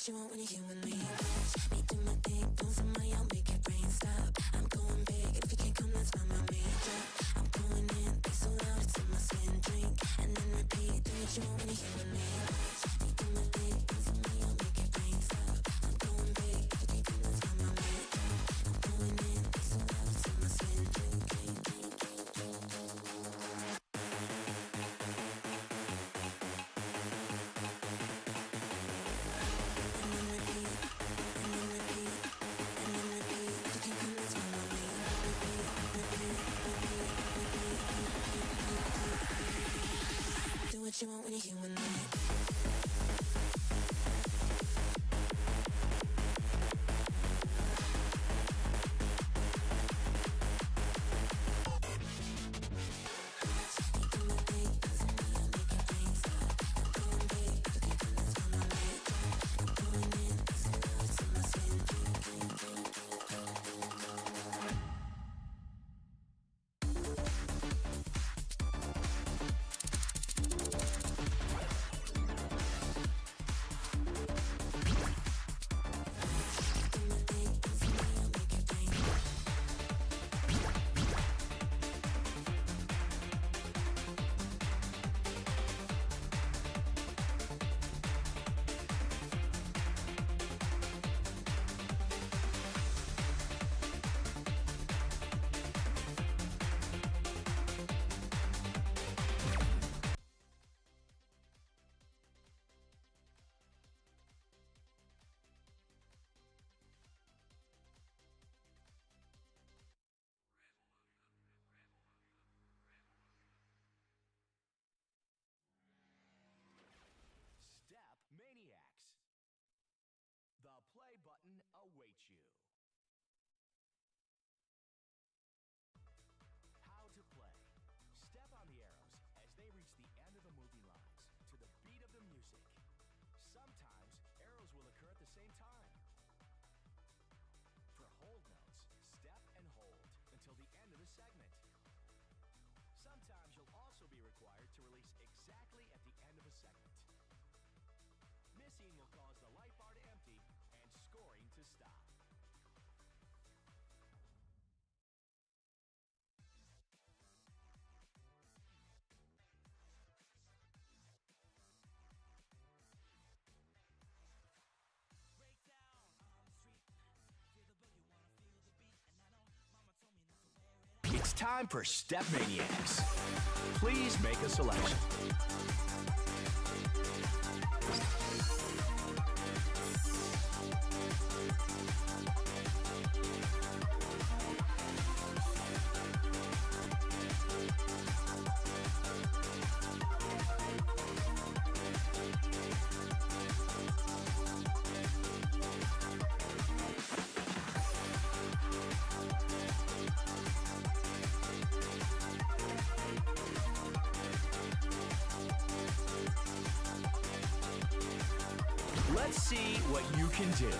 what you want when you're here with me. Me do my thing, don't some money, I'll make your brain stop. I'm going big, if you can't come, that's fine by me. I'm going in, they so loud, it's in my skin. Drink, and then repeat, do what you want when you're here with me. Me do my thing, don't some money, I'll make your brain stop. I'm going big, if you can't come, that's fine by me. I'm going in, they so loud, it's in my skin. Drink, drink, drink, drink, drink, drink. Do what you want when you're here with me. StepManiaX. The play button awaits you. How to play. Step on the arrows as they reach the end of the moving lines to the beat of the music. Sometimes arrows will occur at the same time. For hold notes, step and hold until the end of the segment. Sometimes you'll also be required to release exactly at the end of a segment. Missing will cause the light bar to empty and scoring to stop. It's time for StepManiaX. Please make a selection. Let's see what you can do.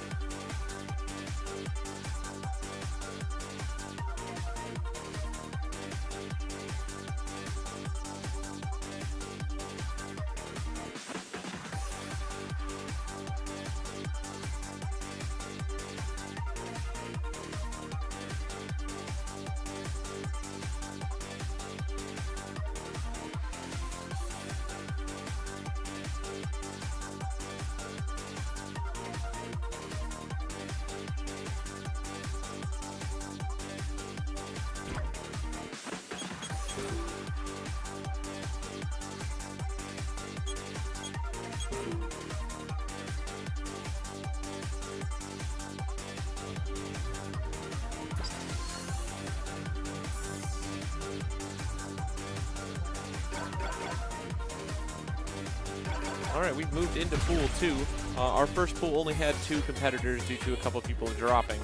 All right, we've moved into pool 2. Our first pool only had 2 competitors due to a couple people dropping.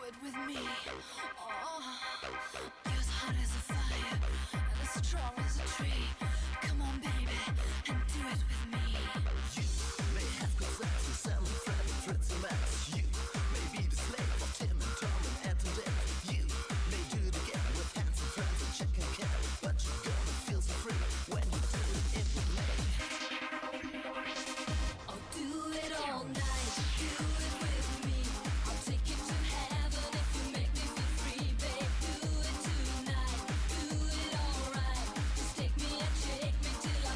it with me. Oh, you're as hot as a fire and as strong as a tree. Come on, baby, and do it with me. You may have confessed to Sam and Fred and Fritz and Max. You may be the slave of Tim and Tom and Ed and Dick. You may do it again with Hans and Friends and Check and Ken. But you're gonna feel so free when you do it with me. I'll do it all night. Do it with me. I'll take you to heaven if you make me feel free, babe. Do it tonight. Do it all right. Just take me and shake me till I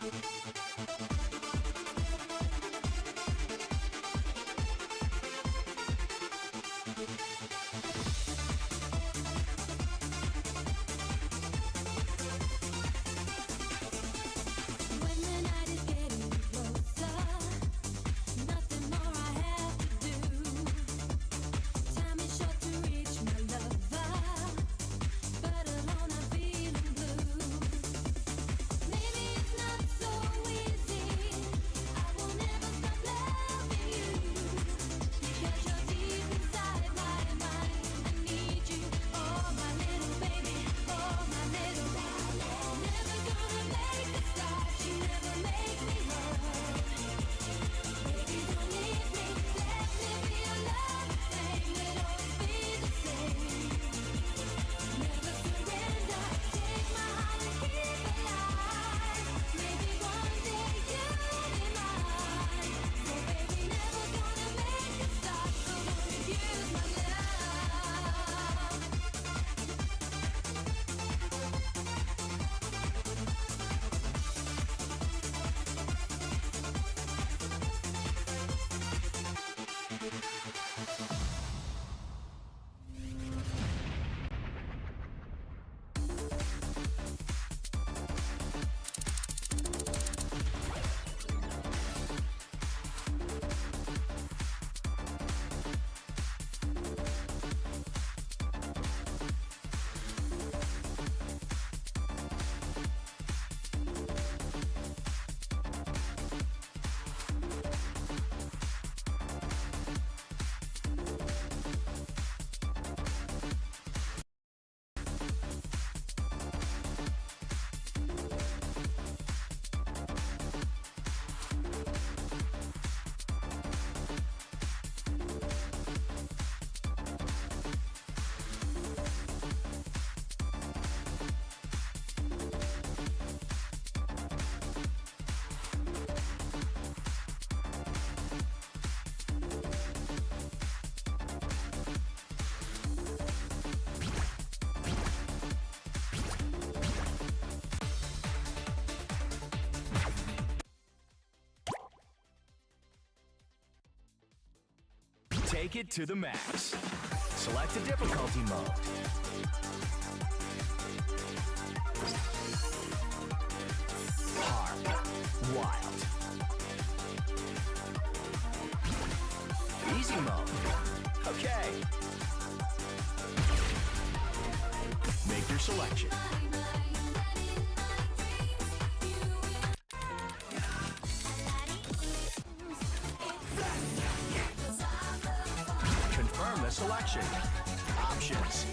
When the night is getting closer, nothing more I have to do. Time is short to reach my lover, but alone I'm feeling blue. Maybe it's not so easy. I will never stop loving you, because you're deep inside my mind. I need you, oh my little baby, oh my little baby. Never gonna make a stop, you never make me hurt. Baby, don't leave me, let me be your love thing, let always be the same. Never surrender, take my heart and keep it alive. Maybe one day you'll be mine. So baby, never gonna make a stop, so don't refuse my love. Take it to the max. Select the difficulty mode. Hard. Wild. Easy mode. Okay. Make your selection. Confirm the selection. Options.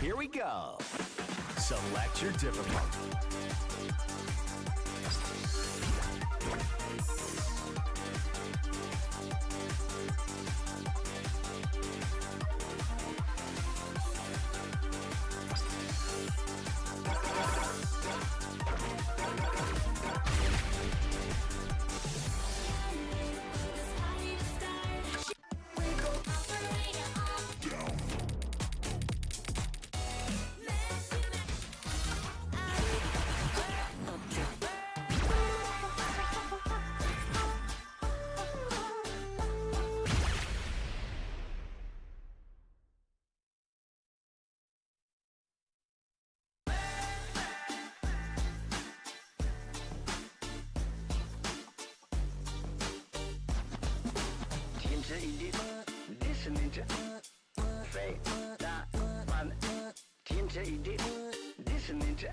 Here we go. Select your difficulty. listening to say that one. Listening to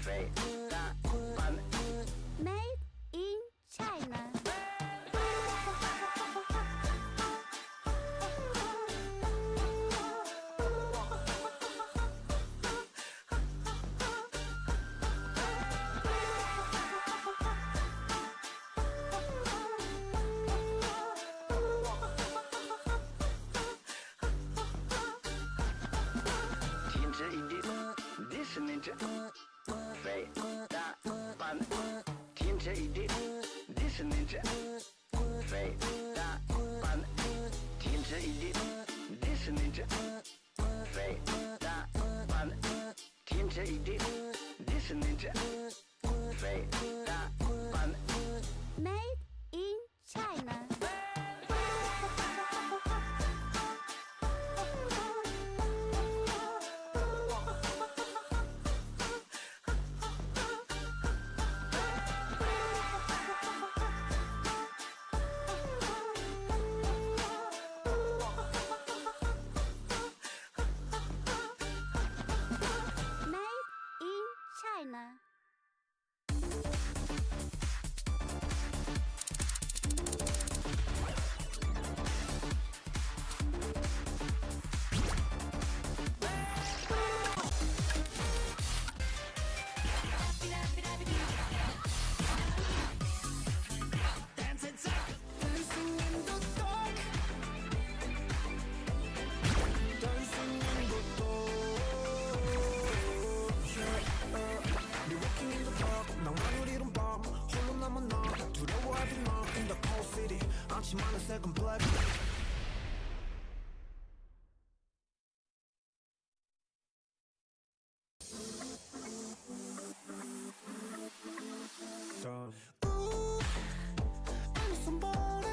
say that one. Made in China. Listening to say that one. Listening to say that one. Listening to say that one. Listening to say that one. Made in China. China. Second blood. Done. Ooh, I need somebody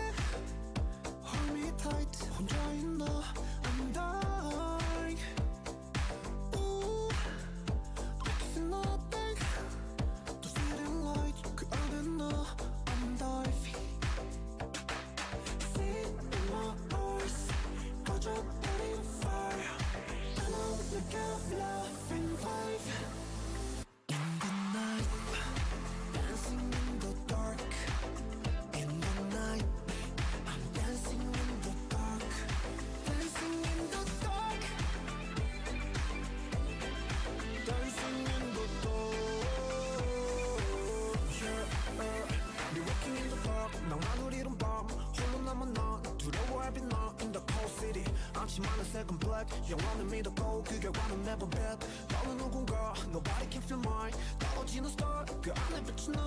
hold me tight. 혼자 있나? I'm dying. Ooh, I can feel nothing. The city light 그 안에 나. I'm diving. 않지만은 second black 영원을 믿었고 그 결과는 never bad 너는 누군가 nobody can feel mine 떨어지는 star 그 안에 비추는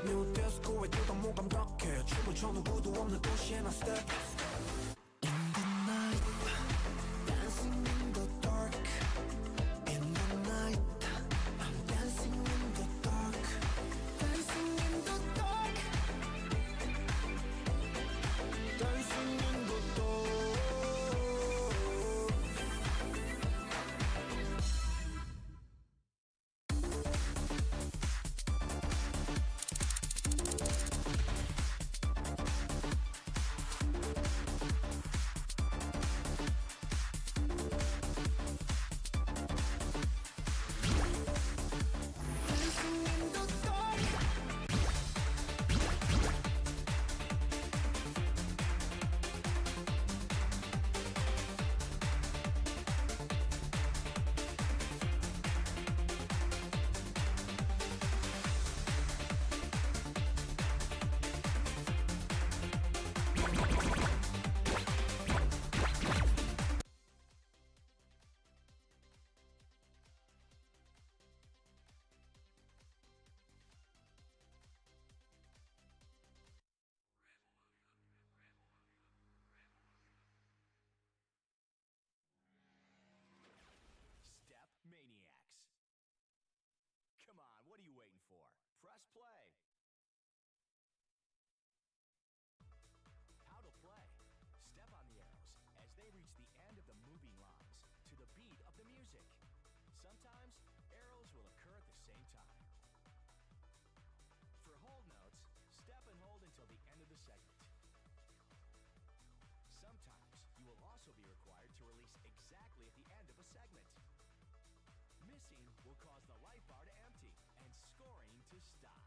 new disco에 뜨던 못 감각해 춤을 춰 누구도 없는 도시에 난 step in the night dancing in the dark in the night I'm dancing in the dark dancing in the dark dancing in the dark press play. How to play. Step on the arrows as they reach the end of the moving lines to the beat of the music. Sometimes, arrows will occur at the same time. For hold notes, step and hold until the end of the segment. Sometimes, you will also be required to release exactly at the end of a segment. Missing will cause the light bar to empty and scoring to stop.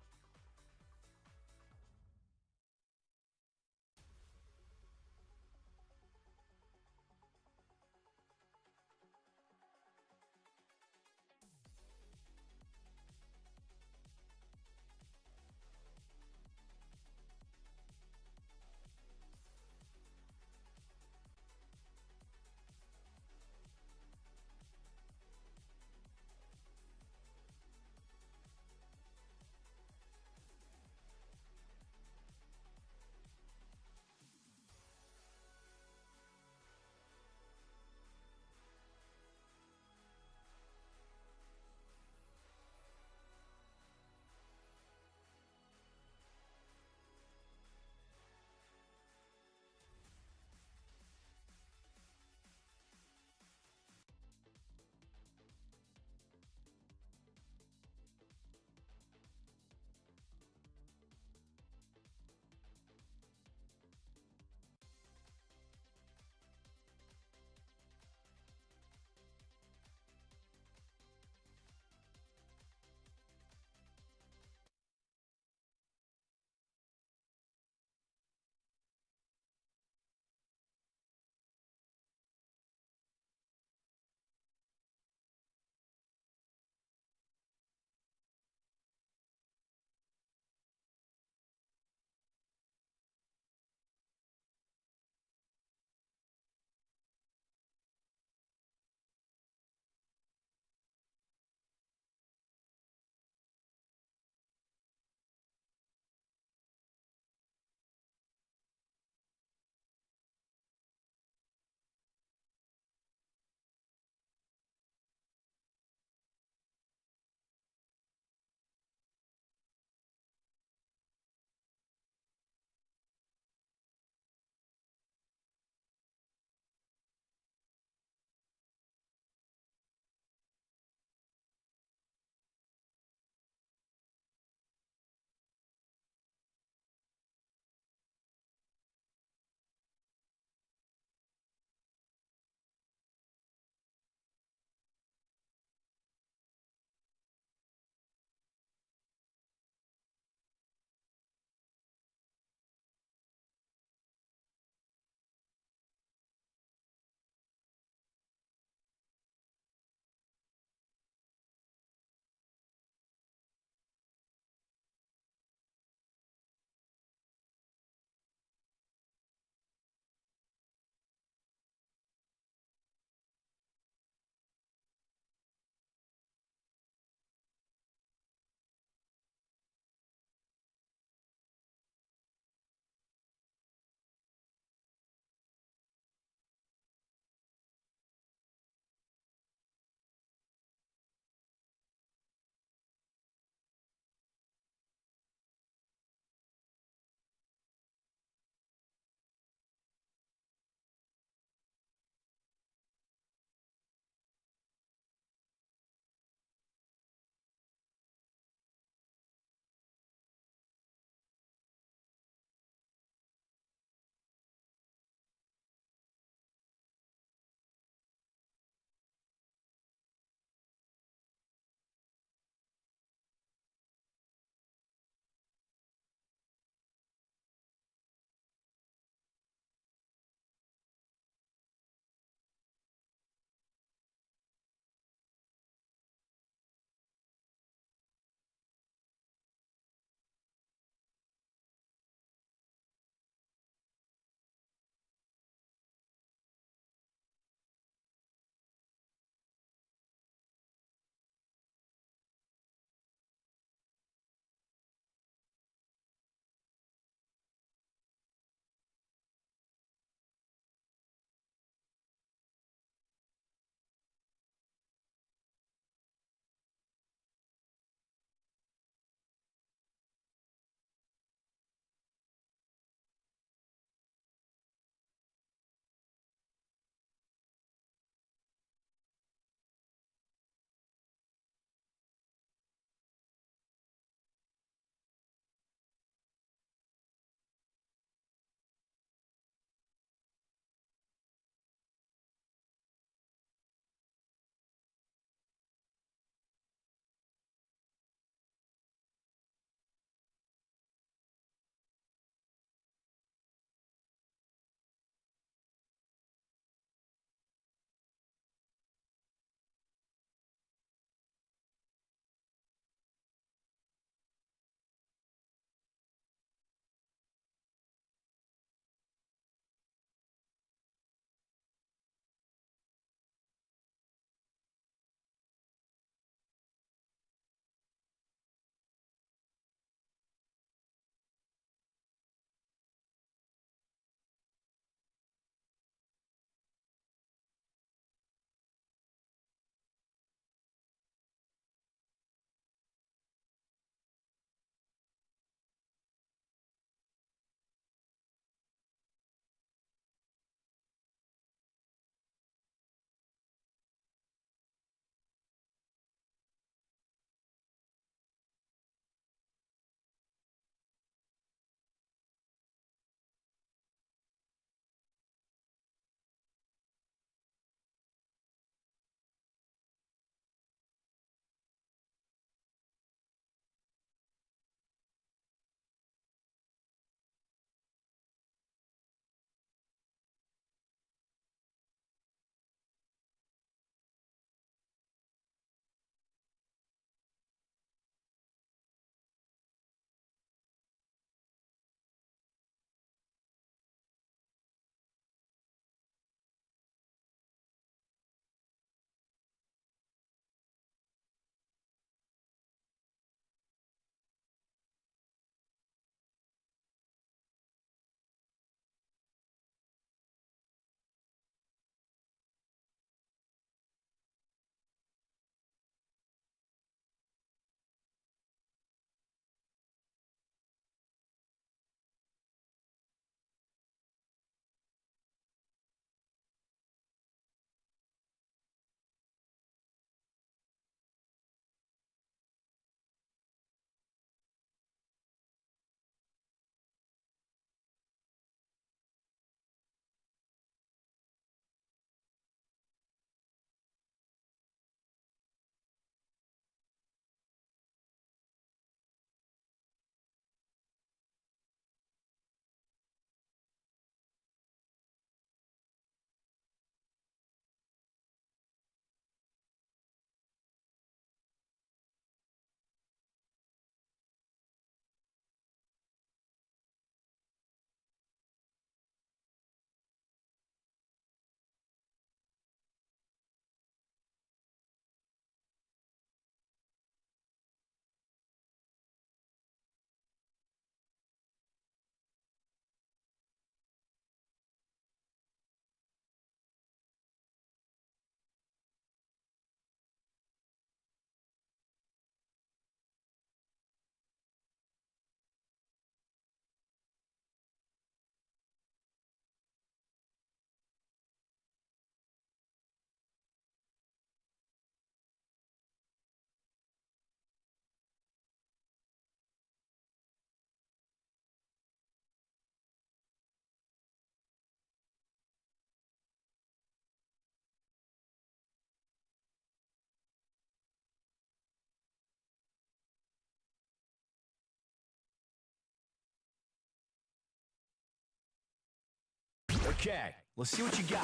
Okay, let's see what you got.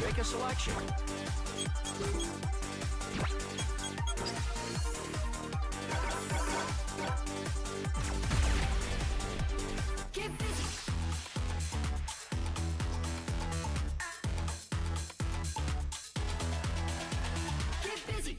Make a selection. Get busy. Get busy.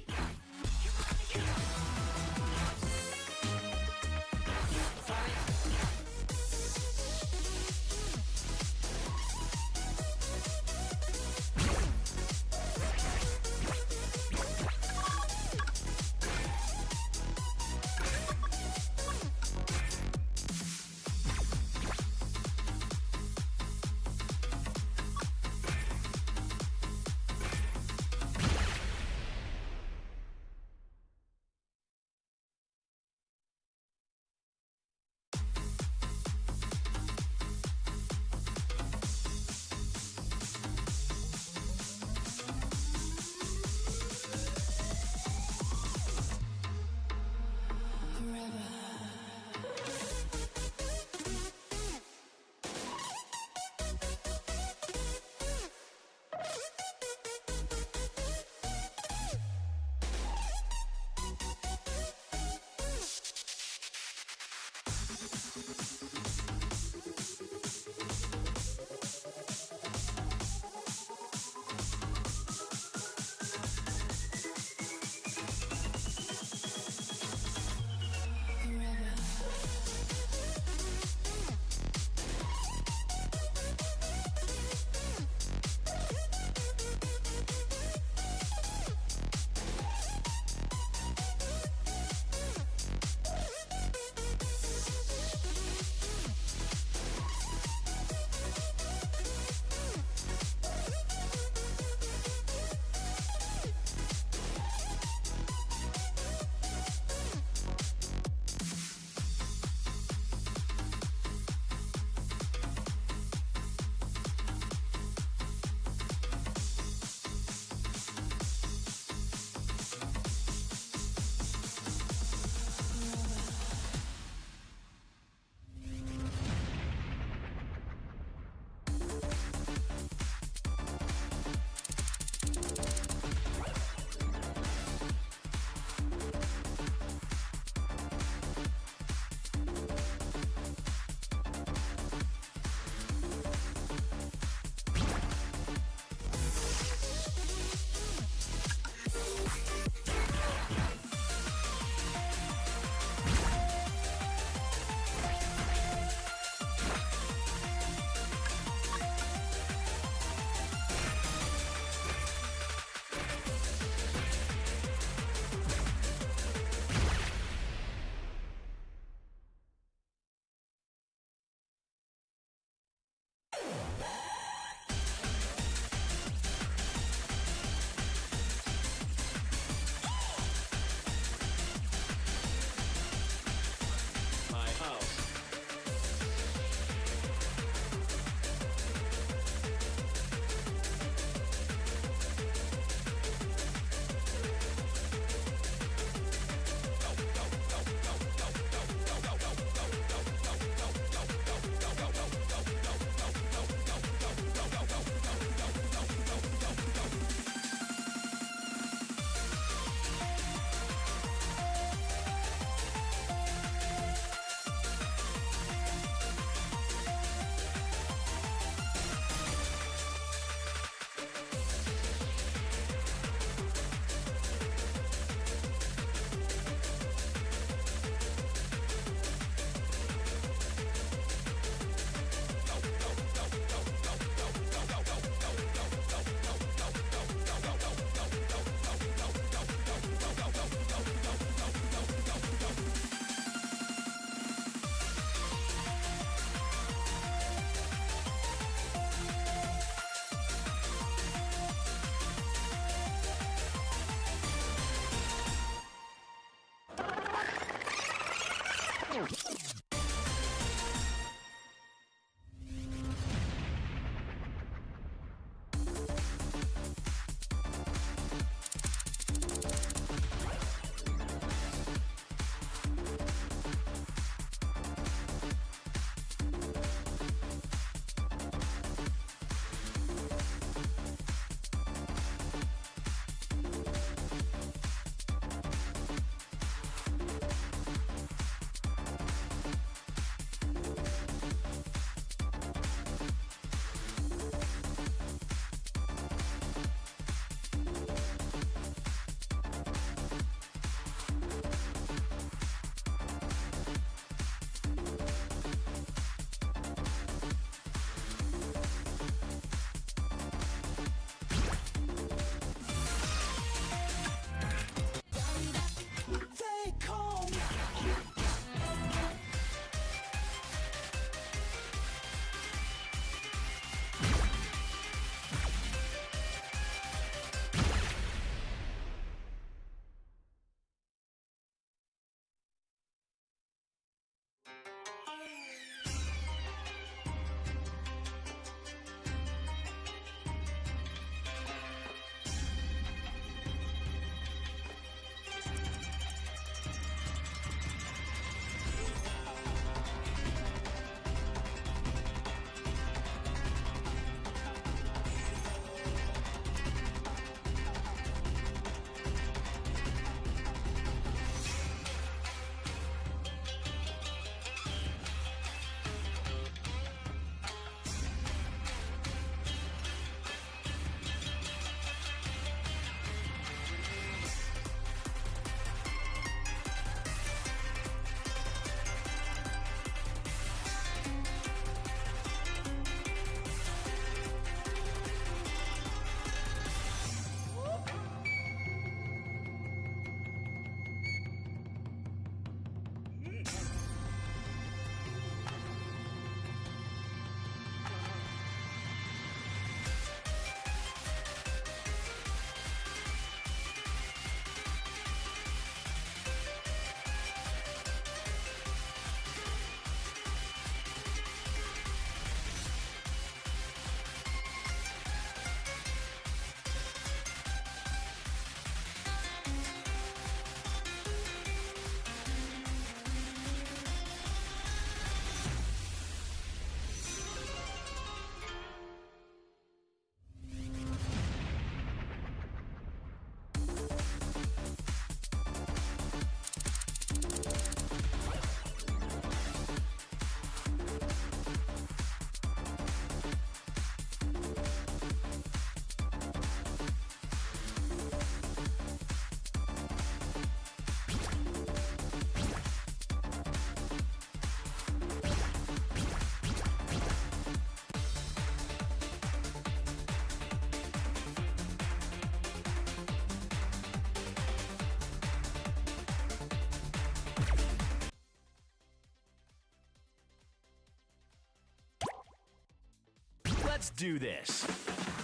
Let's do this.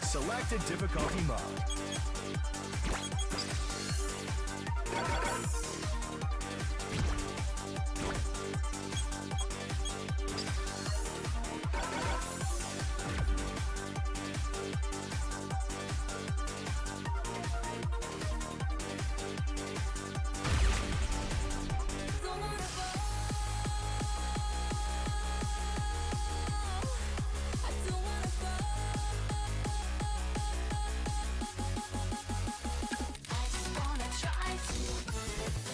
Select a difficulty mode. Don't wanna fall. I don't wanna fall. I just wanna try to.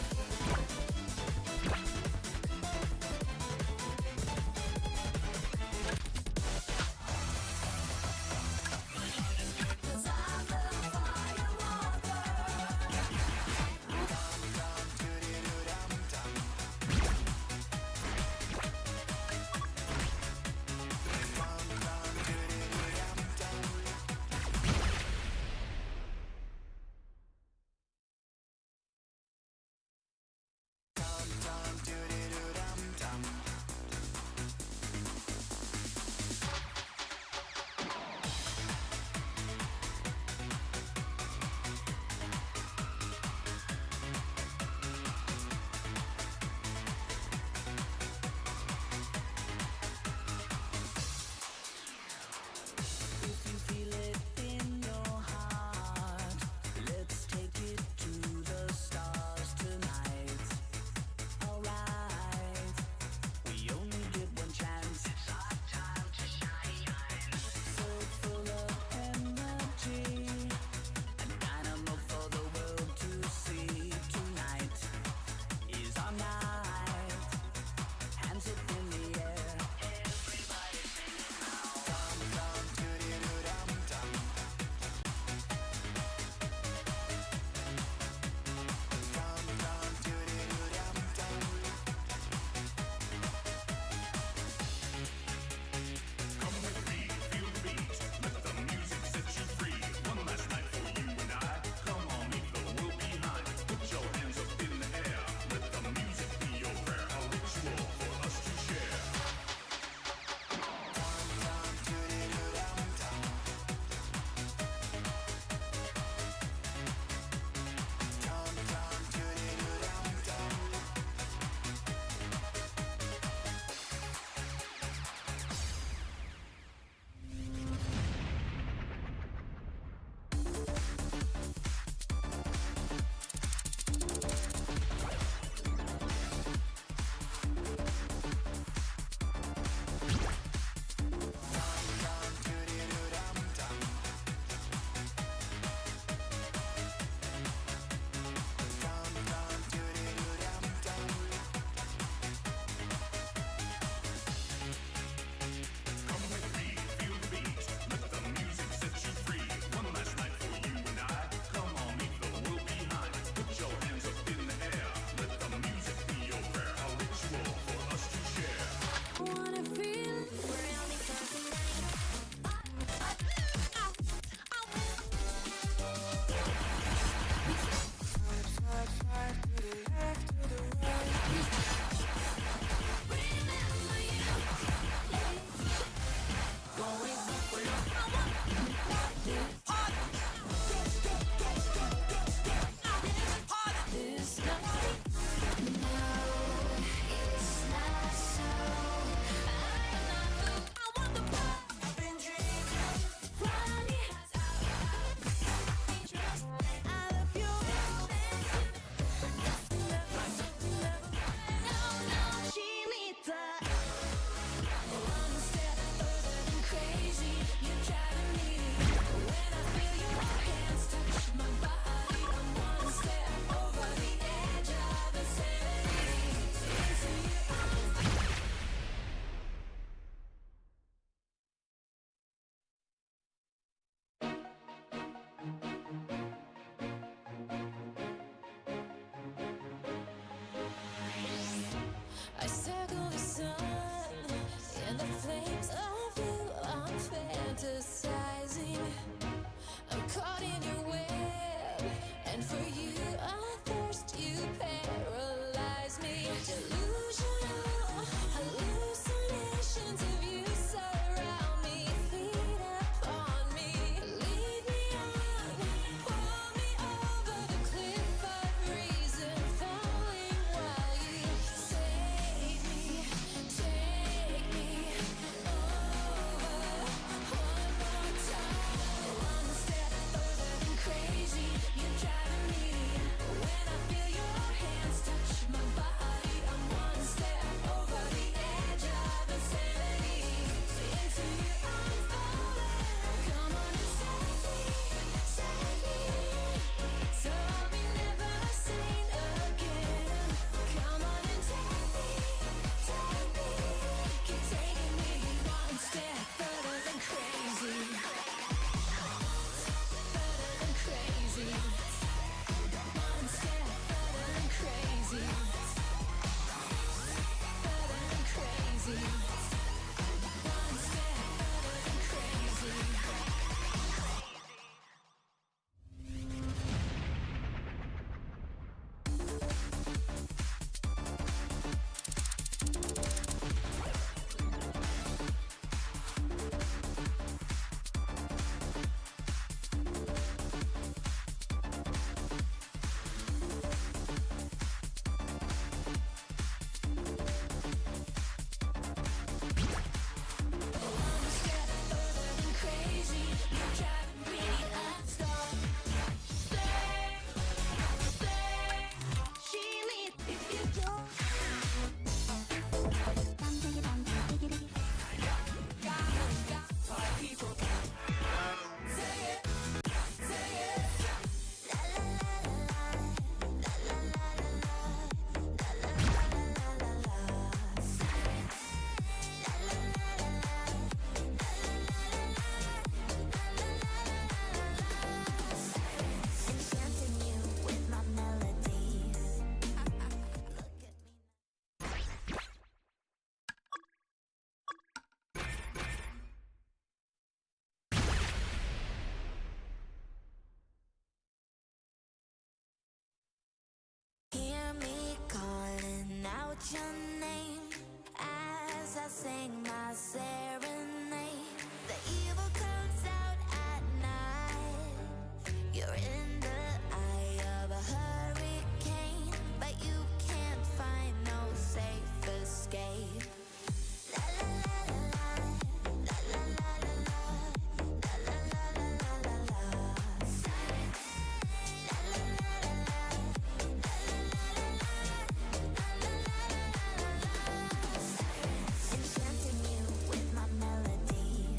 out your name as I sing my serenade. The evil comes out at night. You're in the eye of a hurricane, but you can't find no safe escape. La la la la la, la la la la la, la la la la la la la. Sirens. La la la la la, la la la la la, la la la la la la. Sirens. Enchanting you with my melody.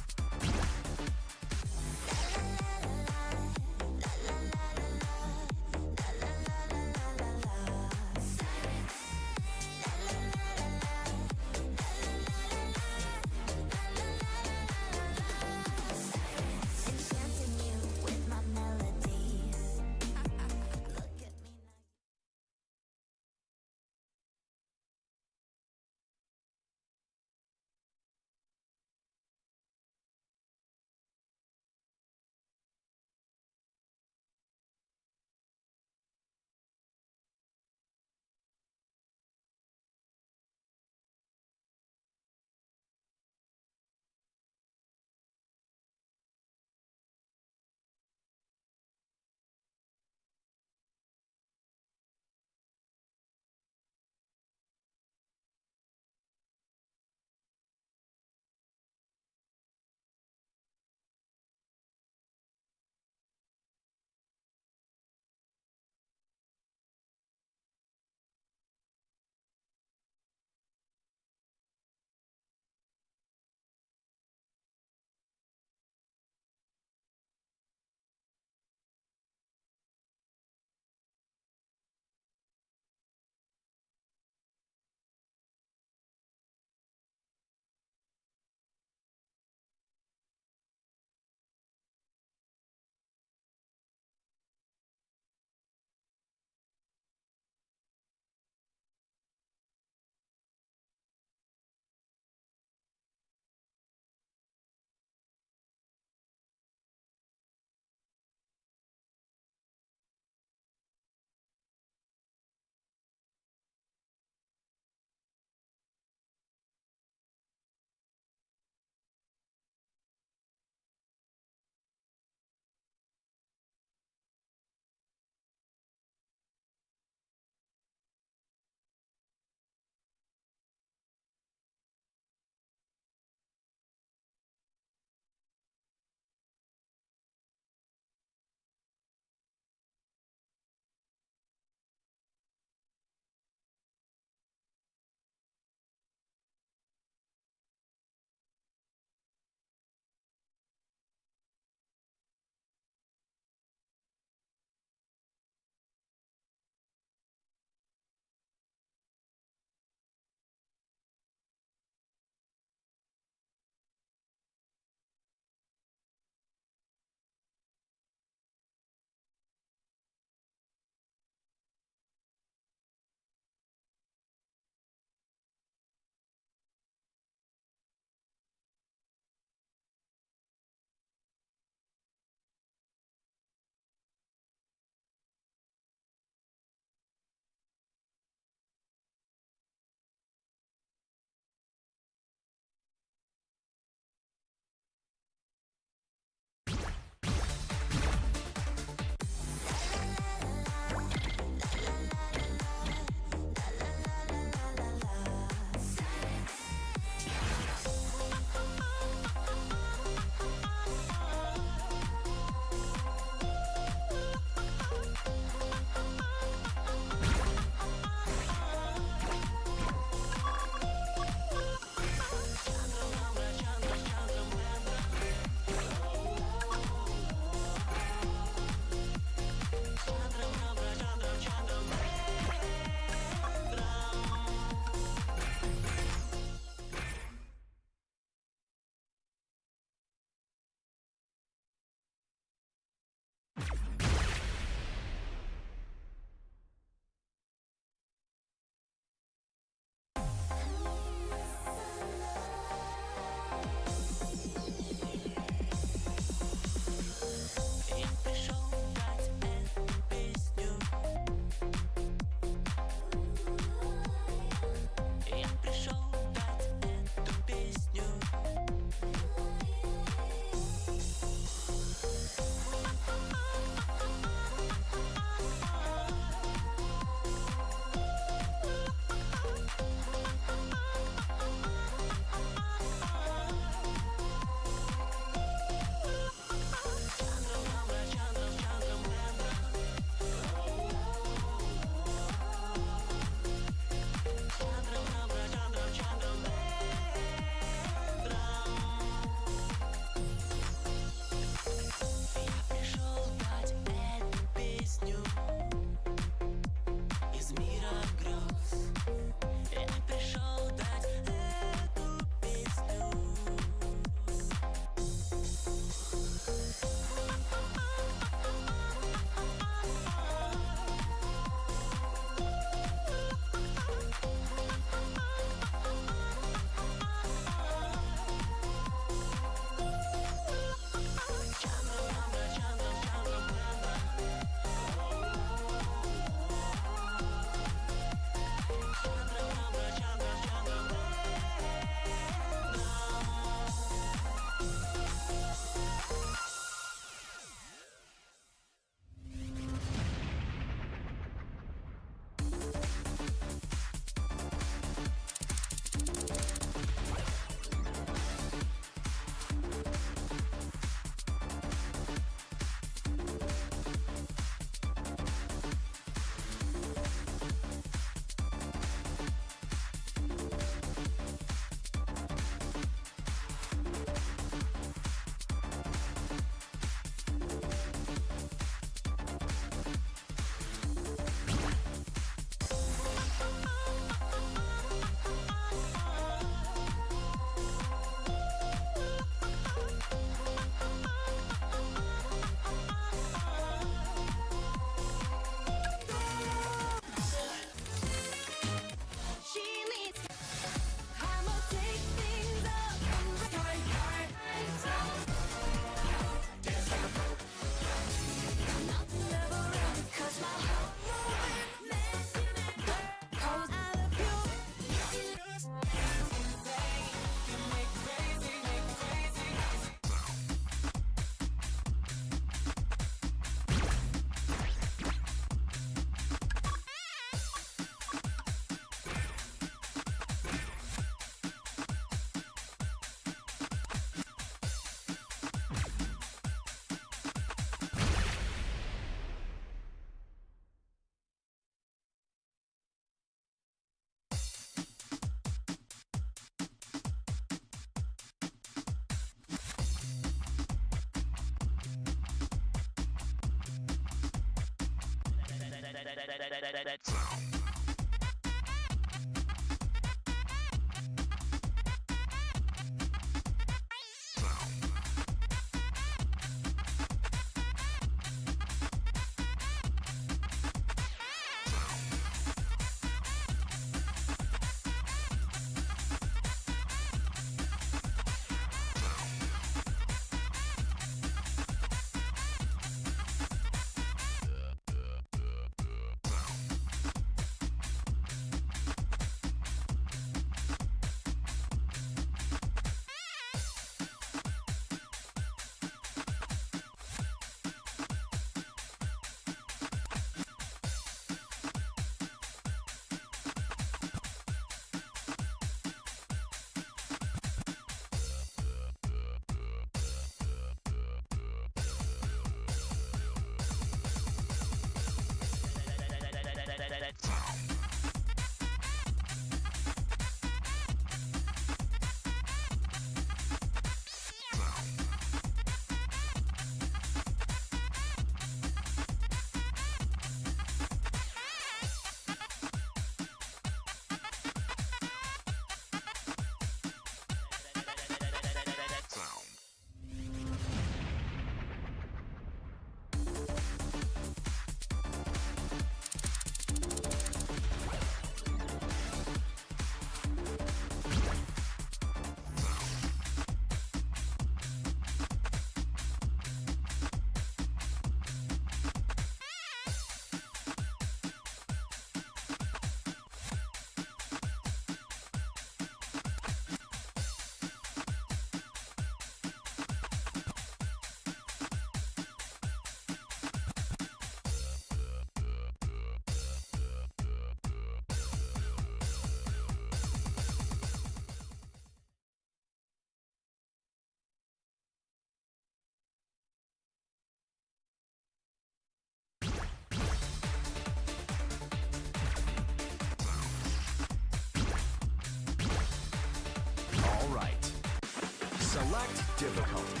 difficulty.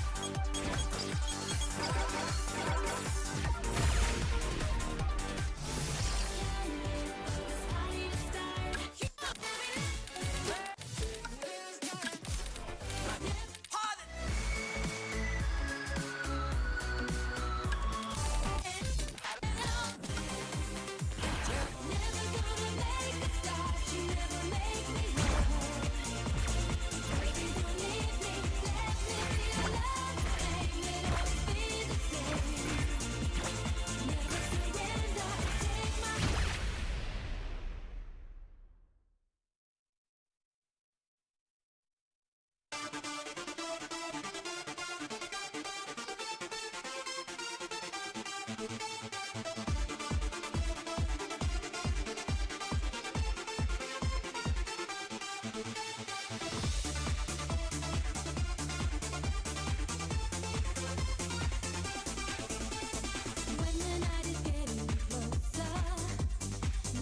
When the night is getting closer,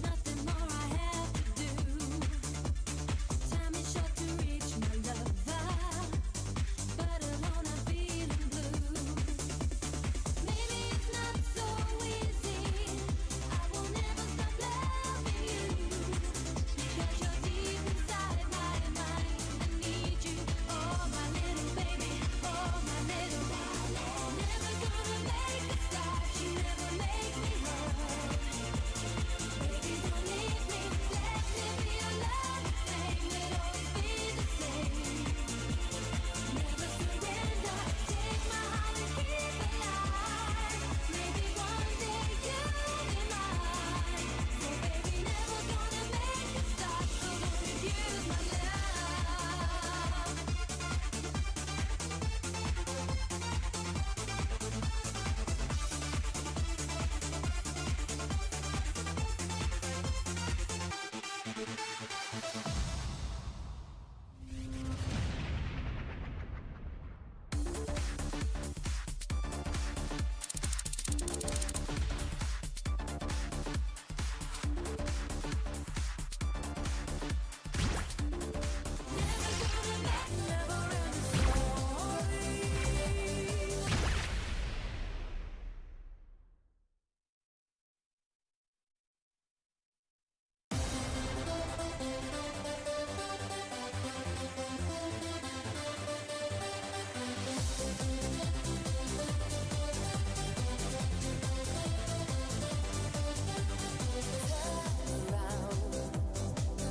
nothing more I have to do. Time is short to reach my lover, but alone I'm feeling blue. Maybe it's not so easy. I will never stop loving you, because you're deep inside my mind. I need you, oh my little baby, oh my little darling. Never gonna make a stop, you never make me wrong. Baby, don't leave me, let me be your love thing, will always be the same. Never surrender, take my heart and keep it alive. Maybe one day you'll be mine. So baby, never gonna make a stop, so don't refuse my love.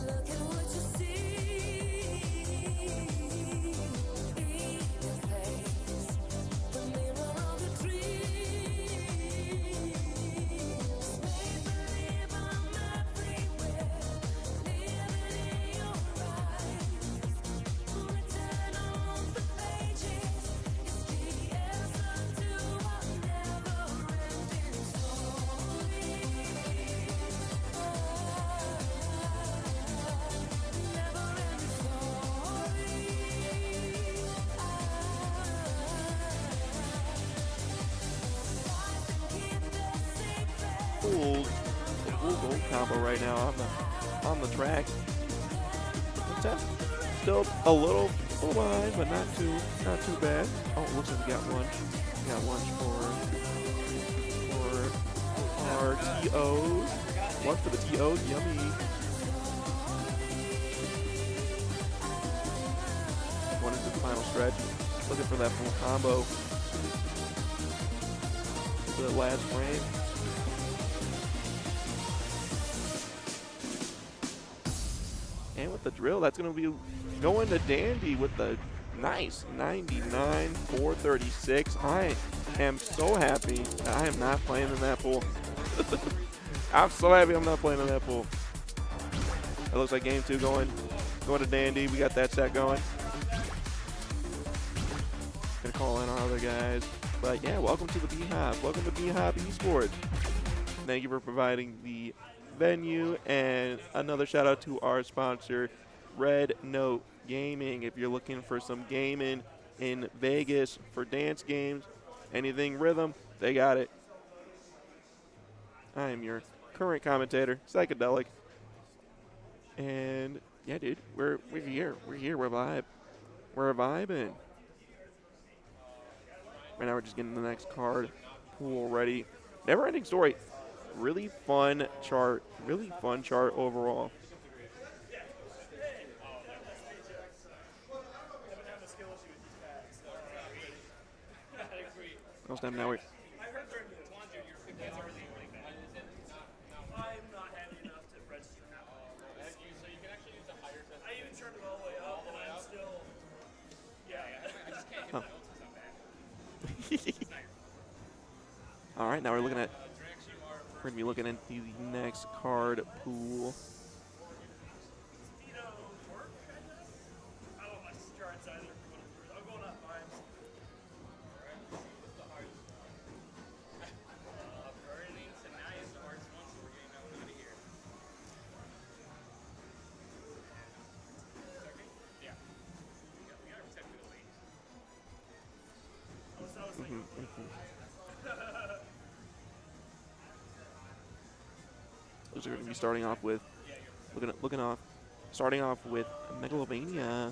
Look at what you see in your face, the mirror of your dreams. Make believe I'm everywhere, living in your eyes. Written on the pages, it's the answer to our never-ending story. Cool gold combo right now on the track. Still a little behind, but not too bad. Oh, it looks like we got lunch. We got lunch for our TOs. Lunch for the TOs, yummy. Going into the final stretch. Looking for that full combo. The last frame. And with the drill, that's going to be going to Dandy with the nice 99, 436. I am so happy that I am not playing in that pool. I'm so happy I'm not playing in that pool. It looks like game two going to Dandy. We got that set going. Gonna call in our other guys. But yeah, welcome to the BHOP. Welcome to BHOP Esports. Thank you for providing the venue, and another shout out to our sponsor, Red Note Gaming. If you're looking for some gaming in Vegas for dance games, anything rhythm, they got it. I am your current commentator, Psychedelic. And yeah, dude, we're here. We're here. We're vibing. Right now we're just getting the next card pool ready. Never-ending story. Really fun chart. Really fun chart overall. No snap now. Oh. All right, now we're going to be looking into the next card pool. Those are going to be starting off with starting off with Megalovania.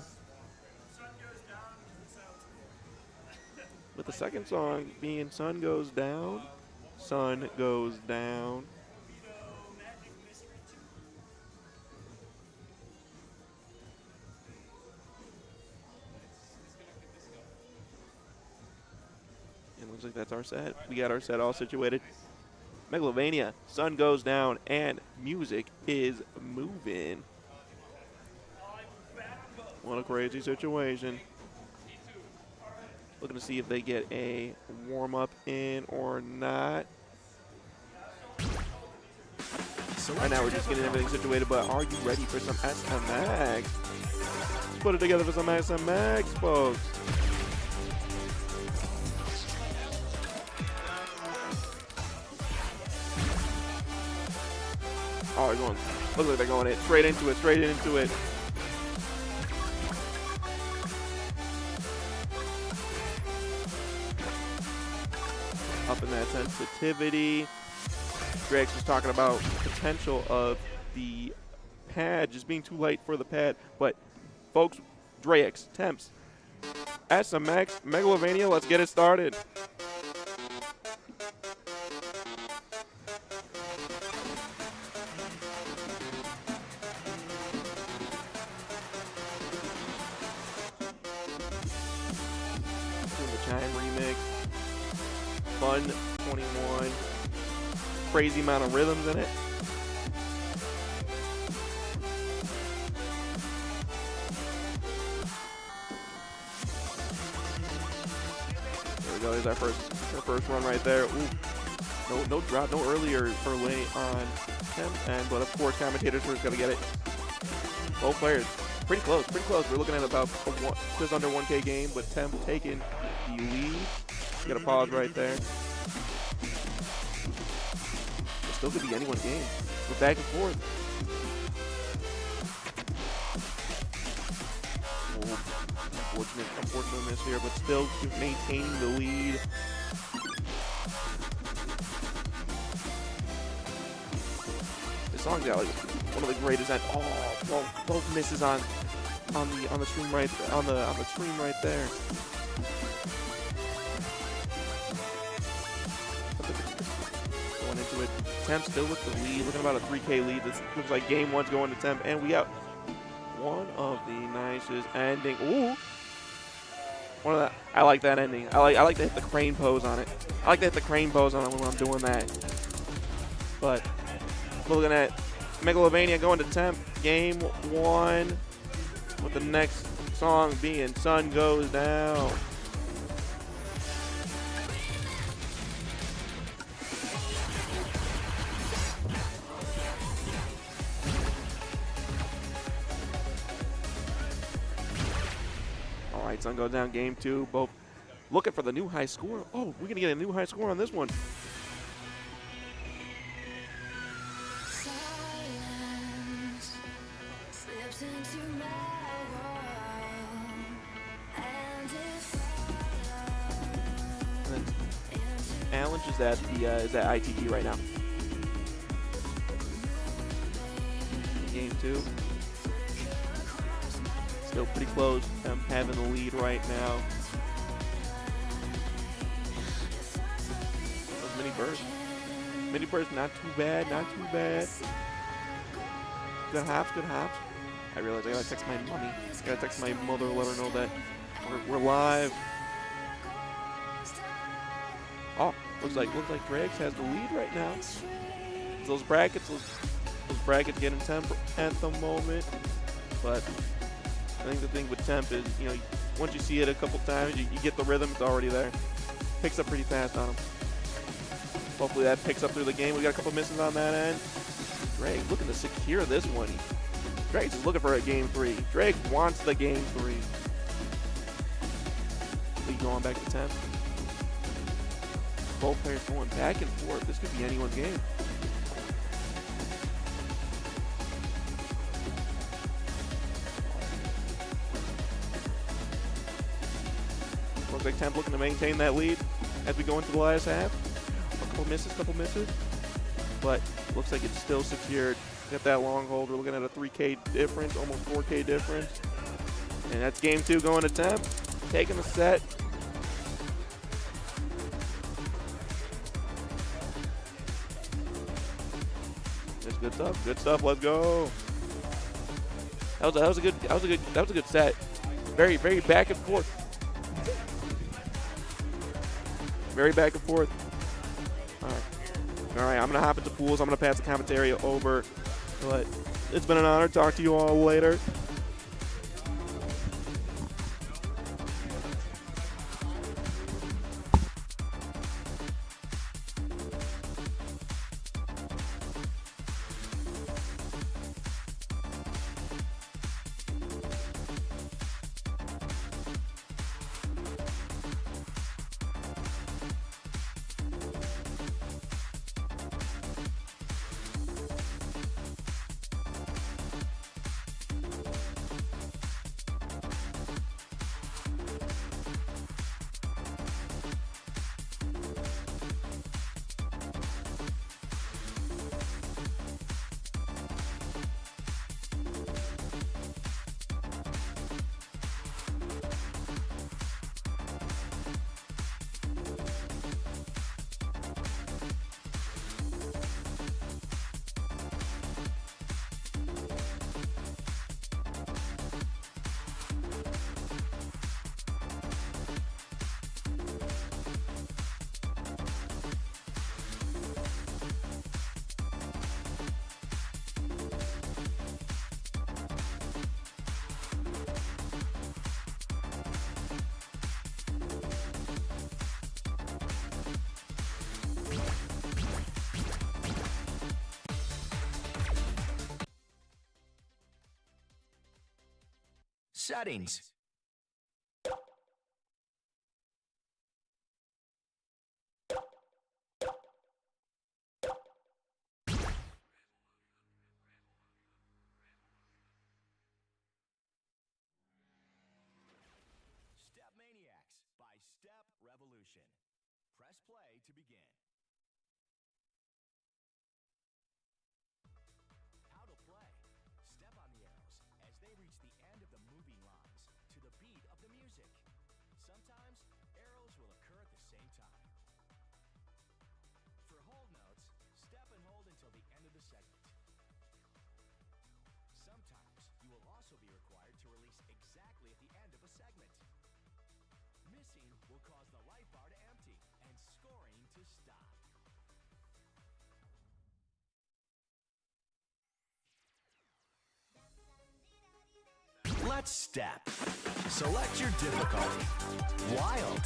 With the second song being Sun Goes Down. Sun Goes Down. And looks like that's our set. We got our set all situated. Megalovania, Sun Goes Down, and music is moving. What a crazy situation. Looking to see if they get a warm-up in or not. Right now we're just getting everything situated, but are you ready for some StepManiaX? Let's put it together for some StepManiaX, folks. Oh, they're going. Looks like they're going it straight into it. Straight into it. Up in that sensitivity. Greg's just talking about potential of the pad just being too light for the pad, but folks, Drax, Temps, StepManiaX, Megalovania, let's get it started. Chime remix, fun 21, crazy amount of rhythms in it. There we go. There's our first run right there. Ooh. No drop, no earlier or late on Temp end, but of course commentators are going to get it. Both players pretty close, pretty close. We're looking at about just under 1K game, but Temp taking the lead. Get a pause right there. It still could be anyone's game. We're back and forth. Unfortunate miss here, but still maintaining the lead. This song's got like one of the greatest. Both misses on the stream right on the stream right there. Going into it. Temp still with the lead, looking about a 3K lead. This looks like game one's going to Temp, and we got one of the nicest ending. Ooh, one of that. I like that ending. I like to hit the crane pose on it. I like to hit the crane pose on it when I'm doing that. But looking at Megalovania going to Temp, game one, with the next song being Sun Goes Down. All right, Sun Goes Down, game two. Both looking for the new high score. Oh, we're going to get a new high score on this one. Allen is at ITG right now. Game two. Still pretty close. I'm having the lead right now. burst. Mini burst, not too bad, not too bad. Good hops, good hops. I realize I gotta text my mommy. I gotta text my mother, let her know that we're live. Oh, looks like Dregs has the lead right now. Those brackets get intense at the moment, but I think the thing with temp is, you know, once you see it a couple times, you get the rhythm. It's already there. Picks up pretty fast on him. Hopefully that picks up through the game. We got a couple misses on that end. Drake looking to secure this one. Drake's just looking for a game 3. Drake wants the game 3. Lead going back to 10. Both players going back and forth. This could be anyone's game. Looks like Temp looking to maintain that lead as we go into the last half. A couple misses. But looks like it's still secured. Got that long hold. We're looking at a 3K difference, almost 4K difference. And that's game 2 going to Temp. Taking the set. That's good stuff. Good stuff. Let's go. That was a good set. Very back and forth. Very back and forth. All right. I'm gonna hop into pools. I'm gonna pass the commentary over. But it's been an honor. Talk to you all later. Settings. StepManiaX by Step Revolution. Press play to begin. How to play. Step on the arrows as they reach the end of the moving lines to the beat of the music. Sometimes arrows will occur at the same time. For hold notes, step and hold until the end of the segment. Sometimes you will also be required to release exactly at the end of a segment. Missing will cause the light bar to empty and scoring to stop. Let's step. Select your difficulty. Wild.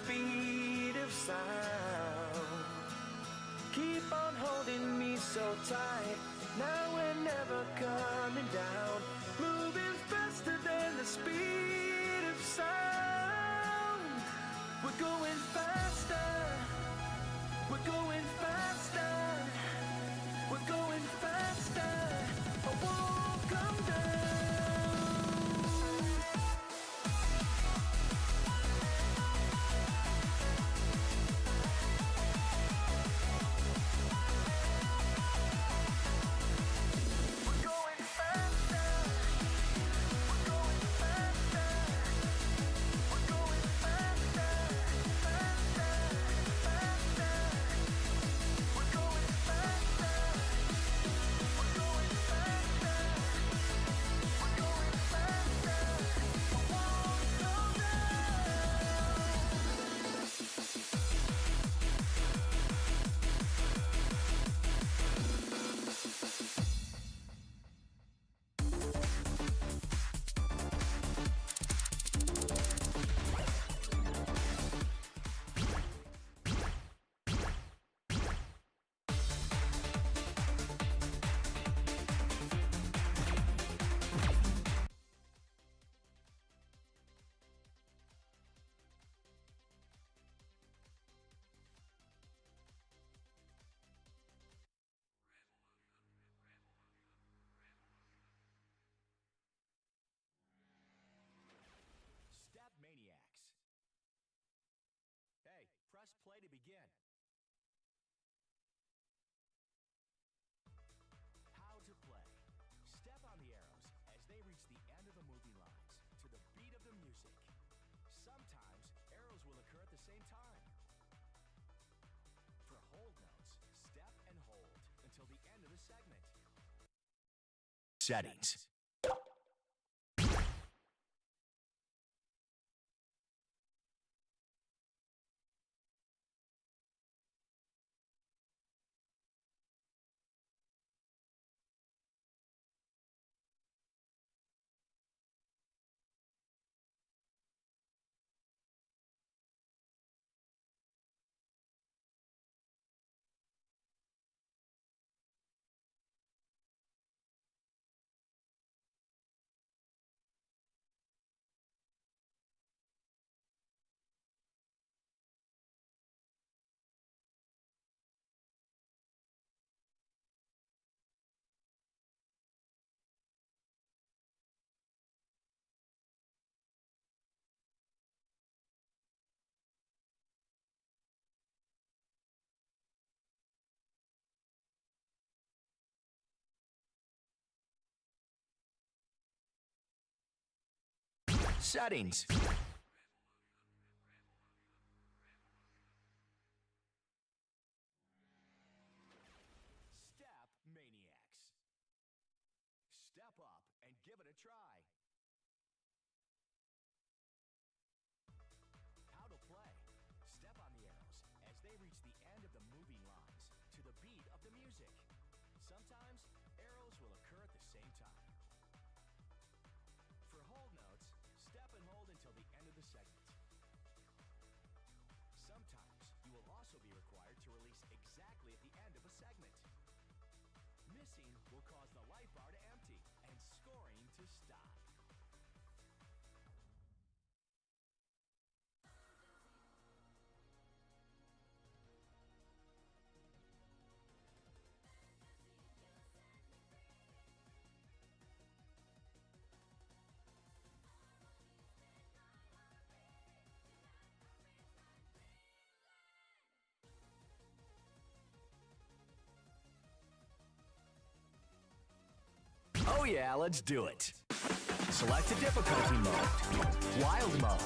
speed of sound. Keep on holding me so tight. Now we're never coming down. Moving faster than the speed of sound. We're going faster. We're going faster. We're going faster. I won't come down. We're going faster. We're going faster. We're going faster. Faster. Faster. We're going faster. We're going faster. We're going faster. I won't slow StepManiaX. Hey, press play to begin. How to play. Step on the arrows as they reach the end of the moving lines to the beat of the music. Sometimes arrows will occur at the same time. For hold notes, step and hold until the end of the segment. Settings. Settings. StepManiaX. Step up and give it a try. How to play. Step on the arrows as they reach the end of the moving lines to the beat of the music. Sometimes arrows will occur at the same time. For hold notes, step and hold until the end of the segment. Sometimes you will also be required to release exactly at the end of a segment. Missing will cause the light bar to empty and scoring to stop. Oh yeah, let's do it. Select a difficulty mode. Wild mode.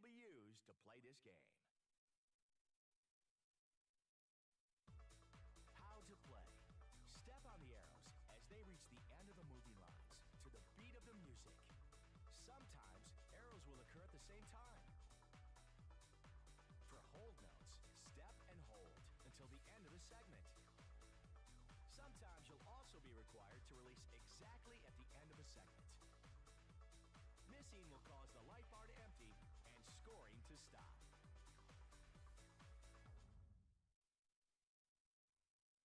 will be used to play this game. How to play. Step on the arrows as they reach the end of the moving lines to the beat of the music. Sometimes arrows will occur at the same time. For hold notes, step and hold until the end of the segment. Sometimes you'll also be required to release exactly at the end of a segment. Missing will cause the light bar to empty and scoring to stop.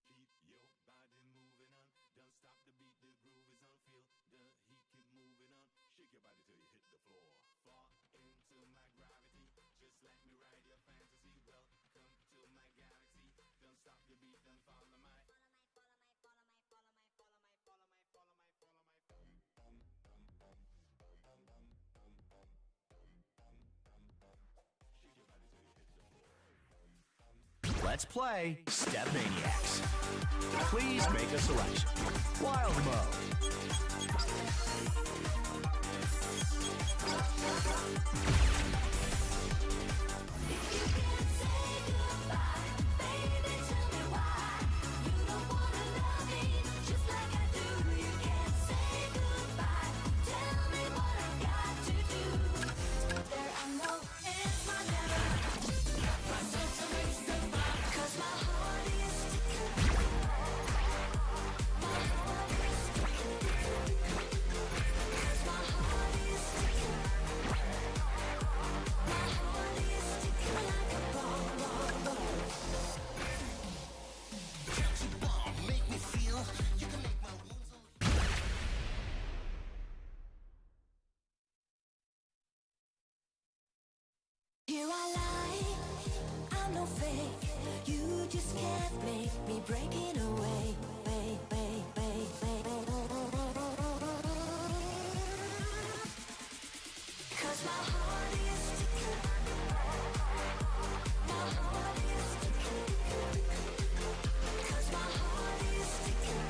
Keep your body moving on. Don't stop the beat, the groove is on. Feel the heat, keep moving on. Shake your body till you hit the floor. Fall into my gravity. Just let me ride your fantasy. Welcome to my galaxy. Don't stop the beat, don't follow my. Let's play StepManiaX. Please make a selection. Wild mode. Here I lie, I'm no fake. You just can't make me breaking away. Cause my heart is sticking. My heart is sticking. Cause my heart is sticking.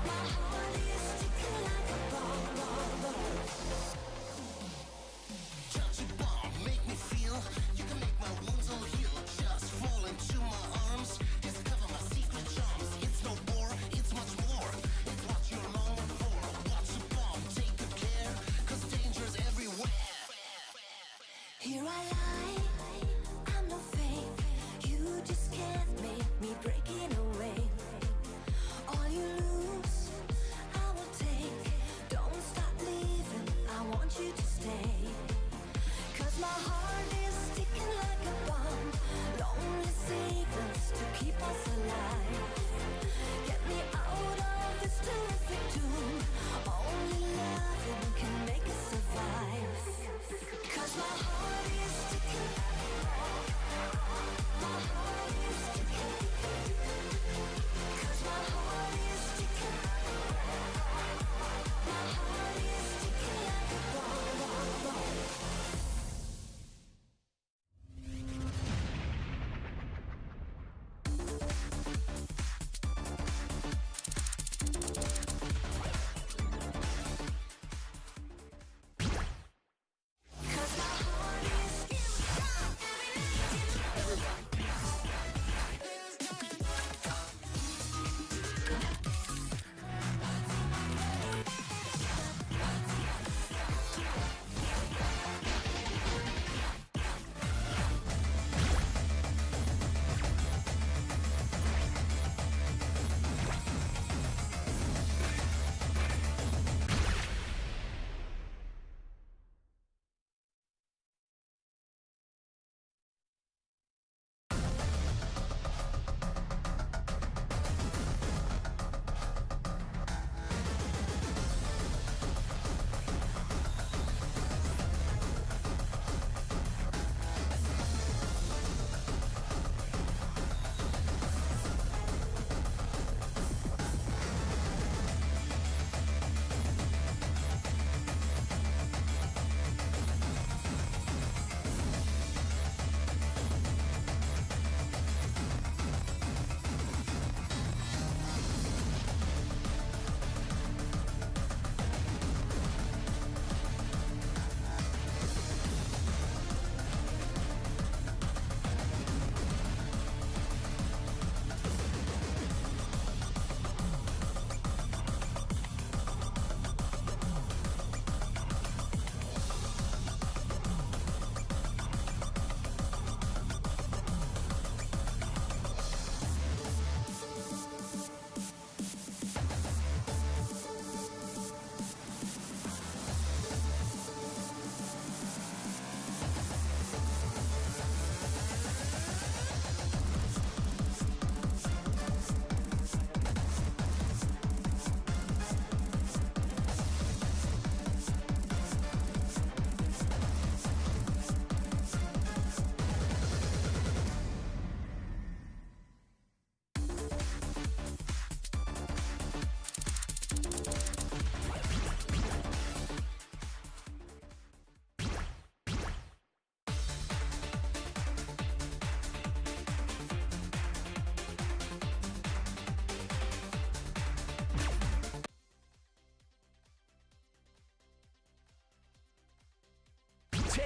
My heart is sticking like a bomb. Touch a bomb, make me feel. You can make my wounds all heal. Just fall into my arms. Discover my secret charms. It's no war, it's much more. It's what you're longing for. Watch a bomb, take good care. Cause danger's everywhere.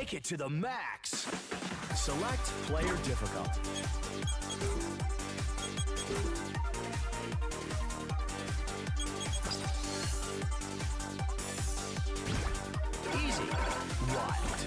Take it to the max. Select player difficulty. Easy. Wild.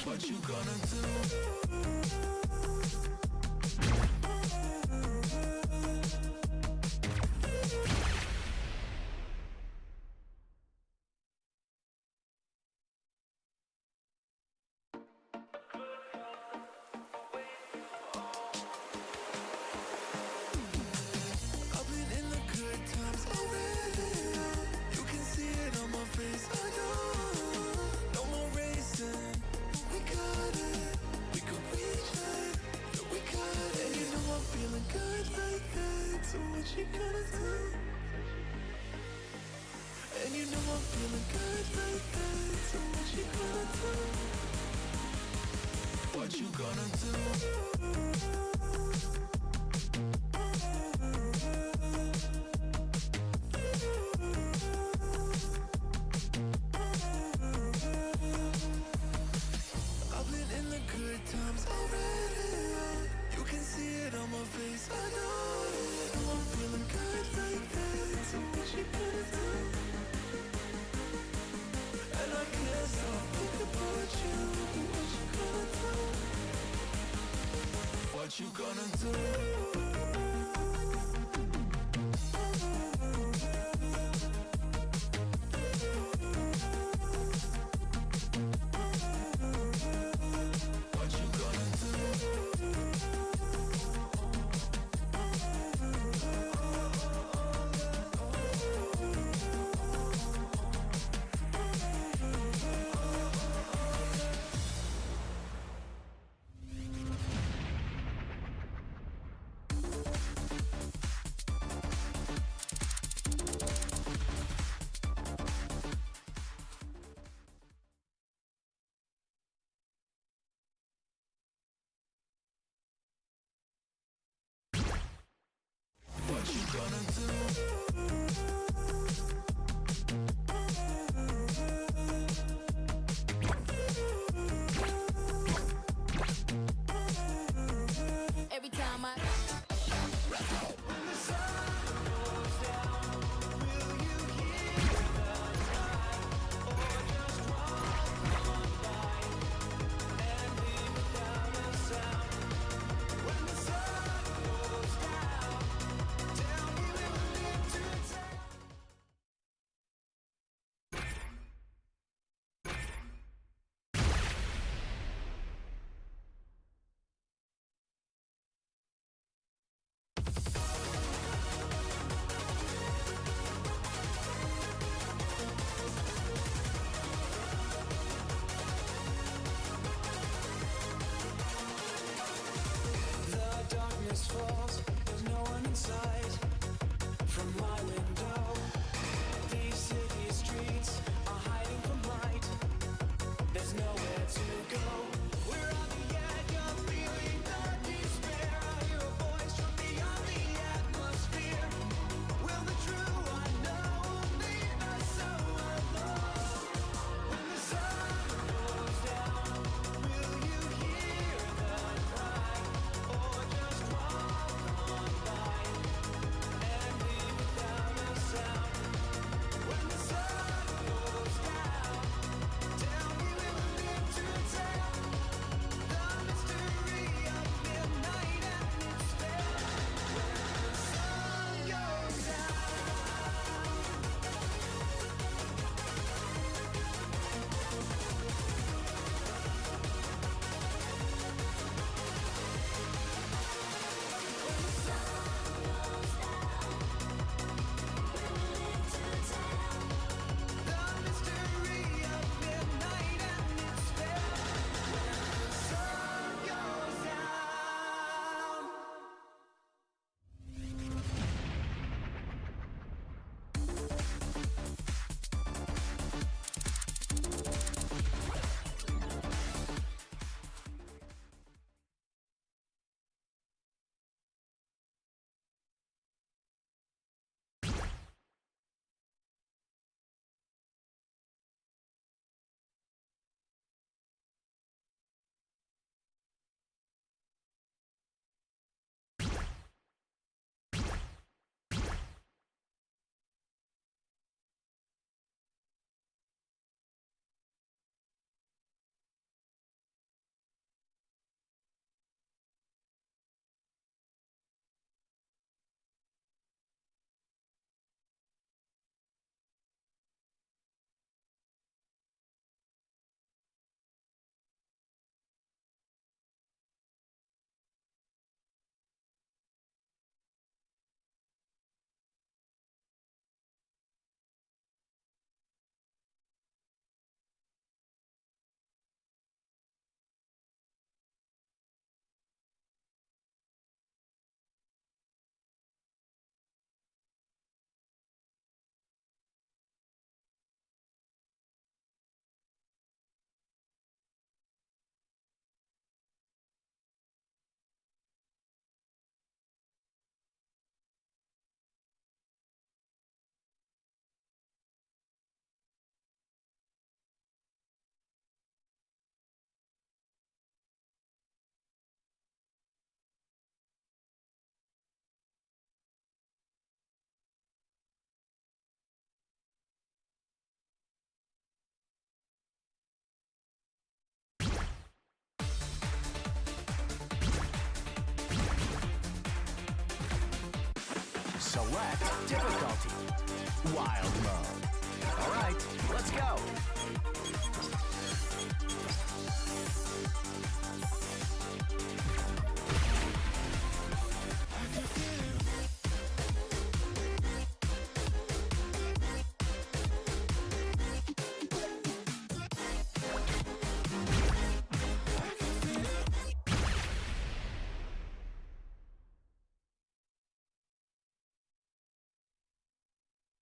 What you gonna do? I've been in the good times already. You can see it on my face. I know. No more racing. We got it. We can reach it. Yeah, we got it. And you know I'm feeling good like that. So what you gonna do? And you know I'm feeling good like that. So what you gonna do? What you gonna do? I've been in the good times already. You can see it on my face. I know it. Oh, I'm feeling good like that. So what you gonna do? And I can't stop thinking about you. What you gonna do? What you gonna do? Select difficulty. Wild mode. Alright, let's go.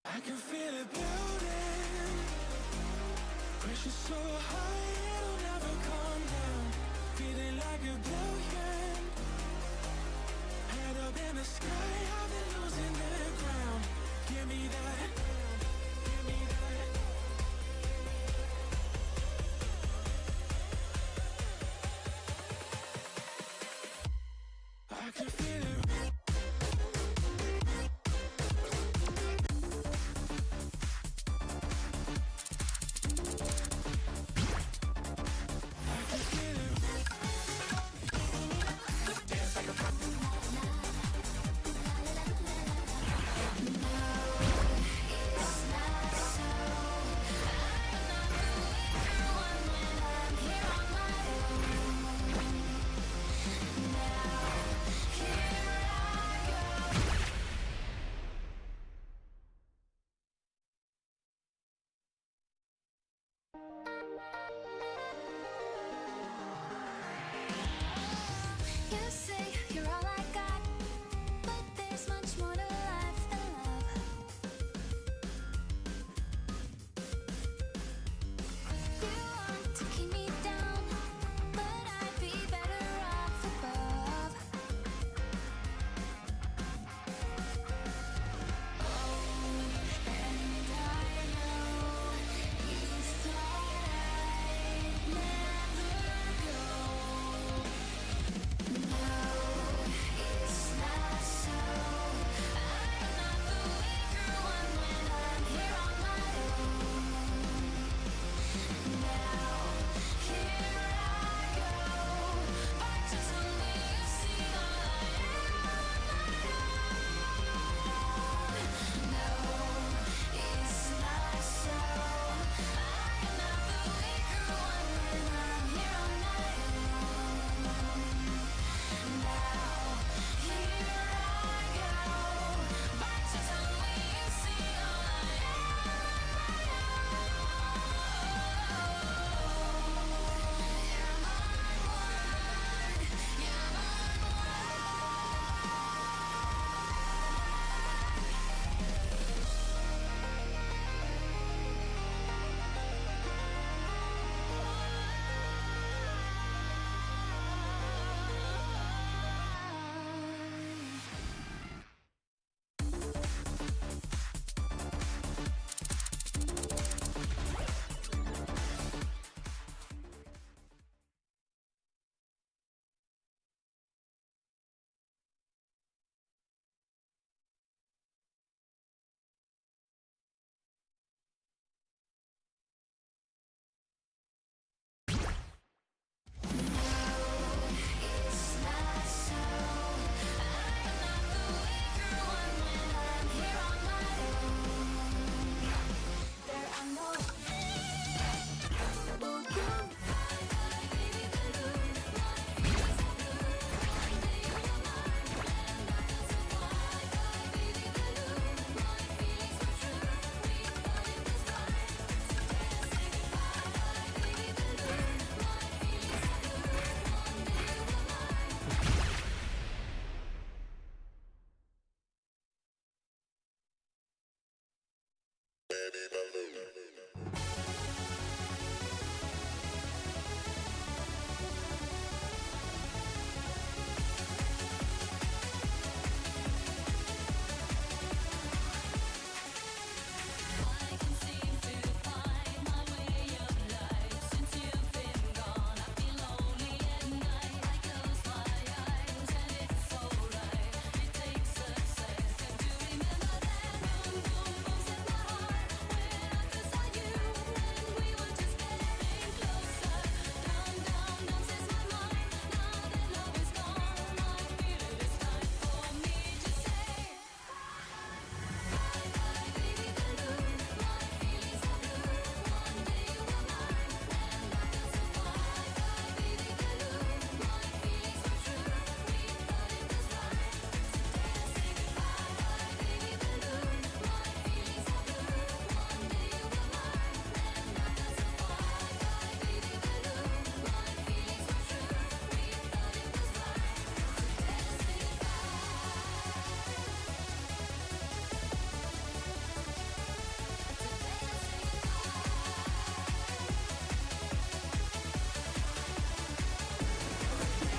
I can feel it building. Pressure so high, it'll never come down. Feeling like a billion. Head up in the sky, I've been losing the ground. Give me that. Give me that. I can feel it. You say you're all I got, but there's much more to life than love. You want to keep me down, but I'd be better off above. Oh, and I know you thought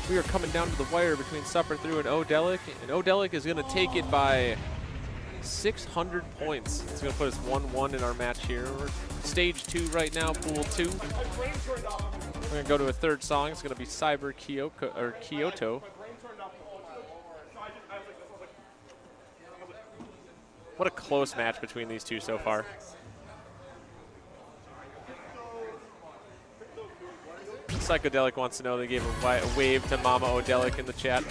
We are coming down to the wire between Suffer Through and Odelic, and Odelic is going to take it by 600 points. It's going to put us 1-1 in our match here. We're stage 2 right now, pool 2. We're going to go to a third song. It's going to be Cyber Kyoto. What a close match between these two so far. Psychedelic wants to know, they gave a wave to Mama Odelic in the chat.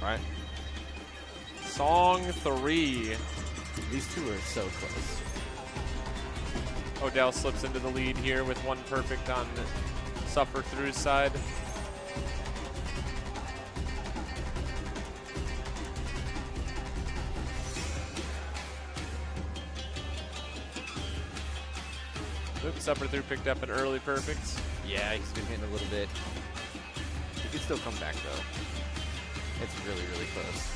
All right. Song 3. These two are so close. Odell slips into the lead here with one perfect on Suffer Through's side. Oops, Suffer Through picked up an early perfect. Yeah, he's been hitting a little bit. He can still come back though. It's really, really close.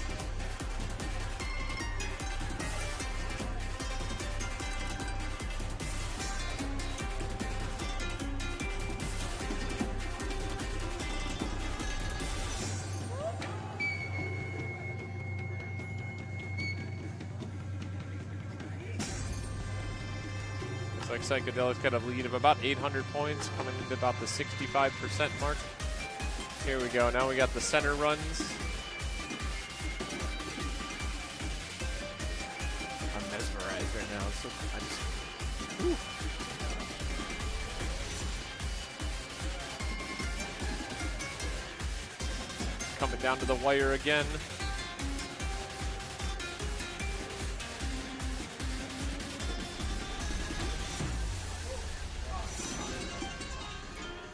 Looks like Psychedelic's got a lead of about 800 points, coming into about the 65% mark. Here we go. Now we got the center runs. I'm mesmerized right now. So I just. Coming down to the wire again.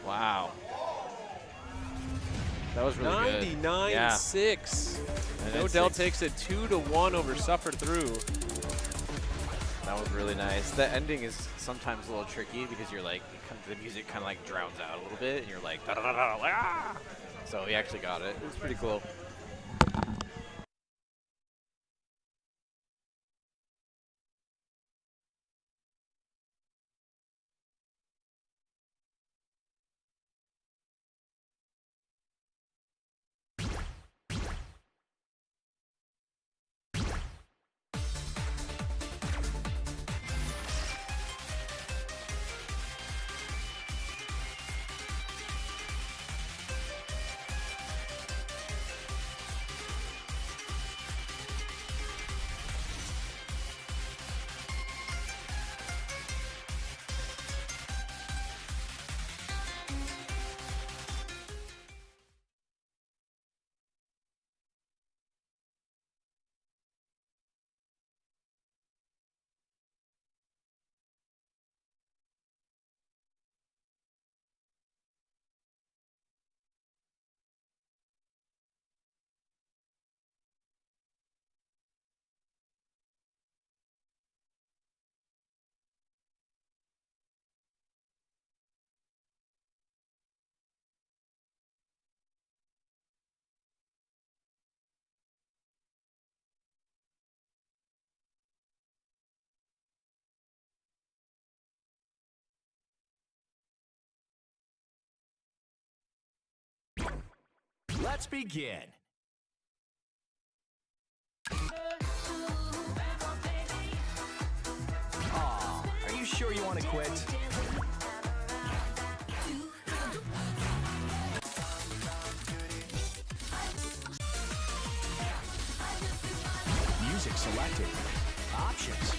Wow. That was really good. 99-6. Yeah. Odell takes it 2-1 over Suffer Through. That was really nice. The ending is sometimes a little tricky because you're like, the music kind of like drowns out a little bit, and you're like, da da da da, like, ah! So he actually got it. It was pretty cool. Let's begin. Aw, are you sure you want to quit? Music selected. Options.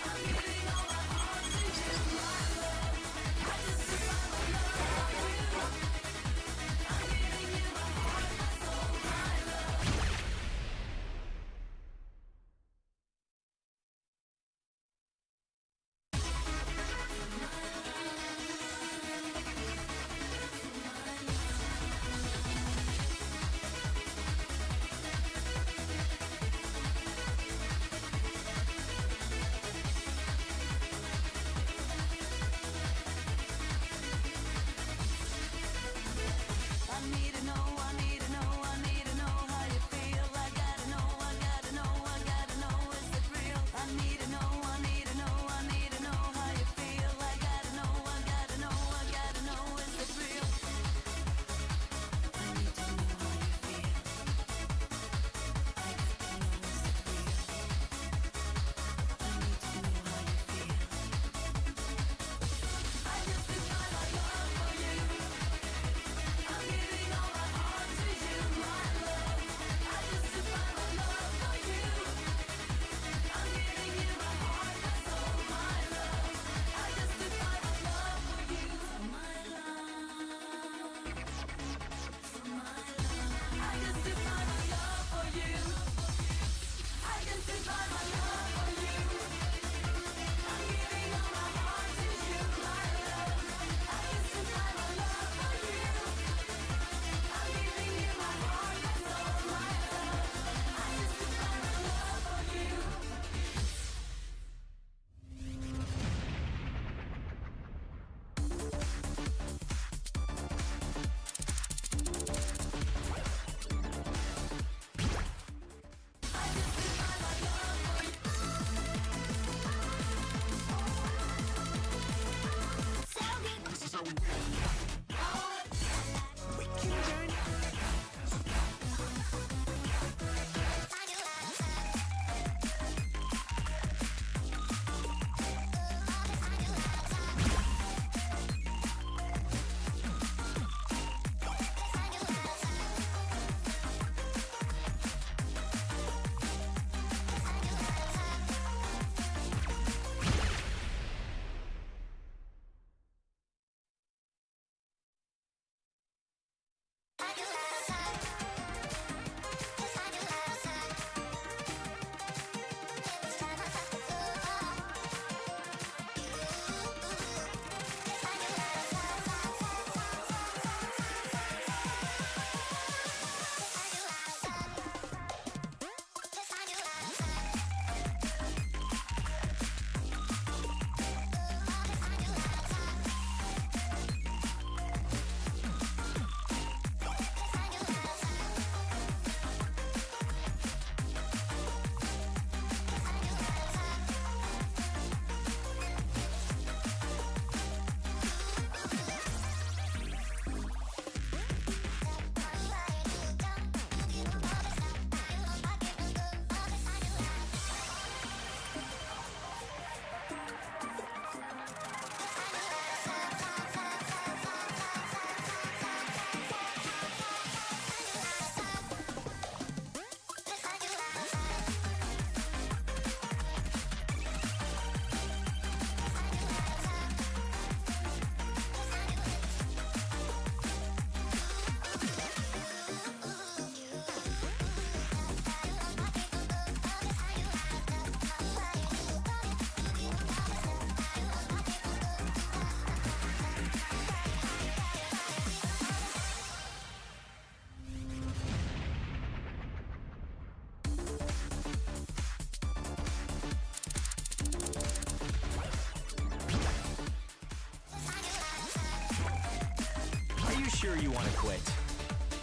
sure you want to quit.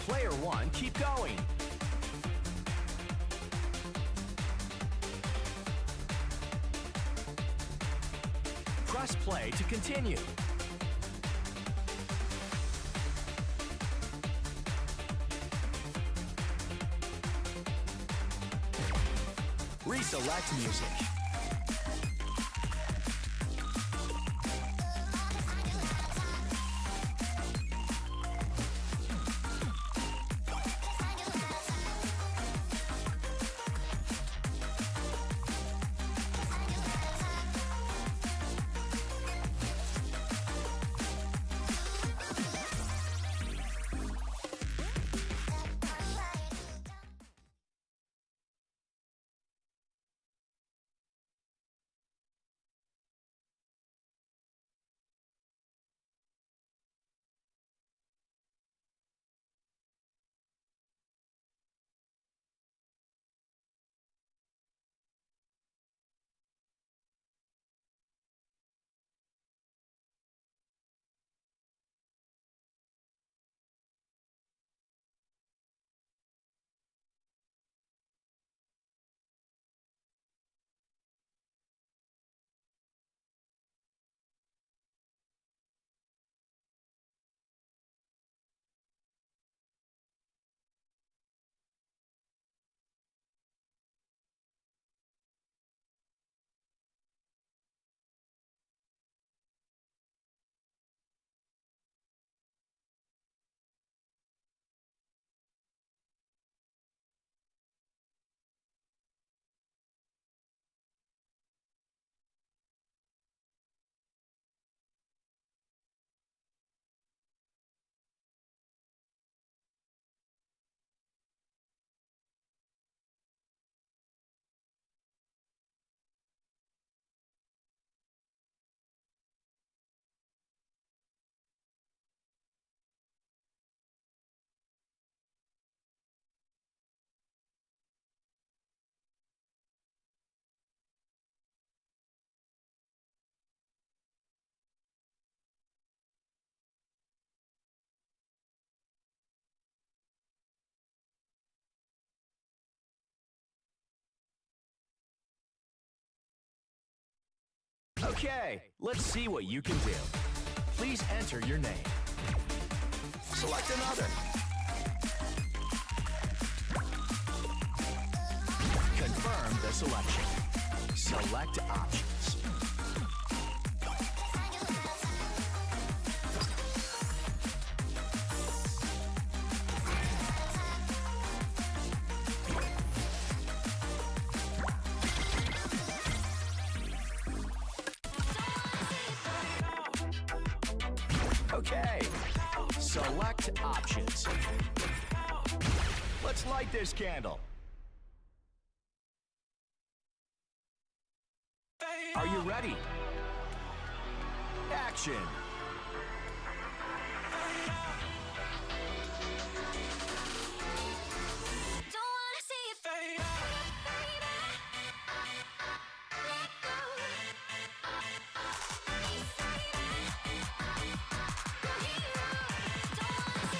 Player 1, keep going. Press play to continue. Reselect music. Okay, let's see what you can do. Please enter your name. Select another. Confirm the selection. Select options. Okay, select options. Let's light this candle. Are you ready? Action! Don't wanna see it fade out, baby. Let go. You're here. Don't wanna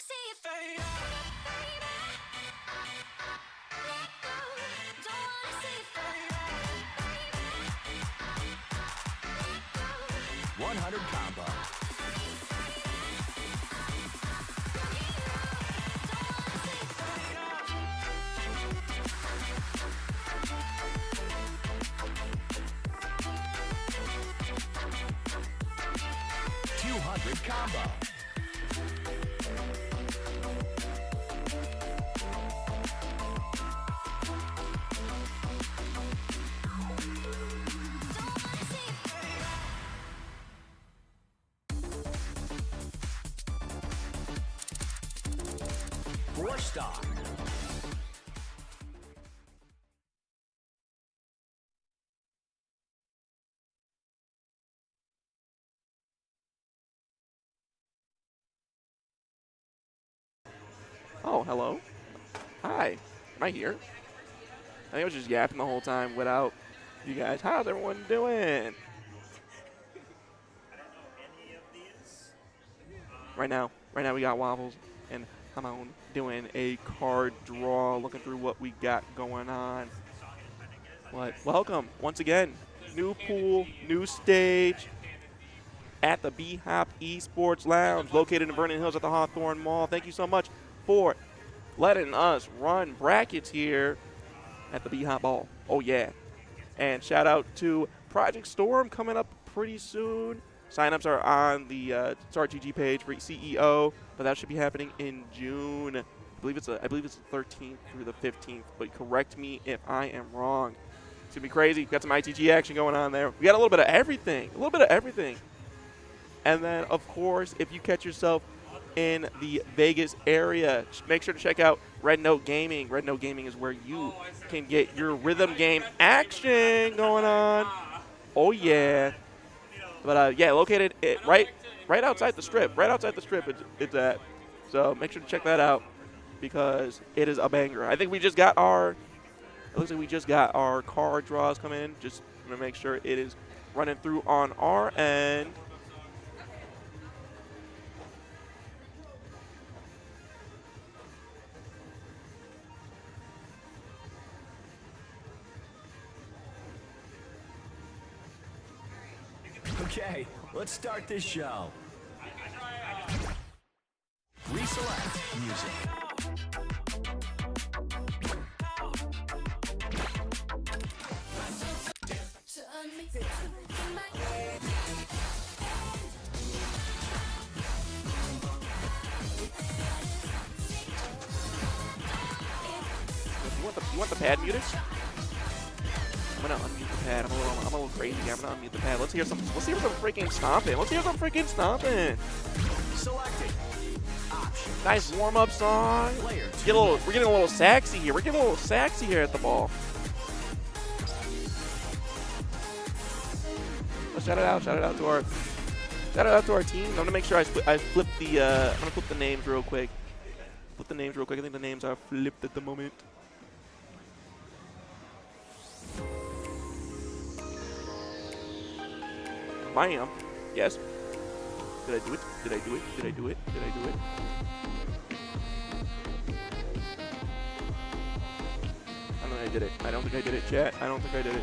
see it fade combo. Combo. Four star. Oh, hello. Hi. Am I here? I think I was just yapping the whole time without you guys. How's everyone doing? Right now we got Waffles and Hamon doing a card draw, looking through what we got going on. But welcome once again. New pool, new stage at the BHOP Esports Lounge, located in Vernon Hills at the Hawthorne Mall. Thank you so much for letting us run brackets here at the BHOP Ball. Oh yeah. And shout out to Project Storm coming up pretty soon. Signups are on the Start GG page for CEO, but that should be happening in June. I believe it's the 13th through the 15th, but correct me if I am wrong. It's gonna be crazy. Got some ITG action going on there. We got a little bit of everything. And then, of course, if you catch yourself in the Vegas area, make sure to check out Red Note Gaming. Red Note Gaming is where you can get your rhythm game action going on. Oh yeah. But yeah, located right outside the strip. Right outside the strip it's at. So make sure to check that out because it is a banger. I think we just got our it looks like we just got our card draws come in. Just gonna make sure it is running through on our end. Okay, let's start this show. Reselect music. You want the pad muted? I'm gonna unmute the pad. I'm a little crazy. I'm gonna unmute the pad. Let's hear some freaking stomping. Selected. Option. Nice warm-up song. Player We're getting a little sexy here. At the ball. Well, shout it out to our team. I'm gonna make sure I flip the I'm gonna flip the names real quick. I think the names are flipped at the moment. Bam. Yes. Did I do it? I don't think I did it. I don't think I did it, chat. I don't think I did it.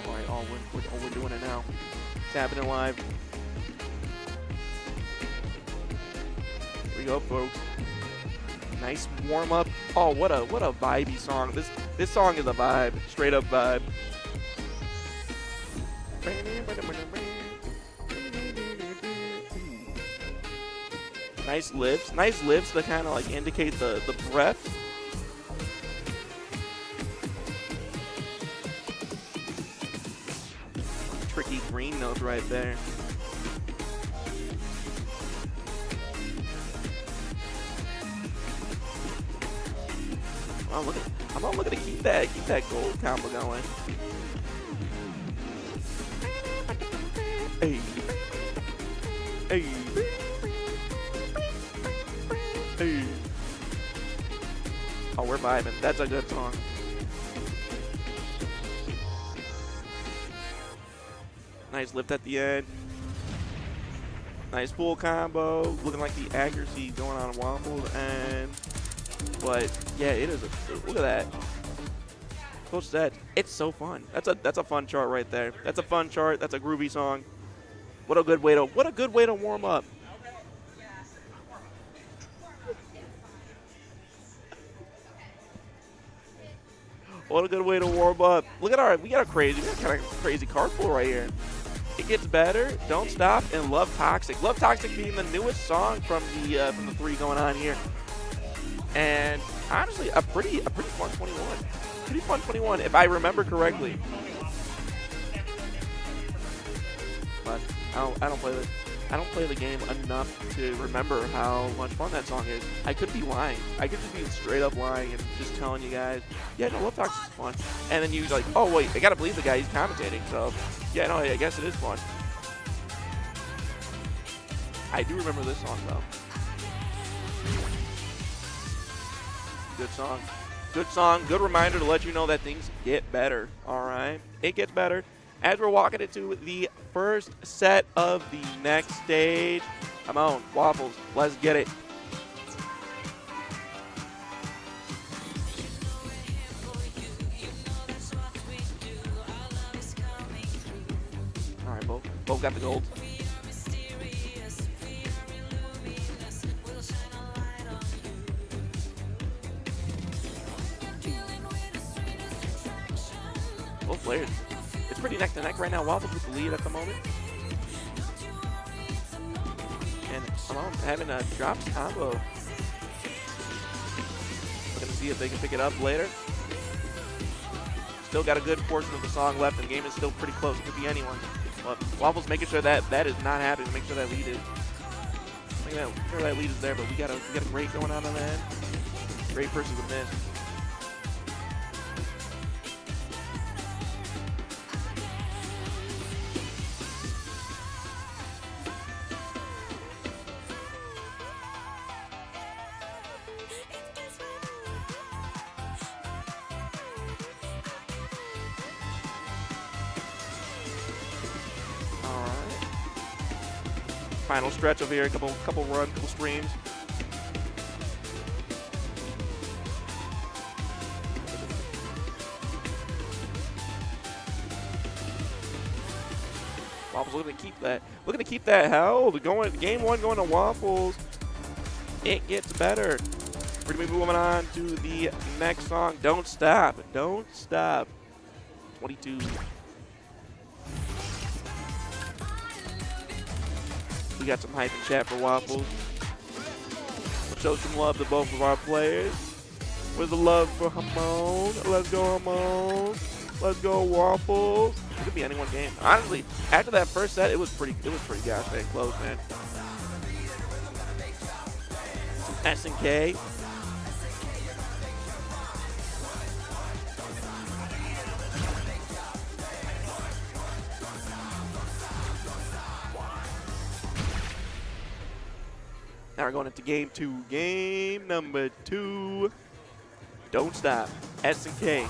All right, we're doing it now. It's happening live. Here we go, folks. Nice warm up. Oh, what a vibey song. This song is a vibe, straight up vibe. Nice lifts that kind of like indicate the breath. Tricky green notes right there. I'm looking to keep that gold combo going. Hey. Oh, we're vibing. That's a good song. Nice lift at the end. Nice full combo. Looking like the accuracy going on Waffles and. But yeah, it is. Look at that. Coach said it's so fun. That's a fun chart right there. That's a fun chart. That's a groovy song. What a good way to warm up. What a good way to warm up. Look at we got kind of crazy card pool right here. It gets better. Don't stop and Love Toxic. Love Toxic being the newest song from the three going on here. And honestly, a pretty fun 21. Pretty fun 21, if I remember correctly. But I don't play the game enough to remember how much fun that song is. I could be lying. I could just be straight up lying and just telling you guys, yeah, no, Love Talks is fun. And then you're like, oh wait, I gotta believe the guy, he's commentating. So yeah, no, I guess it is fun. I do remember this song though. Good song. Good song. Good reminder to let you know that things get better. All right. It gets better. As we're walking into the first set of the next stage. Come on, Waffles. Let's get it. All right, both got the gold. Both players. It's pretty neck to neck right now. Waffles with the lead at the moment. And Amon having a drops combo. Looking to see if they can pick it up later. Still got a good portion of the song left, and the game is still pretty close. It could be anyone. But Waffles making sure that that is not happening. Make sure that lead is. Make sure that lead is there. But we got a great going on that. Great versus a miss. Final stretch over here, couple run, couple streams. Waffles looking to keep that. Looking to keep that held. Game one going to Waffles. It gets better. We're gonna be moving on to the next song. Don't stop. Don't stop. 22. We got some hype in chat for Waffles. We'll show some love to both of our players. With the love for Hamon. Let's go, Hamon. Let's go, Waffles. It could be anyone's game. Honestly, after that first set, it was pretty gosh dang close, man. Some S&K. Now we're going into game two. Game number 2. Don't stop. S&K.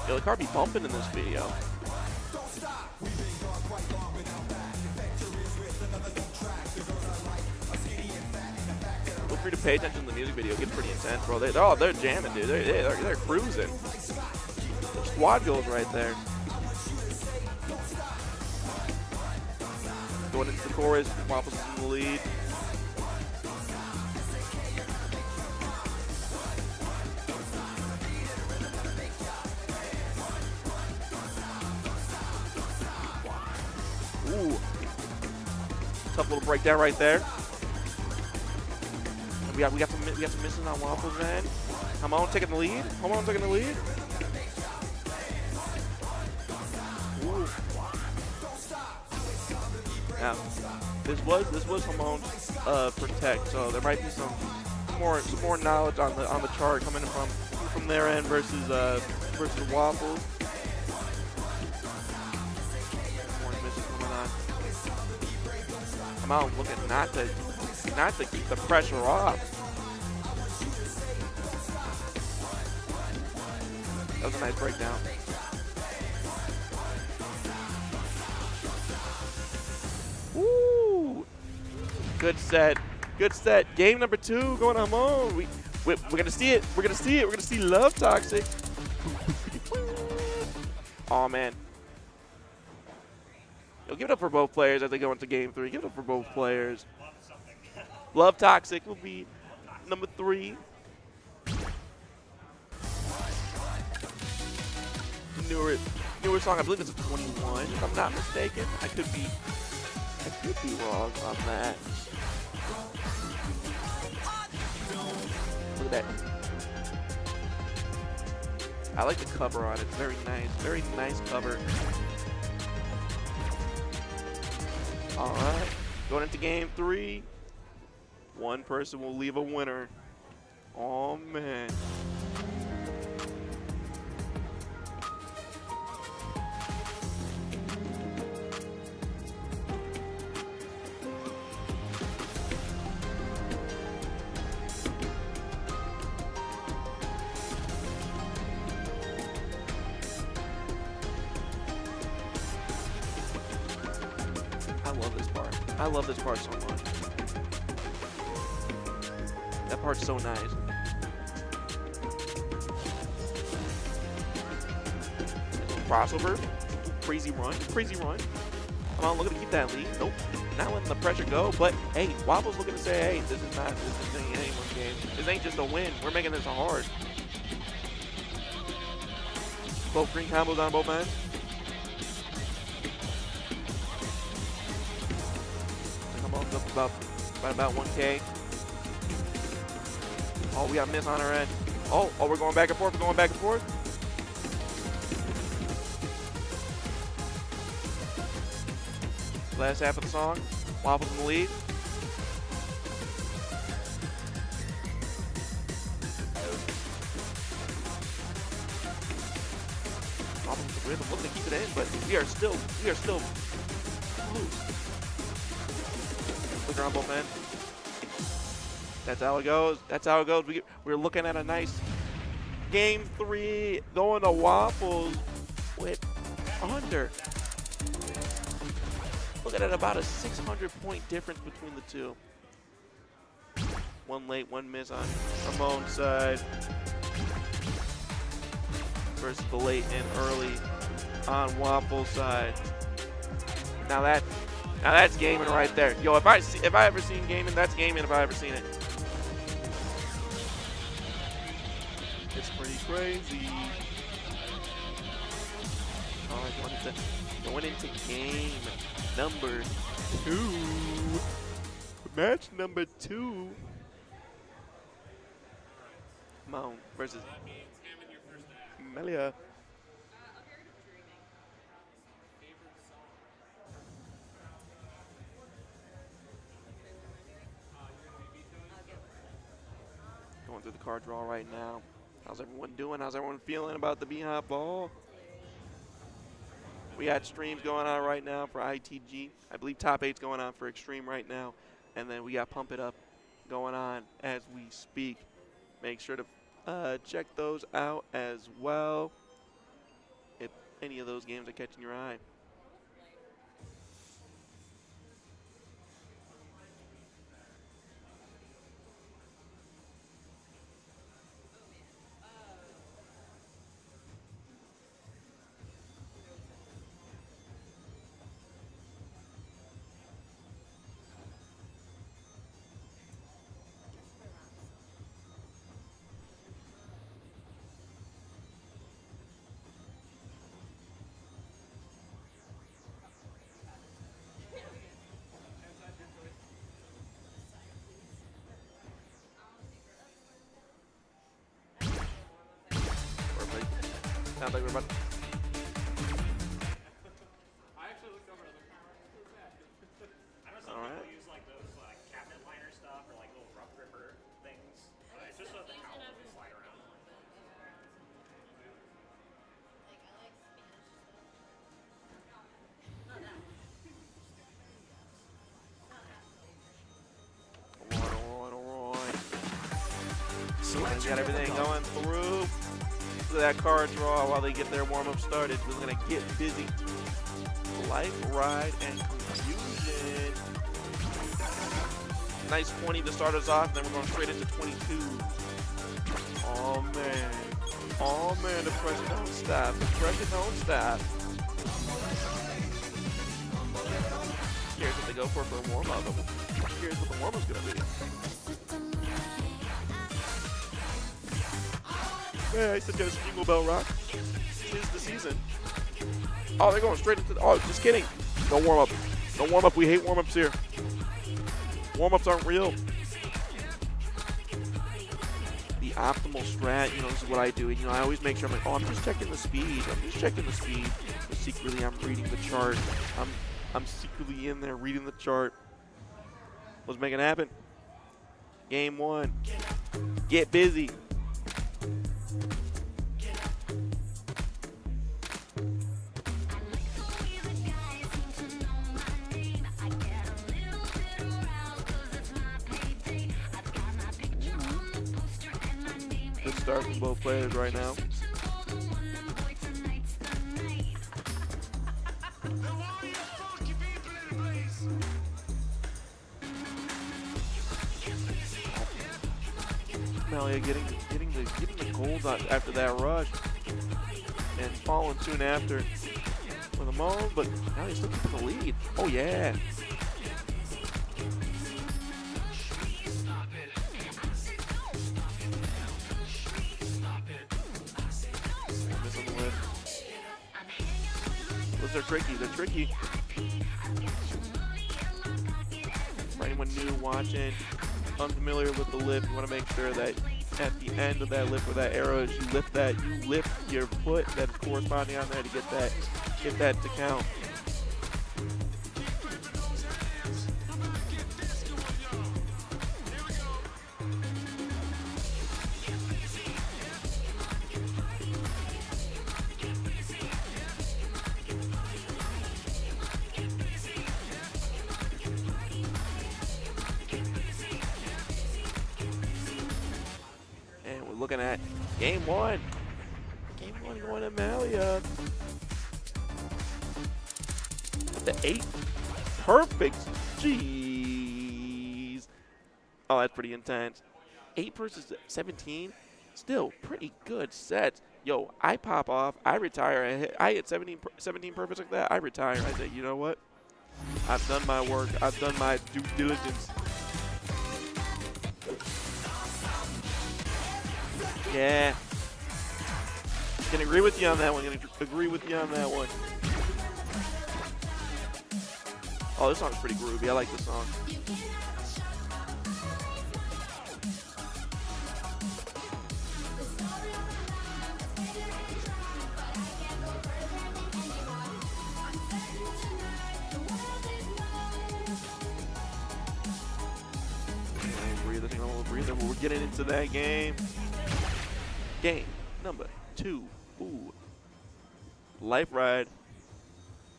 Yo, the car be bumping in this video. Feel free to pay attention to the music video. It gets pretty intense, bro. They're jamming, dude. They're cruising. The squad goes right there. Going into the chorus, Waffles is in the lead. Ooh. Tough little breakdown right there. We got some misses on Waffles, man. Hamon taking the lead. Hamon taking the lead. Ooh. Now, this was Hamon's protect, so there might be some more knowledge on the chart coming from their end versus Waffles. More misses coming on. Hamon looking not to keep the pressure off. That was a nice breakdown. Woo! Good set. Good set. Game number 2 going on Hamon. We're gonna see it. We're gonna see it. We're gonna see Love Toxic. Oh man. Yo, give it up for both players as they go into game 3. Give it up for both players. Love Toxic will be number 3. Newer song, I believe it's 21, if I'm not mistaken. I could be wrong on that. Look at that. I like the cover on it. It's very nice cover. All right, going into game 3. One person will leave a winner. Oh man. love this part. I love this part so much. That part's so nice. Crossover. Crazy run. Crazy run. Come on, looking to keep that lead. Nope. Not letting the pressure go. But hey, Wobble's looking to say, hey, this ain't anyone's game. This ain't just a win. We're making this hard. Both green combos on both ends. Come on, up about 1K. Oh, we got a miss on our end. Oh, we're going back and forth. We're going back and forth. Last half of the song. Wobble's in the lead. Wobble's the rhythm. Looking to keep it in, but we are still loose. Flicker on both ends. That's how it goes. That's how it goes. We're looking at a nice game 3 going to Waffles with under. Looking at about a 600-point difference between the two. One late, one miss on Ramon's side versus the late and early on Waffle's side. Now that's gaming right there. Yo, if I ever seen gaming, that's gaming if I ever seen it. It's pretty crazy. All right, going into game number 2. Match number 2. Mount versus Melia. Going through the card draw right now. How's everyone doing? How's everyone feeling about the BHOP ball? We got streams going on right now for ITG. I believe Top 8's going on for Extreme right now. And then we got Pump It Up going on as we speak. Make sure to check those out as well if any of those games are catching your eye. Sounds like we're about to. I actually looked over at the camera. I know some All right. people use like those cabinet liner stuff or like little rough gripper things. It's just so the towel doesn't slide around. All right. We got everything going through. To that card draw while they get their warm-up started. We're going to get busy. Life, ride, and confusion. Nice 20 to start us off, then we're going straight into 22. Oh, man. Oh, man, the pressure don't stop. The pressure don't stop. Here's what they go for a warm-up. Here's what the warm-up's going to be. Yeah, I suggest Jingle Bell Rock. 'Tis the season. Oh, they're going straight into the. Oh, just kidding. No warm up. No warm up. We hate warm ups here. Warm ups aren't real. The optimal strat, this is what I do. I always make sure I'm like, I'm just checking the speed. But secretly, I'm reading the chart. I'm secretly in there reading the chart. Let's make it happen. Game 1. Get busy. Start from both players right now. Malia getting the gold after that rush and falling soon after with a maul, but now he's still keeping the lead. Oh yeah. Miss on the whip. Those are tricky. They're tricky. For anyone new watching, unfamiliar with the lift, you want to make sure that at the end of that lift where that arrow is, you lift your foot that's corresponding on there to get that to count. Looking at game one. Game one going to Malia. The 8 perfect. Jeez. Oh, that's pretty intense. 8 versus 17. Still pretty good sets. Yo, I pop off. I retire. I hit 17 perfects like that. I retire. I say, you know what? I've done my work. I've done my due diligence. Yeah. Can agree with you on that one. Can agree with you on that one. Oh, this song's pretty groovy. I like this song. Breather. We're getting into that game. Game number 2. Ooh. Life Ride.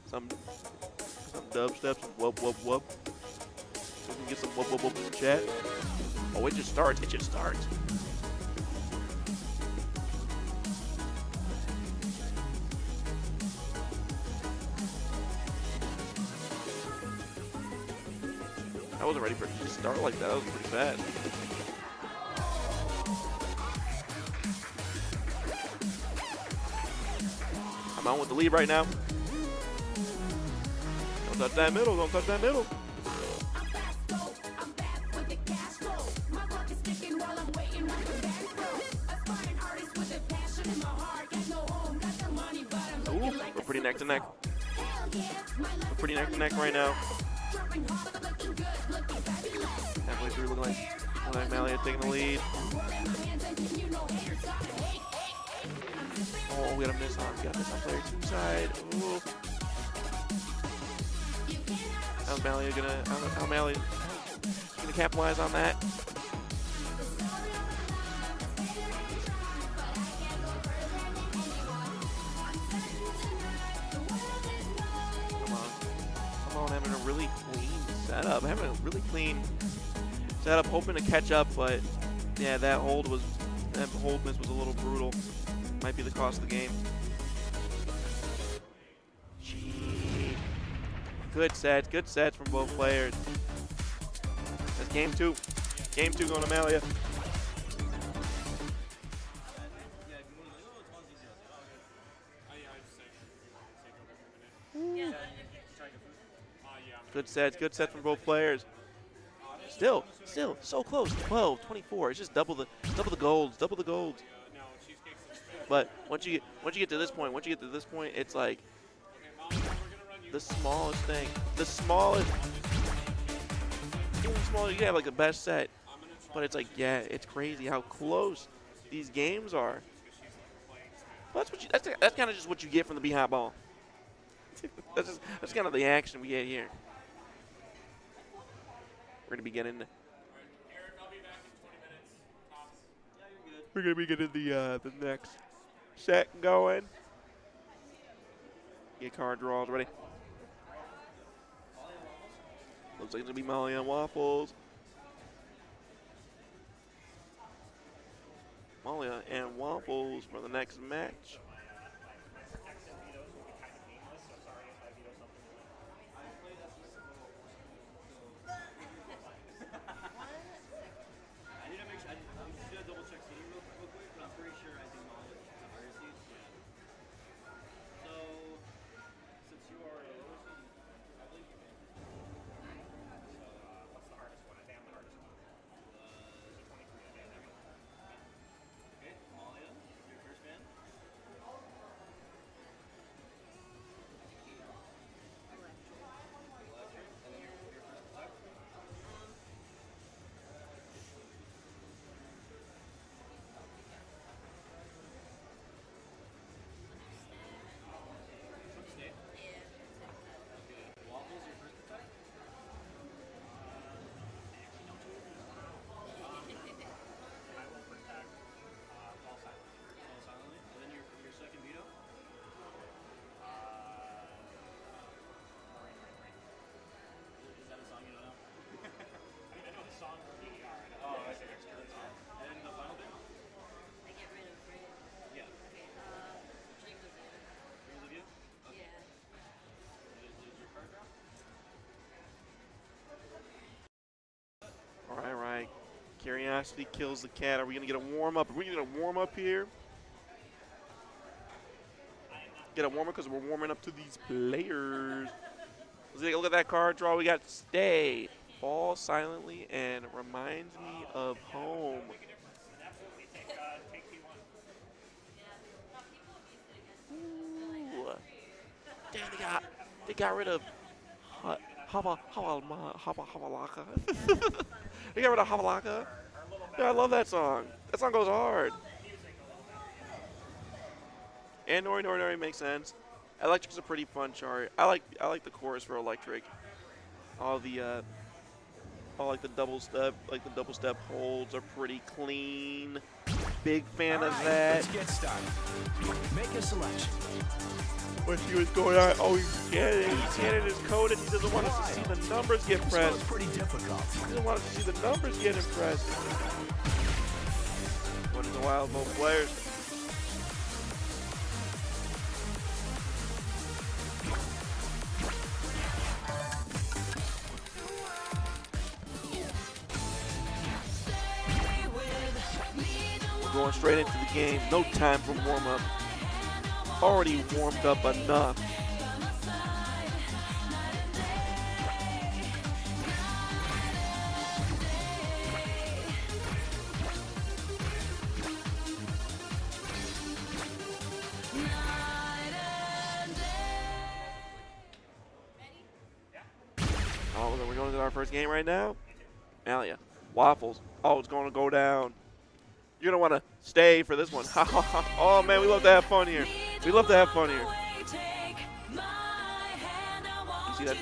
Some dubstep. Whoop, whoop, whoop. So we can get some whoop, whoop, whoop in the chat. Oh, it just starts. It just starts. I wasn't ready for it to start like that. That was pretty bad. I'm on with the lead right now. Don't touch that middle. Don't touch that middle. Ooh, we're pretty neck to neck. We're pretty neck to neck right now. Halfway through, looking like Malia taking the lead. Oh, we got a miss on player 2 side. Ooh. How's Malia gonna capitalize on that? Come on, having a really clean setup. Having a really clean setup, hoping to catch up, but yeah, that hold miss was a little brutal. Might be the cost of the game. Gee. Good sets from both players. That's game 2. Game 2 going to Malia. Good sets from both players. Still so close. 12, 24. It's just double the golds. But once you get to this point, it's like the smallest thing. The smallest. Even smaller, you can have like the best set, but it's like, yeah, it's crazy how close these games are. But that's kind of just what you get from the BHOP ball. that's kind of the action we get here. We're gonna be getting. We're gonna be getting the next set going. Get card draws ready. Looks like it's gonna be Malia and Waffles. Malia and Waffles for the next match. curiosity kills the cat. Are we going to get a warm-up? Are we going to get a warm-up here? Get a warm-up because we're warming up to these players. Let's take a look at that card draw. We got Stay, Fall Silently, and Reminds Me of Home. Ooh. Damn, they got rid of Havalaka. They got rid of Havalaka. Yeah, I love that song. That song goes hard. And Nori Nori Nori makes sense. Electric's a pretty fun chart. I like the chorus for Electric. All the the double step holds are pretty clean. Big fan of that. Let's get started. Make a selection. When she was going out, oh, he's scanning his code and he doesn't want us to see the numbers get This pressed. one's pretty difficult. He doesn't want us to see the numbers get impressed. What is a wild both players? We're going straight into the game. No time for warm-up. Already warmed up enough. Oh, then we're going to our first game right now. Malia, Waffles. Oh, it's going to go down. You're going to want to stay for this one. Oh, man, we love to have fun here. We love to have fun here. You see that?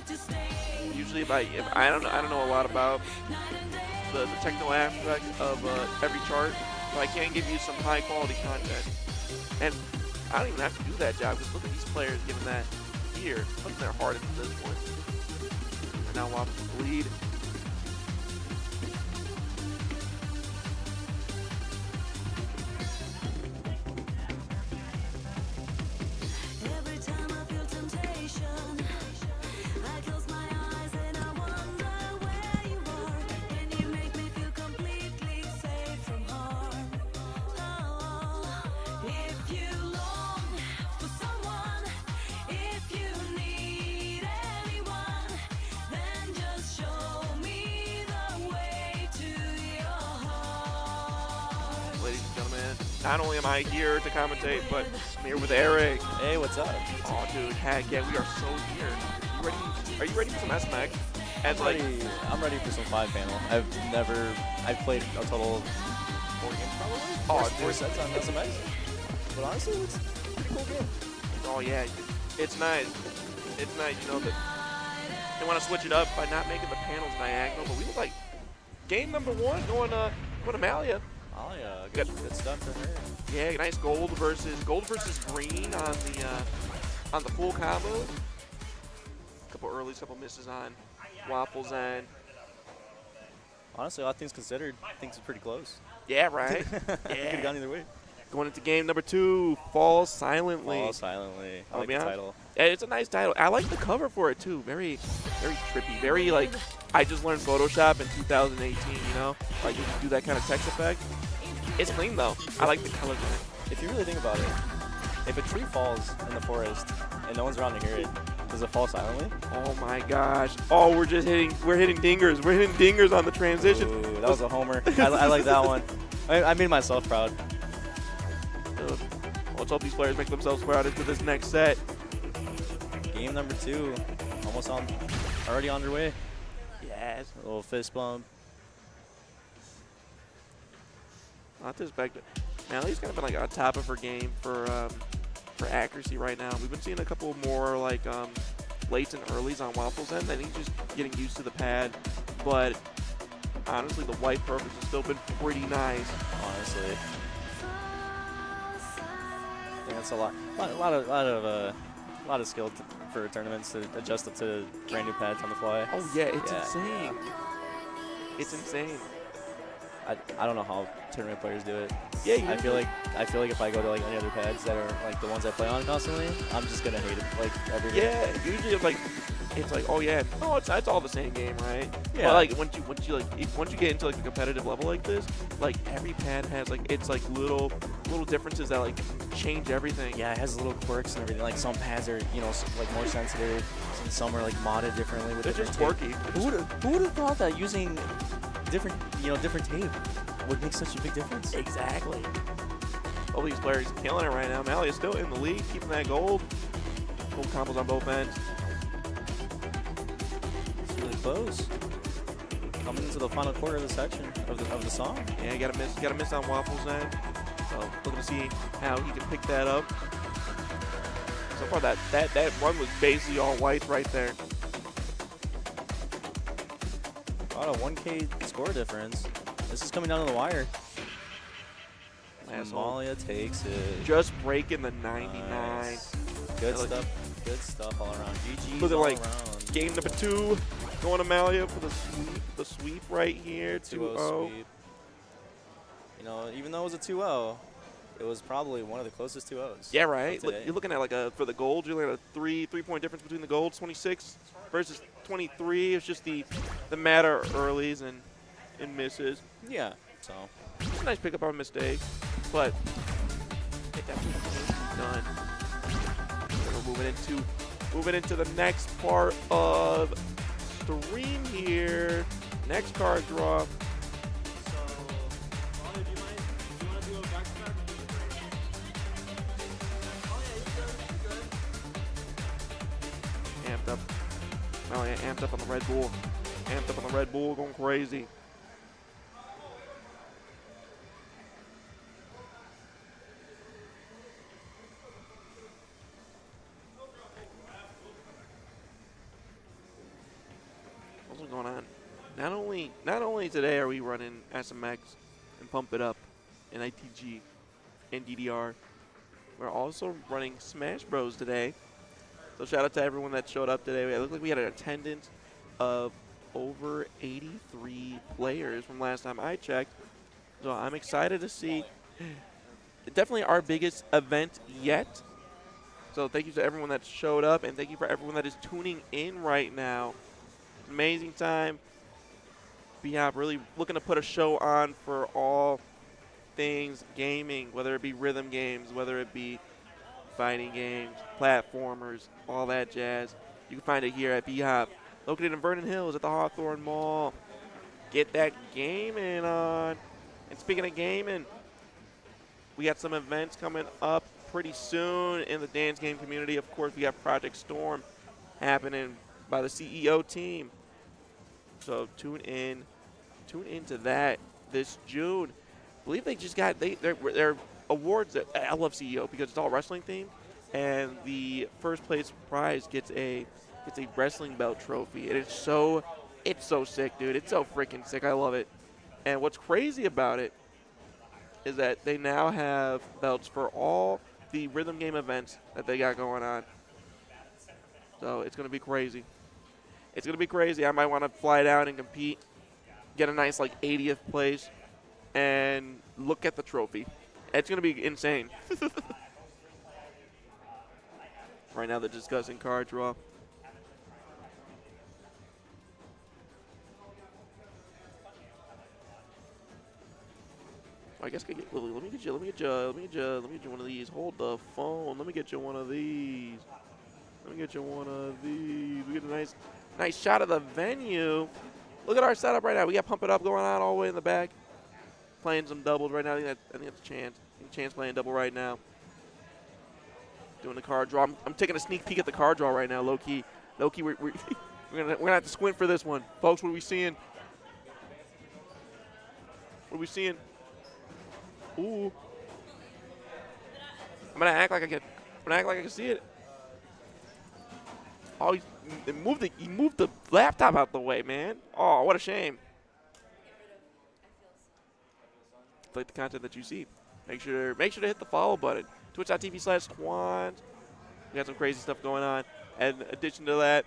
Usually, if I don't know a lot about the technical aspect of every chart, so I can give you some high quality content. And I don't even have to do that job. Just look at these players giving that here, putting their heart into this one. And now Waffles lead. Every time I feel temptation, I close my eyes and I wonder where you are. Can you make me feel completely safe from harm? Oh, if you long for someone, if you need anyone, then just show me the way to your heart. Ladies and gentlemen, not only am I here to commentate, but I'm here with Eric. Hey, what's up? Oh, dude, heck yeah, we are so here. You ready? Are you ready for some SMX? And I'm ready for some 5-panel. I've played a total of 4 games probably. Oh, Four dude. sets on SMX. But honestly, it's a pretty cool game. Oh yeah, it's nice. It's nice, you know, that they want to switch it up by not making the panels diagonal. But we was like, game number 1 going to Malia. Oh yeah, good stuff for her. Yeah, nice gold versus green on the full combo. Couple earlys, couple misses on Waffles end. Honestly, all things considered, I think it's pretty close. Yeah, right. Could Yeah. have gone either way. Going into game number 2, Fall Silently. Fall silently. I I'll like be the honest. title. Yeah, it's a nice title. I like the cover for it too. Very, very trippy. Very like, I just learned Photoshop in 2018. You know, like you can do that kind of text effect. It's clean though. I like the colors in it. If you really think about it, if a tree falls in the forest and no one's around to hear it, does it fall silently? Oh my gosh. Oh, we're hitting dingers. We're hitting dingers on the transition. Ooh, that was a homer. I like that one. I made myself proud. Well, let's hope these players make themselves proud into this next set. Game number 2, already underway. Yes. A little fist bump. Not to expect it. Mali's kind of been like on top of her game for accuracy right now. We've been seeing a couple more like lates and earlys on Waffles end. I think he's just getting used to the pad, but honestly, the white purpose has still been pretty nice. Honestly, I think that's a lot of skill for tournaments to adjust up to brand new pads on the fly. Oh yeah, it's insane. It's insane. I don't know how tournament players do it. Yeah, I feel like if I go to like any other pads that are like the ones I play on constantly, I'm just gonna hate it like every day. Yeah, usually it's like it's like, oh yeah, no, it's all the same game, right? Yeah. But like once you get into like a competitive level like this, like every pad has like it's like little differences that like change everything. Yeah, it has little quirks and everything. Like some pads are, you know, like more sensitive, and some are like modded differently with They're different just tape. quirky. Who would have thought that using different tape would make such a big difference? Exactly. All these players killing it right now. Mally is still in the lead, keeping that gold. Gold combos on both ends. It's really close. Coming into the final quarter of the section of the song. Yeah, you gotta miss on Waffles end. So looking to see how he can pick that up. So far that run was basically all white right there. About a 1K score difference. This is coming down to the wire. Somalia takes it. Just breaking the 99. Nice. Good stuff. Good stuff all around. GG's Looking all like around. game number 2. Going to Malia for the sweep right here. 2-0. Sweep. You know, even though it was a 2-0, it was probably one of the closest 2-0s. Yeah, right. Today. You're looking at like for the gold, you're looking at a three-point difference between the golds, 26 versus 23. It's just the matter of earlies and misses. Yeah. So it's a nice pickup on mistake, but it definitely done. We're moving into the next part of stream here. Next card draw. Amped up. Oh yeah, amped up on the Red Bull. Amped up on the Red Bull, going crazy. What's going on? Not only today are we running SMX and Pump It Up and ITG and DDR, we're also running Smash Bros today. So shout out to everyone that showed up today. It looked like we had an attendance of over 83 players from last time I checked. So I'm excited to see. Definitely our biggest event yet. So thank you to everyone that showed up, and thank you for everyone that is tuning in right now. Amazing time. BHOP really looking to put a show on for all things gaming, whether it be rhythm games, whether it be fighting games, platformers, all that jazz. You can find it here at BHOP, located in Vernon Hills at the Hawthorne Mall. Get that gaming on. And speaking of gaming, we got some events coming up pretty soon in the dance game community. Of course, we got Project Storm happening by the CEO team. So tune into that this June. I believe they just got their awards. I love CEO because it's all wrestling themed, and the first place prize gets a wrestling belt trophy, and it's so sick, dude. It's so freaking sick. I love it. And what's crazy about it is that they now have belts for all the rhythm game events that they got going on. So it's gonna be crazy. It's gonna be crazy. I might want to fly down and compete, get a nice like 80th place, and look at the trophy. It's gonna be insane. Right now they're discussing card draw. I guess let me get you one of these. Hold the phone. Let me get you one of these. We get a nice shot of the venue. Look at our setup right now. We got Pump It Up going on all the way in the back. Playing some doubles right now. I think that's Chance. I think Chance playing double right now. Doing the card draw. I'm taking a sneak peek at the card draw right now, low key. We're gonna have to squint for this one, folks. What are we seeing? Ooh. I'm gonna act like I can see it. Oh, he moved the laptop out the way, man. Oh, what a shame. Like the content that you see. Make sure to hit the follow button. Twitch.tv/Twans. We got some crazy stuff going on. And in addition to that,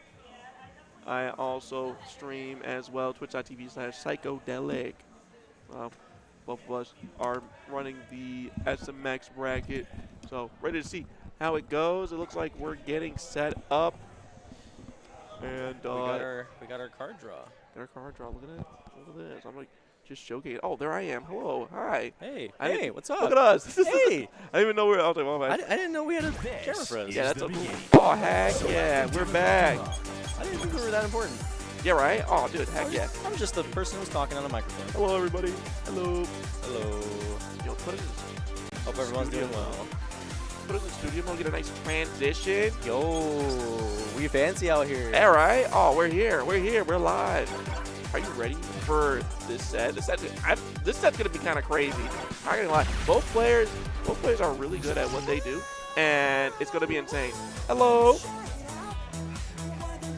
I also stream as well. Twitch.tv/Psychodelic. Both of us are running the SMX bracket. So ready to see how it goes. It looks like we're getting set up. And we got our card draw. our card draw. Look at it. Look at this. I'm like just showcasing. Oh, there I am. Hello. Hi. Hey, I hey, didn't- what's up? Look at us. Hey, I didn't even know we were. I was like, well, I didn't know we had a camera for us. yeah, that's a Oh, heck yeah. We're back. I didn't think we were that important. Yeah, right? Oh, dude, heck yeah. I'm just the person who's talking on the microphone. Hello, everybody. Hello. Hello. Yo, put us in Hope everyone's doing well. Put us in the studio mode, get a nice transition. Yo, we fancy out here. All right. Oh, we're here. We're here. We're live. Are you ready for this set? This set's gonna be kind of crazy. I'm not gonna lie. Both players are really good at what they do, and it's gonna be insane. Hello.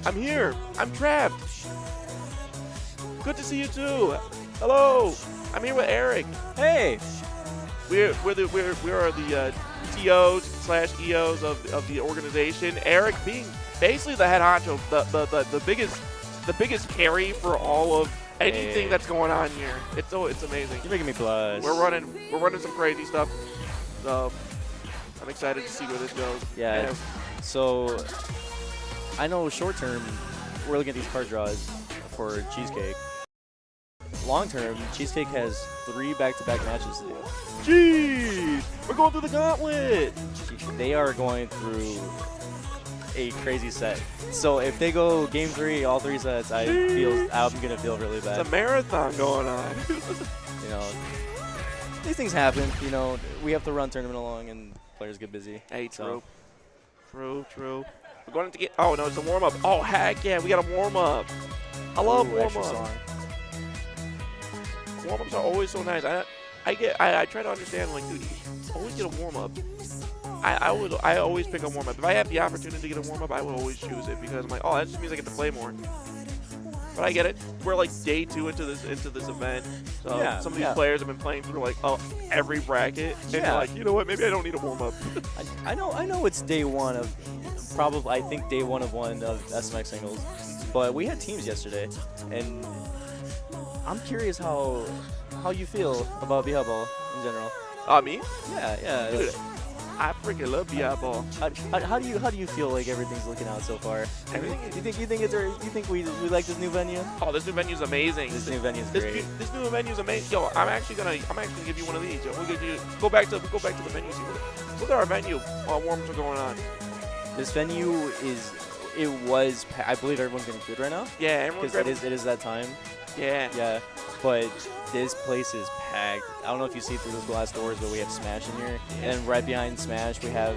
I'm here. I'm trapped. Good to see you too. Hello. I'm here with Eric. Hey. We are the TOs/EOs of the organization. Eric being basically the head honcho, the biggest carry for all of anything that's going on here. It's amazing. You're making me blush. We're running some crazy stuff. So I'm excited to see where this goes. Yeah. And So I know short term we're looking at these card draws for Cheesecake. Long term, Cheesecake has 3 back-to-back matches to do. jeez, we're going through the gauntlet. They are going through a crazy set. So if they go game 3, all 3 sets, I'm gonna feel really bad. It's a marathon going on. You know, these things happen. You know, we have to run tournament along, and players get busy. Hey, So- true. We're going to get. Oh no, it's a warm up. Oh heck yeah, we got a warm up. I love Ooh, warm extra up. song. Warm ups are always so nice. I try to understand, like, dude, you always get a warm up. I always pick a warm up. If I have the opportunity to get a warm up, I would always choose it because I'm like, oh, that just means I get to play more. But I get it. We're like day 2 into this event. So Yeah, some of these yeah. players have been playing through like every bracket. And Yeah. you're like, you know what? Maybe I don't need a warm up. I know it's day 1 of probably, I think day 1 of SMX singles, but we had teams yesterday, and I'm curious how you feel about BHOP ball in general. Me? Yeah. Dude, I freaking love BI ball. How do you feel like everything's looking out so far? Everything You think we like this new venue? Oh, this new venue's amazing. This new venue's This great. this new venue's amazing. Yo, I'm actually gonna give you one of these. Yo, we'll give you go back to the venue. See, look at our venue while warm-ups are going on. This venue was I believe everyone's getting food right now. Yeah, everyone's Because it is that time. Yeah. But this place is packed. I don't know if you see through those glass doors, but we have Smash in here. And then right behind Smash, we have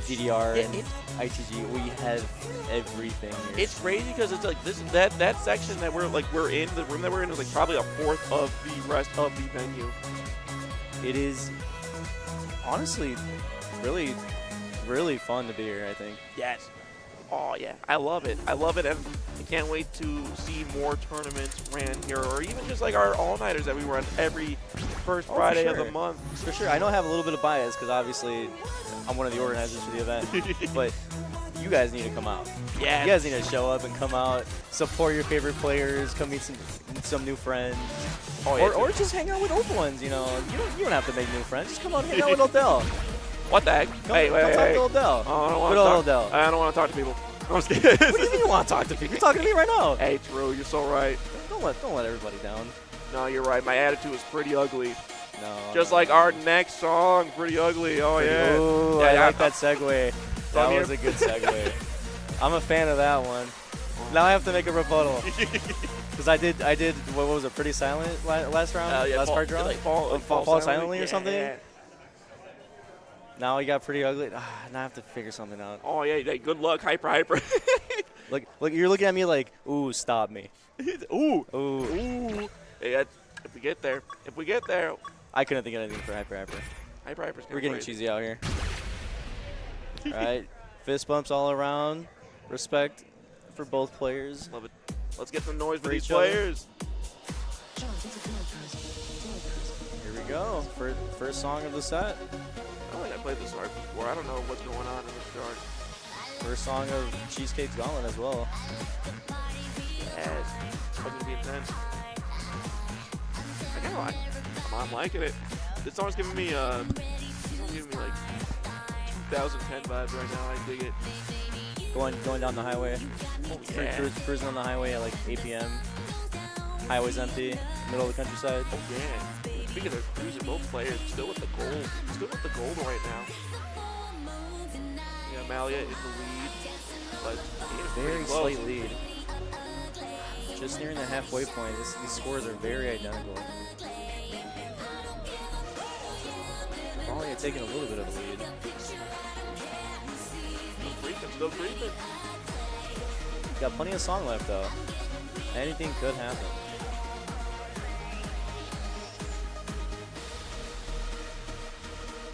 DDR and ITG. We have everything here. It's crazy because it's like that section that we're in, the room that we're in is like probably a fourth of the rest of the venue. It is honestly really, really fun to be here, I think. Yes. Oh yeah, I love it. And I can't wait to see more tournaments ran here, or even just like our all-nighters that we run every first Friday of the month. For sure. I know I have a little bit of bias because obviously I'm one of the organizers for the event, but you guys need to come out. Yeah. You guys need to show up and come out, support your favorite players, come meet some new friends. Oh, yeah, or just hang out with old ones, you know. You don't have to make new friends. Just come out and hang out with Odell. What the heck? Come talk to Odell. Oh, I don't Good old Odell. I don't want to talk to people. I'm just kidding. What do you mean you want to talk to people? You're talking to me right now. Hey, true. You're so right. Don't let everybody down. No, you're right. My attitude is pretty ugly. No. Just like our next song, Pretty Ugly. Oh, yeah. Ooh, Yeah, I like that segue. That here. was a good segue. I'm a fan of that one. Now I have to make a rebuttal. Because I did, what was it, Pretty Silent last round? Yeah, last card draw? Like fall silently or something? Yeah. Now you got Pretty Ugly. Now I have to figure something out. Oh, yeah. Good luck. Hyper. Look, you're looking at me like, ooh, stop me. Ooh. Ooh. Hey, if we get there. I couldn't think of anything for Hyper's Hyper's We're getting cheesy out here. All right. Fist bumps all around. Respect for both players. Love it. Let's get some noise for For these each other. players. Here we go. First song of the set. I don't think I played this art before. I don't know what's going on in this chart. First song of Cheesecake's Gauntlet as well. Yes. It's going to be intense. I'm liking it. This song's giving me like 2010 vibes right now. I dig it. Going down the highway. Yeah. Cruising on the highway at like 8 p.m. Highway's empty. Middle of the countryside. Oh, yeah. Speaking of cruising, both players still with the gold. Still with the gold right now. Yeah, Amalia in the lead. But Very slight lead. Just nearing the halfway point. These scores are very identical. Amalia taking a little bit of a lead. Still creeping. Got plenty of song left though. Anything could happen.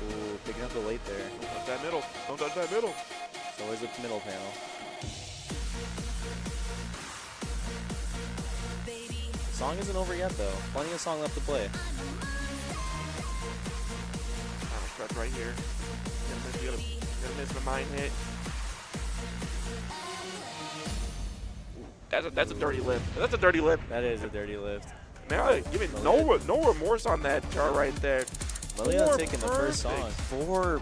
Ooh, picking up the late there. Don't touch that middle. Don't touch that middle. It's always a middle panel. Song isn't over yet though. Plenty of song left to play. Final stretch right here. You gotta miss the mine hit. That's a dirty lift. That's a dirty lift. That is a dirty lift. Now, give me no remorse on that chart right there. Malia taking the first song. 4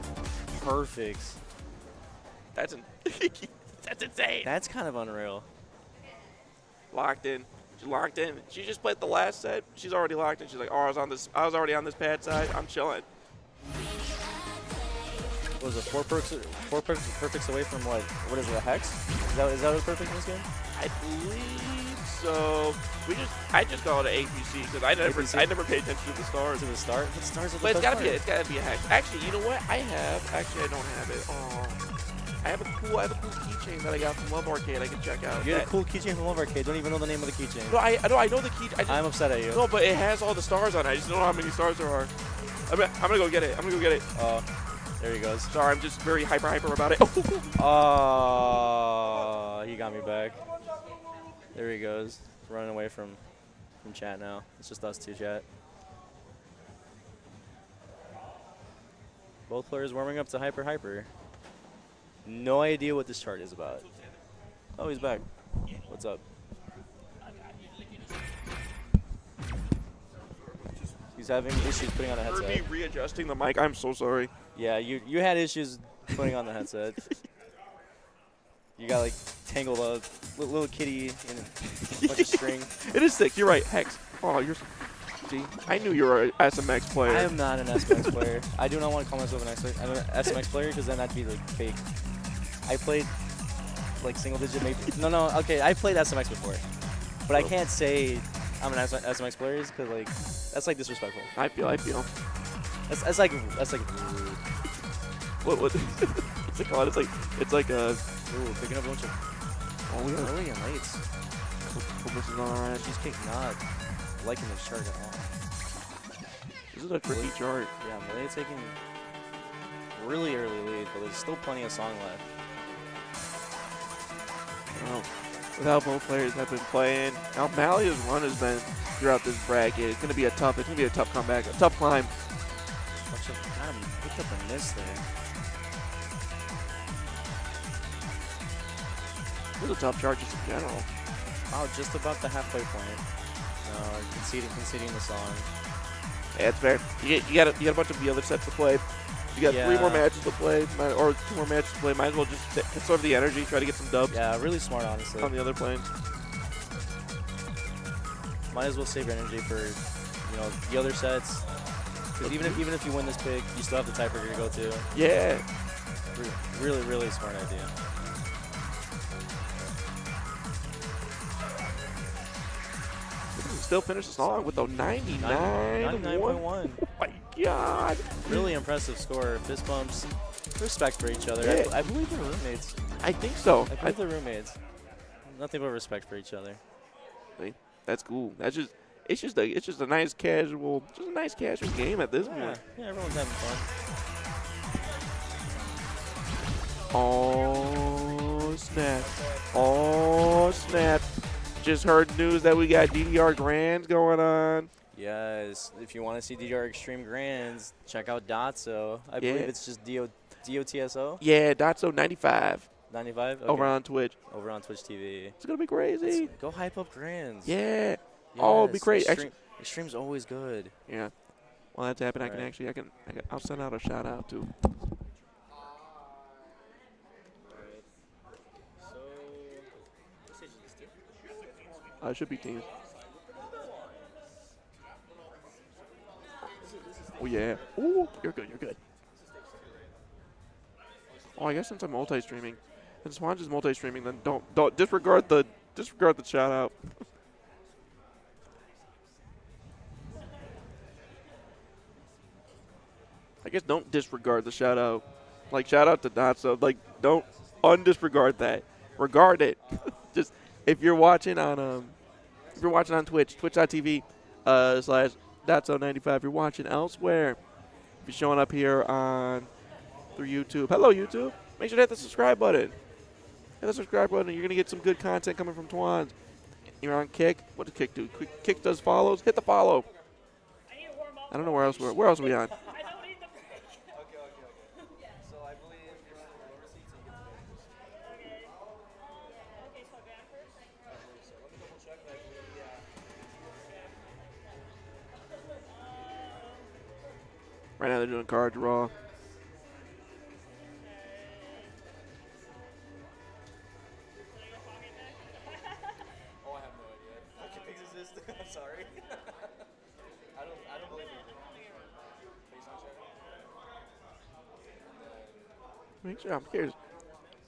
perfects. That's insane. That's kind of unreal. Locked in. She locked in. She just played the last set. She's already locked in. She's like, oh, I was already on this pad side. I'm chilling. What was it 4 perfects away from what? What is it? A hex? Is that a perfect in this game? I believe so. I just call it an APC because I never paid attention to the stars. To the start? What stars are the But it's best gotta be a hex. Actually, you know what? I don't have it. Oh, I have a cool keychain that I got from Love Arcade. I can check out. You had a cool keychain from Love Arcade. Don't even know the name of the keychain. No, I know the key. I'm upset at you. No, but it has all the stars on it. I just don't know how many stars there are. I'm gonna go get it. Oh, there he goes. Sorry, I'm just very hyper about it. Oh, he got me back. There he goes. Running away from chat now. It's just us two, chat. Both players warming up to hyper. No idea what this chart is about. Oh, he's back. What's up? He's having issues putting on a headset. Me readjusting the mic. I'm so sorry. Yeah, you had issues putting on the headset. You got like tangled up, little kitty in a bunch of string. It is sick. You're right. Hex. Oh, see, I knew you were an SMX player. I am not an SMX player. I do not want to call myself I'm an SMX player because then that'd be like fake. I played like single digit maybe. No. Okay, I played SMX before, but I can't say I'm an SMX player because like that's like disrespectful. I feel. That's like rude. What? What's it called? It's like a. Ooh, picking up a bunch of. Oh, yeah. Early and late. This is all right. She's not liking this chart at all. This is a tricky chart. Yeah, Malia taking really early lead, but there's still plenty of song left. Well, with how both players have been playing, now Malia's run has been throughout this bracket. It's gonna be a tough comeback, a tough climb. God, picked up a miss there. This is a tough chart just in general. Wow, just about the halfway point. No, conceding the song. Yeah, it's fair. You got a bunch of the other sets to play. You got 3 more matches to play, or 2 more matches to play. Might as well just conserve the energy, try to get some dubs. Yeah, really smart, honestly. On the other planes. Might as well save your energy for, the other sets. Because even if you win this pick, you still have the tiebreaker to go to. Yeah. Really smart idea. Still finish the song with a 99.1. Oh my God. Really impressive score. Fist bumps. Respect for each other. Yeah. I believe they're roommates. I think so. I believe they're roommates. Nothing but respect for each other. That's cool. It's just a nice casual game at this point. Yeah, everyone's having fun. Oh snap. Just heard news that we got DDR Grands going on. Yes, if you want to see DDR Extreme Grands, check out Dotso. I believe it's just DOTSO. Yeah, Dotso 95. 95? Okay. Over on Twitch. Over on Twitch TV. It's going to be crazy. Go hype up Grands. Yeah. Yes, Oh, it'll be great. Extreme's always good. Yeah. Well, that's happened. I'll send out a shout out too. It should be teams. Oh yeah. Ooh, you're good. You're good. Oh, I guess since I'm multi-streaming, and Swan's is multi-streaming, then don't disregard the shout out. I guess don't disregard the shout out. Like shout out to Natso. Like don't undisregard that. Regard it. Just if you're watching on Twitch, twitch.tv / Natso95. If you're watching elsewhere, if you're showing up here on through YouTube. Hello YouTube. Make sure to hit the subscribe button. Hit the subscribe button. You're gonna get some good content coming from Twan. You're on Kick. What does Kick do? Kick does follows. Hit the follow. I don't know where else are we on. Right now they're doing card draw. Oh, I have no idea. Okay, things exist. I'm sorry. I don't believe it. Make sure I'm curious.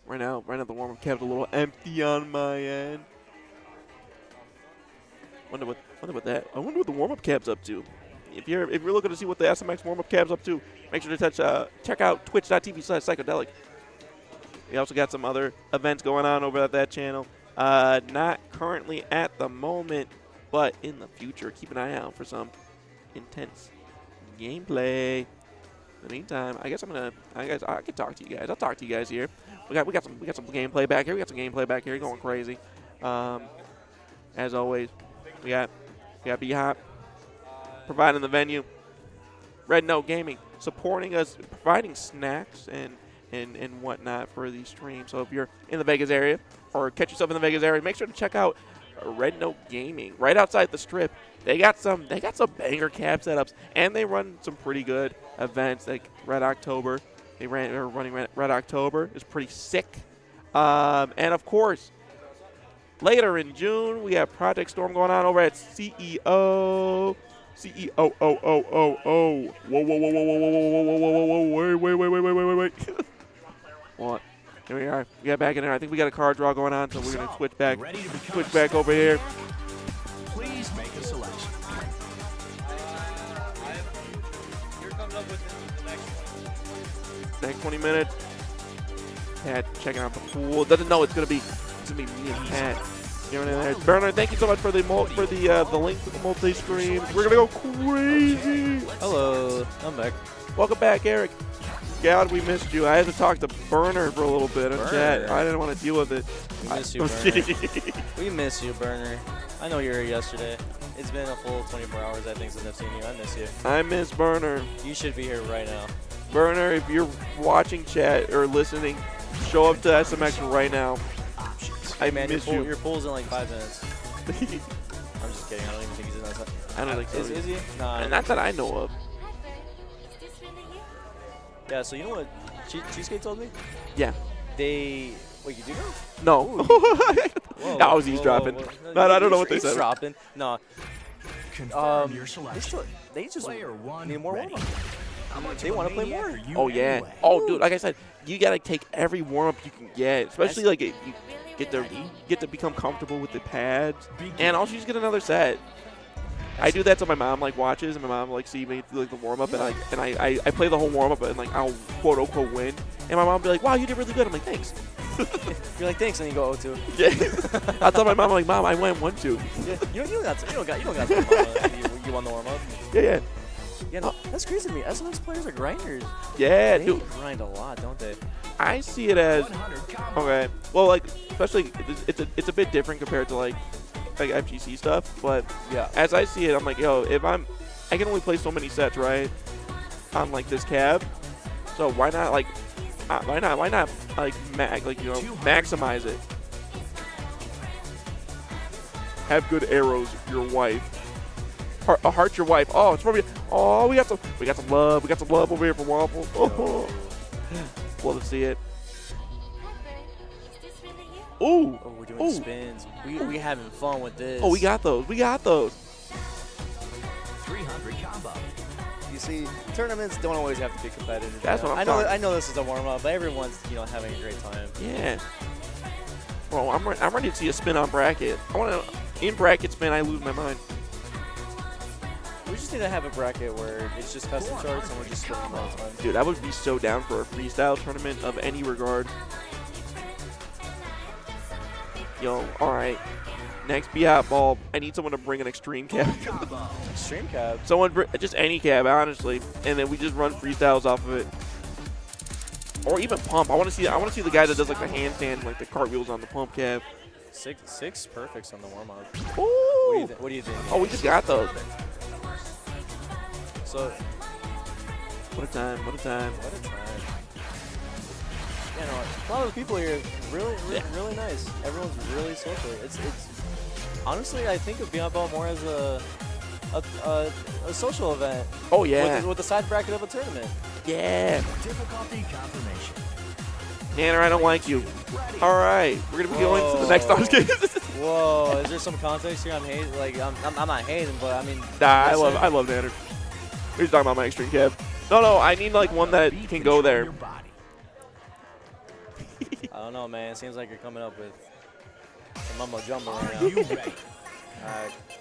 Right now the warm-up cab's a little empty on my end. Wonder what the warm-up cab's up to. If you're looking to see what the SMX warm-up cab's up to, make sure to check out twitch.tv/psychedelic. We also got some other events going on over at that channel. Not currently at the moment, but in the future, keep an eye out for some intense gameplay. In the meantime, I guess I can talk to you guys. I'll talk to you guys here. We got some gameplay back here. Going crazy. As always, we got BHOP providing the venue. Red Note Gaming supporting us, providing snacks and whatnot for these streams. So if you're in the Vegas area or catch yourself in the Vegas area, make sure to check out Red Note Gaming right outside the Strip. They got some banger cab setups, and they run some pretty good events like Red October. They're running Red October. It's pretty sick. And of course, later in June, we have Project Storm going on over at CEO. CEO. Whoa. Wait. What? Here we are. We got back in there. I think we got a card draw going on, so we're going to switch back over here. Please make a selection. Here comes up with the next one. Next 20 minutes. Pat checking out the pool. Doesn't know it's gonna be me and Pat. Bernard, thank you so much for the link to the multi-stream. We're gonna go crazy. Hello, I'm back. Welcome back, Eric. God, we missed you. I had to talk to Burner for a little bit in chat. I didn't want to deal with it. We miss you, Burner. We miss you, Burner. I know you were here yesterday. It's been a full 24 hours, I think, since I've seen you. I miss you. I miss Burner. You should be here right now. Burner, if you're watching chat or listening, show up to SMX right now. I miss you. Your pool's in like 5 minutes. I'm just kidding. I don't even think he's in that. I don't think so. Is he? Nah. Not that I know of. Yeah, so you know what Cheesecake told me? Yeah. Wait, you do know? No. I was eavesdropping. No, I don't know what they said. Eavesdropping. No. Confirm your selection. They just Player one need more ready. warm-up. They want to play more. Oh, yeah. Anyway. Oh, dude, like I said, you got to take every warm-up you can get, especially like you get to become comfortable with the pads, and also just get another set. I do that so my mom like watches, and my mom like see me do like the warm up, and I play the whole warm up, and like I'll quote unquote win, and my mom will be like, "Wow, you did really good." I'm like, "Thanks." You're like, "Thanks," and you go 0-2. Yeah. I tell my mom, I'm like, "Mom, I went 1-2." Yeah. You don't got to. You won the warm up. Yeah. Yeah, no, that's crazy to me. SMX players are grinders. Yeah, they dude. grind a lot, don't they? I see it as okay. Well, like especially it's a bit different compared to like FGC stuff, but yeah, as I see it, I'm like, yo, I can only play so many sets, right? On like this cab, so why not like maximize it? Have good arrows, your wife. Heart your wife. Oh, it's from you. Oh, we got some love. We got some love over here from Waffle. Oh. Love to see it. Ooh. Oh, we're doing Ooh. spins. We having fun with this. Oh, we got those. We got those. 300 combo. You see, tournaments don't always have to be competitive. That's you know? what I'm talking. I know this is a warm up, but everyone's having a great time. Yeah. Bro, I'm ready to see a spin on bracket. I want to in bracket spin. I lose my mind. We just need to have a bracket where it's just custom charts and we're just spinning all the time. Dude, I would be so down for a freestyle tournament of any regard. Yo, all right. Next BHOP ball, I need someone to bring an extreme cab. Extreme cab. Someone, just any cab, honestly, and then we just run freestyles off of it, or even pump. I want to see the guy that does like the handstand, like the cartwheels on the pump cab. Six perfects on the warm up. Ooh. What do you think? Oh, we just got those. So. What a time! What a time! What a time. You know, a lot of the people here really nice. Everyone's really social. It's honestly, I think of BHOP Ball more as a social event. Oh yeah. With the side bracket of a tournament. Yeah. Difficulty confirmation. Nanner, I don't like you. All right, we're gonna be going to the next game. Whoa, is there some context here? I'm hating. Like I'm not hating, but I mean. Nah, I love Nanner. We're just talking about my extreme cab. No, I need like one that can go there. I don't know, man. It seems like you're coming up with some mumbo jumbo right now.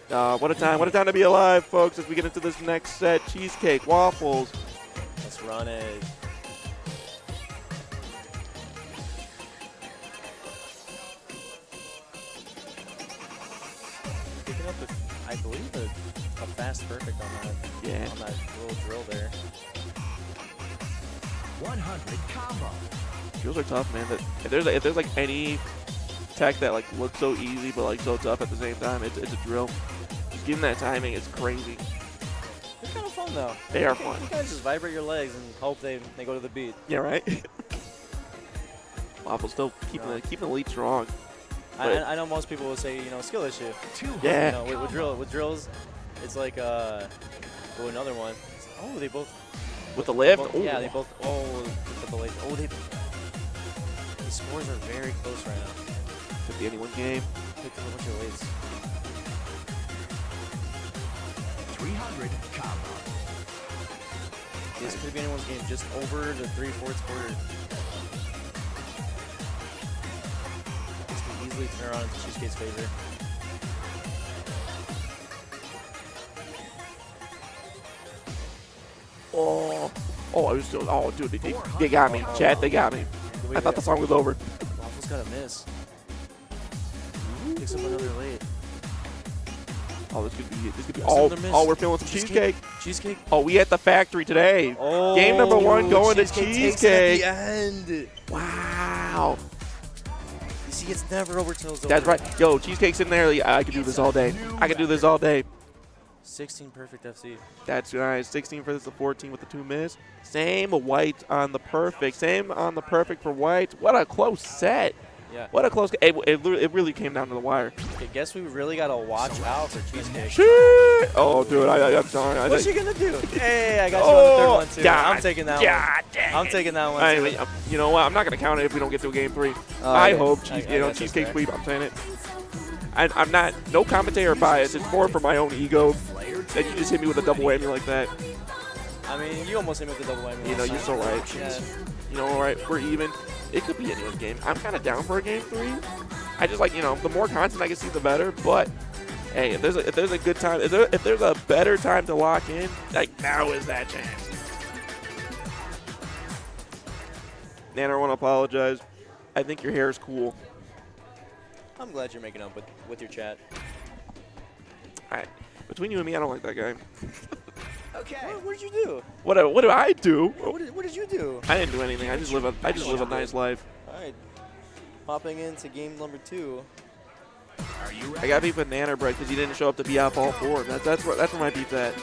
All right. What a time to be alive, folks, as we get into this next set. Cheesecake, waffles. Let's run it. Picking up, I believe, a fast perfect on that. On that little drill there. 100 combo. Drills are tough, man. If there's like any tech that like looks so easy but like so tough at the same time, it's a drill. Just giving that timing is crazy. They're kind of fun though. They are fun. You guys just vibrate your legs and hope they go to the beat. Yeah, right. Waffles still keeping the lead strong. I know most people would say skill issue. Yeah. With drills, it's like another one. Oh, they both. With the lift? Yeah, they both. Oh, with the lift. Oh, the scores are very close right now. Could be anyone's game. Pick up a bunch of weights. 300 combo. This could be anyone's game. Just over the 3/4 quarter. This can easily turn around into Cheesecake's favor. I was still. Oh, dude, they got me. Chat, they got me. I thought the song was over. Waffles got a miss. Picks up another late. Oh, this could be. Oh, we're feeling some cheesecake. Cheesecake. Oh, we at the factory today. Oh, game number 1 going to Cheesecake. At the end. Wow. You see, it's never over till it's over. That's right. Yo, Cheesecake's in there. I could do this all day. I could do this all day. 16 perfect FC. That's nice. 16 for this, a 14 with the 2 miss. Same white on the perfect. Same on the perfect for white. What a close set. Yeah. What a close game. It really came down to the wire. Okay, guess we really got to watch out for Cheesecake. Shit. Oh, dude, I'm sorry. What's she going to do? Hey, I got you on the third one, too. God, I'm taking that one. I'm taking that one, too. You know what? I'm not going to count it if we don't get to a game 3. I hope Cheesecake sweep. I'm saying it. I'm not, no commentator bias. It's more for my own ego that you just hit me with a double whammy like that. I mean, you almost hit me with a double whammy. You know, you're so right. Yeah. You know, all right, we're even. It could be anyone's game. I'm kind of down for a game 3. I just like, the more content I can see, the better. But hey, if there's a good time, if there's a better time to lock in, like now is that chance. Nanner, I want to apologize. I think your hair is cool. I'm glad you're making up with your chat. All right, between you and me, I don't like that guy. Okay. What did you do? What do I do? What did you do? I didn't do anything. I just live a nice life. All right. Popping into game number 2. Are you ready? I got beef with Nanner Bread because he didn't show up to BHOP all 4. That's where my beef's at.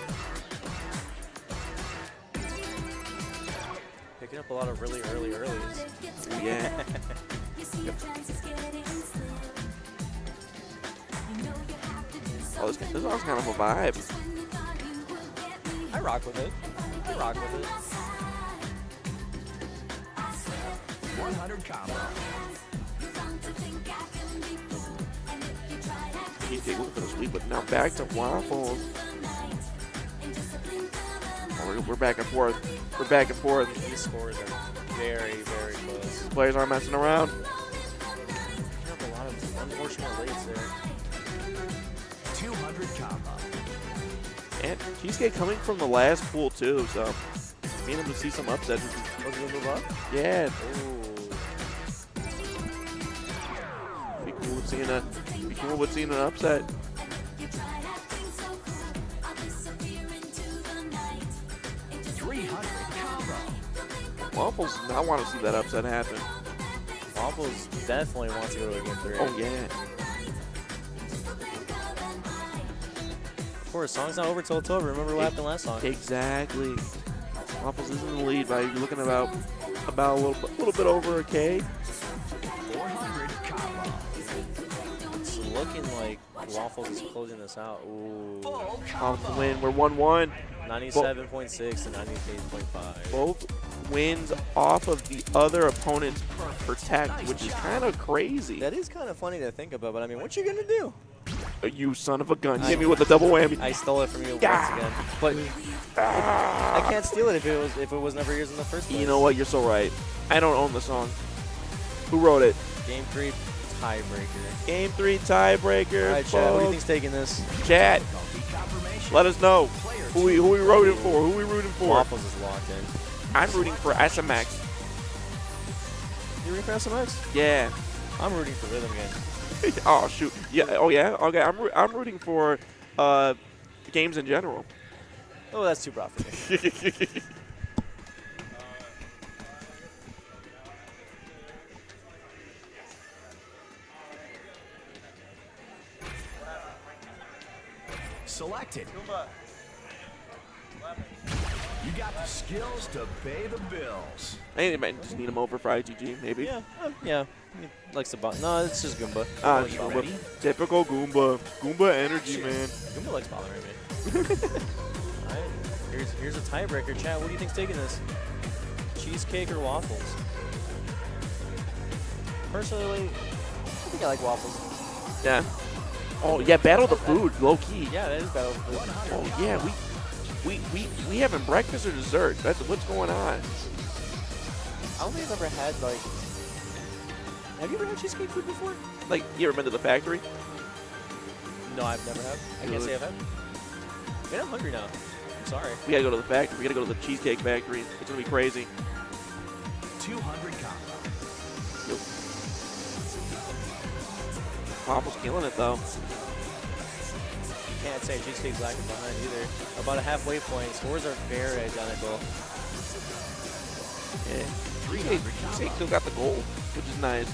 Picking up a lot of really earlies. Yeah. Oh, this song's kind of a vibe. I rock with it. 100 combo. Cheesecake looking for the sweep, but now back to Waffles. Oh, we're back and forth. We're back and forth. These scores are very, very close. Players aren't messing around. You have a lot of unfortunate lates there. 200 combo. And Cheesecake coming from the last pool too, so being able to see some upsets. Was it a move up? Yeah. Ooh. Be cool with seeing an upset. You tried acting so cool, I'll disappear into the night. 300 combo. Waffles does not want to see that upset happen. Waffles definitely wants to go to a game 3. Oh yeah. Of course, song's not over till it's over. Remember what happened last song? Exactly. Waffles is in the lead by you're looking about a little bit over a K. 400 combo. It's looking like Waffles is closing this out. Ooh. Full Off the combo. win. We're 1-1. 97.6 and 98.5. Both wins off of the other opponent's protect, which is kind of crazy. That is kind of funny to think about, but I mean, what you gonna do? You son of a gun. You hit me with a double whammy. I stole it from you once again. But I can't steal it if it was never yours in the first place. You know what? You're so right. I don't own the song. Who wrote it? Game 3 tiebreaker. Game 3 tiebreaker. All right, Chad, what do you folks. think's taking this? Chat, Confirmation. let us know Player who we rooting for. Who we rooting for? Waffles is locked in. I'm rooting for SMX. You rooting for SMX? Yeah. I'm rooting for Rhythm Game. Oh shoot. Yeah. Oh yeah. Okay. I'm rooting for games in general. Oh, that's too broad for me. Selected. You got the skills to pay the bills. I might just need him over for IGG, maybe. Yeah, yeah. He likes to bot. No, it's just Goomba. Ah, Goomba likes Goomba. bothering me. Typical Goomba. Goomba energy, man. Goomba likes bothering me. All right, here's a tiebreaker. Chat, what do you think's taking this? Cheesecake or waffles? Personally, I think I like waffles. Yeah. Oh yeah, battle the food, low key. Yeah, that is battle of the food. Oh yeah, we having breakfast or dessert? That's what's going on. I don't think I've ever had like. Have you ever had cheesecake food before? Like, you ever been to the factory? No, I've never had. I can't say I've had. Man, I'm hungry now. I'm sorry. We gotta go to the factory. We gotta go to the Cheesecake Factory. It's gonna be crazy. 200 combo. Waffles killing it though. You can't say cheesecake's lagging behind either. About a halfway point. Scores are very identical. Yeah. Cheesecake still got the goal, which is nice.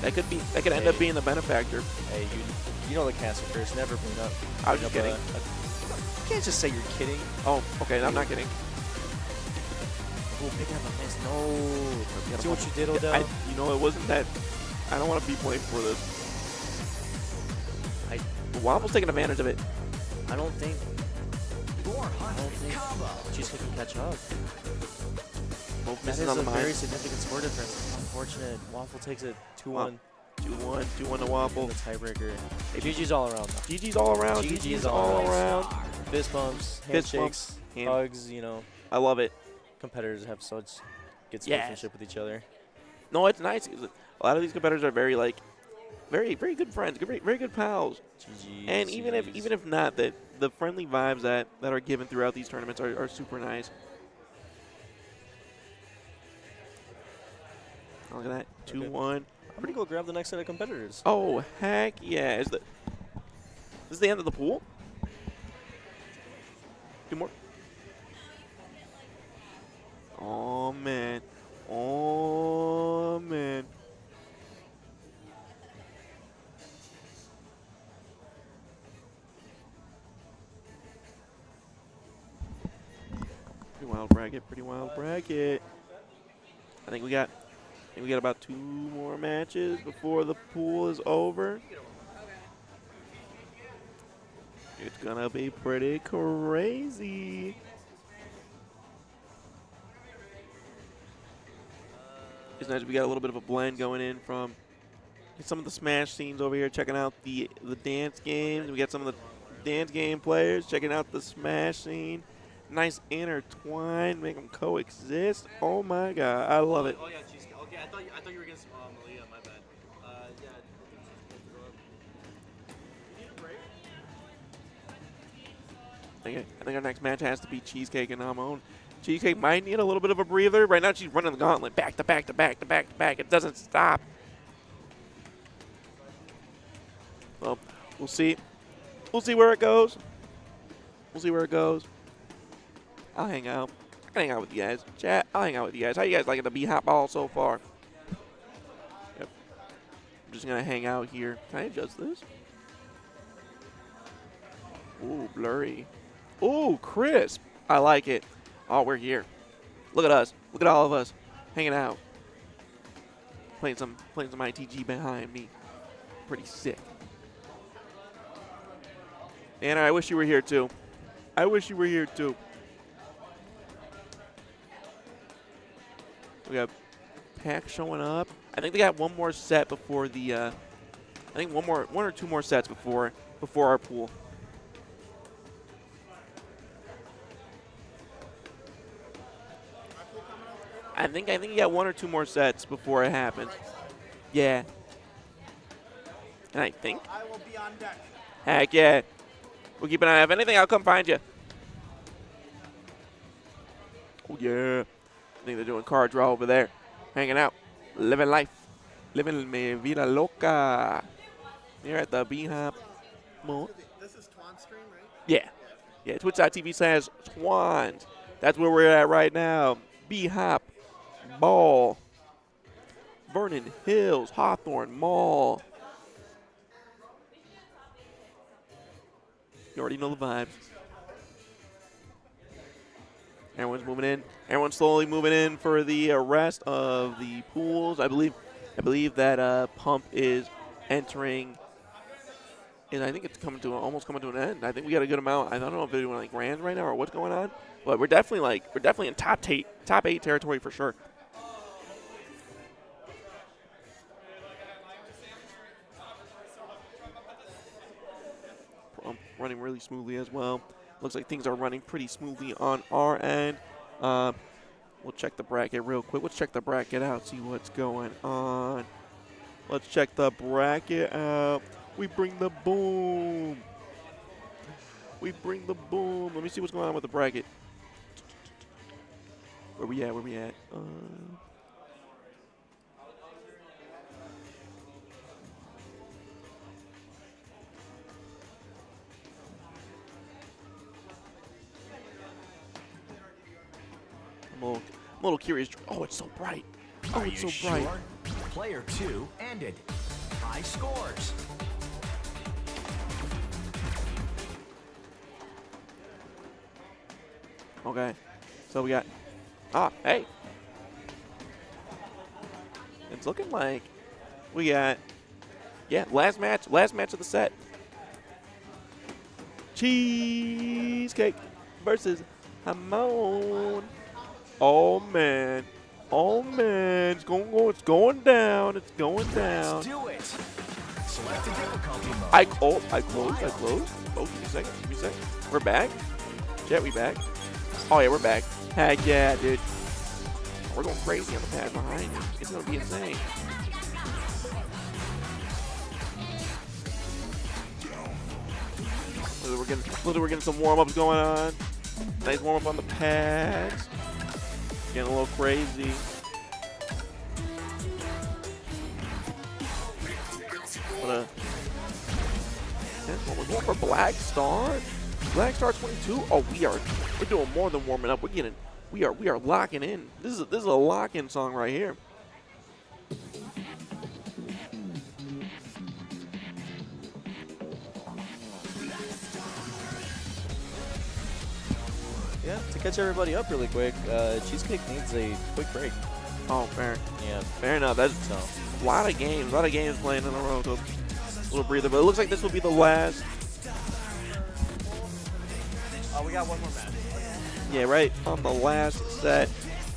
That could end up being the benefactor. Hey, you know the castle curse. Never bring up. I was just kidding. You can't just say you're kidding. Oh, okay. I'm not kidding. Oh, picking up a miss. No. See what you did, Odell? You know, it wasn't that. I don't want to be blamed for this. Waffle's taking advantage of it. I don't think 400 combo. Cheesecake can catch up. Both That misses is on a the very mind. significant score difference. Unfortunate. Waffle takes it 2-1. 2-1 to Waffle. The tiebreaker. GG's all around though. GG's all around. GG's all around. Fist bumps, Fist handshakes, bumps, hugs, you know. I love it. Competitors have such good Yes. sportsmanship with each other. No, it's nice. A lot of these competitors are very very good friends, very good pals. GG's. And even if not, that the friendly vibes that are given throughout these tournaments are super nice. Look at that, 2-1. I'm gonna go grab the next set of competitors. Oh heck yeah! Is this the end of the pool? Two more. Oh man! Oh man! Pretty wild bracket. Pretty wild bracket. I think we got about 2 more matches before the pool is over. It's gonna be pretty crazy. It's nice we got a little bit of a blend going in from Some of the Smash scenes over here, checking out the dance games. We got some of the dance game players checking out the Smash scene. Nice intertwine, make them coexist. Oh my God, I love it. Oh yeah, cheesecake. Okay, I thought you were against Malia. My bad. Yeah. I think our next match has to be Cheesecake and Amon. Cheesecake might need a little bit of a breather. Right now she's running the gauntlet back to back to back to back to back. It doesn't stop. Well, we'll see. We'll see where it goes. We'll see where it goes. I'll hang out. I can hang out with you guys. Chat, I'll hang out with you guys. How you guys liking the BHOP ball so far? Yep. I'm just going to hang out here. Can I adjust this? Ooh, blurry. Ooh, crisp. I like it. Oh, we're here. Look at us. Look at all of us hanging out. Playing some ITG behind me. Pretty sick. Anna, I wish you were here too. I wish you were here too. We got Pack showing up. I think they got one more set before the. I think one or two more sets before our pool. I think you got one or two more sets before it happens. Yeah. And I think. I will be on deck. Heck yeah. We'll keep an eye. If anything, I'll come find you. Oh, yeah. I think they're doing card draw over there. Hanging out. Living life. Living mi vida loca. Here at the BHOP Mall. This is Twan stream, right? Yeah. Yeah, twitch.tv/Twans. That's where we're at right now. BHOP Ball. Vernon Hills, Hawthorne Mall. You already know the vibes. Everyone's moving in. Everyone's slowly moving in for the rest of the pools. I believe that Pump is entering, and I think it's almost coming to an end. I think we got a good amount. I don't know if they're doing like grands right now or what's going on, but we're definitely in top eight territory for sure. Running really smoothly as well. Looks like things are running pretty smoothly on our end. We'll check the bracket real quick. Let's check the bracket out, see what's going on. Let's check the bracket out. We bring the boom. We bring the boom. Let me see what's going on with the bracket. Where we at? I'm a little curious. Oh, it's so bright. Oh, it's so bright. Player 2 ended. High scores. Okay. So we got. Hey. It's looking like we got. Yeah, last match of the set. Cheesecake versus Hamon. Oh man, it's going down. Let's do it. Select a difficulty mode. I closed. Oh, give me a second. We're back. Chat, we back. Oh yeah, we're back. Heck yeah, dude. We're going crazy on the pad behind me. It's gonna be insane. We're getting some warm-ups going on. Nice warm-up on the pads. Getting a little crazy. We're going for Black Star. Black Star 22. Oh, we're doing more than warming up. We are locking in. This is a lock-in song right here. Yeah, to catch everybody up really quick, Cheesecake needs a quick break. Oh, fair. Yeah. Fair enough. That's a lot of games playing in a row. So a little breather, but it looks like this will be the last. Oh, we got one more match. Yeah, right on the last set.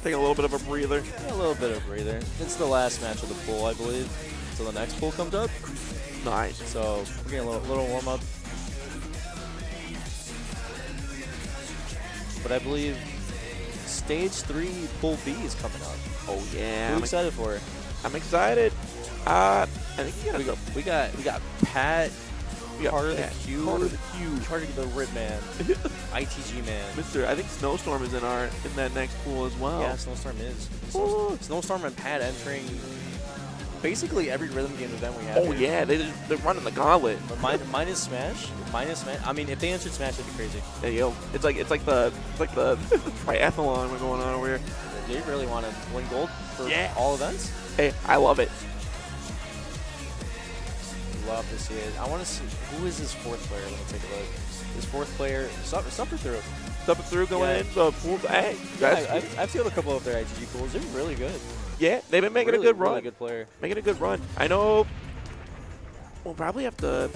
Taking a little bit of a breather. Yeah, a little bit of a breather. It's the last match of the pool, I believe. until the next pool comes up. Nice. So we're getting a little warm up. But I believe Stage 3 Pool B is coming up. Oh yeah. Who are you excited for? I'm excited. I think you gotta go. We got Pat, We got Carter the Pat, Q, Carter the Q. Carter the Rip Man, ITG Man. Mr. I think Snowstorm is in that next pool as well. Yeah, Snowstorm is. Snowstorm and Pat entering basically every rhythm game event we have. Oh here. yeah, they're running the gauntlet. But minus Smash. I mean, if they entered Smash, it'd be crazy. Hey yo, it's like the triathlon we're going on over here. Do you really want to win gold for all events? Hey, I love it. Love to see it. I want to see who is his fourth player. Let me take a look. His fourth player, Suffer Through. Suffer Through going in the pool. Hey, I've seen a couple of their ITG pools. They're really good. Yeah, they've been making really, a good run. Really good player. Making a good run. I know. We'll probably have to.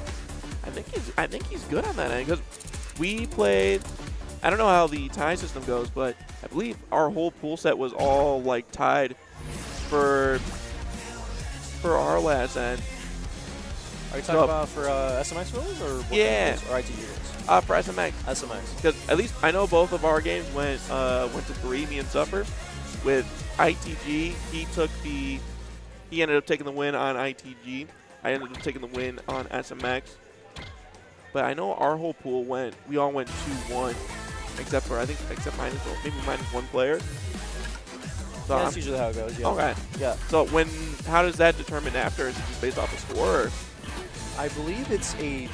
I think he's good on that end because we played. I don't know how the tie system goes, but I believe our whole pool set was all like tied for our last end. Are you talking about for SMX rules or what yeah, or ITG rules? For SMX. SMX. Because at least I know both of our games went to 3. Me and Suffer. With ITG, he ended up taking the win on ITG. I ended up taking the win on SMX. But I know our whole pool we all went 2-1, except maybe minus one player. So yeah, that's usually how it goes. Yeah. Okay. Yeah. So how does that determine after? Is it just based off the score? Or? I believe it's a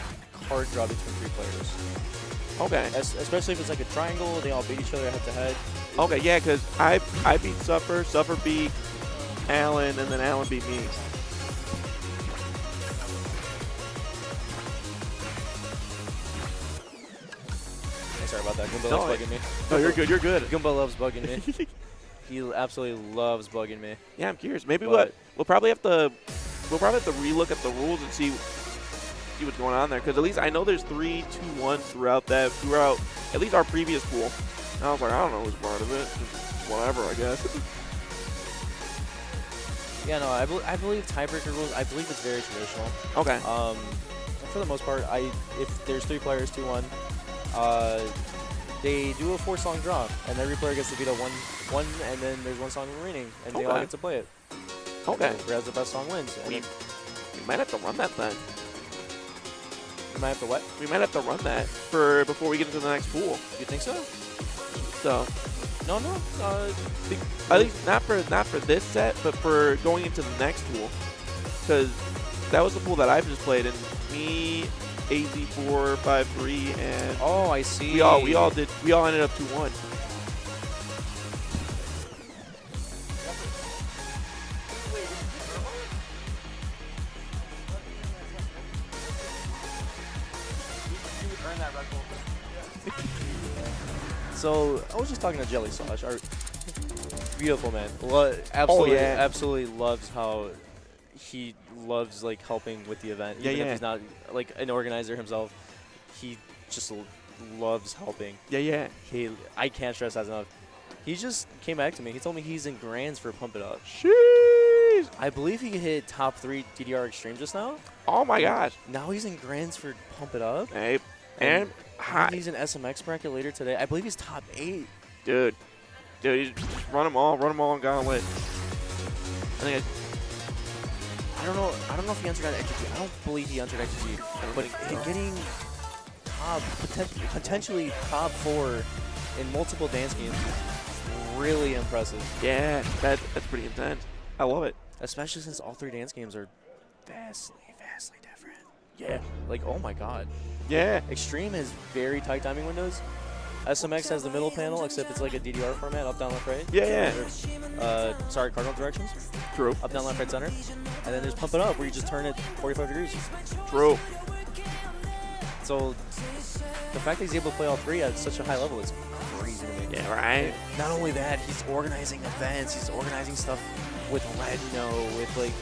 card draw between 3 players. Okay. Especially if it's like a triangle, they all beat each other head to head. Okay, yeah, because I beat Suffer beat Alan, and then Alan beat me. Sorry about that. Goomba loves bugging me. No, you're good. You're good. Goomba loves bugging me. He absolutely loves bugging me. Yeah, I'm curious. Maybe we'll probably have to relook at the rules and see what's going on there. Because at least I know there's 3-2-1 throughout at least our previous pool. And I was like, I don't know who's part of it. Just whatever, I guess. Yeah, no, I believe tiebreaker rules. I believe it's very traditional. Okay. For the most part, if there's 3 players, 2-1. They do a 4-song draw, and every player gets to beat a one, and then there's 1 song remaining, and they all get to play it. Okay. And whoever has the best song wins. We might have to run that then. We might have to what? We might have to run that before we get into the next pool. You think so? So. No. At least not for this set, but for going into the next pool, because that was the pool that I've just played, and me, AZ453, and oh, I see. We all ended up 2-1. So I was just talking to Jelly Sauce, our beautiful man. Absolutely loves how he loves like helping with the event. Even if he's not like an organizer himself, he just loves helping. Yeah. I can't stress that enough. He just came back to me. He told me he's in grands for Pump It Up. Jeez. I believe he hit top 3 DDR Extreme just now. Oh my gosh. Now he's in grands for Pump It Up. Hey, and he's in SMX bracket later today. I believe he's top 8. Dude, he's run them all in Gauntlet. I don't know if he entered ITG. I don't believe he entered ITG. But getting potentially top 4 in multiple dance games is really impressive. Yeah, that's pretty intense. I love it. Especially since all 3 dance games are vastly different. Yeah. Like, oh my god. Yeah. Extreme has very tight timing windows. SMX has the middle panel, except it's like a DDR format, up, down, left, right. Yeah. Cardinal directions. True. Up, down, left, right, center. And then there's Pump It Up, where you just turn it 45 degrees. True. So the fact that he's able to play all 3 at such a high level is crazy to me. Yeah, right. Not only that, he's organizing events. He's organizing stuff with Redno, with like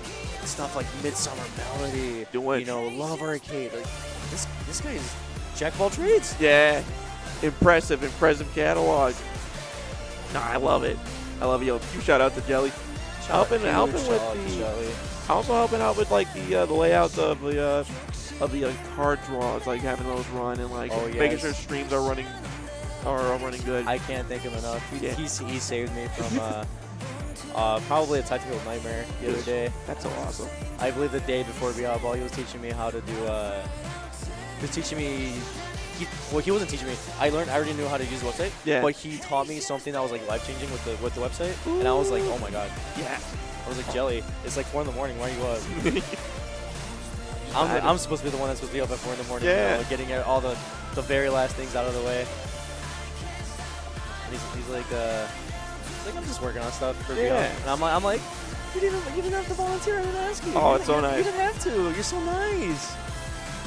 stuff like Midsummer Melody. Love Arcade. Like this guy is jack of all trades. Yeah. Impressive catalog. No, I love it. I love it. Yo, huge shout out to Jelly. helping Huge with shout out to the Shelly. also helping out with like the layouts of the card draws, like having those run and like Oh, making yes. sure streams are running good. I can't thank him enough. Yeah. He saved me from probably a technical nightmare the other day. That's so awesome. I believe the day before BHOP Ball, he was teaching me how to do. He was teaching me. He wasn't teaching me. I already knew how to use the website. Yeah. But he taught me something that was like life changing with the website, and I was like, oh my god. Yeah. I was like, Jelly, it's like 4 in the morning. Why are you up? I'm supposed to be the one that's supposed to be up at 4 in the morning. Yeah. You know, getting all the very last things out of the way. And he's like, I'm just working on stuff for Yeah. BHOP. And I'm like, you didn't have to volunteer. I didn't ask you. Oh, You it's so didn't have- nice. You didn't have to. You're so nice.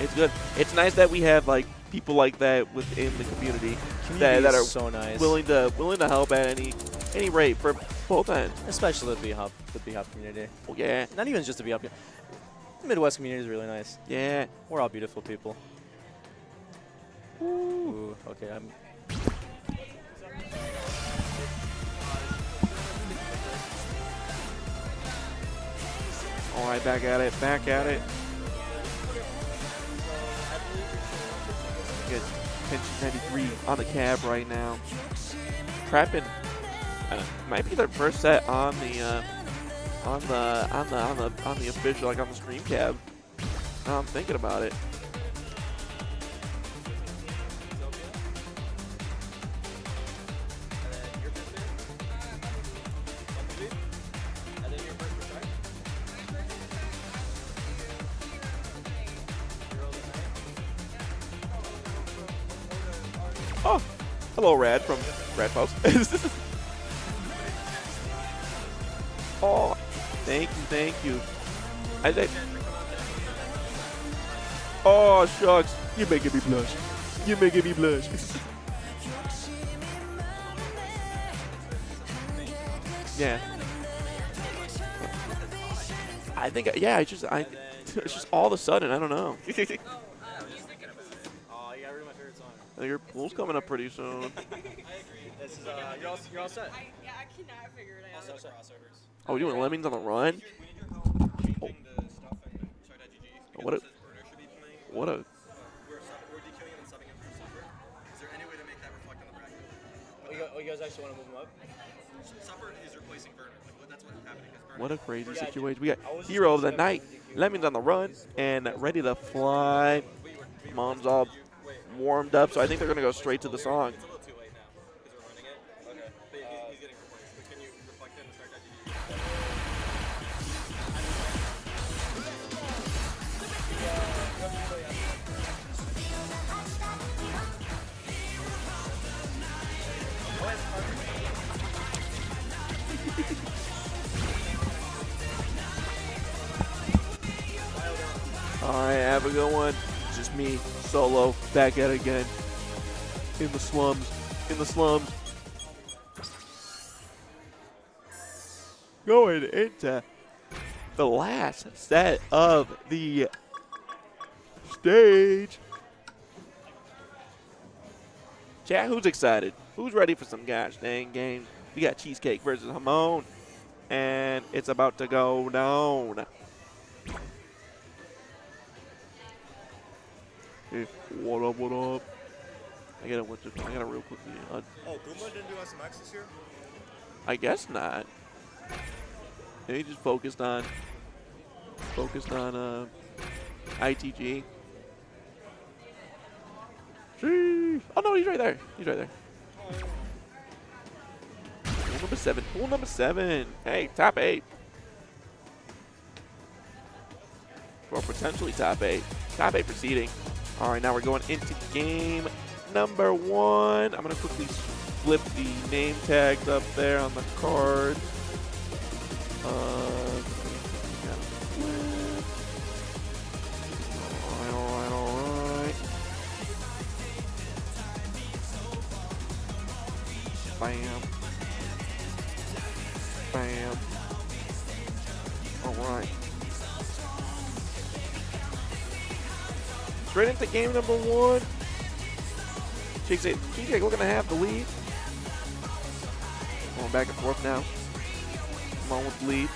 It's good. It's nice that we have like people like that within the community that is are so nice. willing to help at any rate for both ends. Especially the BHOP community. Oh, yeah. Not even just the BHOP. The Midwest community is really nice. Yeah. We're all beautiful people. Ooh, okay, All right, back at it. Get Tension 93 on the cab right now. Trapping might be their first set on the official, like on the stream cab. Now I'm thinking about it. Oh, hello, Rad from Rad Post. Oh, thank you. I said, oh shucks, you're making me blush. Yeah. I think, yeah, it's just all of a sudden, I don't know. Oh, you gotta read my favorite song. Your pool's coming up pretty soon. I agree. This is you're all set. I cannot figure it out. Also crossovers. Oh, we're doing Lemmings on the run? Oh. What a... We're dequeuing and subbing him through Suffer. Is there any way to make that reflect on the bracket? Oh, you guys actually want to move them up? Suffer is replacing Burner. Like, that's what's happening. What a crazy situation. We got Hero of the Night, Lemmings on the run, and ready to fly. Mom's all warmed up, so I think they're going to go straight to the song. It's a little too late now because we're running it. Okay. But he's getting replaced. But can you reflect it and start that GG? All right, have a good one. It's just me, solo, back at it again. In the slums. Going into the last set of the stage. Chat, who's excited? Who's ready for some gosh dang games? We got Cheesecake versus Hamon, and it's about to go down. Hey, what up? I gotta real quickly. Oh, Goomba didn't do SMX this year? I guess not. He just focused on ITG. Sheesh. Oh no, he's right there. Pool number seven. Hey, top 8. Or potentially top 8. Top 8 proceeding. All right, now we're going into game number 1. I'm going to quickly flip the name tags up there on the card. All right. Bam. All right. Straight into game number 1. Cheesecake looking to have the lead. Going back and forth now. come on with the lead.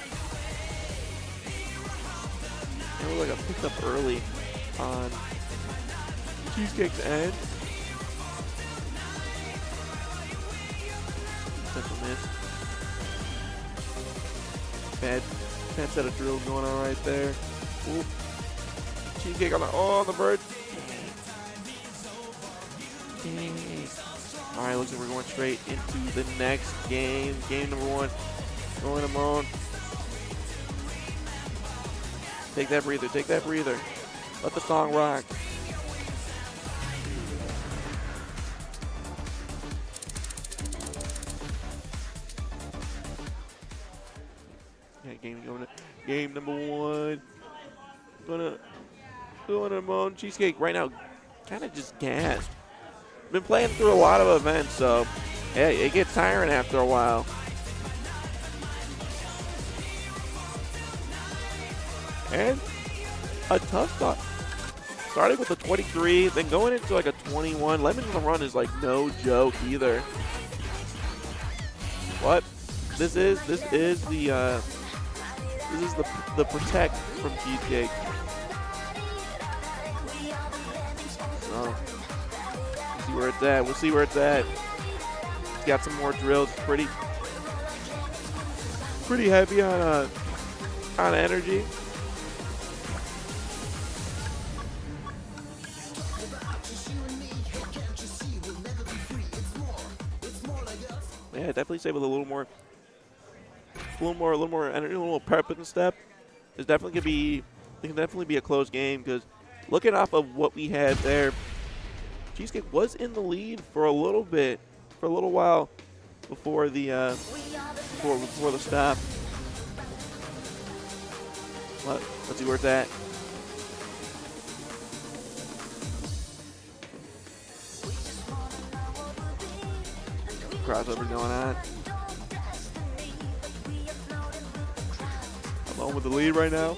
And it was like a picked up early on Cheesecake's end. That's a miss. Bad set of drills going on right there. Ooh. Cheesecake on the verge. All right, looks like we're going straight into the next game. Game number 1. Going to Moan. Take that breather. Take that breather. Let the song rock. Yeah, game number 1. Going to Moan. Cheesecake right now, kind of just gassed. Been playing through a lot of events, so yeah, it gets tiring after a while. And a tough start. Starting with a 23, then going into like a 21. Lemons on the run is like no joke either. What? This is the protect from Cheesecake. So, see where it's at. We'll see where it's at. It's got some more drills. Pretty heavy on energy. Yeah, definitely say with a little more energy, a little more pep in the step. It can definitely be a close game because looking off of what we had there, Cheesecake was in the lead for a little while before the stop. Let's see where it's at. Crossover going on. Alone with the lead right now.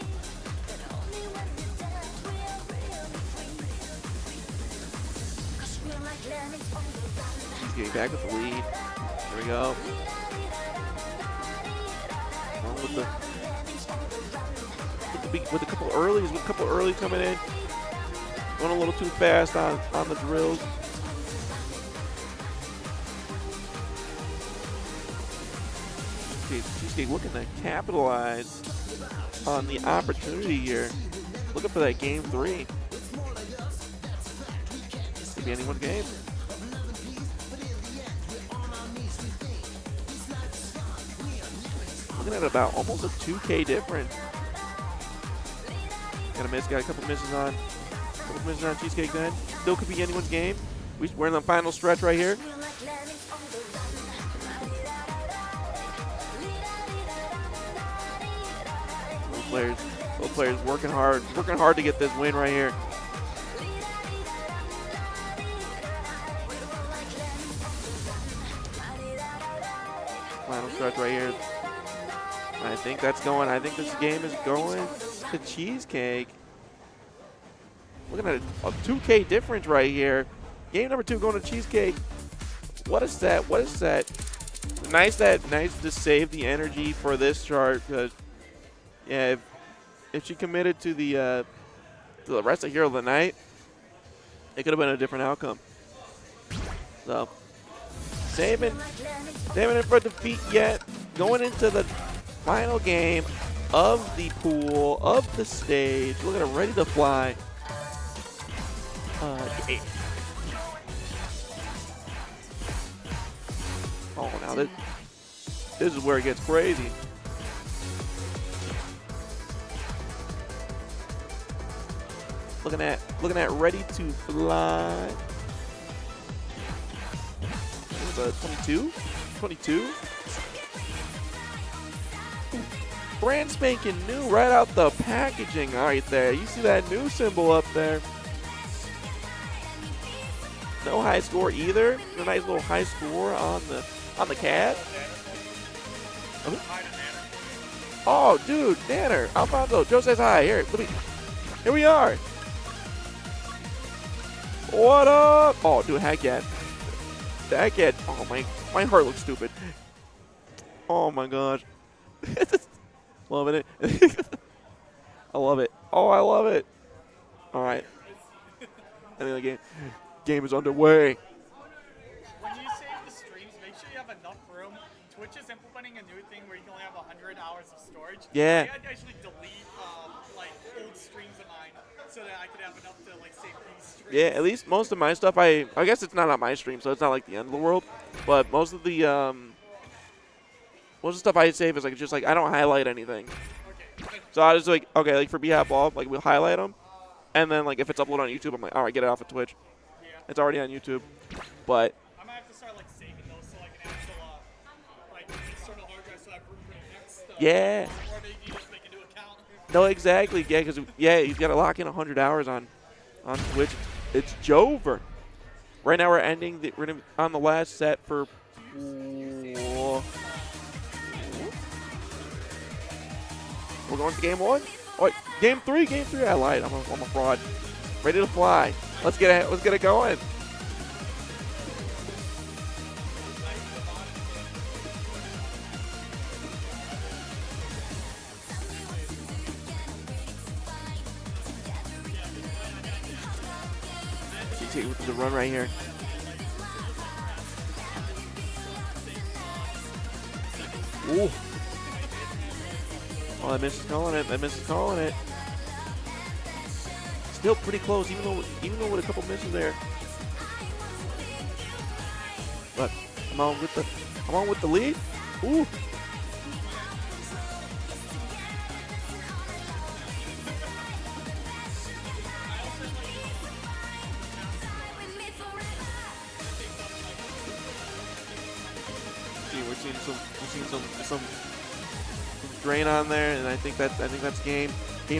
He's getting back with the lead. Here we go. With a couple earlies coming in. Going a little too fast on the drills. Cheesecake looking to capitalize on the opportunity here. Looking for that game 3. Could be anyone's game. Looking at about almost a 2K difference. Got a couple misses on Cheesecake then. Still could be anyone's game. We're in the final stretch right here. Both players working hard to get this win right here. Final stretch right here. I think this game is going to Cheesecake. Looking at a 2K difference right here. Game number 2 going to Cheesecake. What is that? Nice to save the energy for this chart because yeah, if she committed to the rest of Hero of the Night, it could have been a different outcome. So saving it for defeat yet. Going into the final game of the pool, of the stage. Look at her ready to fly. Oh, now this is where it gets crazy. Looking at ready to fly. It was a 22. Brand spanking new right out the packaging right there. You see that new symbol up there. No high score either. A nice little high score on the cat. Oh, dude, Nanner, Alfonso, Joe says hi. Here we are. What up? Oh, dude, heck yeah. Oh, my heart looks stupid. Oh my gosh. Loving it. I love it. Oh, I love it. All right. I think the game is underway. When you save the streams, make sure you have enough room. Twitch is implementing a new thing where you can only have 100 hours of storage. Yeah. I had to actually delete like old streams of mine so that I could have enough to like save these streams. Yeah, at least most of my stuff, I guess it's not on my stream, so it's not like the end of the world. But most of the stuff I save is like just like I don't highlight anything. Okay. So I just like like for BHOP, like we'll highlight them, and then like if it's uploaded on YouTube, I'm like, all right, get it off of Twitch. Yeah. It's already on YouTube, but I might have to start like saving those to like an actual like external hard drive so I have room for the next stuff. Yeah. Or maybe you just make a new account. no, exactly, yeah, because you got to lock in 100 hours on Twitch. It's Jover. Right now we're ending. We're gonna be on the last set for. We're going to game 1. Oh, wait, game 3. Game 3. I lied. I'm a fraud. Ready to fly. Let's get it going. See with the run right here. Ooh. Oh, that miss is calling it. That miss is calling it. Still pretty close, even though with a couple misses there. But I'm on with the lead. Ooh. See, we're seeing some drain on there, and I think that's game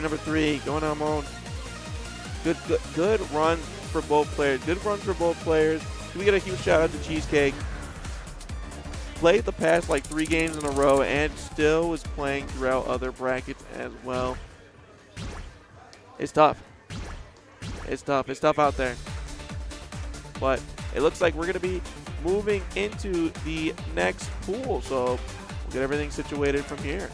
number 3 going on Moan. Good run for both players. Good runs for both players. We get a huge shout out to Cheesecake. Played the past like 3 games in a row and still was playing throughout other brackets as well. It's tough. It's tough. It's tough out there. But it looks like we're going to be moving into the next pool, so we'll get everything situated from here.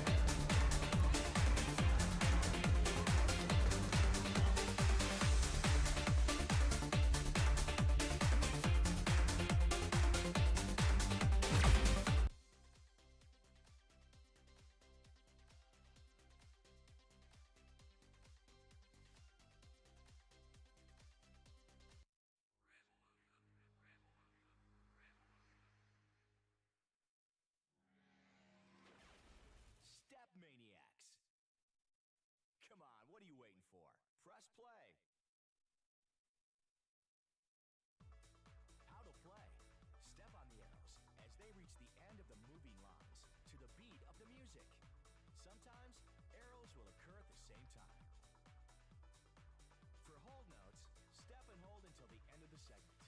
StepManiaX. Come on, what are you waiting for? Press play. How to play. Step on the arrows as they reach the end of the moving lines to the beat of the music. Sometimes arrows will occur at the same time. For hold notes, step and hold until the end of the segment.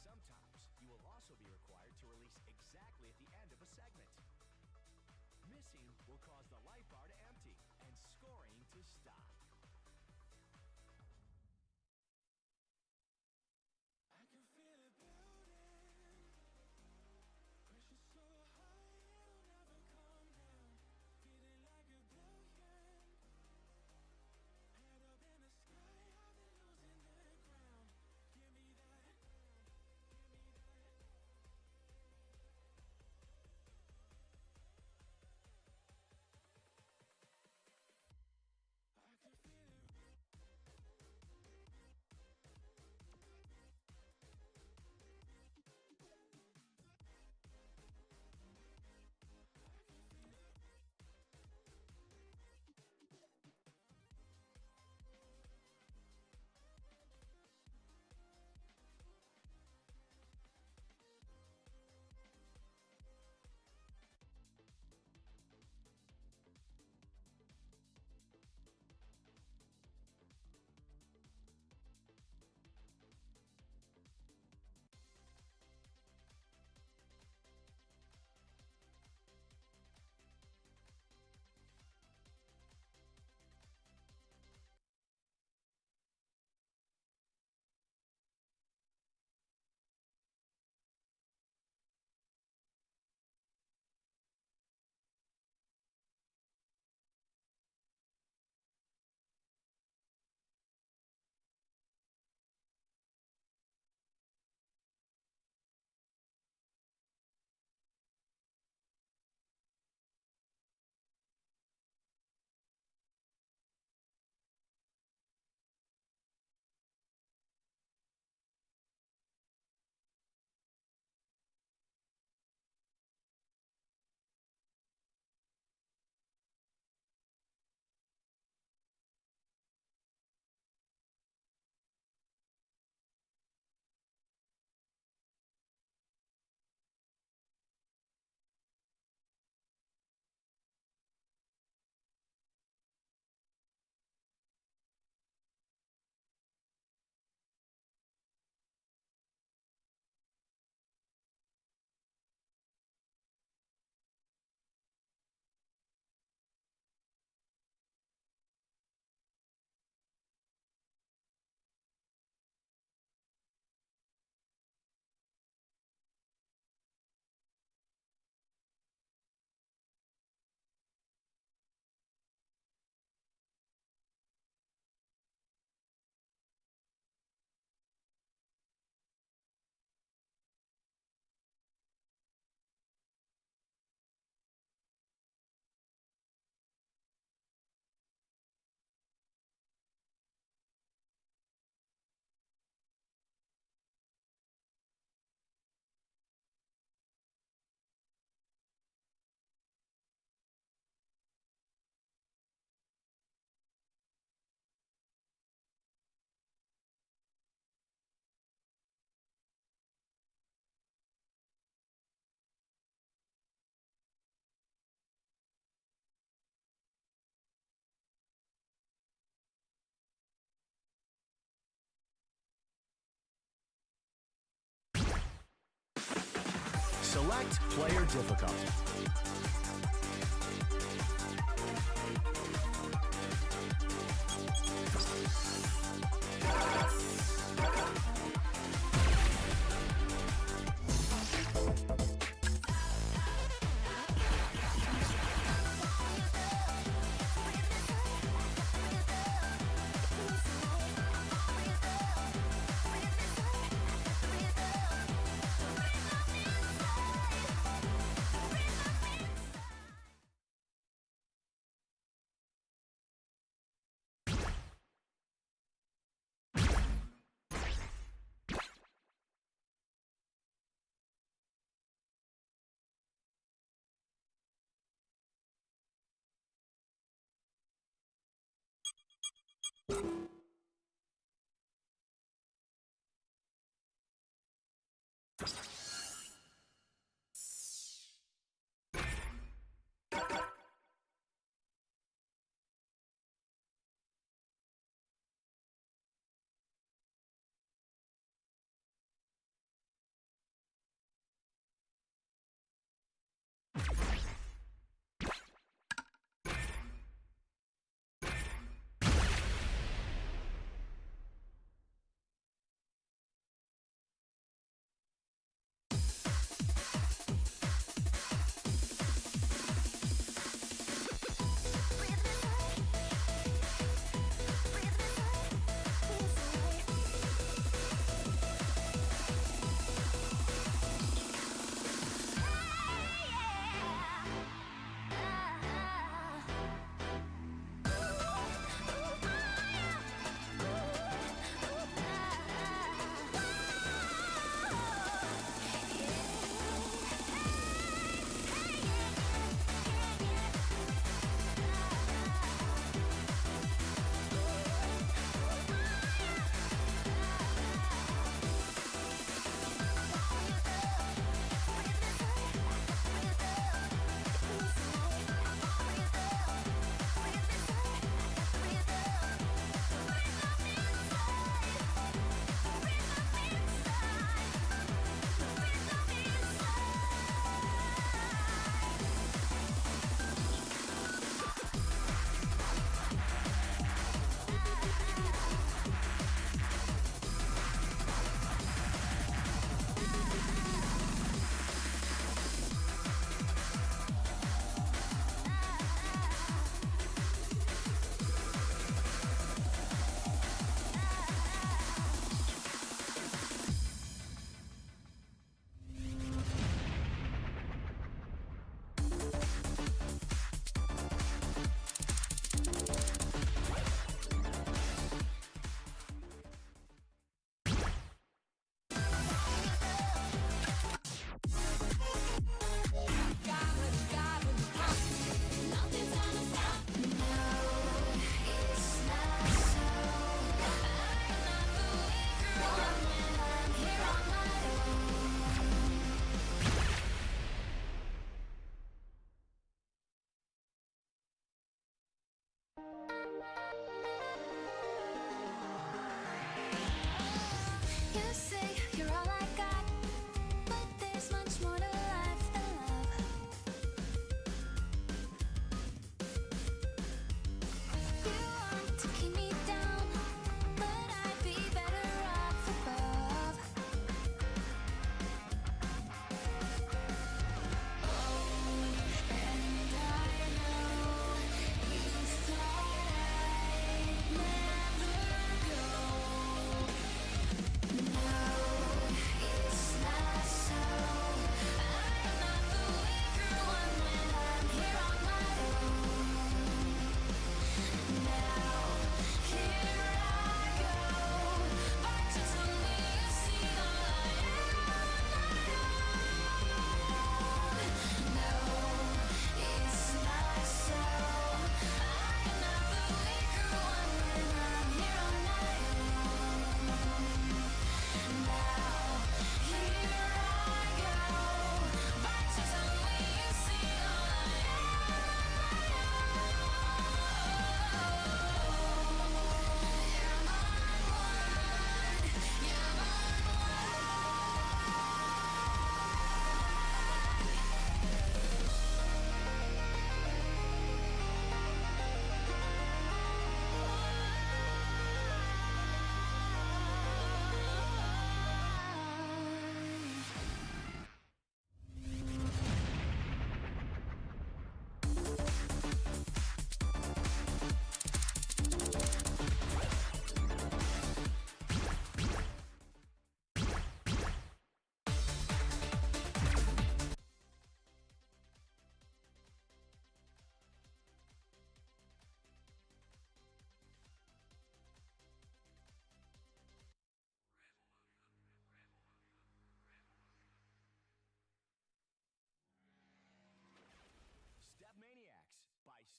Sometimes you will also be required to release exactly at the end of a segment. Missing will cause the light bar to empty and scoring to stop. Select player difficulty.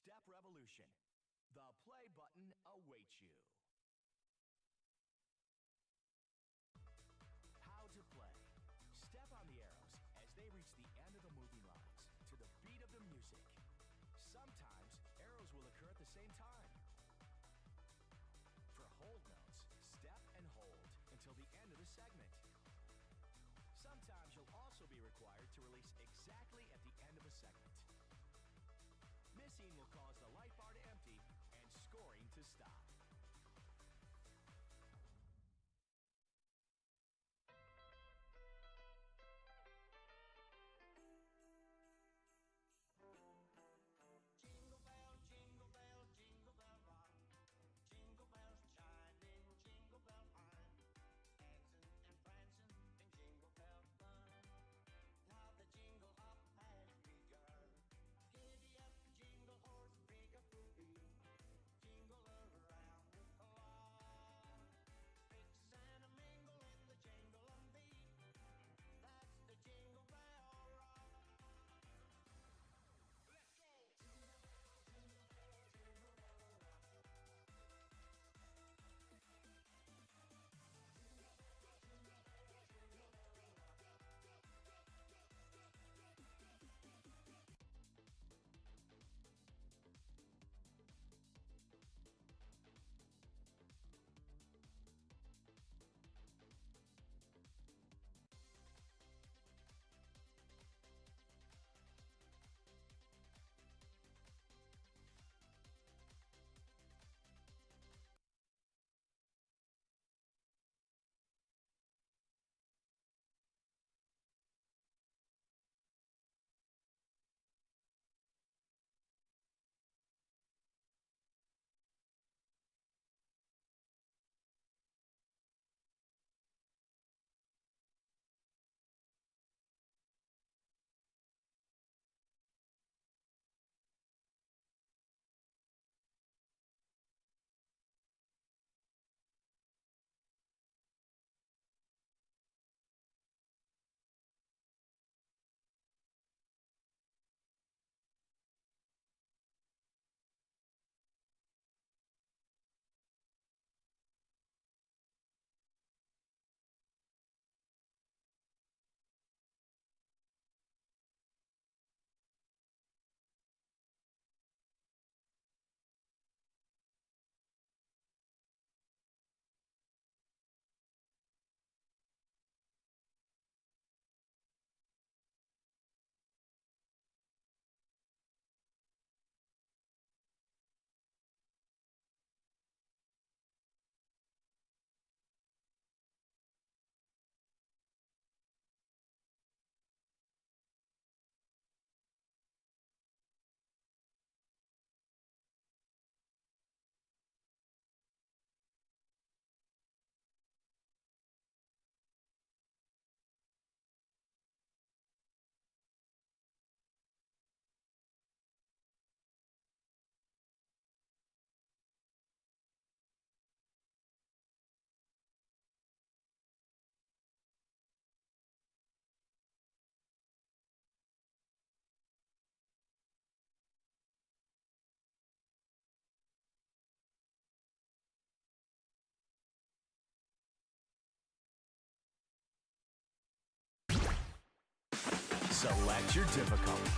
Step Revolution. The play button awaits you. How to play. Step on the arrows as they reach the end of the moving lines to the beat of the music. Sometimes arrows will occur at the same time. For hold notes, step and hold until the end of the segment. Sometimes you'll also be required to release exactly at the end of a segment. Missing will cause the light bar to empty and scoring to stop. Jingle bell, jingle bell rock. Jingle bells chiming, jingle bell time. Dancing and prancing in jingle bell fun. Now the jingle hop has begun. Giddy up, jingle horse, rig a boogie. Jingle around the clock. Mix and a mingle in the jingle and beat. That's the jingle bell rock. Let's go! Select your difficulty.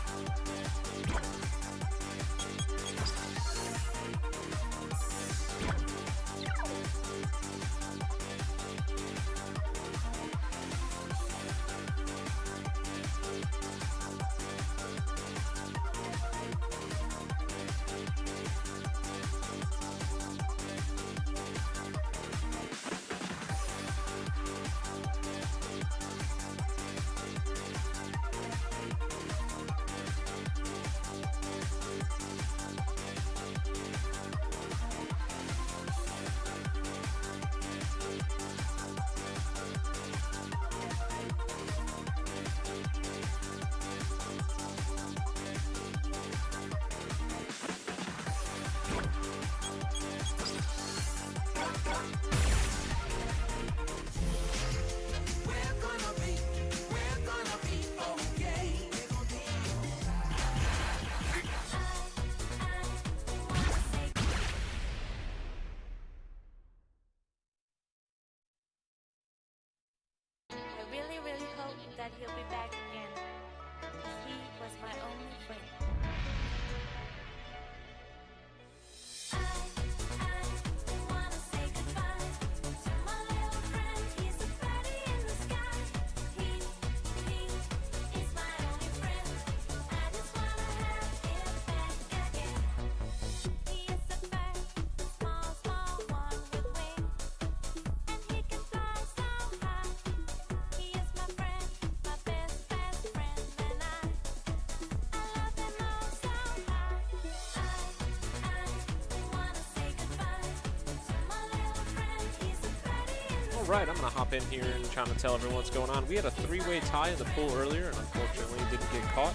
right, I'm going to hop in here and try to tell everyone what's going on. We had a three-way tie in the pool earlier, and unfortunately didn't get caught.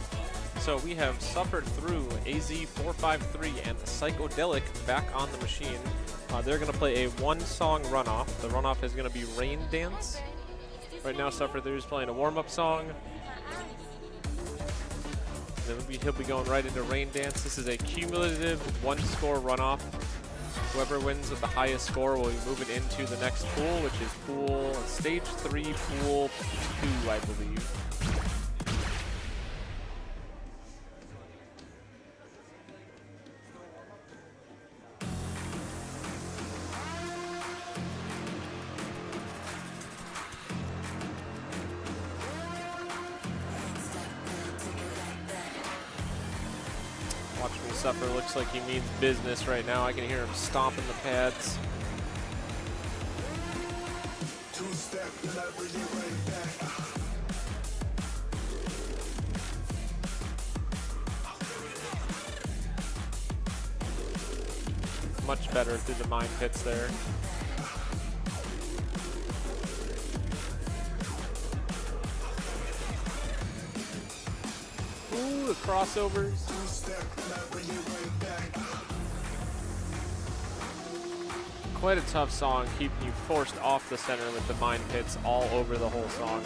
So we have suffered through AZ453 and Psychedelic back on the machine. They're going to play a one-song runoff. The runoff is going to be Rain Dance. Right now, Suffer Through is playing a warm-up song. Then he'll be going right into Rain Dance. This is a cumulative one-score runoff. Whoever wins with the highest score will be moving into the next pool, which is stage 3, pool 2, I believe. Watch me suffer. Looks like he means business right now. I can hear him stomping the pads. Much better through the mine pits there. Ooh, the crossovers. Quite a tough song, keeping you forced off the center with the mine pits all over the whole song.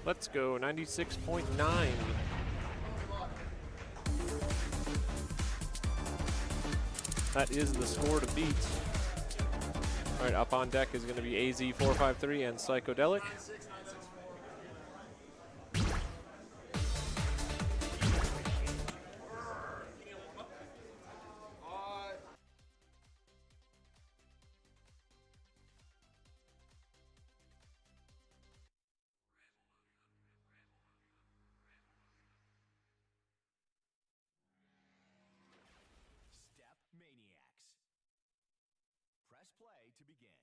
Let's go, 96.9. That is the score to beat. All right, up on deck is going to be AZ453 and Psychedelic. StepManiaX. Press play to begin.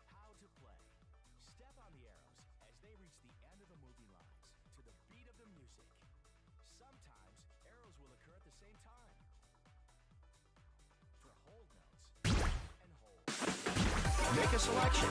How to play. Step on the arrows as they reach the end of the moving lines to the beat of the music. Sometimes arrows will occur at the same time. For hold notes, and hold. Make a selection.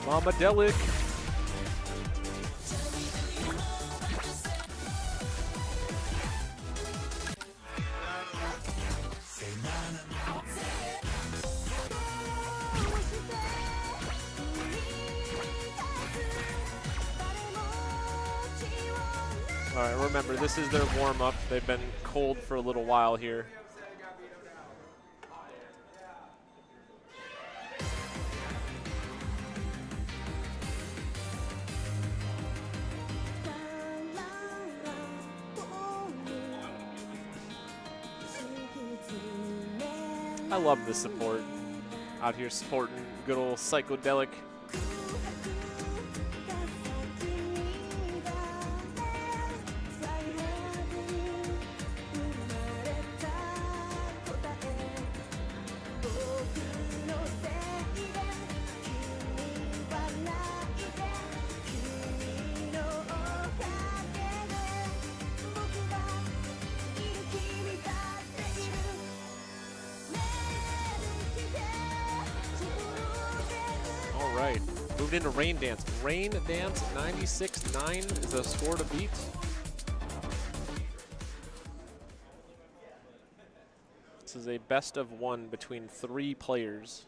Mamadelic. All right, remember, this is their warm-up. They've been cold for a little while here. I love the support. Out here supporting good old Psychedelic. All right, moved into Rain Dance. Rain Dance 96.9 is the score to beat. This is a best of one between 3 players.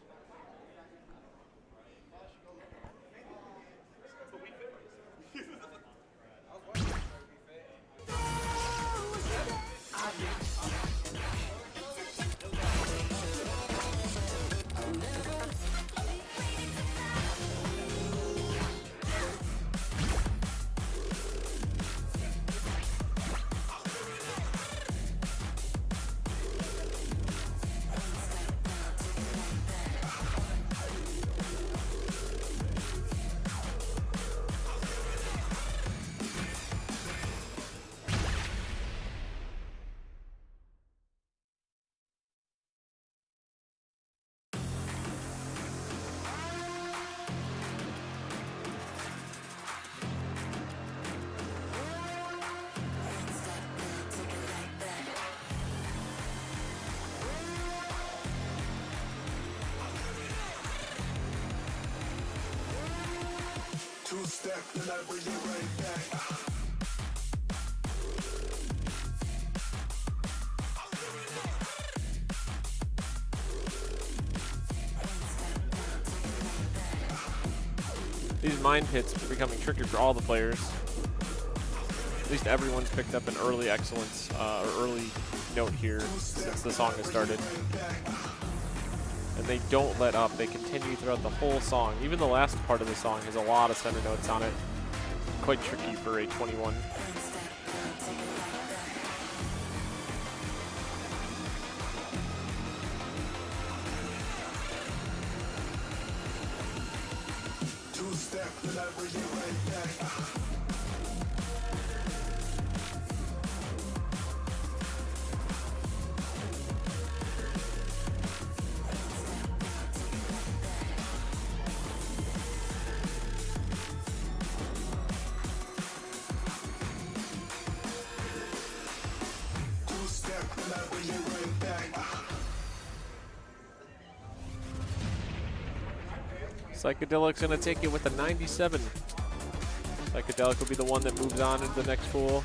These mine pits are becoming tricky for all the players. At least everyone's picked up an early excellence or early note here since the song has started. And they don't let up. They continue throughout the whole song. Even the last part of the song has a lot of center notes on it. Quite tricky for a 21. Psychedelic's gonna take it with a 97. Psychedelic will be the one that moves on into the next pool.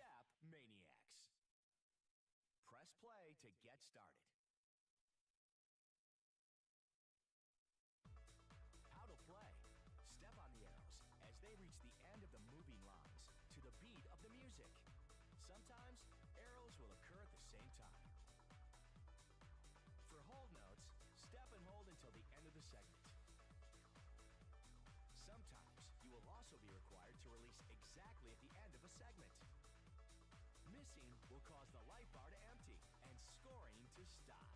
StepManiaX. Press play to get started. How to play. Step on the arrows as they reach the end of the moving lines to the beat of the music. Sometimes arrows will occur at the same time. For hold notes, step and hold until the end of the segment. Sometimes you will also be required to release exactly at the end of a segment. Missing will cause the life bar to empty and scoring to stop.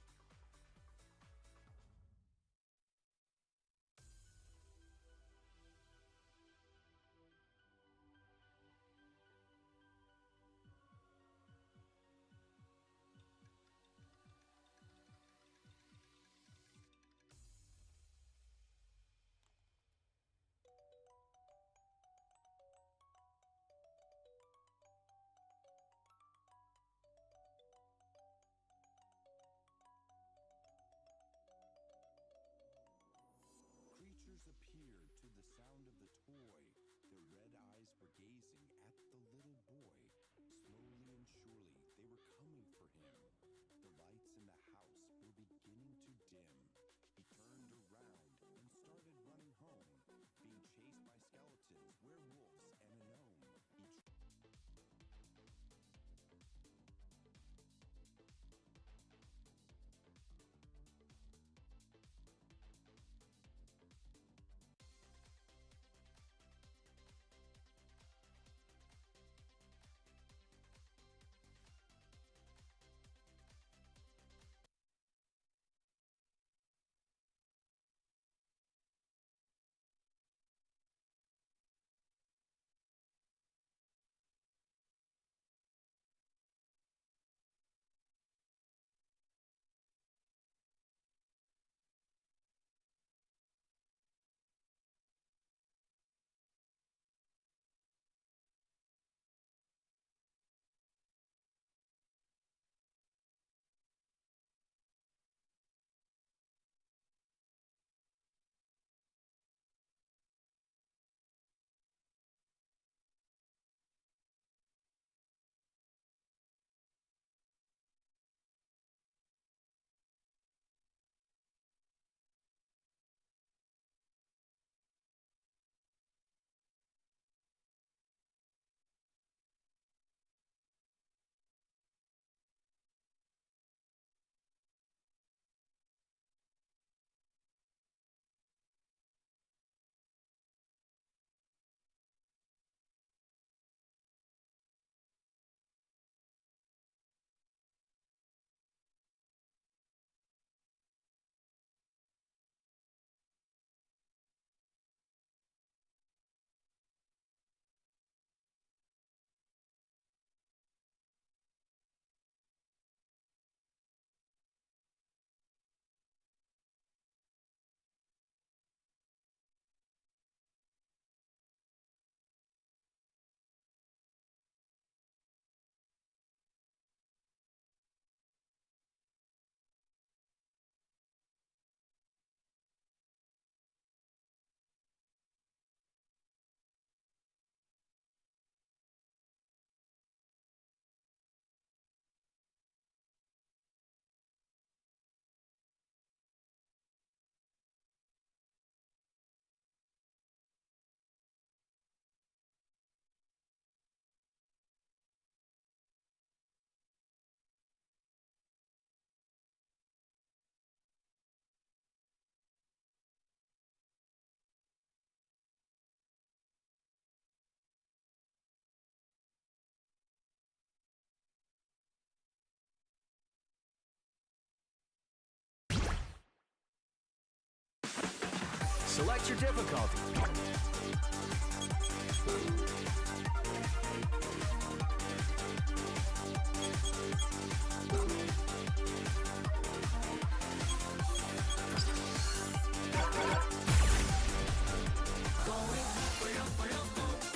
Select your difficulty.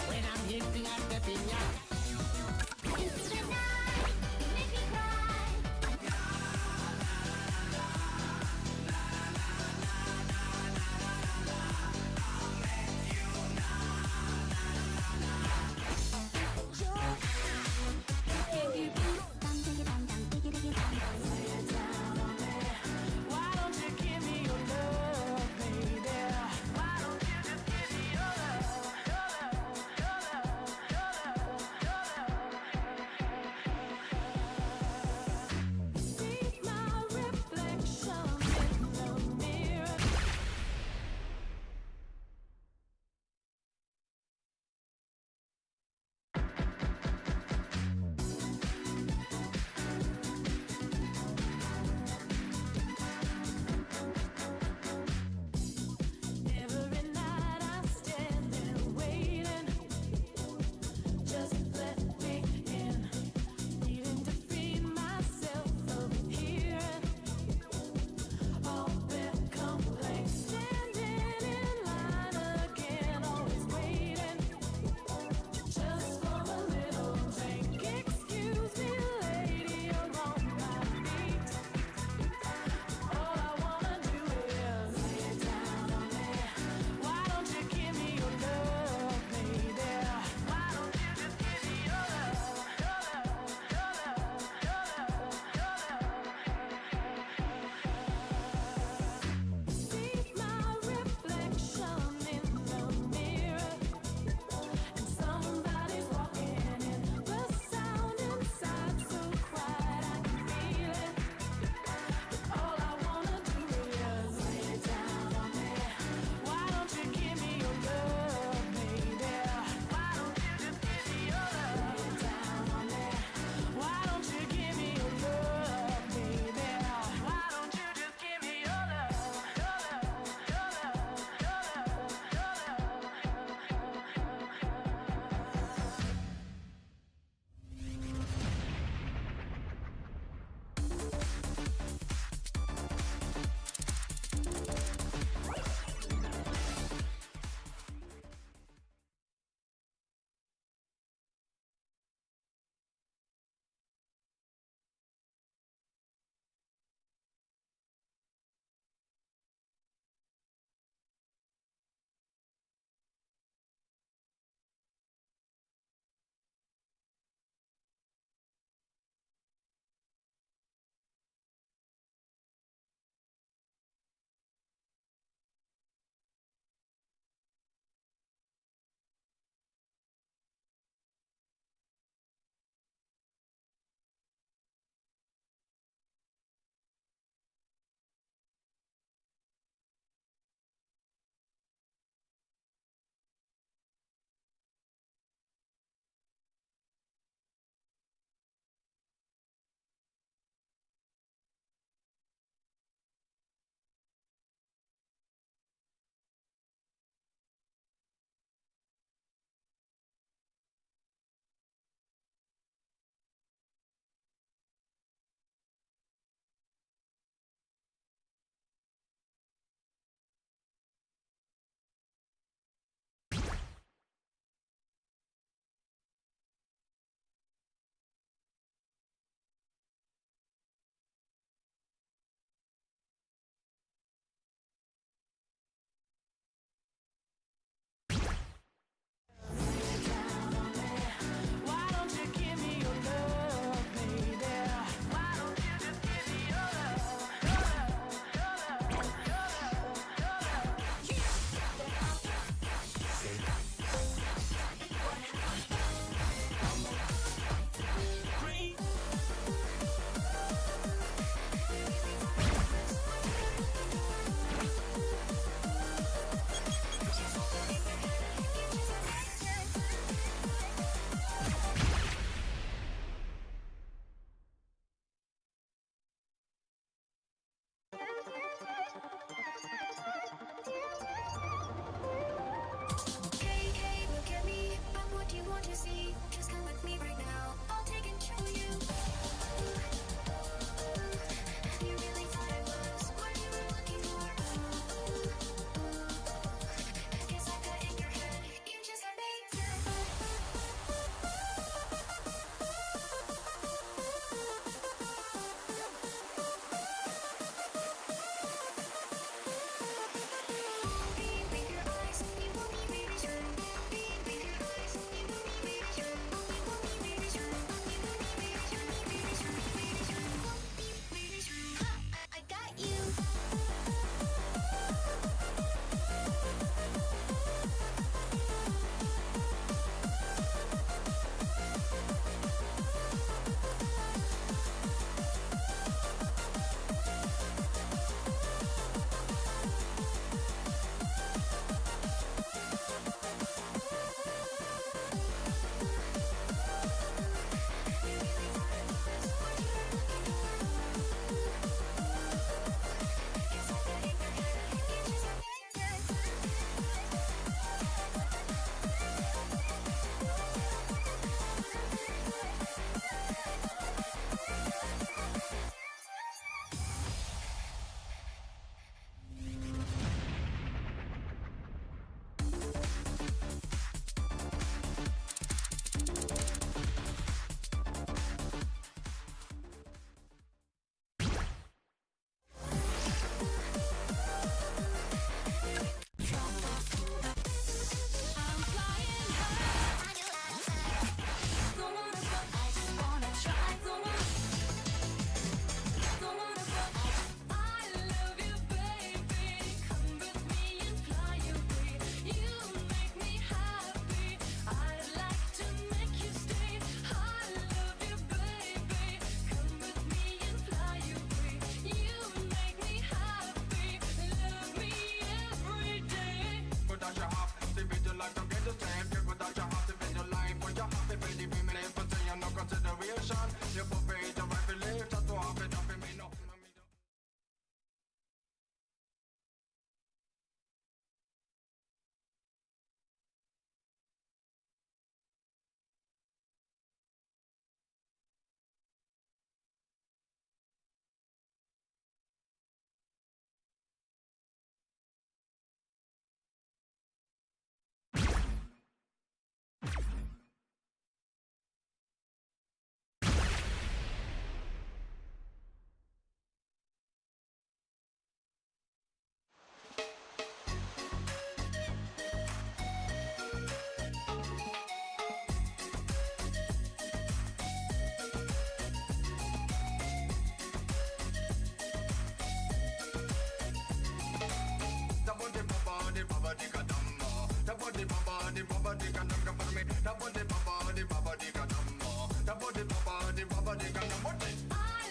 When I'm hitting at the piñata.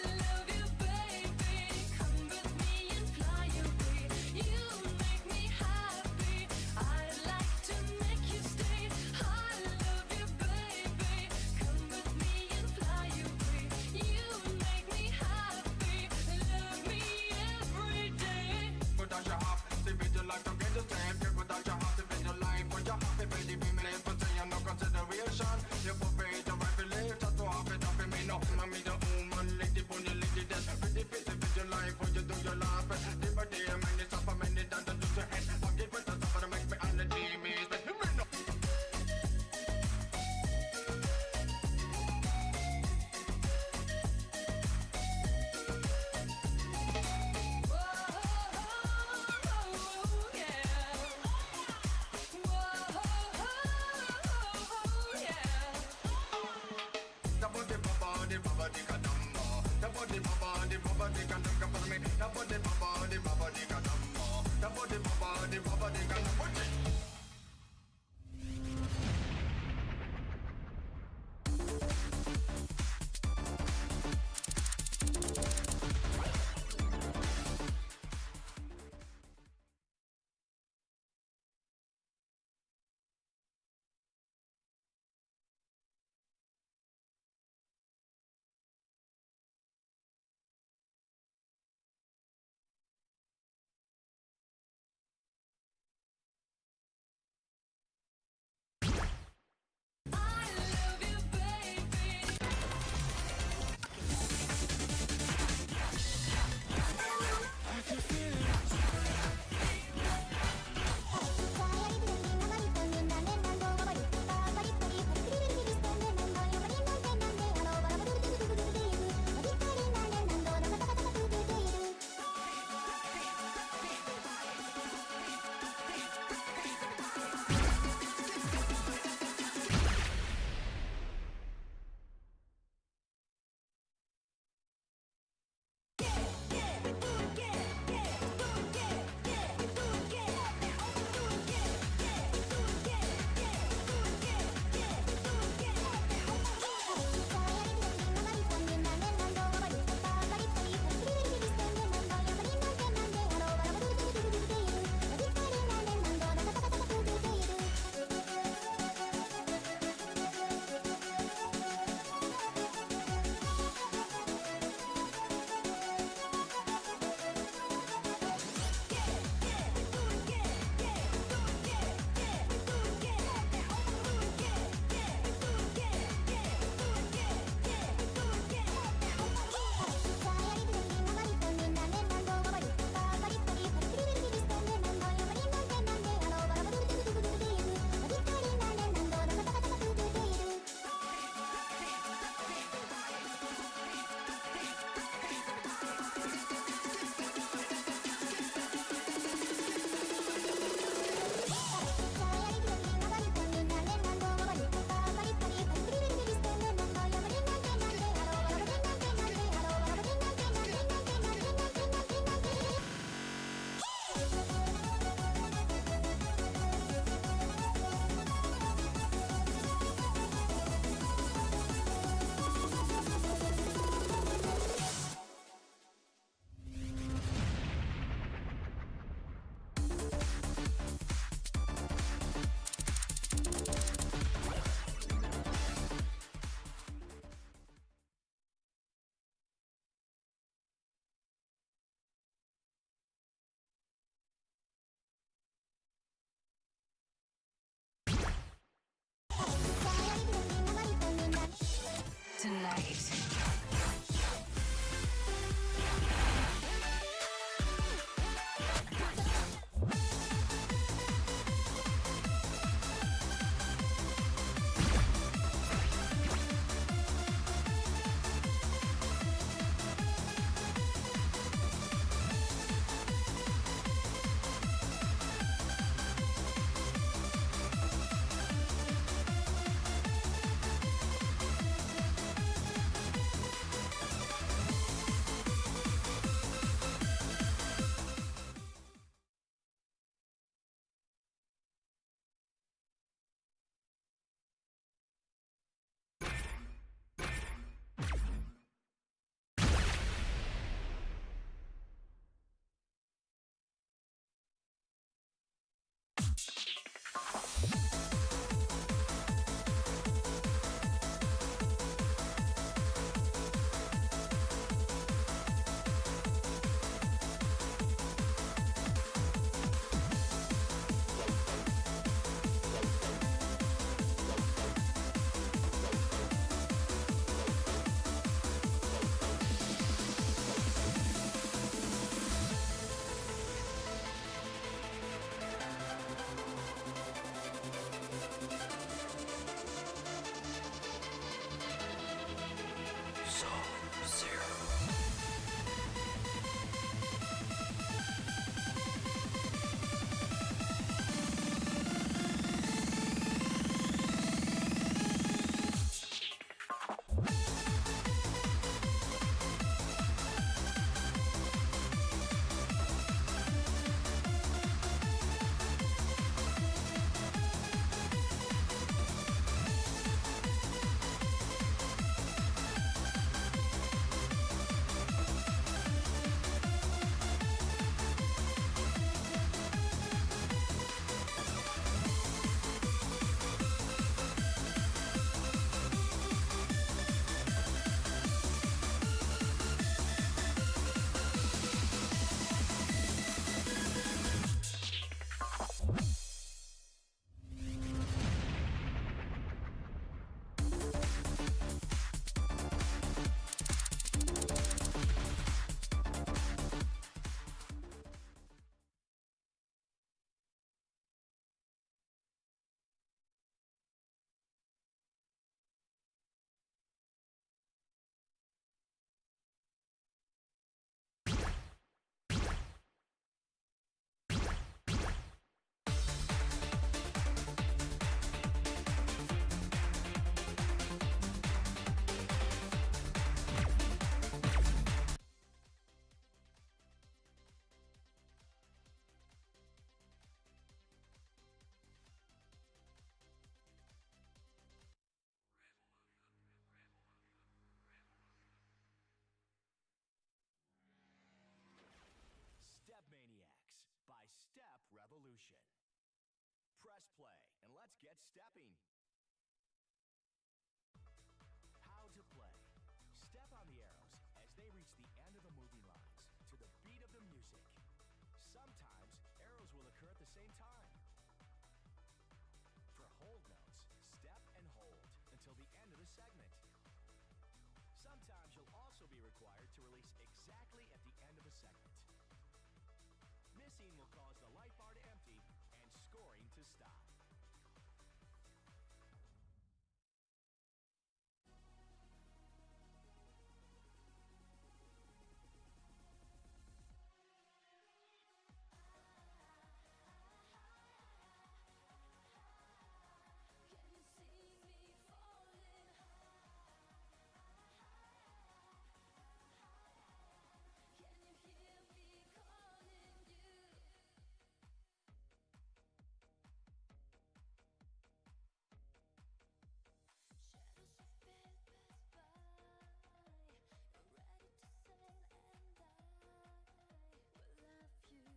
love you, baby. Come with me and fly away. You make me happy. I'd like to make you stay. I love you, baby. Come with me and fly away. You make me happy. Love me every day. solution. Press play and let's get stepping. How to play. Step on the arrows as they reach the end of the moving lines to the beat of the music. Sometimes arrows will occur at the same time. For hold notes, step and hold until the end of the segment. Sometimes you'll also be required to release exactly at the end of a segment. Missing will cause the light bar to empty and scoring to stop. Can you see me falling? Can you hear me calling you? Shadows of pale pass by. You're ready to sail, and I will love you forever. Tearing me down, but why? That you're so bound to die.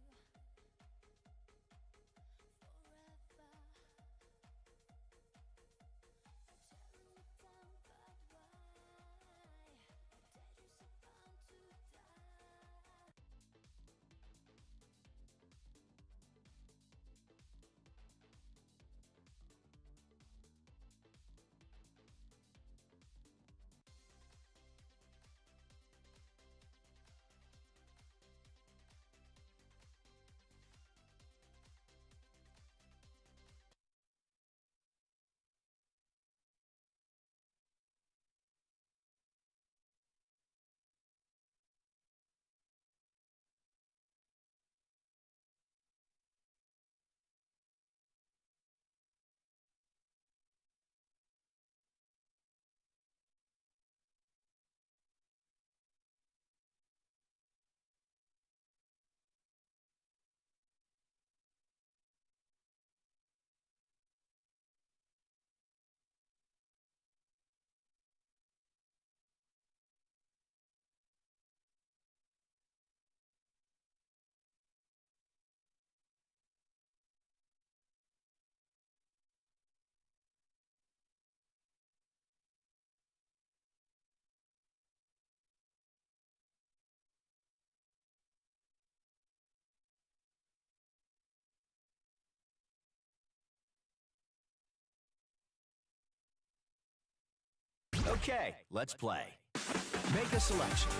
Okay, let's play. Make a selection.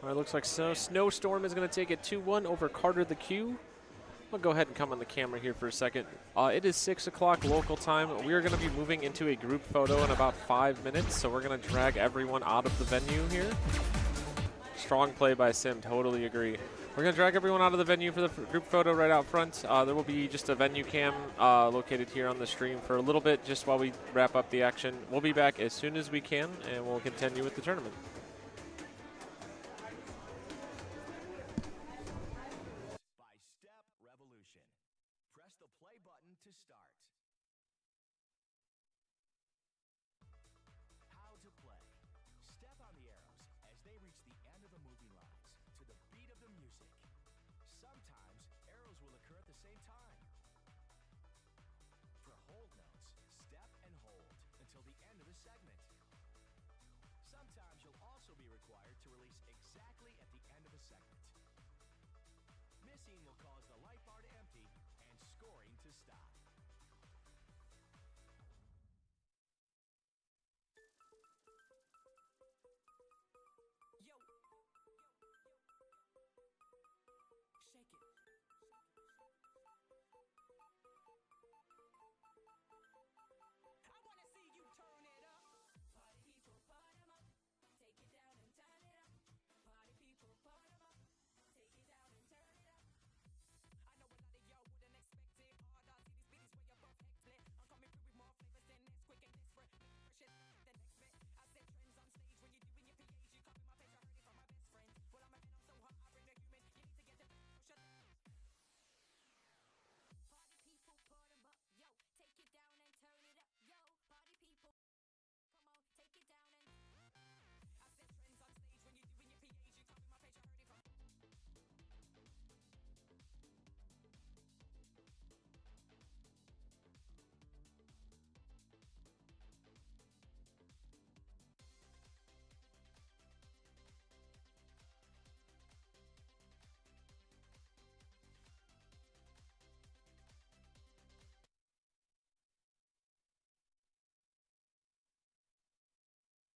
All right, looks like Snowstorm is going to take it 2-1 over Carter the Q. I'll go ahead and come on the camera here for a second. It is 6 o'clock local time. We are going to be moving into a group photo in about 5 minutes, so we're going to drag everyone out of the venue here. Strong play by Sim, totally agree. We're going to drag everyone out of the venue for the group photo right out front. There will be just a venue cam located here on the stream for a little bit, just while we wrap up the action. We'll be back as soon as we can, and we'll continue with the tournament. By Step Revolution. Press the play button to start. How to play. Step on the arrows as they reach the end of the moving lines to the beat of the music. Sometimes arrows will occur at the same time. For hold notes, step and hold until the end of the segment. Sometimes you'll also be required to release exactly at the end of a segment. Missing will cause the light bar to empty and scoring to stop. Yo. Shake it. I wanna see you turn it up. Party people, party 'em up. Take it down and turn it up. Party people, party 'em up. Take it down and turn it up. I know a lot of y'all wouldn't expect it. All I see these beats way above hectic. I'm coming through with more flavors than this, quick and desperate. Fresh it, the next bit. I set trends on stage when you're doing your PAs. You copy my page, I heard it from my best friend. Well, I'm a man, I'm so hot, I bring the human. You need to get the shut. Party people, put 'em up, yo. Take it down and turn it up, yo. Party people, come on, take it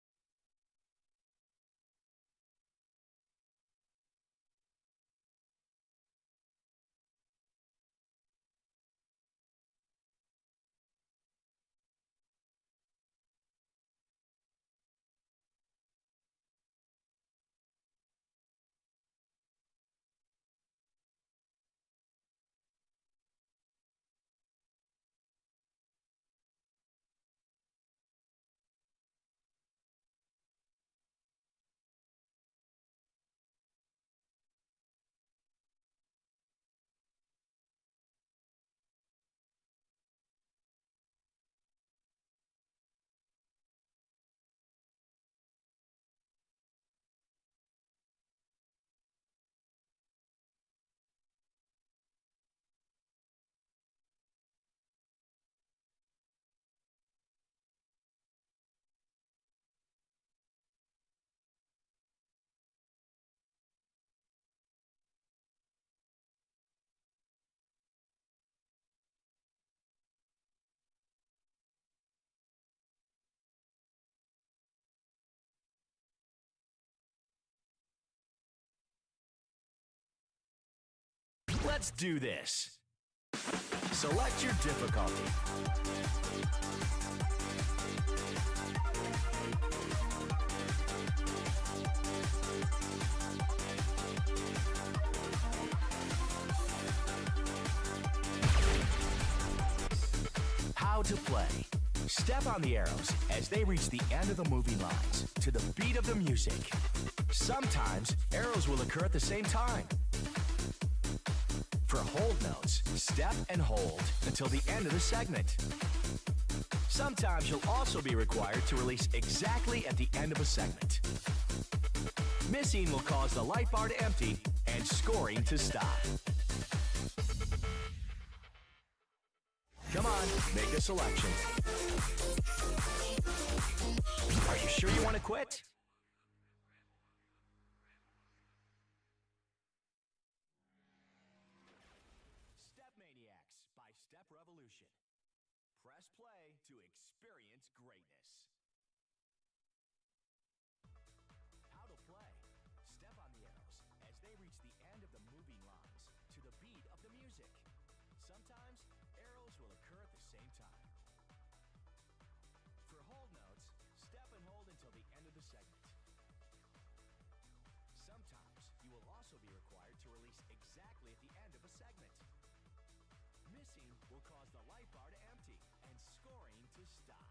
down and. I set trends on stage when you're doing your PAs. You copy my page, I heard it from. Let's do this. Select your difficulty. How to play. Step on the arrows as they reach the end of the moving lines to the beat of the music. Sometimes arrows will occur at the same time. For hold notes, step and hold until the end of the segment. Sometimes you'll also be required to release exactly at the end of a segment. Missing will cause the light bar to empty and scoring to stop. Come on, make a selection. Are you sure you want to quit? StepManiaX by Step Revolution. Press play to experience greatness. How to play. Step on the basic. Sometimes arrows will occur at the same time. For hold notes, step and hold until the end of the segment. Sometimes you will also be required to release exactly at the end of a segment. Missing will cause the light bar to empty and scoring to stop.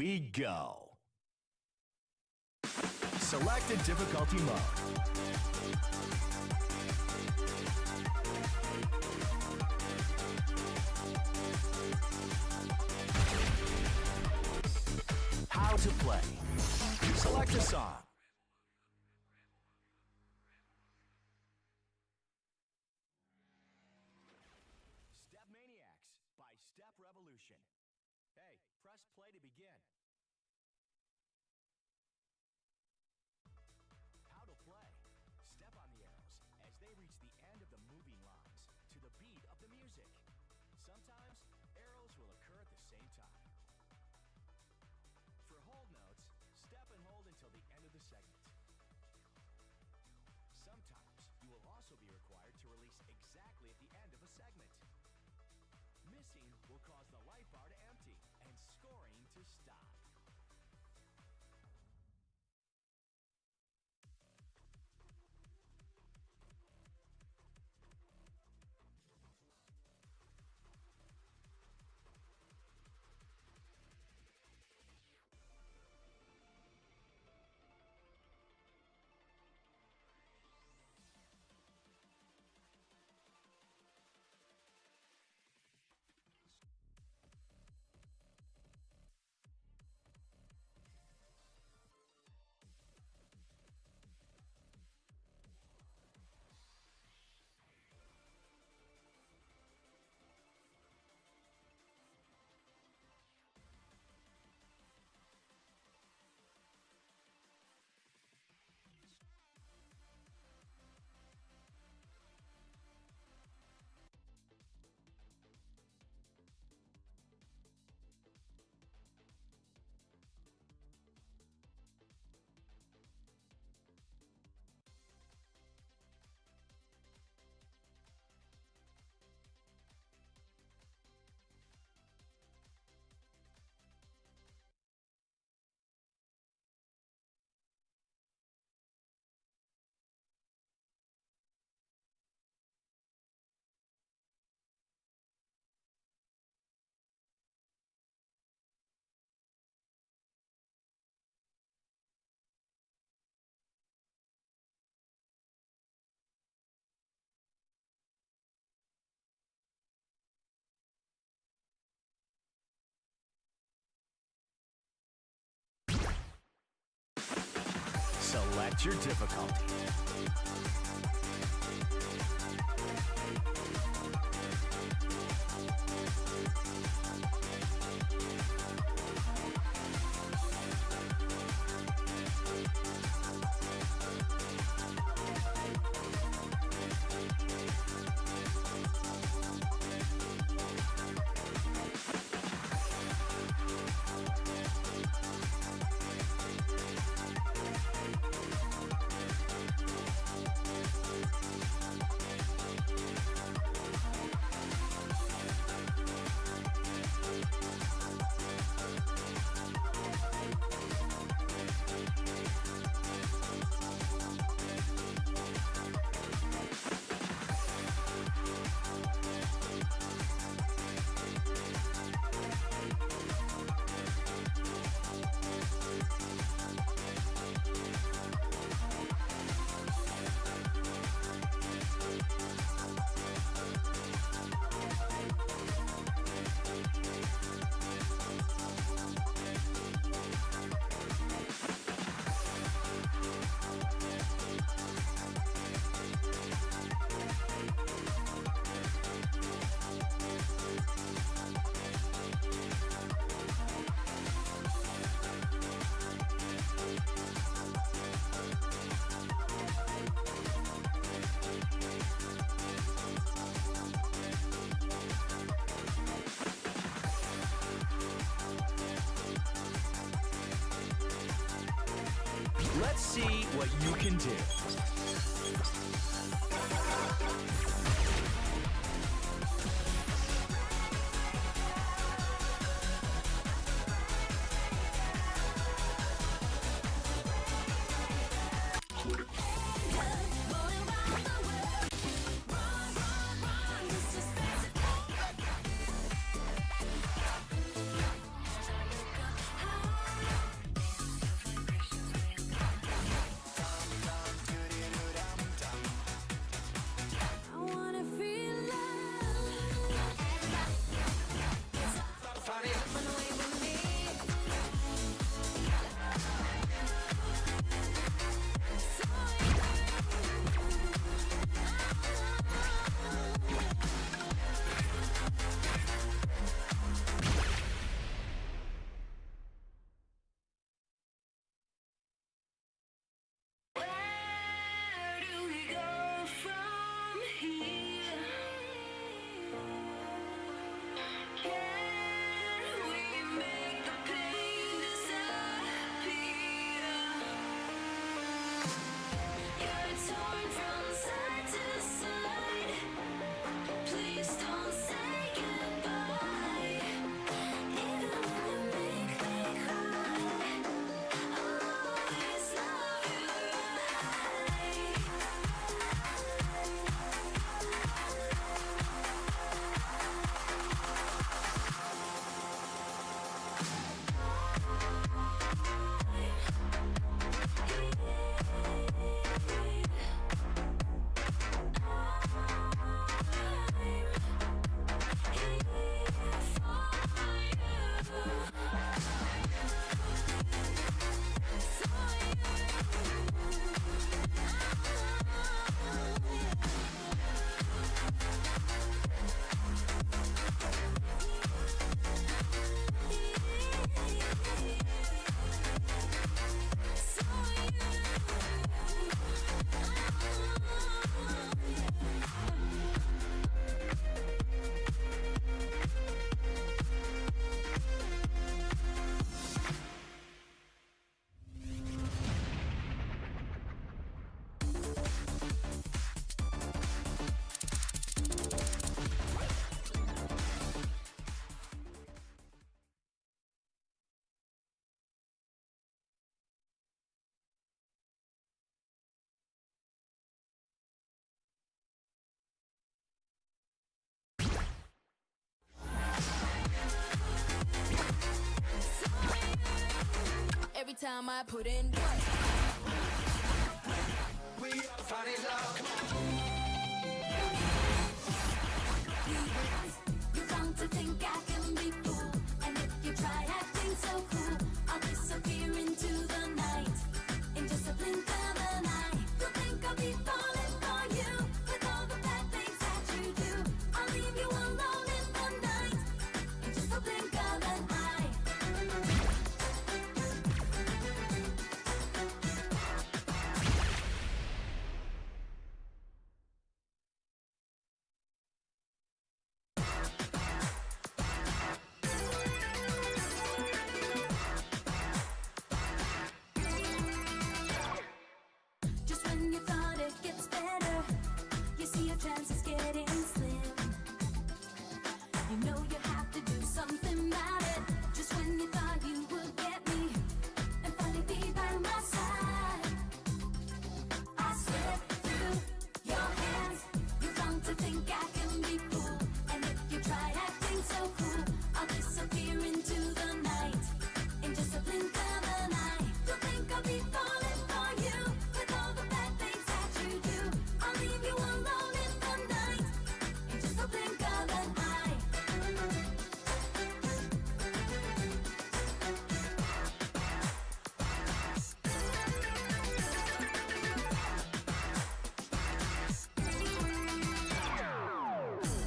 we go. Select a difficulty mode. How to play. Select a song. StepManiaX by Step Revolution. Hey, press play to begin. How to play. Step on the arrows as they reach the end of the moving lines to the beat of the music. Sometimes arrows will occur at the same time. For hold notes, step and hold until the end of the segment. Sometimes you will also be required to release exactly at the end of a segment. Missing will cause the light bar to empty and scoring to stop. Select your difficulty. Let's see what you can do. I might put in work. We are finding love. You're wrong to think I can be fooled. And if you try acting so cool, I'll disappear into the night. In just a blink of an eye, you'll think I'll be falling for you. With all the bad things that you do, I'll leave you alone in the night. In just a blink of an eye. Just when you thought it gets better, you see your chances getting slim. You know you have to do something about it. Just when you thought you would get me and finally be by my side, I slip through your hands. You're wrong to think I can be fooled. And if you try acting so cool, I'll disappear into the night. In just a blink of an eye, you'll think I'll be falling for you. With all the bad things that you do, I'll leave you alone in the night. In just a blink of an eye.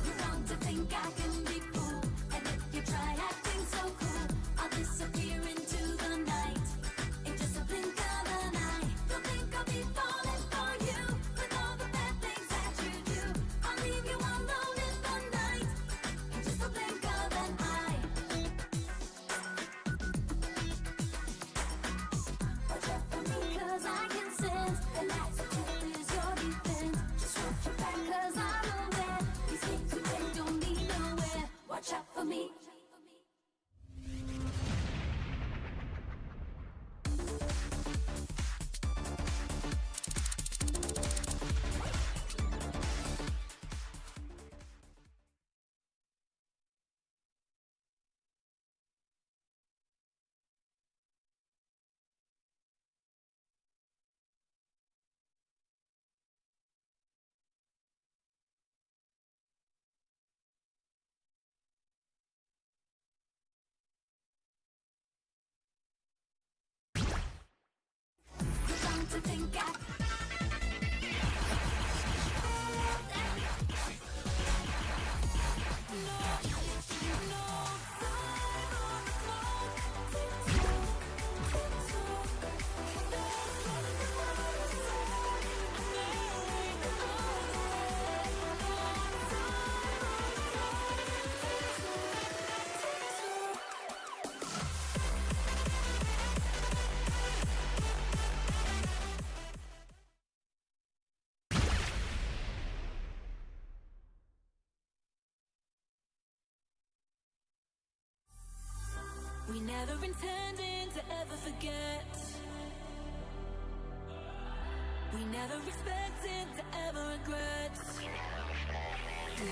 You're wrong to think I can be fooled. And if you try acting so cool, I'll disappear into the night. In just a blink of an eye, you'll think I'll be falling for you. With all the bad things that you do, I'll leave you alone in the night. In just a blink of an eye. Watch out for me, 'cause I can sense the lights of truth is your defense. Just watch your back, 'cause I'm aware these games we play don't lead nowhere. Watch out for me. You're wrong to think I We never intended to ever forget. We never expected to ever regret.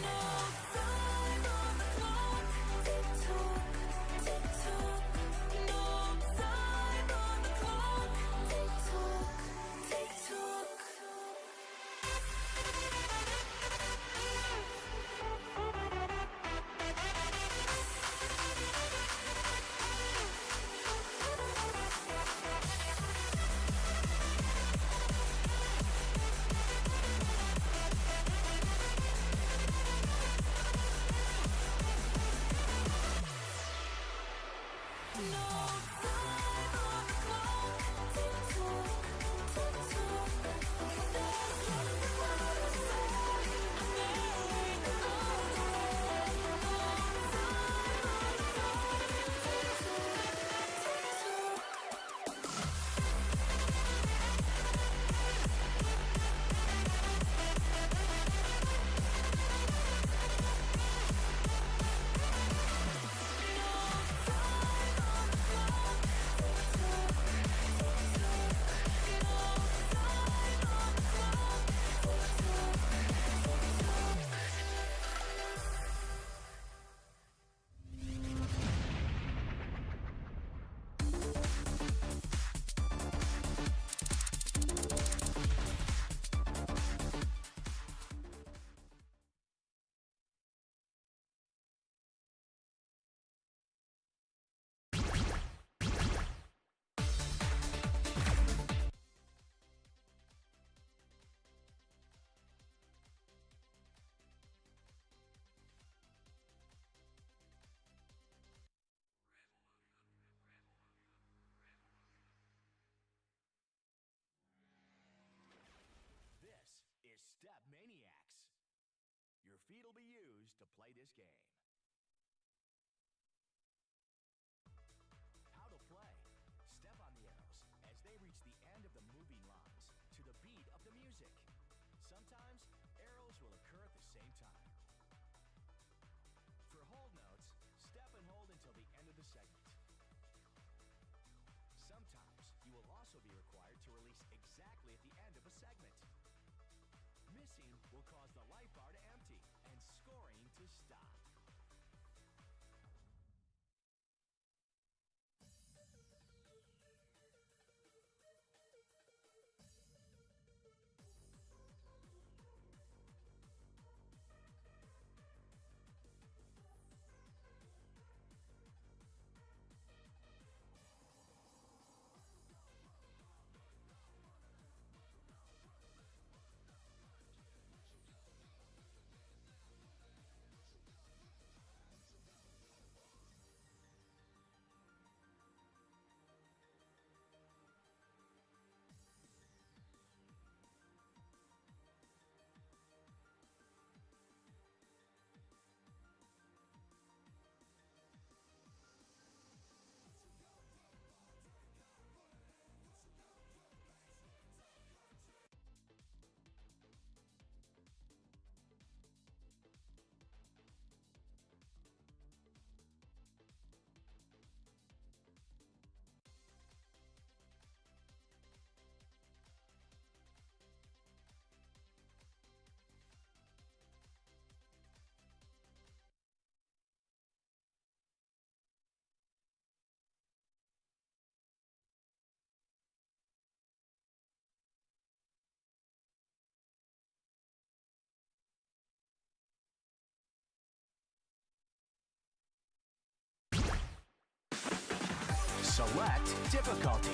No time on the clock. Tick tock, tick tock. No time on the clock. Tick tock, tick tock. StepManiaX. Your feet will be used to play this game. How to play. Step on the arrows as they reach the end of the moving lines to the beat of the music. Sometimes, arrows will occur at the same time. For hold notes, step and hold until the end of the segment. Sometimes, you will also be required to release exactly at the end of a segment. Missing will cause the life bar to empty and scoring to stop. Select difficulty.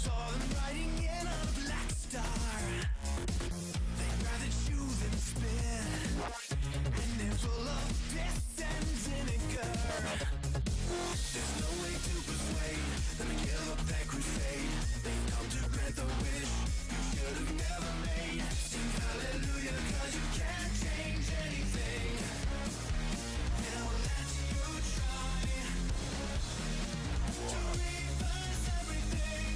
Saw them riding in a black star. They'd rather chew than spit, and they're full of piss and vinegar. There's no way to persuade them to give up that crusade. They've come to grant the wish you should have never made. Sing hallelujah, 'cause you can't change anything. Now let you try to reverse everything.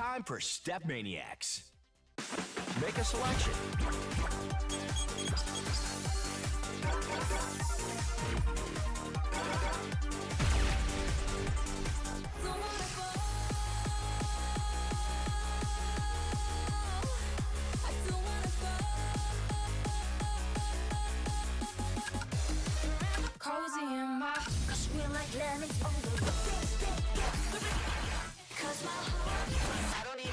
time for StepManiaX. Make a selection. Cozy in my, 'cause we're like lemons on the road. 'Cause my heart, I don't need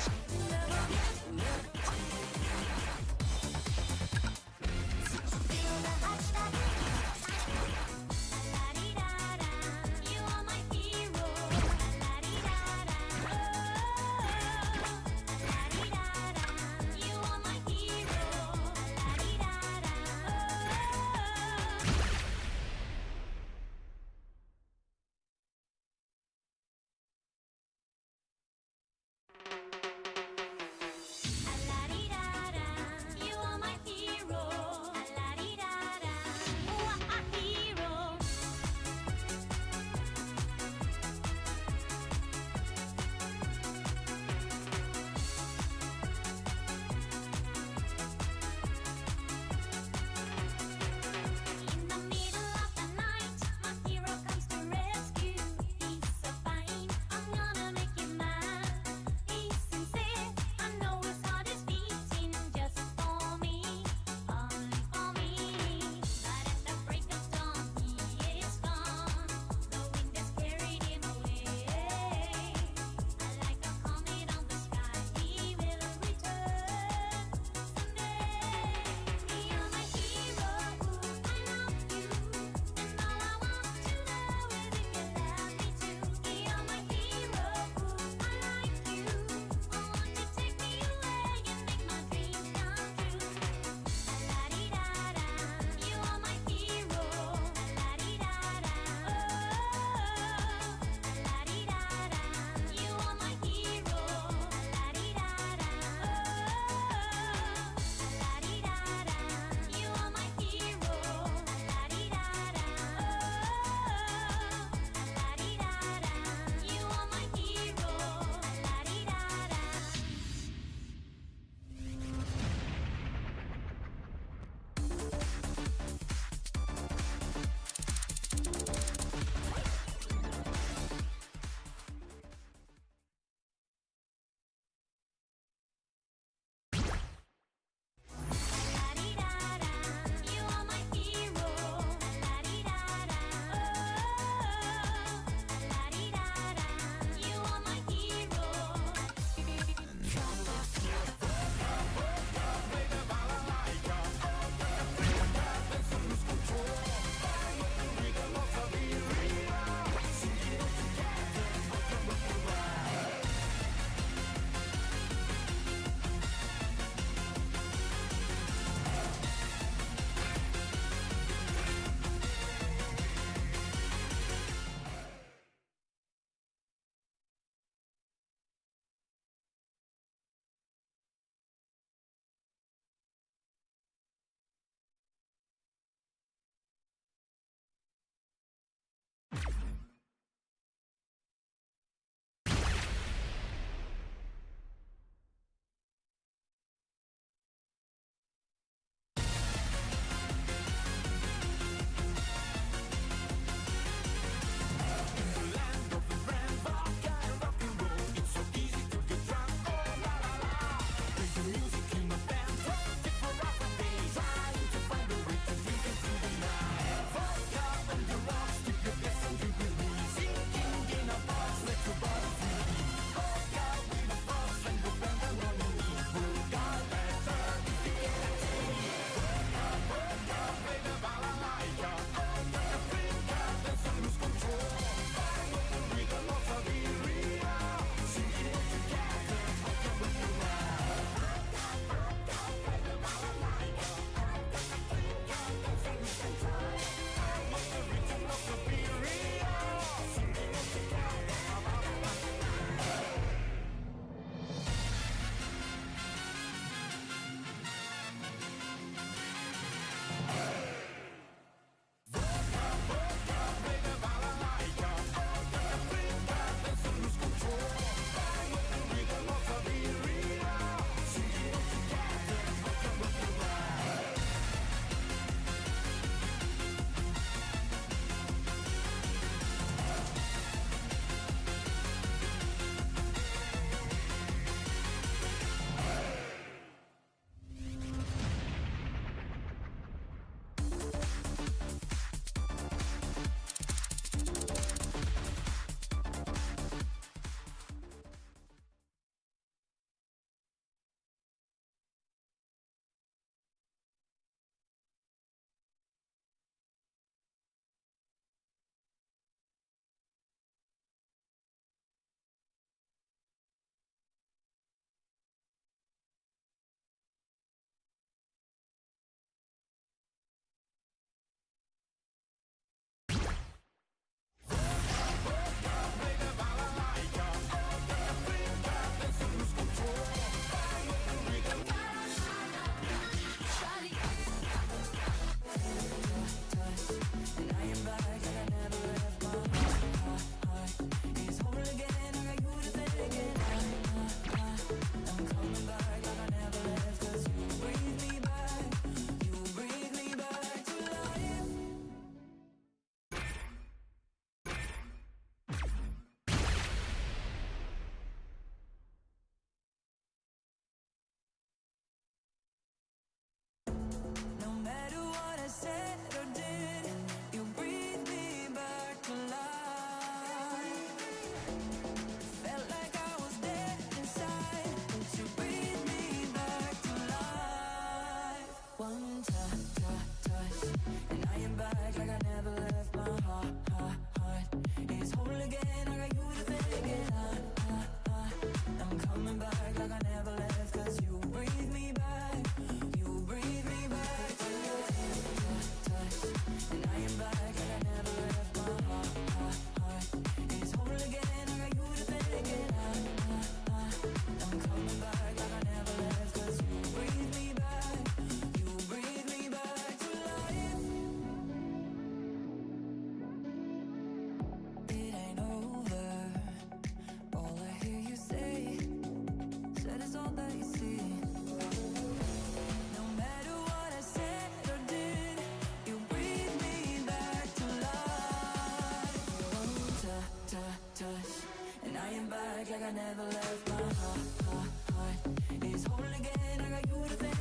I never left. My heart is whole again. I got you to thank,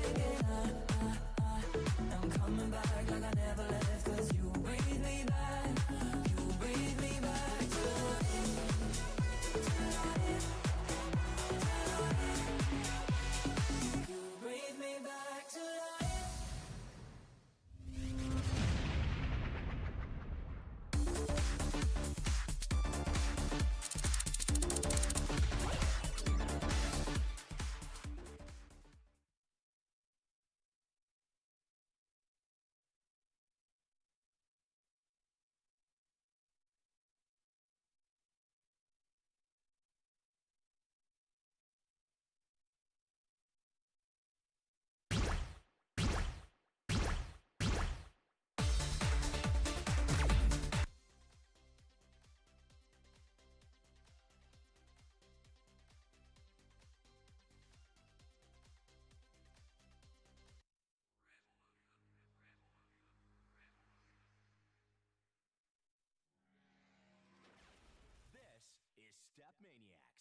and I'm coming back like I never left. 'Cause you breathe me back, you breathe me back to life, to life, to life. You breathe me back to life. This is StepManiaX.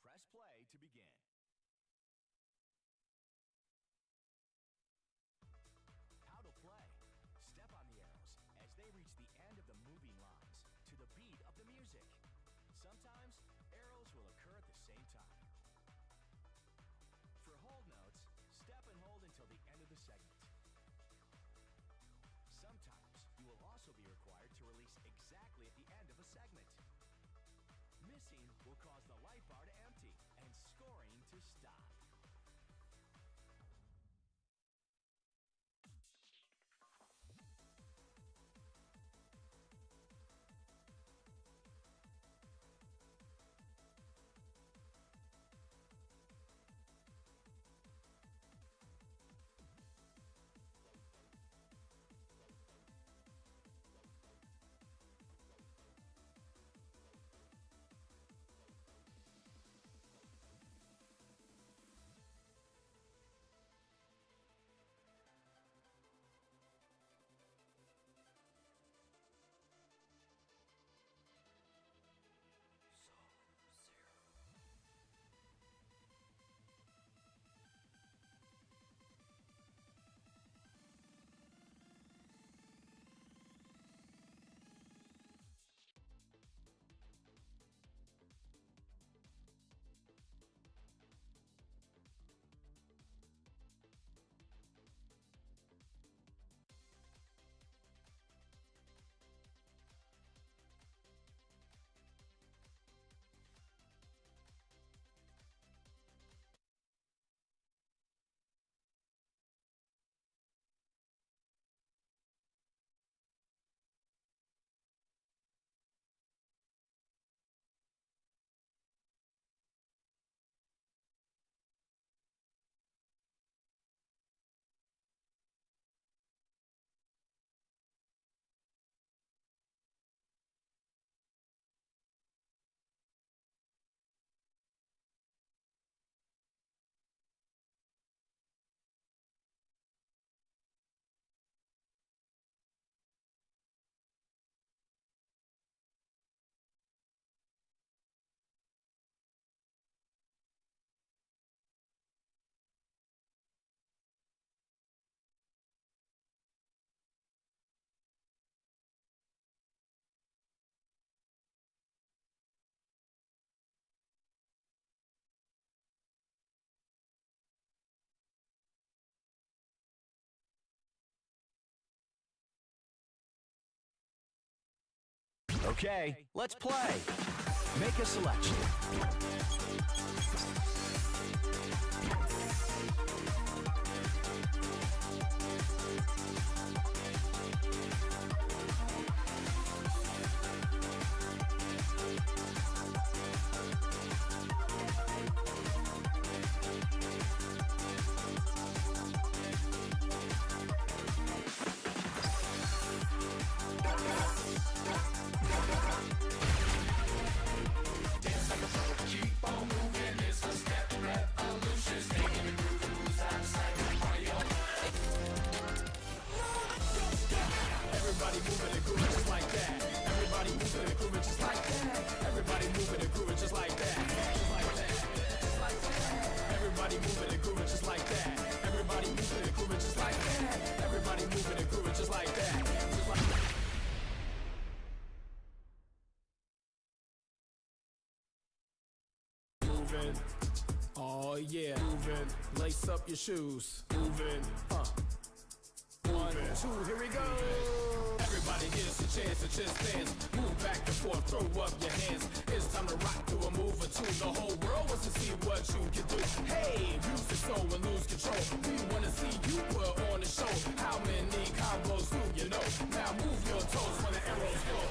Press play to begin. How to play. Step on the arrows as they reach the end of the moving lines to the beat of the music. Sometimes arrows will occur at the same time. For hold notes, step and hold until the end of the segment. Sometimes you will also be required to release exactly at the end of a segment. Missing will cause the light bar to empty and scoring to stop. Okay, let's play. Make a selection. Everybody moving and grooving just like that. Everybody moving and grooving just like that. Everybody moving and grooving just like that. Everybody moving and grooving just like that. Everybody moving and grooving just like that. Everybody moving and grooving just like that. Just like moving. Oh yeah, moving. Lace up your shoes. Moving. 1, 2, here we go. Everybody gets a chance to just dance. Move back and forth, throw up your hands. It's time to rock to a move or two. The whole world wants to see what you can do. Hey, lose control and lose control. We want to see you put on the show. How many combos do you know? Now move your toes when the arrows go.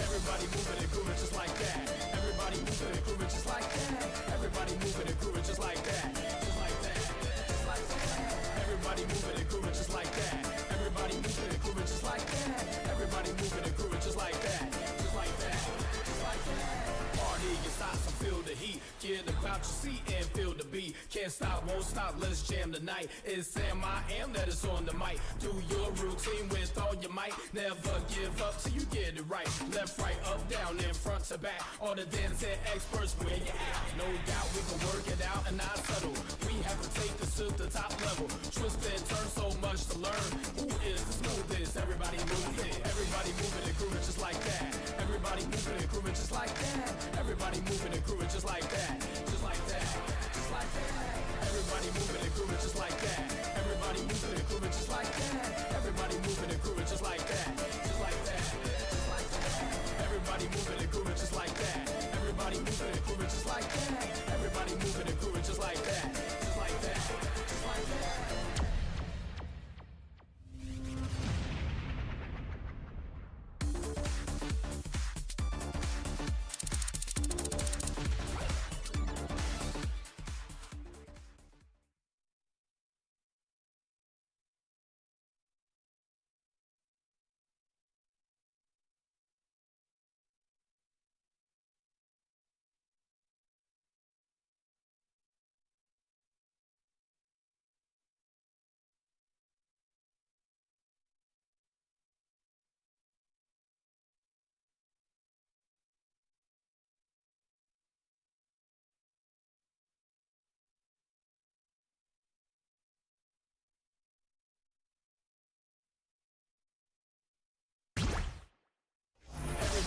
Everybody moving and grooving just like that. Everybody moving and grooving just like that. Everybody moving and grooving just like that. Just like that. Just like that. Everybody moving and grooving just like that. Everybody moving and grooving just like that. Everybody moving and grooving just like that. Just like that. Just like that. Party and stop, so feel the heat. Get about your seat and feel the beat. Can't stop, won't stop, let's jam tonight. It's Sam I Am that is on the mic. Do your routine with all your might. Never give up till you get it right. Left, right, up, down, in front to back. All the dancing experts, where you at? No doubt we can work it out and not settle. We have to take this to the top level. Twist and turn, so much to learn. Who is the smoothest? Everybody moving. Everybody moving and grooving just like that. Everybody moving and grooving just like that. Everybody moving and grooving just like that. Just like that. Just like that. Everybody moving and grooving just like that. Everybody moving and grooving just like that. Everybody moving and grooving just like that. Just like that. Just like that. Everybody moving and grooving just like that. Everybody moving and grooving just like that. Everybody moving and grooving just like that. Just like that. Just like that.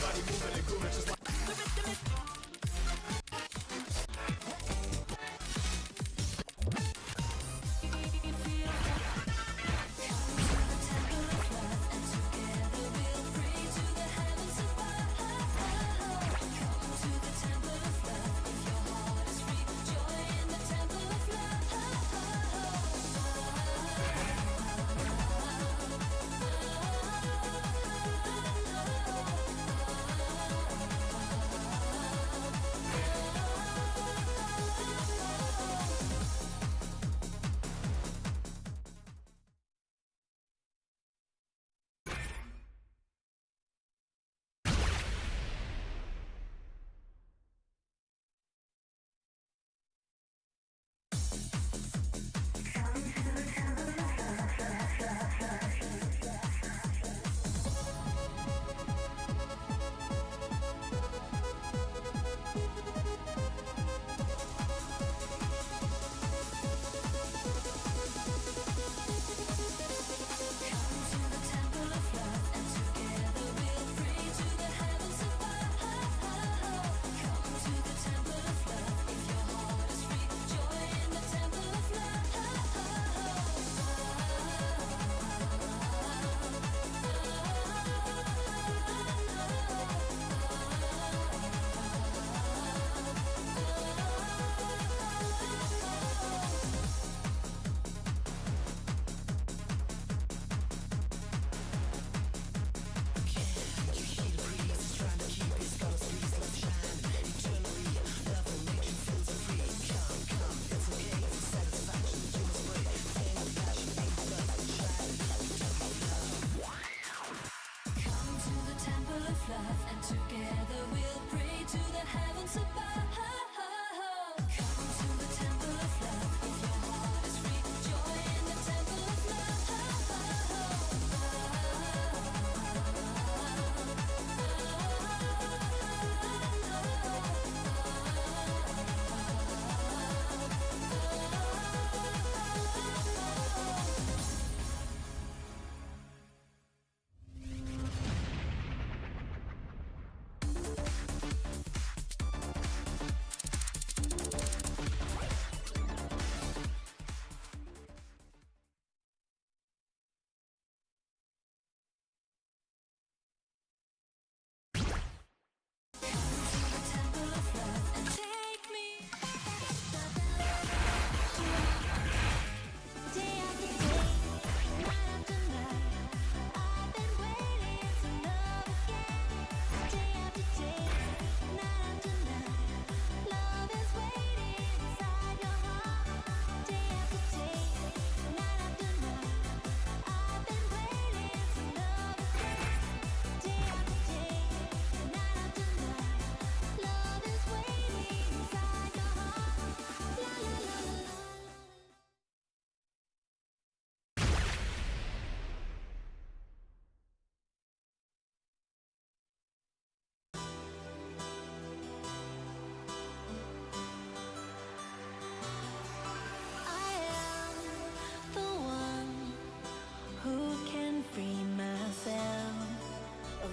Everybody moving and grooving just like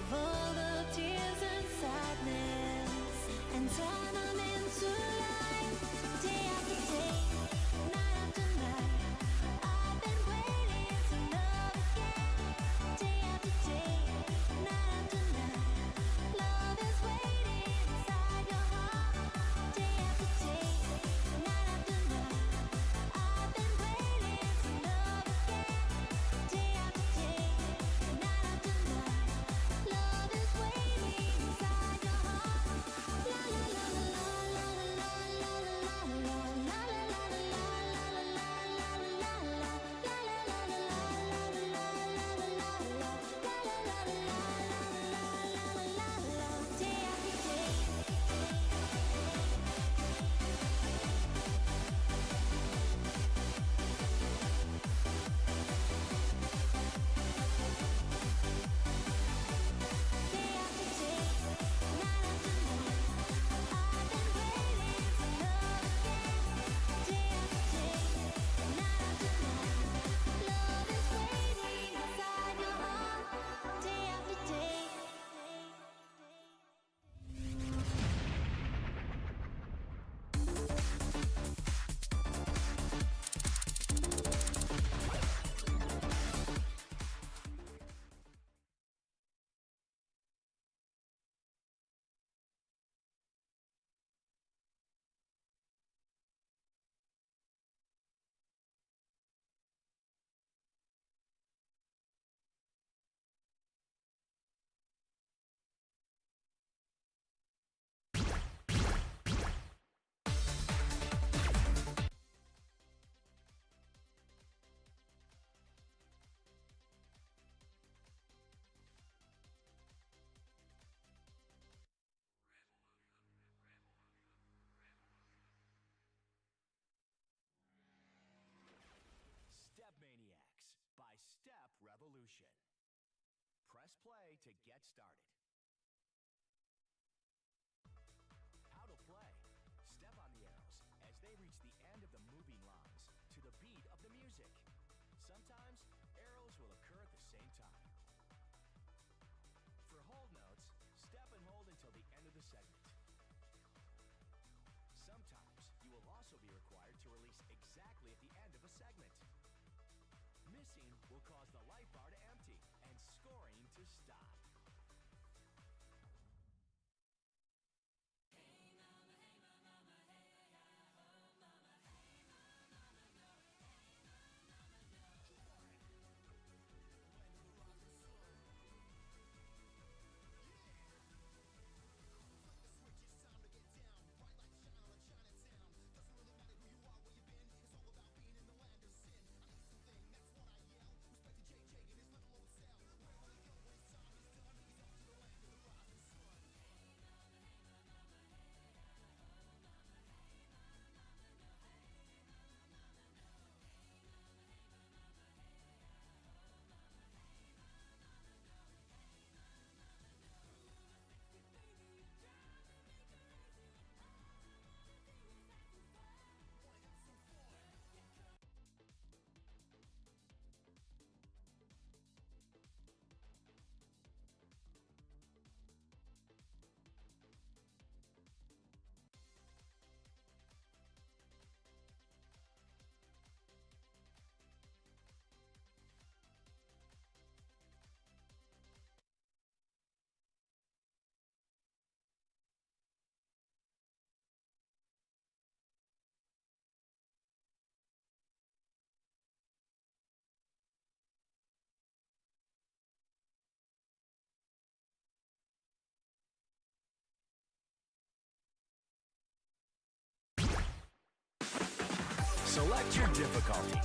of all the tears and sadness and turn them into light. Day after day, night after night, I've been waiting to love again. Day after day, night after night, love is waiting inside your heart. Day after day, night after night, I've been waiting to love again. Day after day, night after night, love is waiting inside your heart. La la la la la la la la la la la la StepManiaX by Step Revolution. Press play to get started. How to play. Step on the arrows as they reach the end of the moving lines to the beat of the music. Sometimes arrows will occur at the same time. For hold notes, step and hold until the end of the segment. Sometimes you will also be required to release exactly at the end of a segment. Missing will cause the light bar to empty and scoring to stop. Select your difficulty.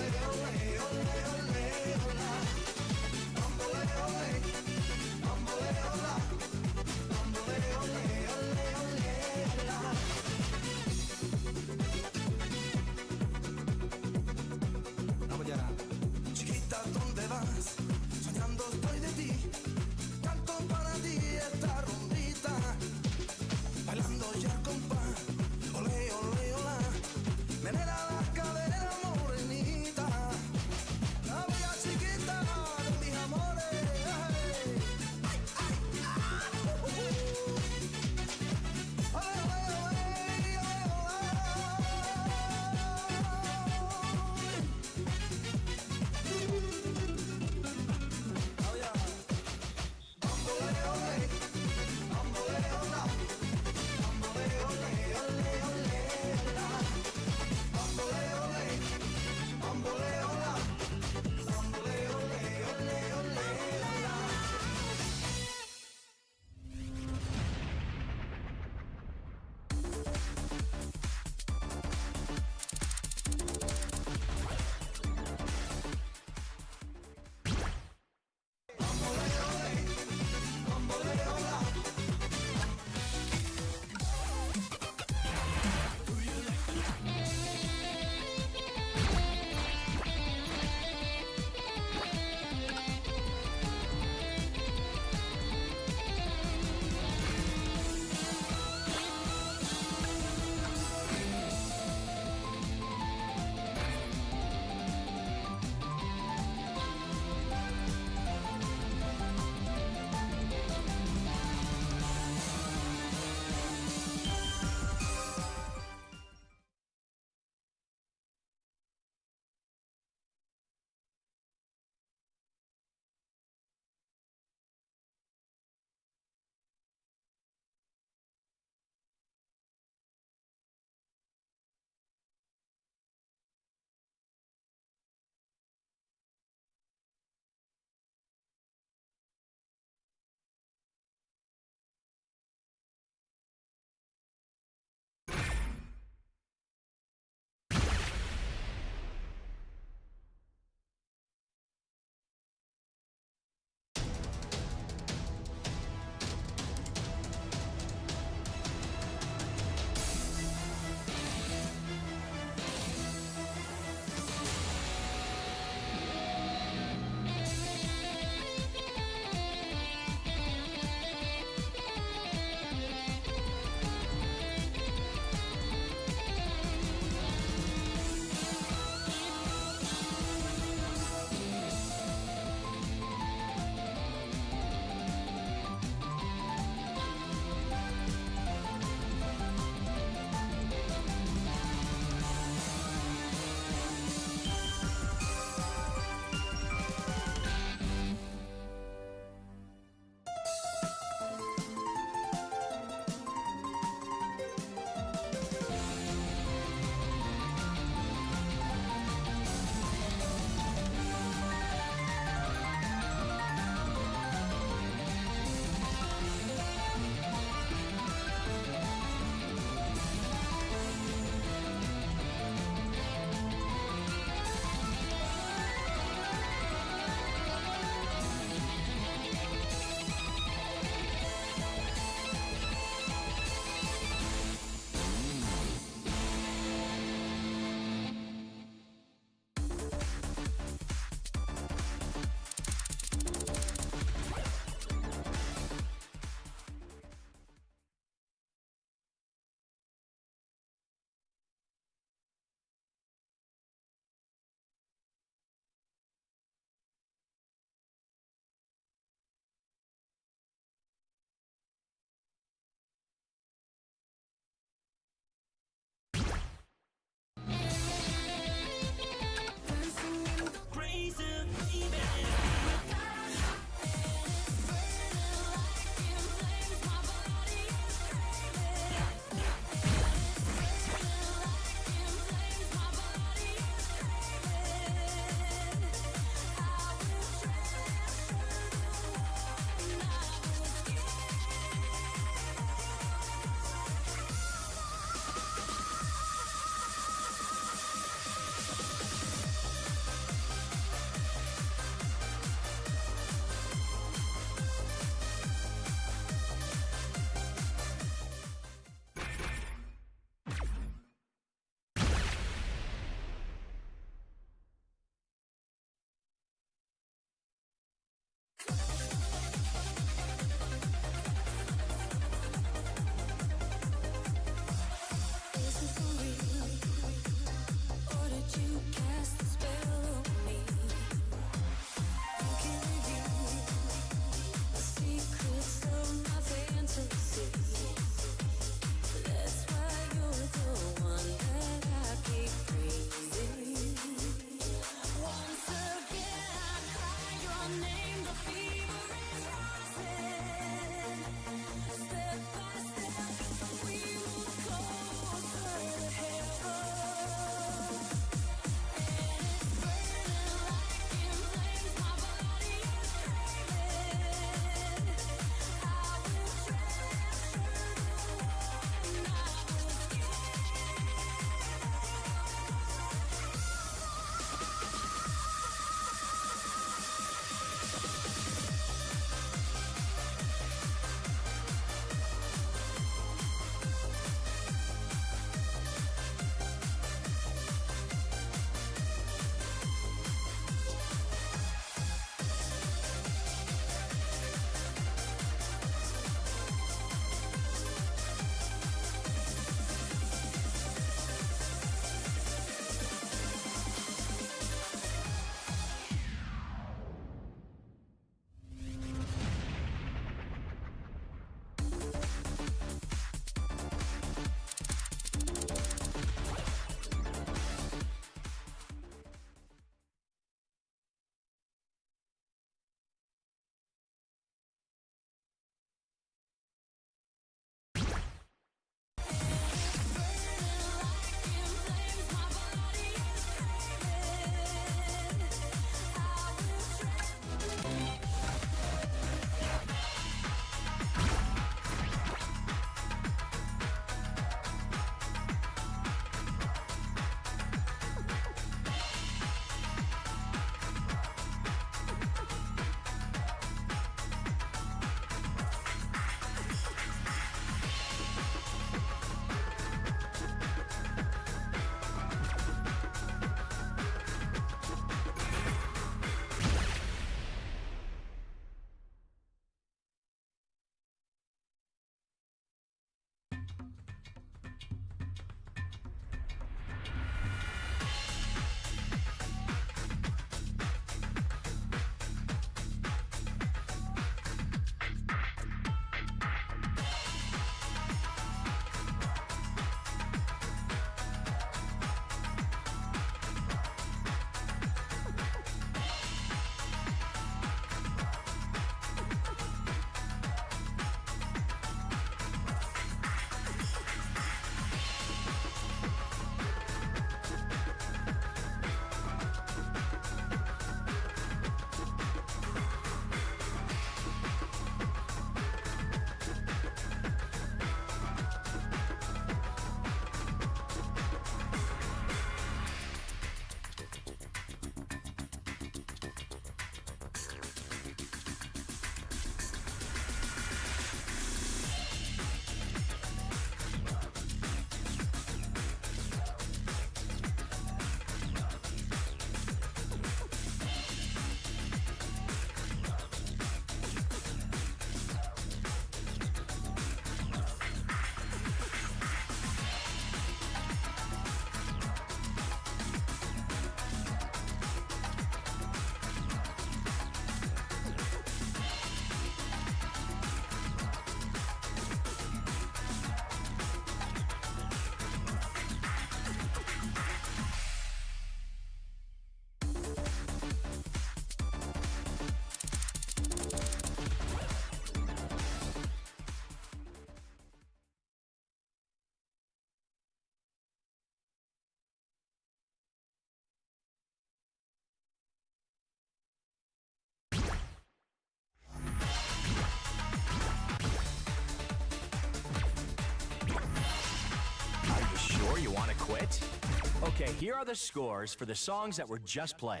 Okay, here are the scores for the songs that were just played.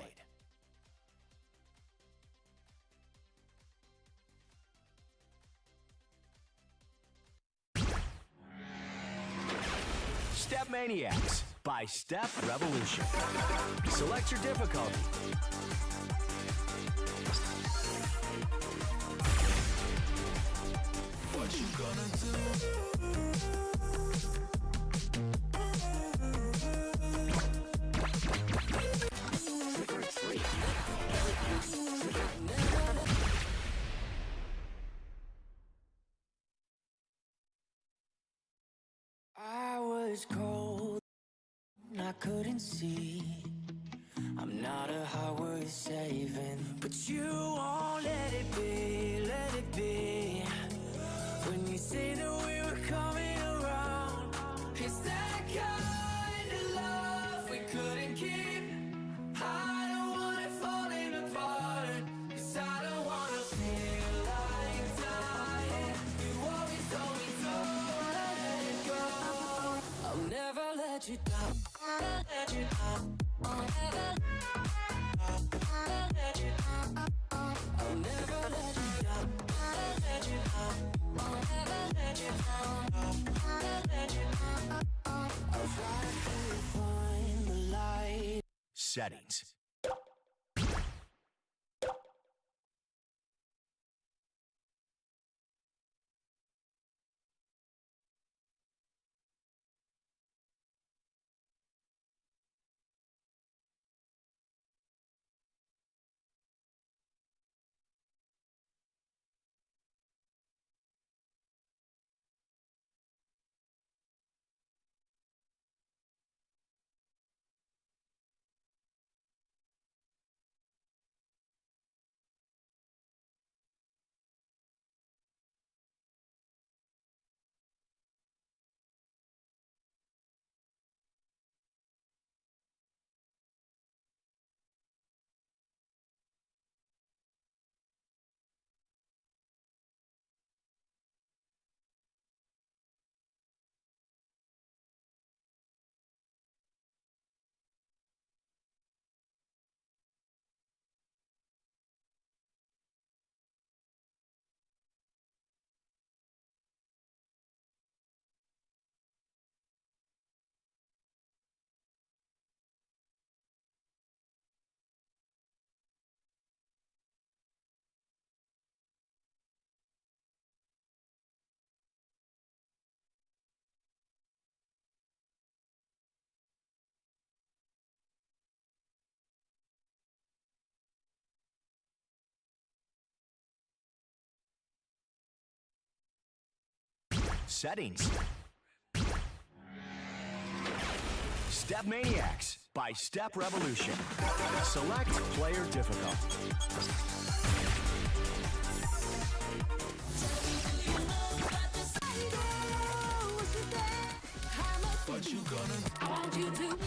StepManiaX by Step Revolution. Select your difficulty. What you gonna do? I was cold, I couldn't see. I'm not a heart worth saving, but you won't let it be, let it be. When you say that we were coming around, it's that kind of love we couldn't keep. I don't want it falling apart, 'cause I don't wanna feel like dying. You always told me don't let it go. I'll never let you down, I'll let you down. I'll never let you down. I'll never let you down, I'll let you down. I'll never let you down, I'll let you down. I'll try to find the light. Settings. Settings. StepManiaX by Step Revolution. Select player difficulty. What you gonna I want you to.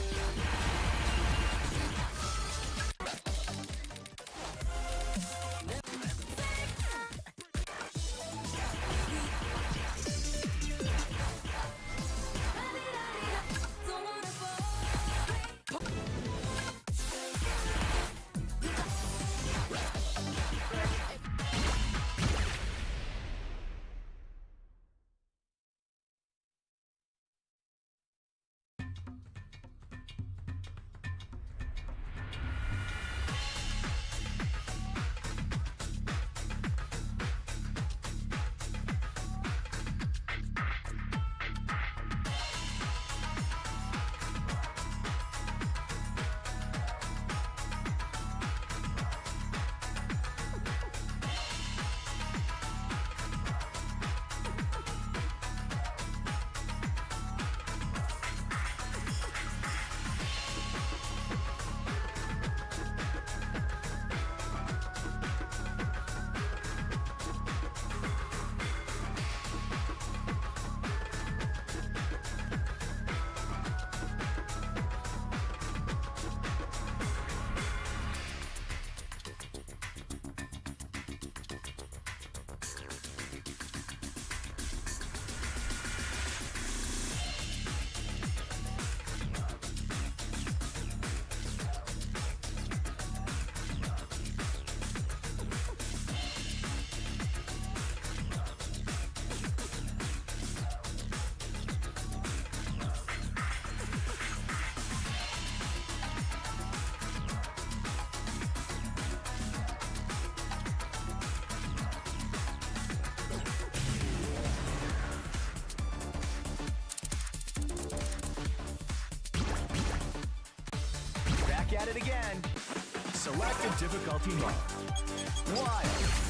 at it again. Select a difficulty mode. Wild.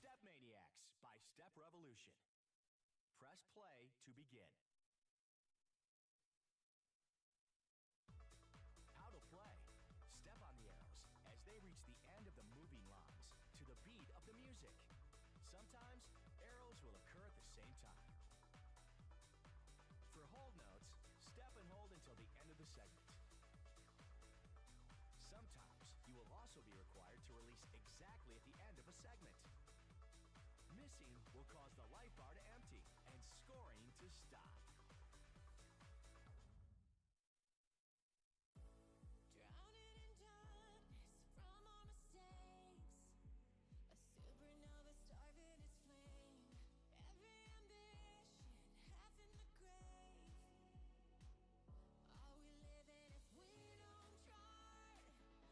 StepManiaX by Step Revolution. Press play to begin. How to play. Step on the arrows as they reach the end of the moving lines to the beat of the music. Sometimes arrows will occur at the same time. For hold notes, step and hold until the end of the segment. Sometimes you will also be required to release exactly at the end of a segment. Missing will cause the life bar to empty and scoring to stop. Drowning in darkness from our mistakes. A supernova starving its flame. Every ambition half in the grave. Are we living if we don't try?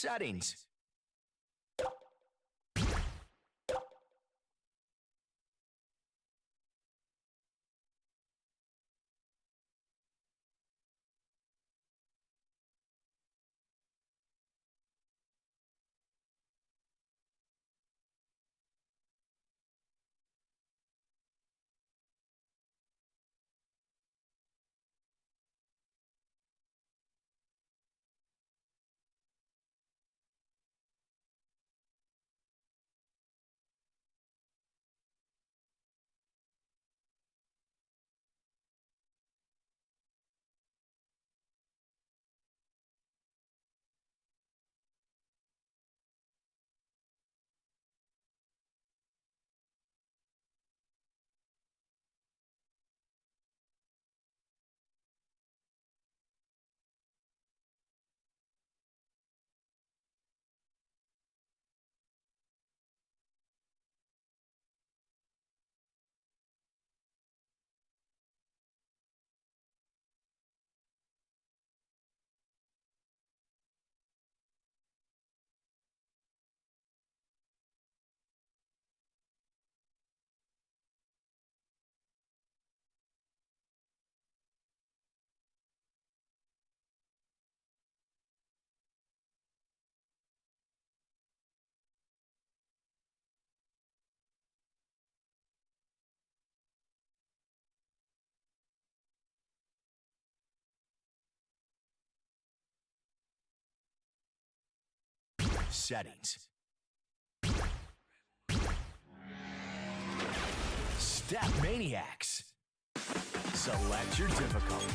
Settings. Settings. StepManiaX. Select your difficulty.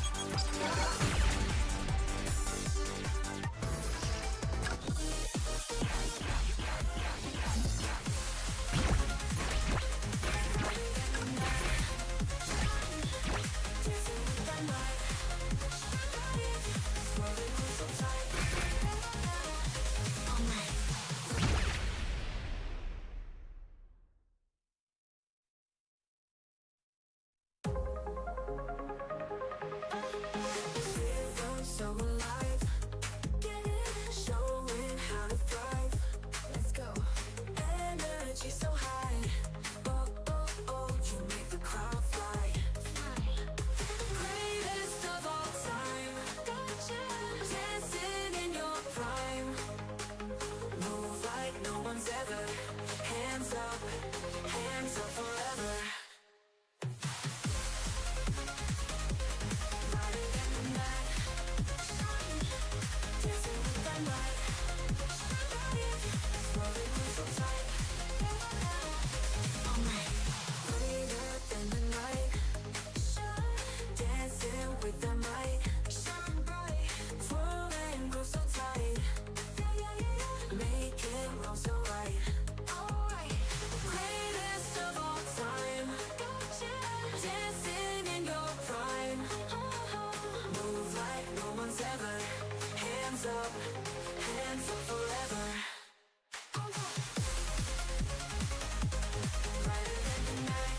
So alive, showing how to thrive. Let's go. Energy so high. Oh, oh, oh, you make the crowd fly. Greatest of all time. Dancing in your prime. Move like no one's ever. Hands up forever. Brighter than the night. Dancing with the light. Rolling so tight. Brighter than the night. Dancing with the might. Shine bright. Swirling, grow so tight. Make it roll so right. Alright. Greatest of all time. Dancing in your prime. Move like no one's ever. Hands up forever. Brighter than the night.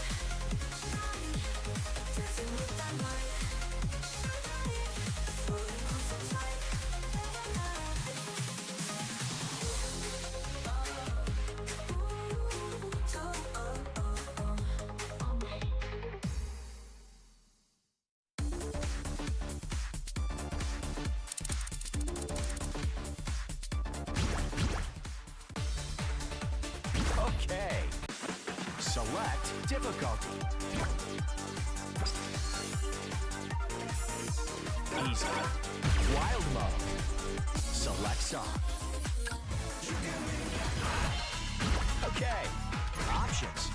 Dancing with that light. Rolling on so tight. Okay. Select difficulty. Easy. Wild mode. Select song. Okay. Options.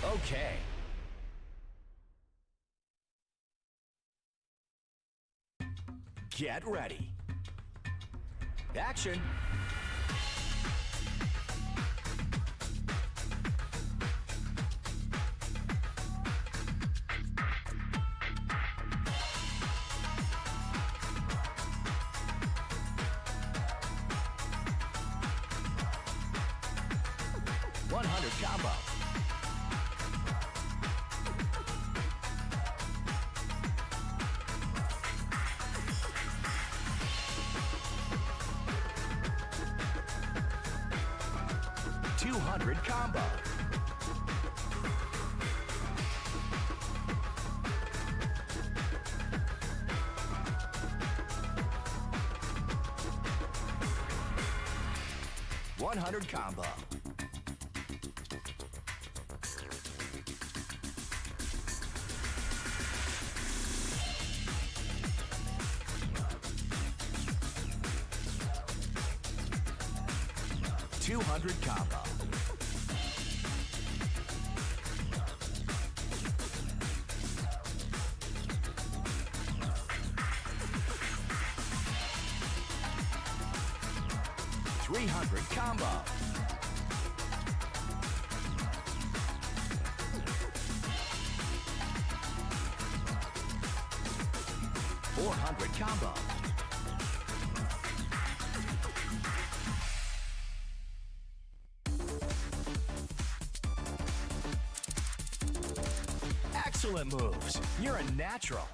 Okay. Get ready. Action. Combo. combo. $100 combo. $200 combo. $300 combo. $400 combo. Excellent moves. You're a natural.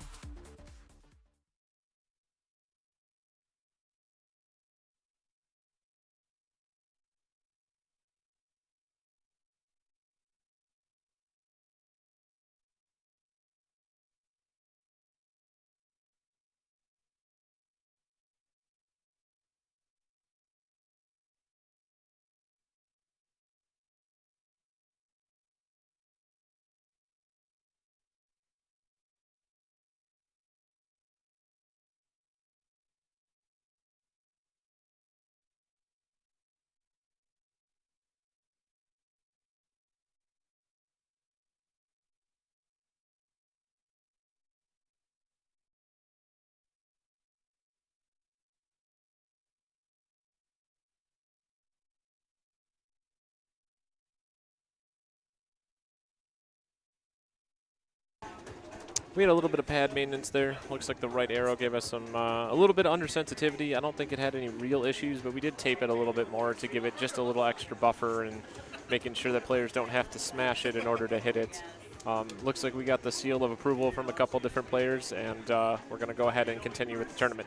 We had a little bit of pad maintenance there. Looks like the right arrow gave us some a little bit of undersensitivity. I don't think it had any real issues, but we did tape it a little bit more to give it just a little extra buffer and making sure that players don't have to smash it in order to hit it. Looks like we got the seal of approval from a couple different players, and we're going to go ahead and continue with the tournament.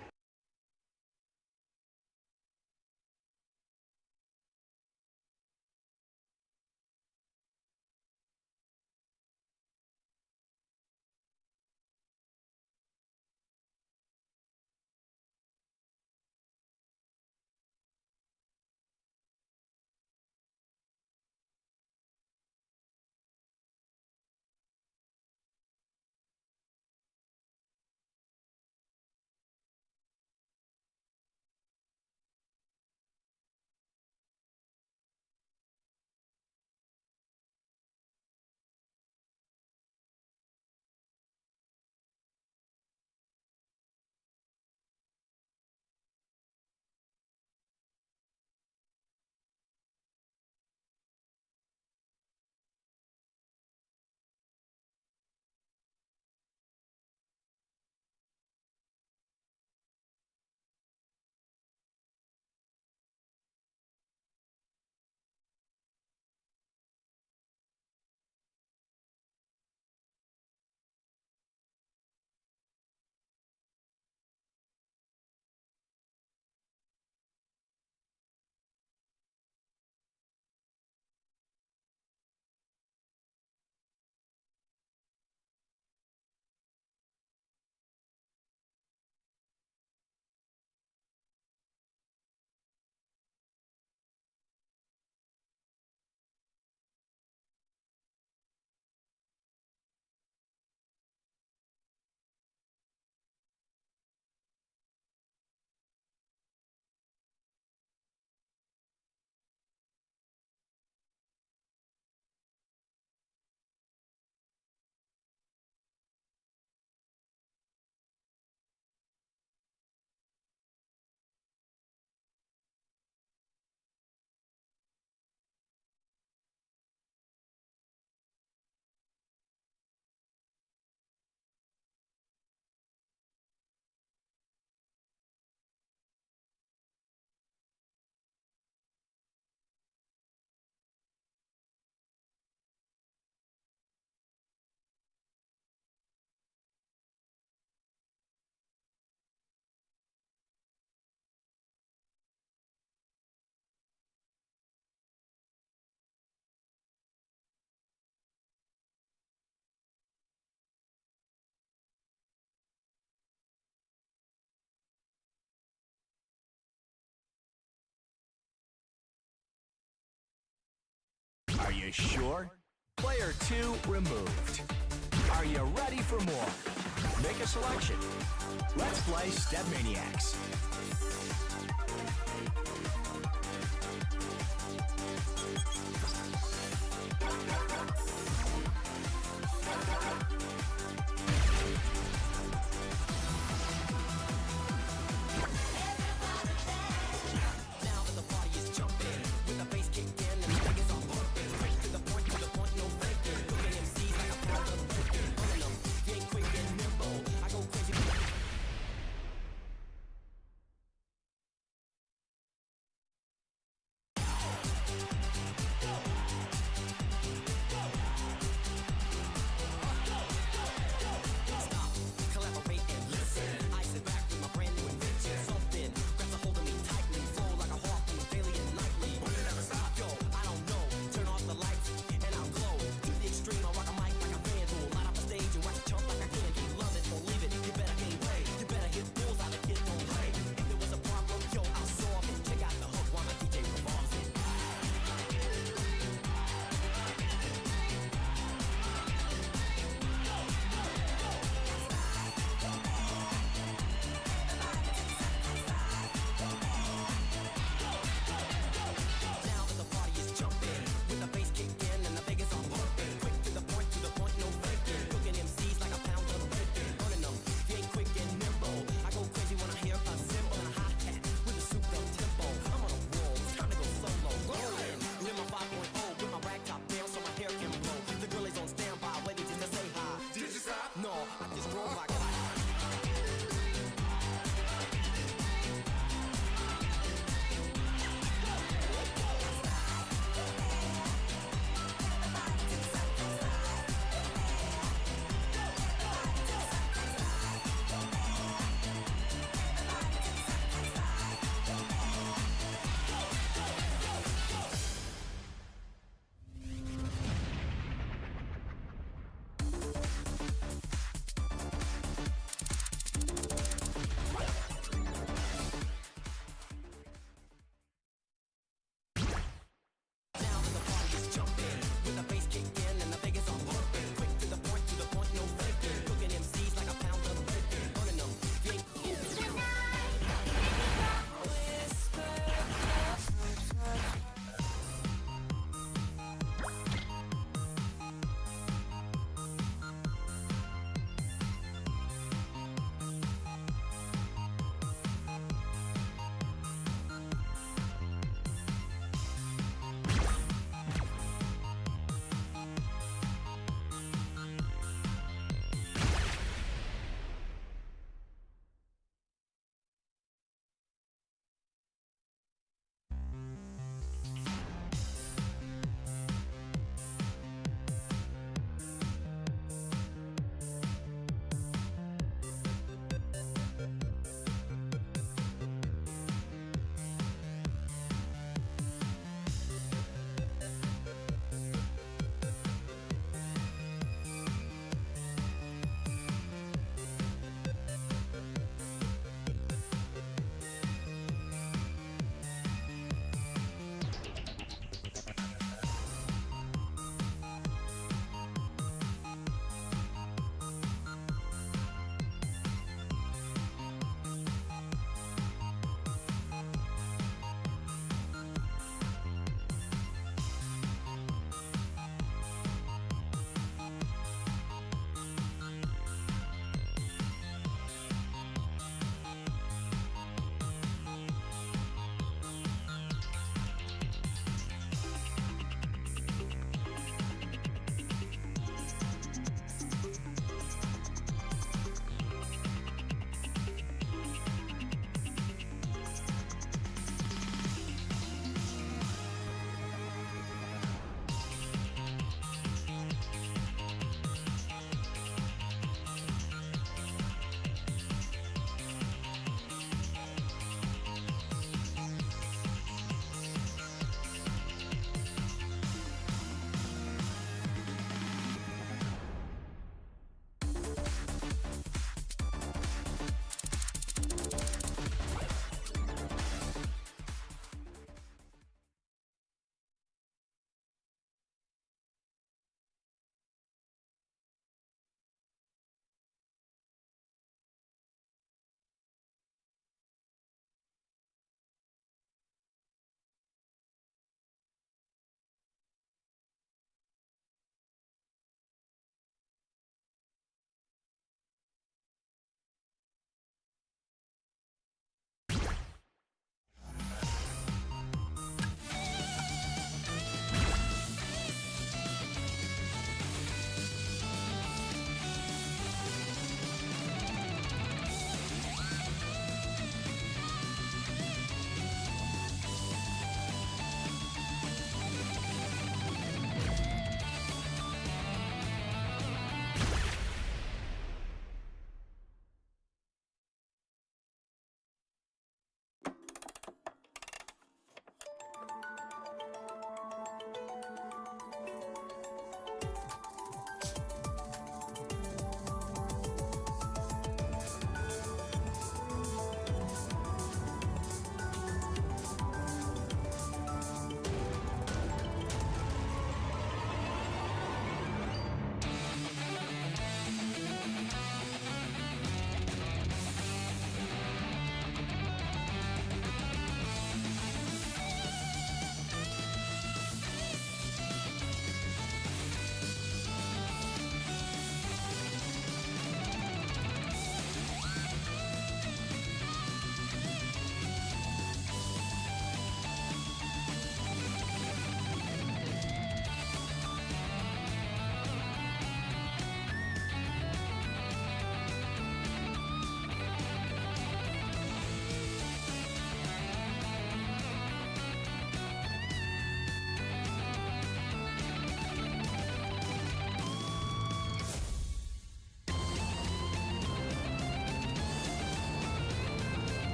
you sure? Player 2 removed. Are you ready for more? Make a selection. Let's play StepManiaX.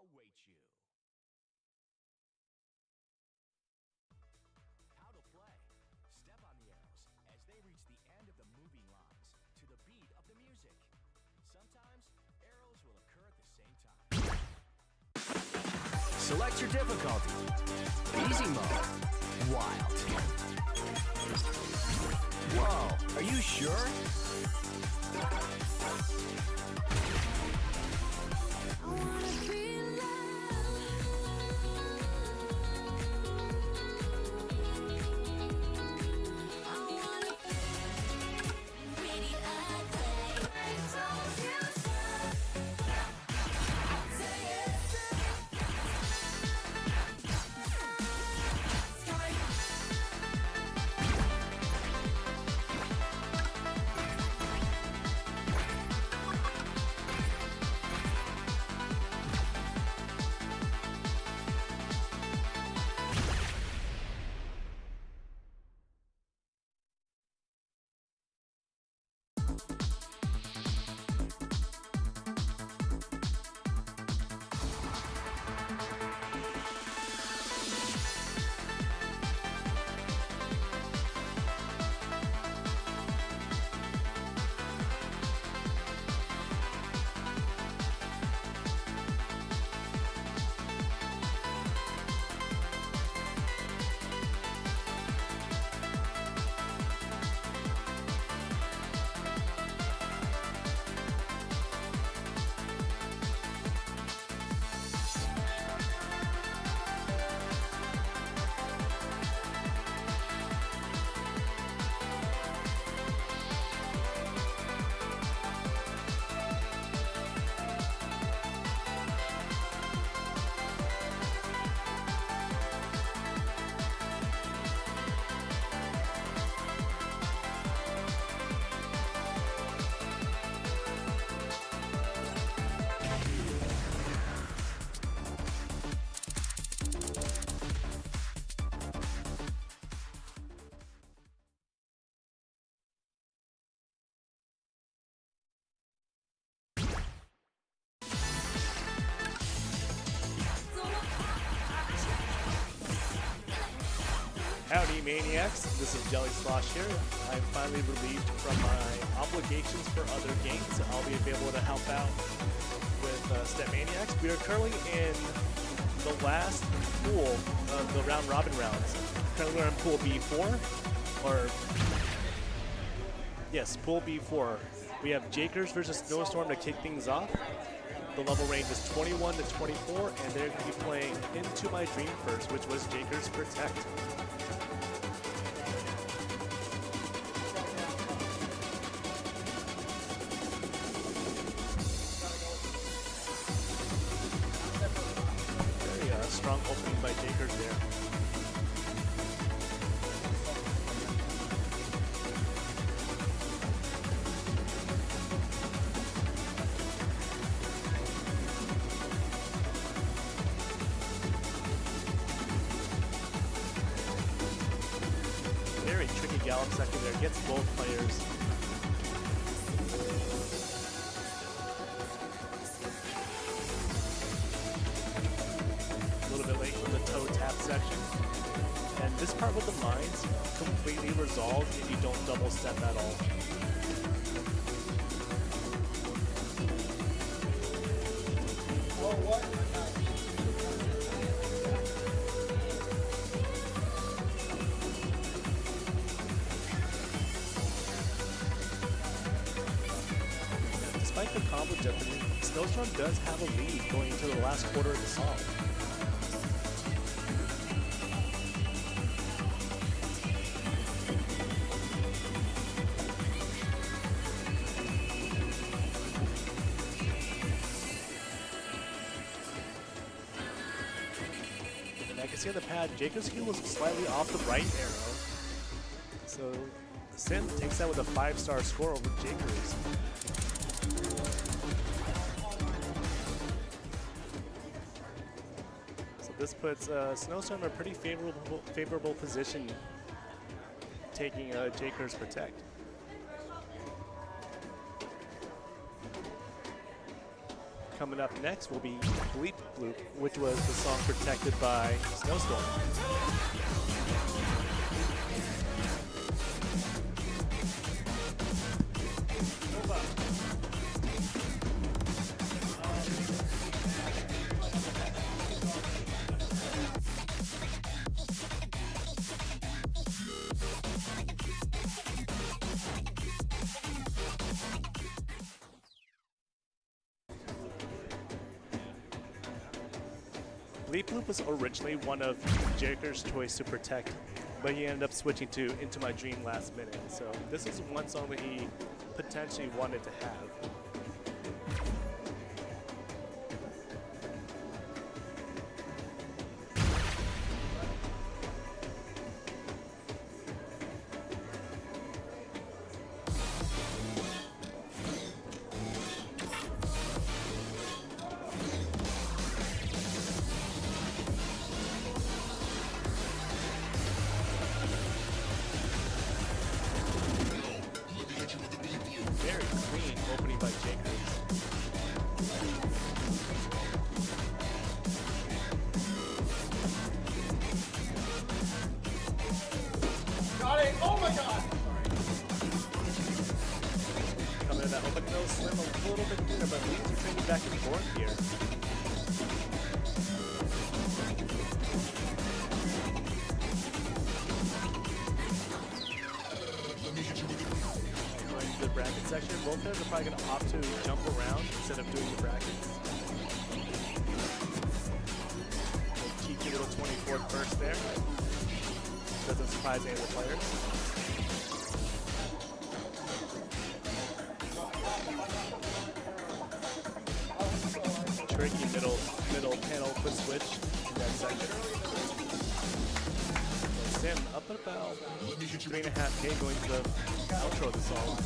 awaits you. How to play. Step on the arrows as they reach the end of the moving lines to the beat of the music. Sometimes arrows will occur at the same time. Select your difficulty. Easy mode. Wild. Whoa, are you sure? Howdy Maniacs, this is Jelly Slosh here. I'm finally relieved from my obligations for other games. I'll be able to help out with StepManiaX. We are currently in the last pool of the round robin rounds. Currently we're in pool B4, or yes, pool B4. We have Jakers versus Snowstorm to kick things off. The level range is 21 to 24, and they're going to be playing Into My Dream first, which was Jakers Protect. Very strong opening by Jakers there. Very tricky gallop second there, gets both players. A little bit late from the toe tap section. And this part with the mines completely resolved if you don't double step at all. Despite the combo jeopardy, Snowstorm does have a lead going into the last quarter of the song. And I can see on the pad, Jakers' heel was slightly off the right arrow. So Sim takes that with a 5-star score over Jakers. This puts Snowstorm in a pretty favorable position, taking Jakers Protect. Coming up next will be Bleep Bloop, which was the song Protected by Snowstorm. Bleep Bloop was originally one of Jaker's choice to protect, but he ended up switching to Into My Dream last minute. So this is one song that he potentially wanted to have. Very clean opening by Jakers. Got it! Oh my god! Coming to that open nose slim a little bit thinner, but leads are trading back and forth here. Going to the bracket section, both players are probably going to opt to jump around instead of doing the brackets. A cheeky little 24th burst there. Doesn't surprise any of the players. Tricky middle panel foot switch in that section. So Sim up at about 3.5K going to the outro of the song.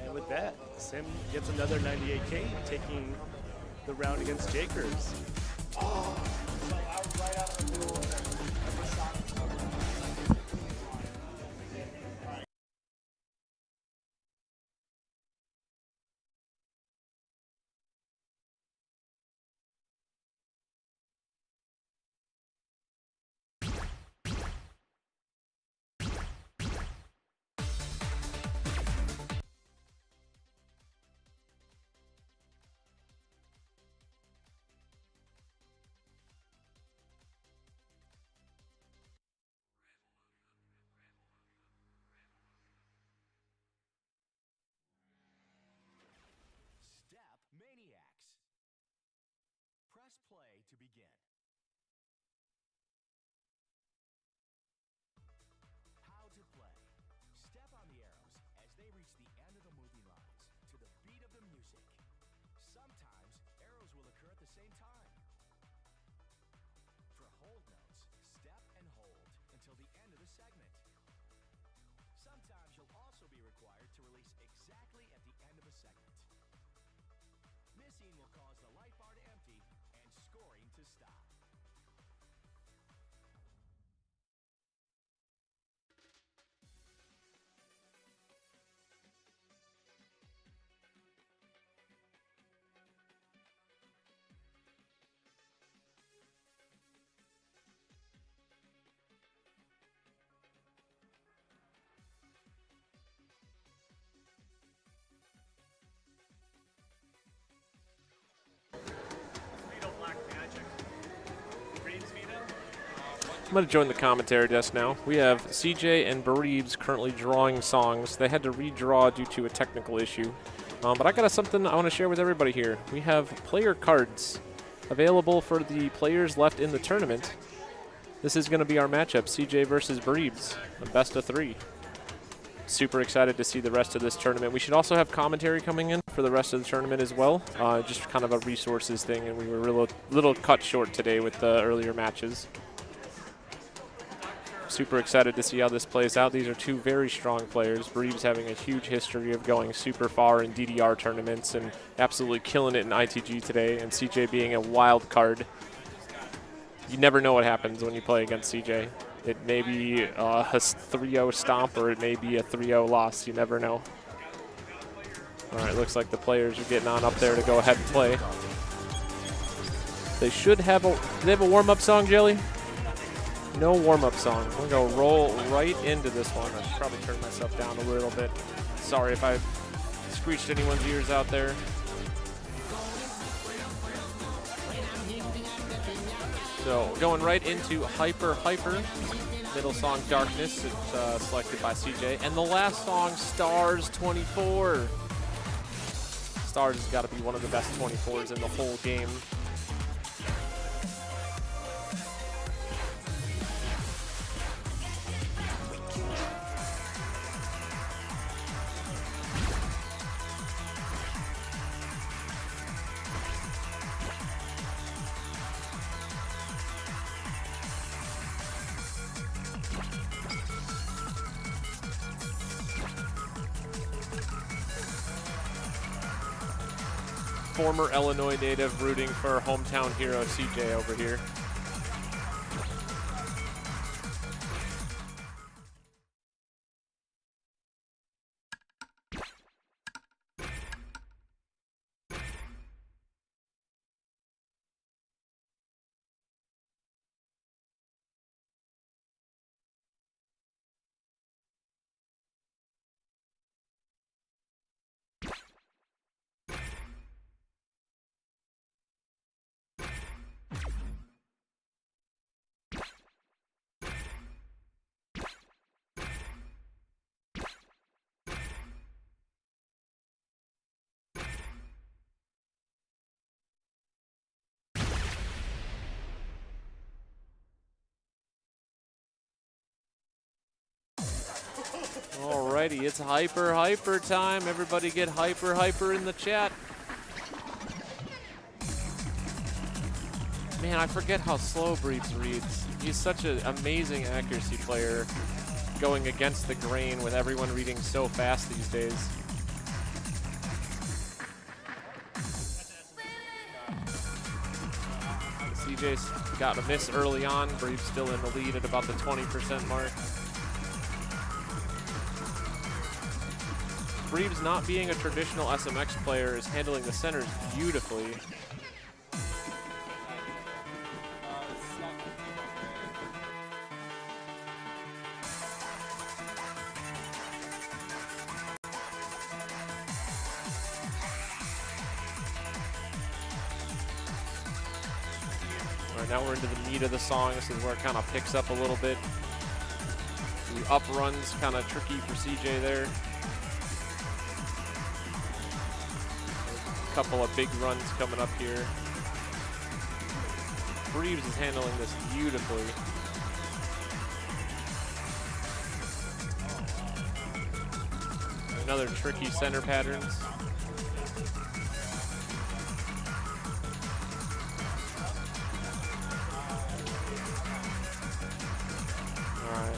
And with that, Sim gets another 98K, taking the round against Jakers. StepManiaX. Press play to begin. How to play. Step on the arrows as they reach the end of the moving lines to the beat of the music. Sometimes arrows will occur at the same time. For hold notes, step and hold until the end of the segment. Sometimes you'll also be required to release exactly at the end of a segment. Missing will cause the light bar to empty and scoring to stop. I'm going to join the commentary desk now. We have CJ and Bareebs currently drawing songs. They had to redraw due to a technical issue. But I got something I want to share with everybody here. We have player cards available for the players left in the tournament. This is going to be our matchup, CJ versus Bareebs, a best of 3. Super excited to see the rest of this tournament. We should also have commentary coming in for the rest of the tournament as well. Just kind of a resources thing, and we were a little cut short today with the earlier matches. Super excited to see how this plays out. These are two very strong players. Bareebs having a huge history of going super far in DDR tournaments and absolutely killing it in ITG today, and CJ being a wild card. you never know what happens when you play against CJ. It may be a 3-0 stomp or it may be a 3-0 loss. You never know. All right, looks like the players are getting on up there to go ahead and play. They should have do they have a warm-up song, Jelly? No warm-up song. We're going to roll right into this one. I should probably turn myself down a little bit. Sorry if I screeched anyone's ears out there. So going right into Hyper Hyper. Middle song Darkness. It's selected by CJ. And the last song, Stars 24. Stars has got to be one of the best 24s in the whole game. Former Illinois native rooting for hometown hero CJ over here. Alrighty, it's Hyper Hyper time. Everybody get Hyper Hyper in the chat. Man, I forget how slow Breeds reads. He's such an amazing accuracy player, going against the grain with everyone reading so fast these days. CJ's got a miss early on. Breeds still in the lead at about the 20% mark. Breeds, not being a traditional SMX player, is handling the centers beautifully. All right, now we're into the meat of the song. This is where it kind of picks up a little bit. The up run's kind of tricky for CJ there. Couple of big runs coming up here. Breves is handling this beautifully. Another tricky center patterns. All right.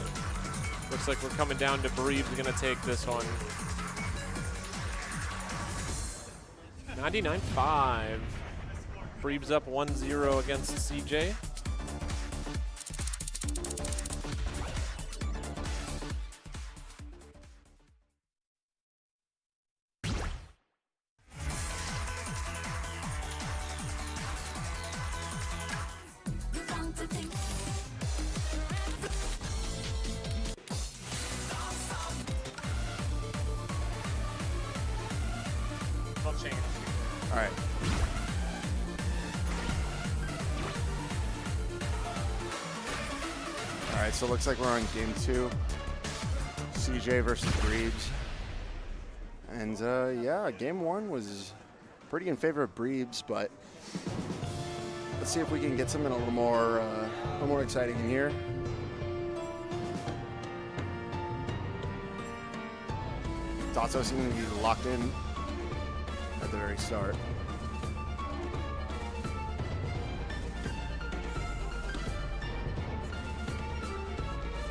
Looks like we're coming down to Breves gonna take this one. 99.5. Breves up 1-0 against CJ. All right. All right, so it looks like we're on game 2. CJ versus Breves. And yeah, game 1 was pretty in favor of Breves, but let's see if we can get something a little more exciting in here. Dotso seems to be locked in at the very start.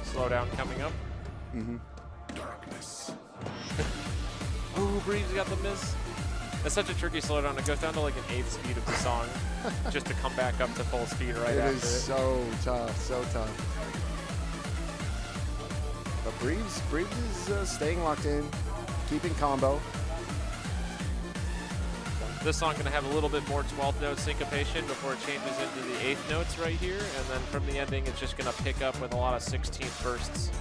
Slowdown coming up. Mm-hmm. Darkness. Ooh, Breves got the miss. That's such a tricky slowdown. It goes down to like an 8th speed of the song just to come back up to full speed right It after is it. so tough, so tough. But Breeze is staying locked in, keeping combo. This song gonna have a little bit more 12th note syncopation before it changes into the 8th notes right here, and then from the ending it's just gonna pick up with a lot of 16th bursts.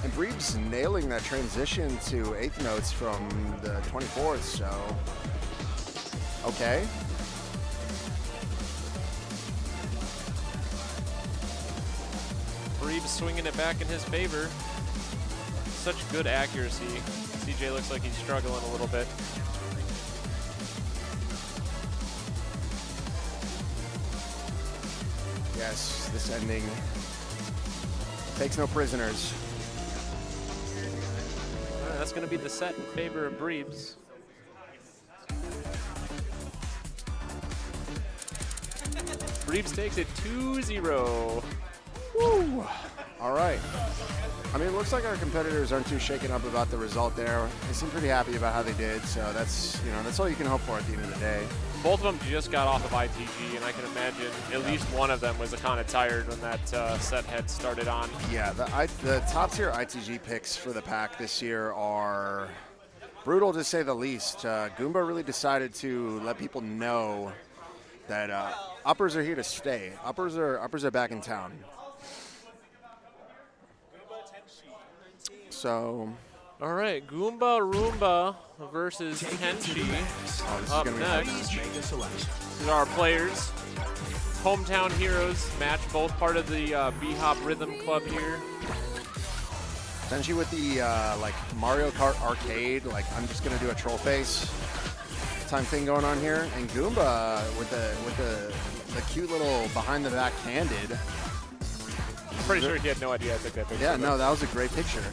And Bree's nailing that transition to 8th notes from the 24th, so okay. Breeb's swinging it back in his favor. Such good accuracy. CJ looks like he's struggling a little bit. Yes, this ending takes no prisoners. All right, that's going to be the set in favor of Breebs. Breebs takes it 2-0. Woo! All right. I mean, it looks like our competitors aren't too shaken up about the result there. They seem pretty happy about how they did, so that's all you can hope for at the end of the day. Both of them just got off of ITG, and I can imagine at least one of them was kind of tired when that set had started on. Yeah, the top tier ITG picks for the pack this year are brutal to say the least. Goomba really decided to let people know that uppers are here to stay. Uppers are back in town. So, all right, Goomba Roomba versus Tenchi. Up next, these are our players. Hometown heroes match, both part of the BHOP Rhythm Club here. Tenchi with the like Mario Kart arcade, like I'm just gonna do a troll face time thing going on here, and Goomba with the cute little behind the back candid. I'm pretty sure he had no idea I took that picture. Yeah, no, that was a great picture.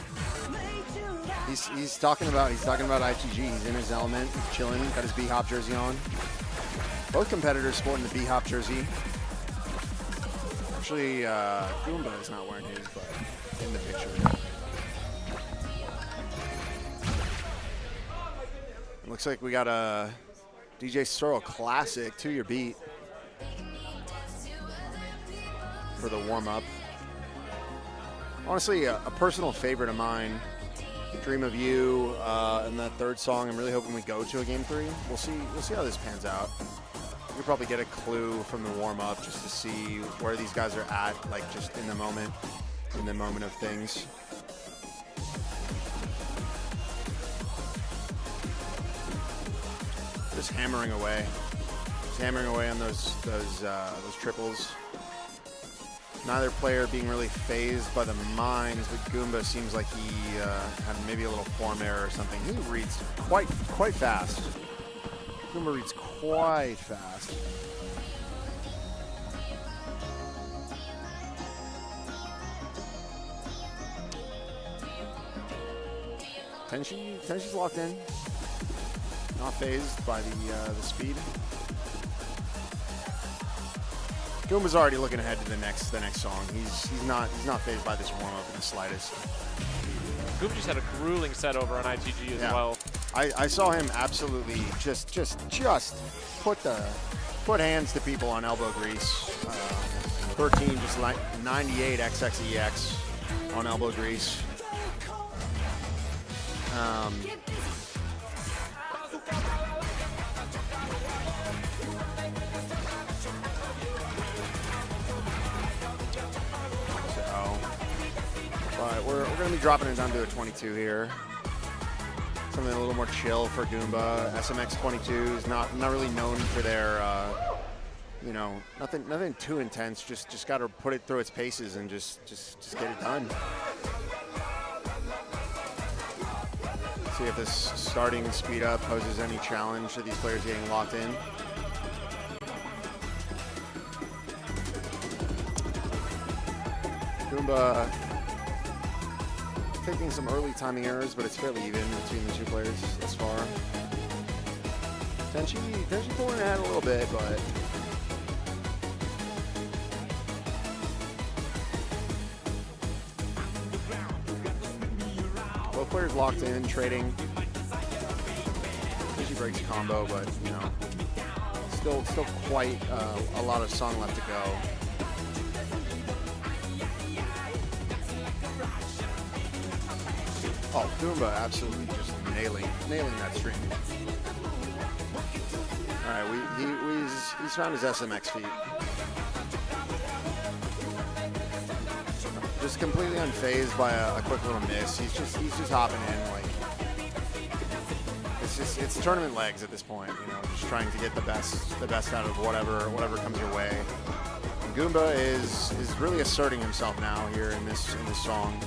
He's talking about ITG. He's in his element, he's chilling, got his BHOP jersey on. Both competitors sporting the BHOP jersey. Actually, Goomba is not wearing his, but in the picture. It looks like we got a DJ Sorrel classic to your beat for the warm-up. Honestly, a personal favorite of mine. Dream of You, and that third song. I'm really hoping we go to a game 3. We'll see how this pans out. We'll probably get a clue from the warm-up just to see where these guys are at, like just in the moment of things. Just hammering away on those triples. Neither player being really phased by the mines, but Goomba seems like he had maybe a little form error or something. He reads quite fast. Goomba reads quite fast. Tenshi's locked in. Not phased by the speed. Goomba's already looking ahead to the next song. He's not phased by this warm up in the slightest. Goomba just had a grueling set over on ITG as well. I saw him absolutely just put hands to people on elbow grease. 13 just like 98 XXEX on elbow grease. But we're going to be dropping it down to a 22 here. Something a little more chill for Goomba. SMX 22 is not really known for their, nothing too intense. Just got to put it through its paces and just get it done. See if this starting speed up poses any challenge to these players getting locked in. Goomba taking some early timing errors, but it's fairly even between the two players thus far. Tenchi pulling ahead a little bit, but both players locked in, trading. Tenchi breaks combo, but you know, still quite a lot of song left to go. Oh, Goomba absolutely just nailing that stream. All right, he's found his SMX feet. Just completely unfazed by a quick little miss. He's just hopping in like it's tournament legs at this point. You know, just trying to get the best out of whatever comes your way. And Goomba is really asserting himself now here in this song.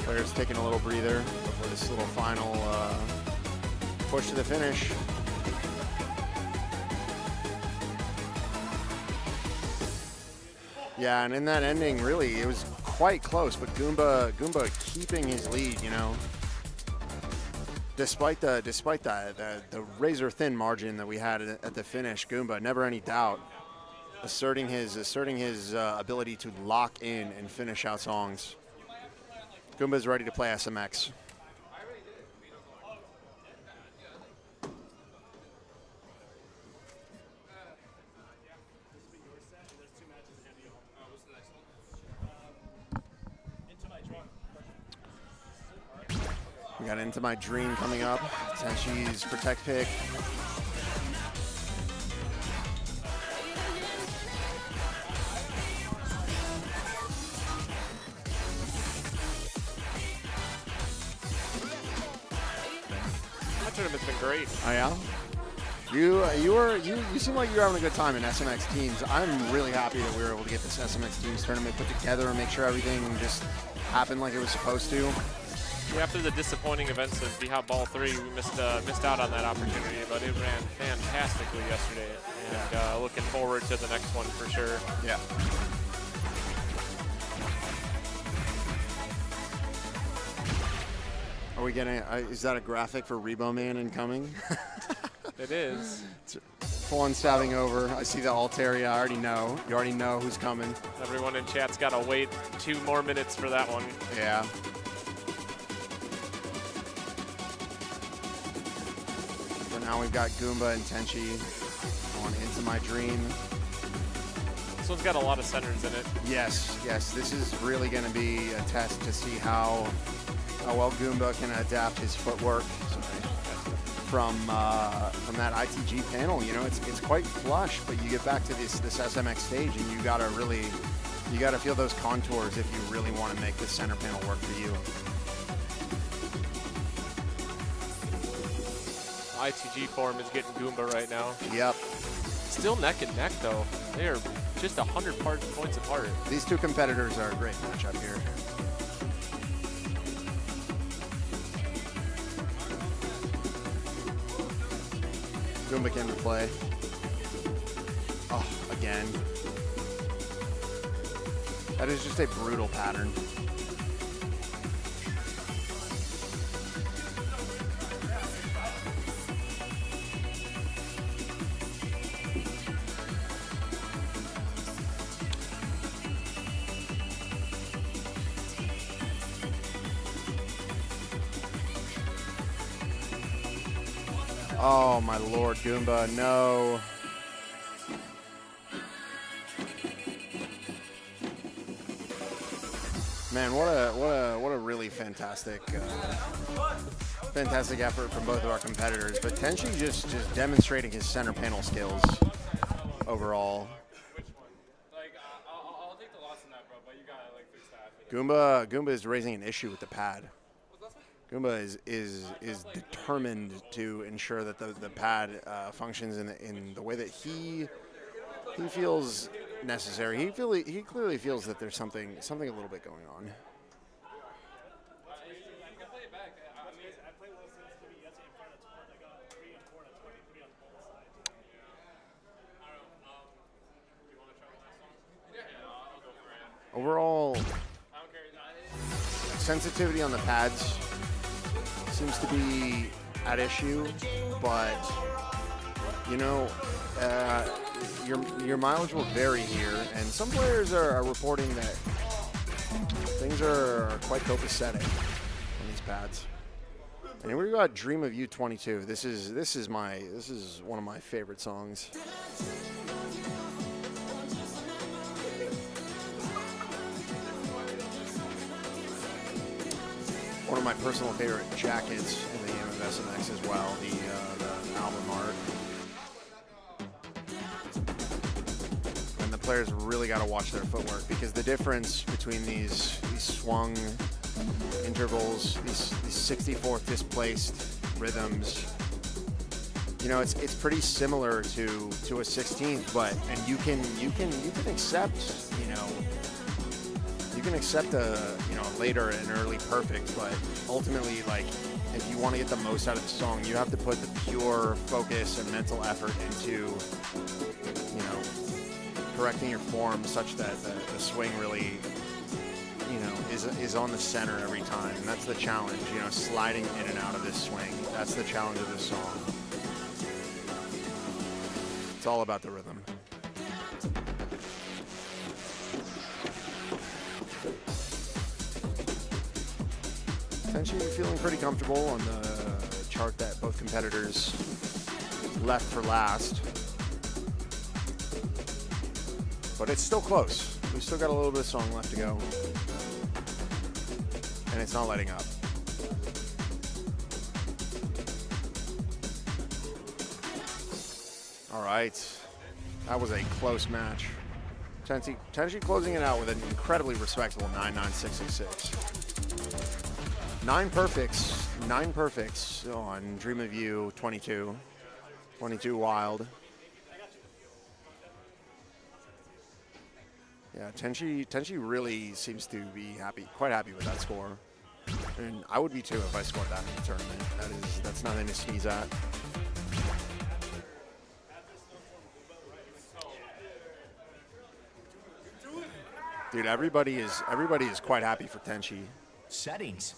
Players taking a little breather before this little final push to the finish. Yeah, and in that ending, really, it was quite close, but Goomba keeping his lead, you know. Despite the razor thin margin that we had at the finish, Goomba, never any doubt, asserting his ability to lock in and finish out songs. Goomba's ready to play SMX. We got Into My Dream coming up. Tenshi's Protect pick. That tournament's been great. Oh yeah? You seem like you're having a good time in SMX teams. I'm really happy that we were able to get this SMX teams tournament put together and make sure everything just happened like it was supposed to. Yeah, after the disappointing events of BHOP Ball 3, we missed out on that opportunity, but it ran fantastically yesterday, and looking forward to the next one for sure. Yeah. Are we getting? Is that a graphic for Rebo Man incoming? It is. It's full on stabbing over. I see the Altaria. I already know. You already know who's coming. Everyone in chat's got to wait 2 more minutes for that one. Yeah. So now we've got Goomba and Tenchi on Into My Dream. This one's got a lot of centers in it. Yes. This is really going to be a test to see how well Goomba can adapt his footwork from that ITG panel. You know, it's quite flush, but you get back to this SMX stage, and you gotta feel those contours if you really want to make this center panel work for you. ITG form is getting Goomba right now. Yep. Still neck and neck though. They are just 100 points apart. These two competitors are a great matchup here. Goomba came to play. Oh, again. That is just a brutal pattern. Oh my lord, Goomba, no. Man, what a really fantastic effort from both of our competitors. But Tenchi just demonstrating his center panel skills overall. I'll take the loss in that, bro, but you gotta fix that. Goomba is raising an issue with the pad. Goomba is determined to ensure that the pad functions in the way that he feels necessary. He clearly feels that there's something a little bit going on. Overall, sensitivity on the pads seems to be at issue, but you know, your mileage will vary here, and some players are reporting that Things are quite copacetic on these pads. And here we got Dream of You 22. This is one of my favorite songs. One of my personal favorite jackets in the game of SMX as well, the album art. And the players really got to watch their footwork, because the difference between these swung intervals, these 64th displaced rhythms, you know, it's pretty similar to a 16th, and you can accept, you can accept a later and early perfect, but ultimately, like, if you want to get the most out of the song, you have to put the pure focus and mental effort into, correcting your form such that the swing really, is on the center every time. And that's the challenge, sliding in and out of this swing. That's the challenge of this song. It's all about the rhythm. Essentially feeling pretty comfortable on the chart that both competitors left for last. But it's still close. We've still got a little bit of song left to go. And it's not letting up. All right. That was a close match. Tenchi closing it out with an incredibly respectable 9.9666. 9 perfects on Dream of You 22. 22 wild. Yeah, Tenchi really seems to be quite happy with that score. And I would be too if I scored that in the tournament. That's nothing to sneeze at. Dude, everybody is quite happy for Tenchi. Settings.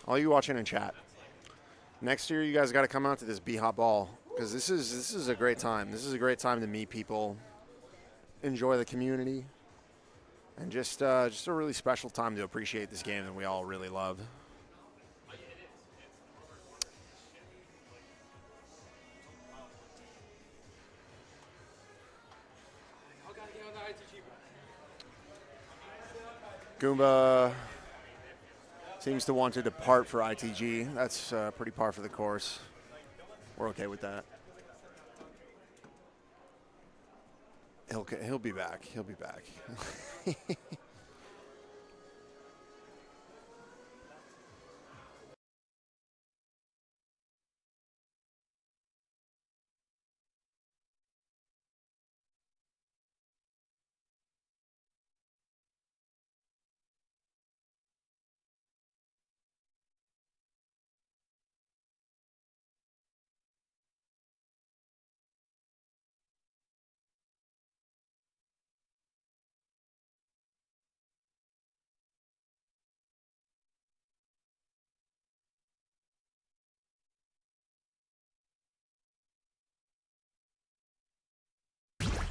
All you watching in chat, next year you guys got to come out to this BHOP ball, because this is a great time. This is a great time to meet people, enjoy the community, and just a really special time to appreciate this game that we all really love. Goomba seems to want to depart for ITG. That's pretty par for the course. We're okay with that. He'll be back. He'll be back.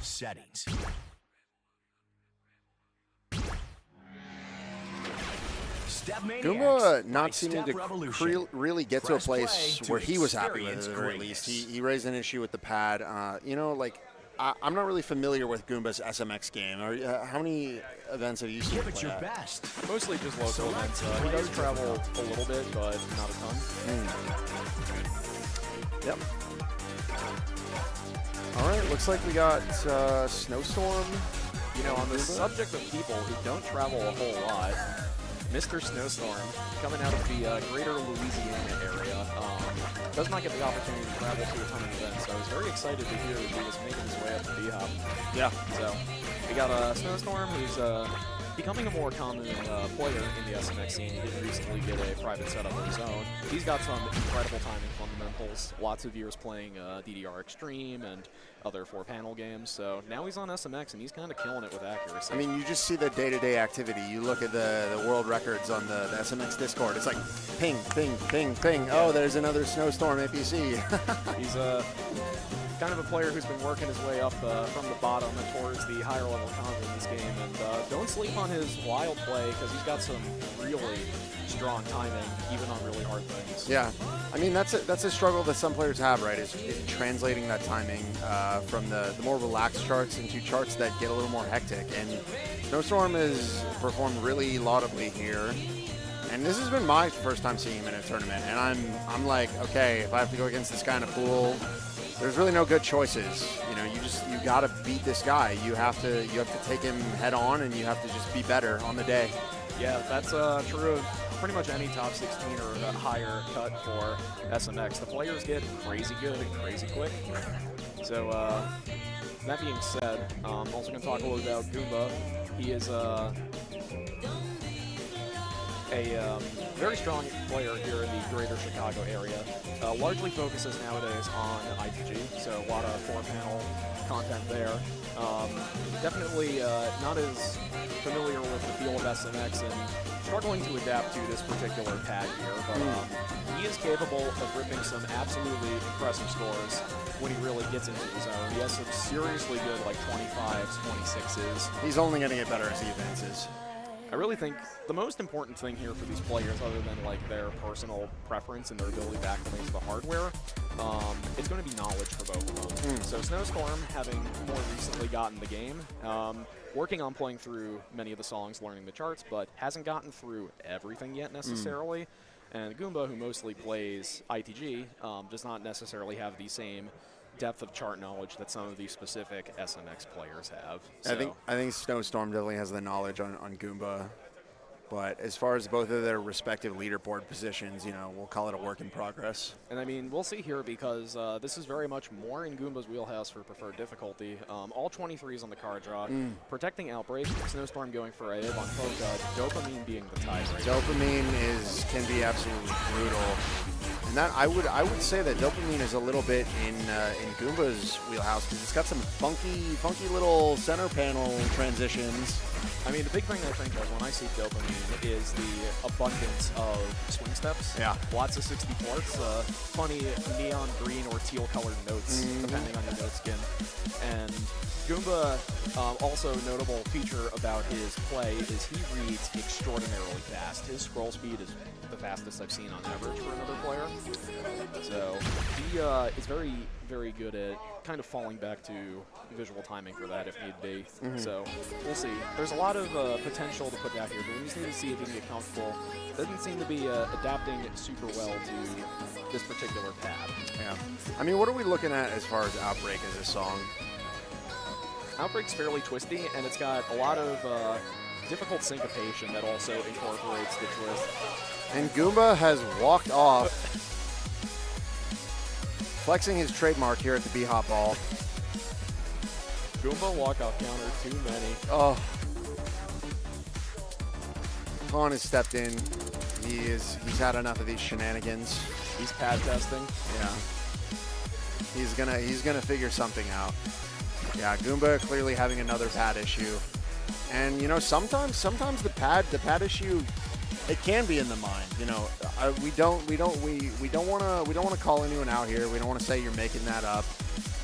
Settings. StepManiaX, Goomba not by seeming Step to Revolution. really get to a Press place play to where he was happy with experience it, or at greatness. least he raised an issue with the pad. I'm not really familiar with Goomba's SMX game. How many events have you seen Give him it play your at? best. Mostly just local events. He does travel a little bit, but not a ton. Yep. All right, looks like we got Snowstorm. On the subject of people who don't travel a whole lot, Mr. Snowstorm, coming out of the greater Louisiana area, does not get the opportunity to travel to a ton of events. So I was very excited to hear that he was making his way up to BHOP. Yeah. So we got Snowstorm, who's becoming a more common player in the SMX scene. He did recently get a private setup of his own. He's got some incredible timing fundamentals. Lots of years playing DDR Extreme and other 4-panel games. So now he's on SMX, and he's kind of killing it with accuracy. I mean, you just see the day-to-day activity. You look at the world records on the SMX Discord. It's like ping, ping, ping, ping. Oh, there's another Snowstorm APC. He's kind of a player who's been working his way up from the bottom and towards the higher level content in this game. And don't sleep on his wild play, because he's got some really strong timing, even on really hard things. Yeah, I mean, that's a struggle that some players have, right, is translating that timing from the more relaxed charts into charts that get a little more hectic. And Snowstorm has performed really laudably here. And this has been my first time seeing him in a tournament. And I'm like, okay, if I have to go against this guy in a pool, there's really no good choices. You know, you got to beat this guy. You have to take him head on, and you have to just be better on the day. Yeah, that's true of pretty much any top 16 or higher cut for SMX. The players get crazy good and crazy quick. So that being said, I'm also going to talk a little about Goomba. He is a very strong player here in the greater Chicago area. Largely focuses nowadays on ITG, so a lot of 4-panel content there. Definitely not as familiar with the feel of SMX and struggling to adapt to this particular pad here, but he is capable of ripping some absolutely impressive scores when he really gets into his zone. He has some seriously good, like 25s, 26s. He's only going to get better as he advances. I really think the most important thing here for these players, other than like their personal preference and their ability to acclimate to the hardware, it's going to be knowledge for both of them. So Snowstorm, having more recently gotten the game, working on playing through many of the songs, learning the charts, but hasn't gotten through everything yet necessarily. And Goomba, who mostly plays ITG, does not necessarily have the same depth of chart knowledge that some of these specific SMX players have. So I think Snowstorm definitely has the knowledge on Goomba, but as far as both of their respective leaderboard positions, you know, we'll call it a work in progress. And I mean, we'll see here, because this is very much more in Goomba's wheelhouse for preferred difficulty. All 23s on the card draw. Protecting Outbreak, Snowstorm going for a on Polka, Dopamine being the tiebreaker. Dopamine can be absolutely brutal. And that I would say that Dopamine is a little bit in Goomba's wheelhouse, because it's got some funky little center panel transitions. I mean, the big thing I think of when I see Dopamine is the abundance of swing steps. Yeah. Lots of 64ths, funny neon green or teal colored notes, depending on your note skin. And Goomba, also a notable feature about his play is he reads extraordinarily fast. His scroll speed is the fastest I've seen on average for another player. So he is very, very good at kind of falling back to visual timing for that if need be. So we'll see. There's a lot of potential to put back here, but we just need to see if he can get comfortable. Doesn't seem to be adapting super well to this particular pad. Yeah. I mean, what are we looking at as far as Outbreak as a song? Outbreak's fairly twisty, and it's got a lot of difficult syncopation that also incorporates the twist. And Goomba has walked off, flexing his trademark here at the BHOP Ball. Goomba walk-off counter, too many. Oh. Khan has stepped in. He's had enough of these shenanigans. He's pad testing. Yeah. He's gonna figure something out. Yeah, Goomba clearly having another pad issue. And you know, sometimes the pad issue, it can be in the mind. You know, we don't want to call anyone out here. We don't want to say you're making that up.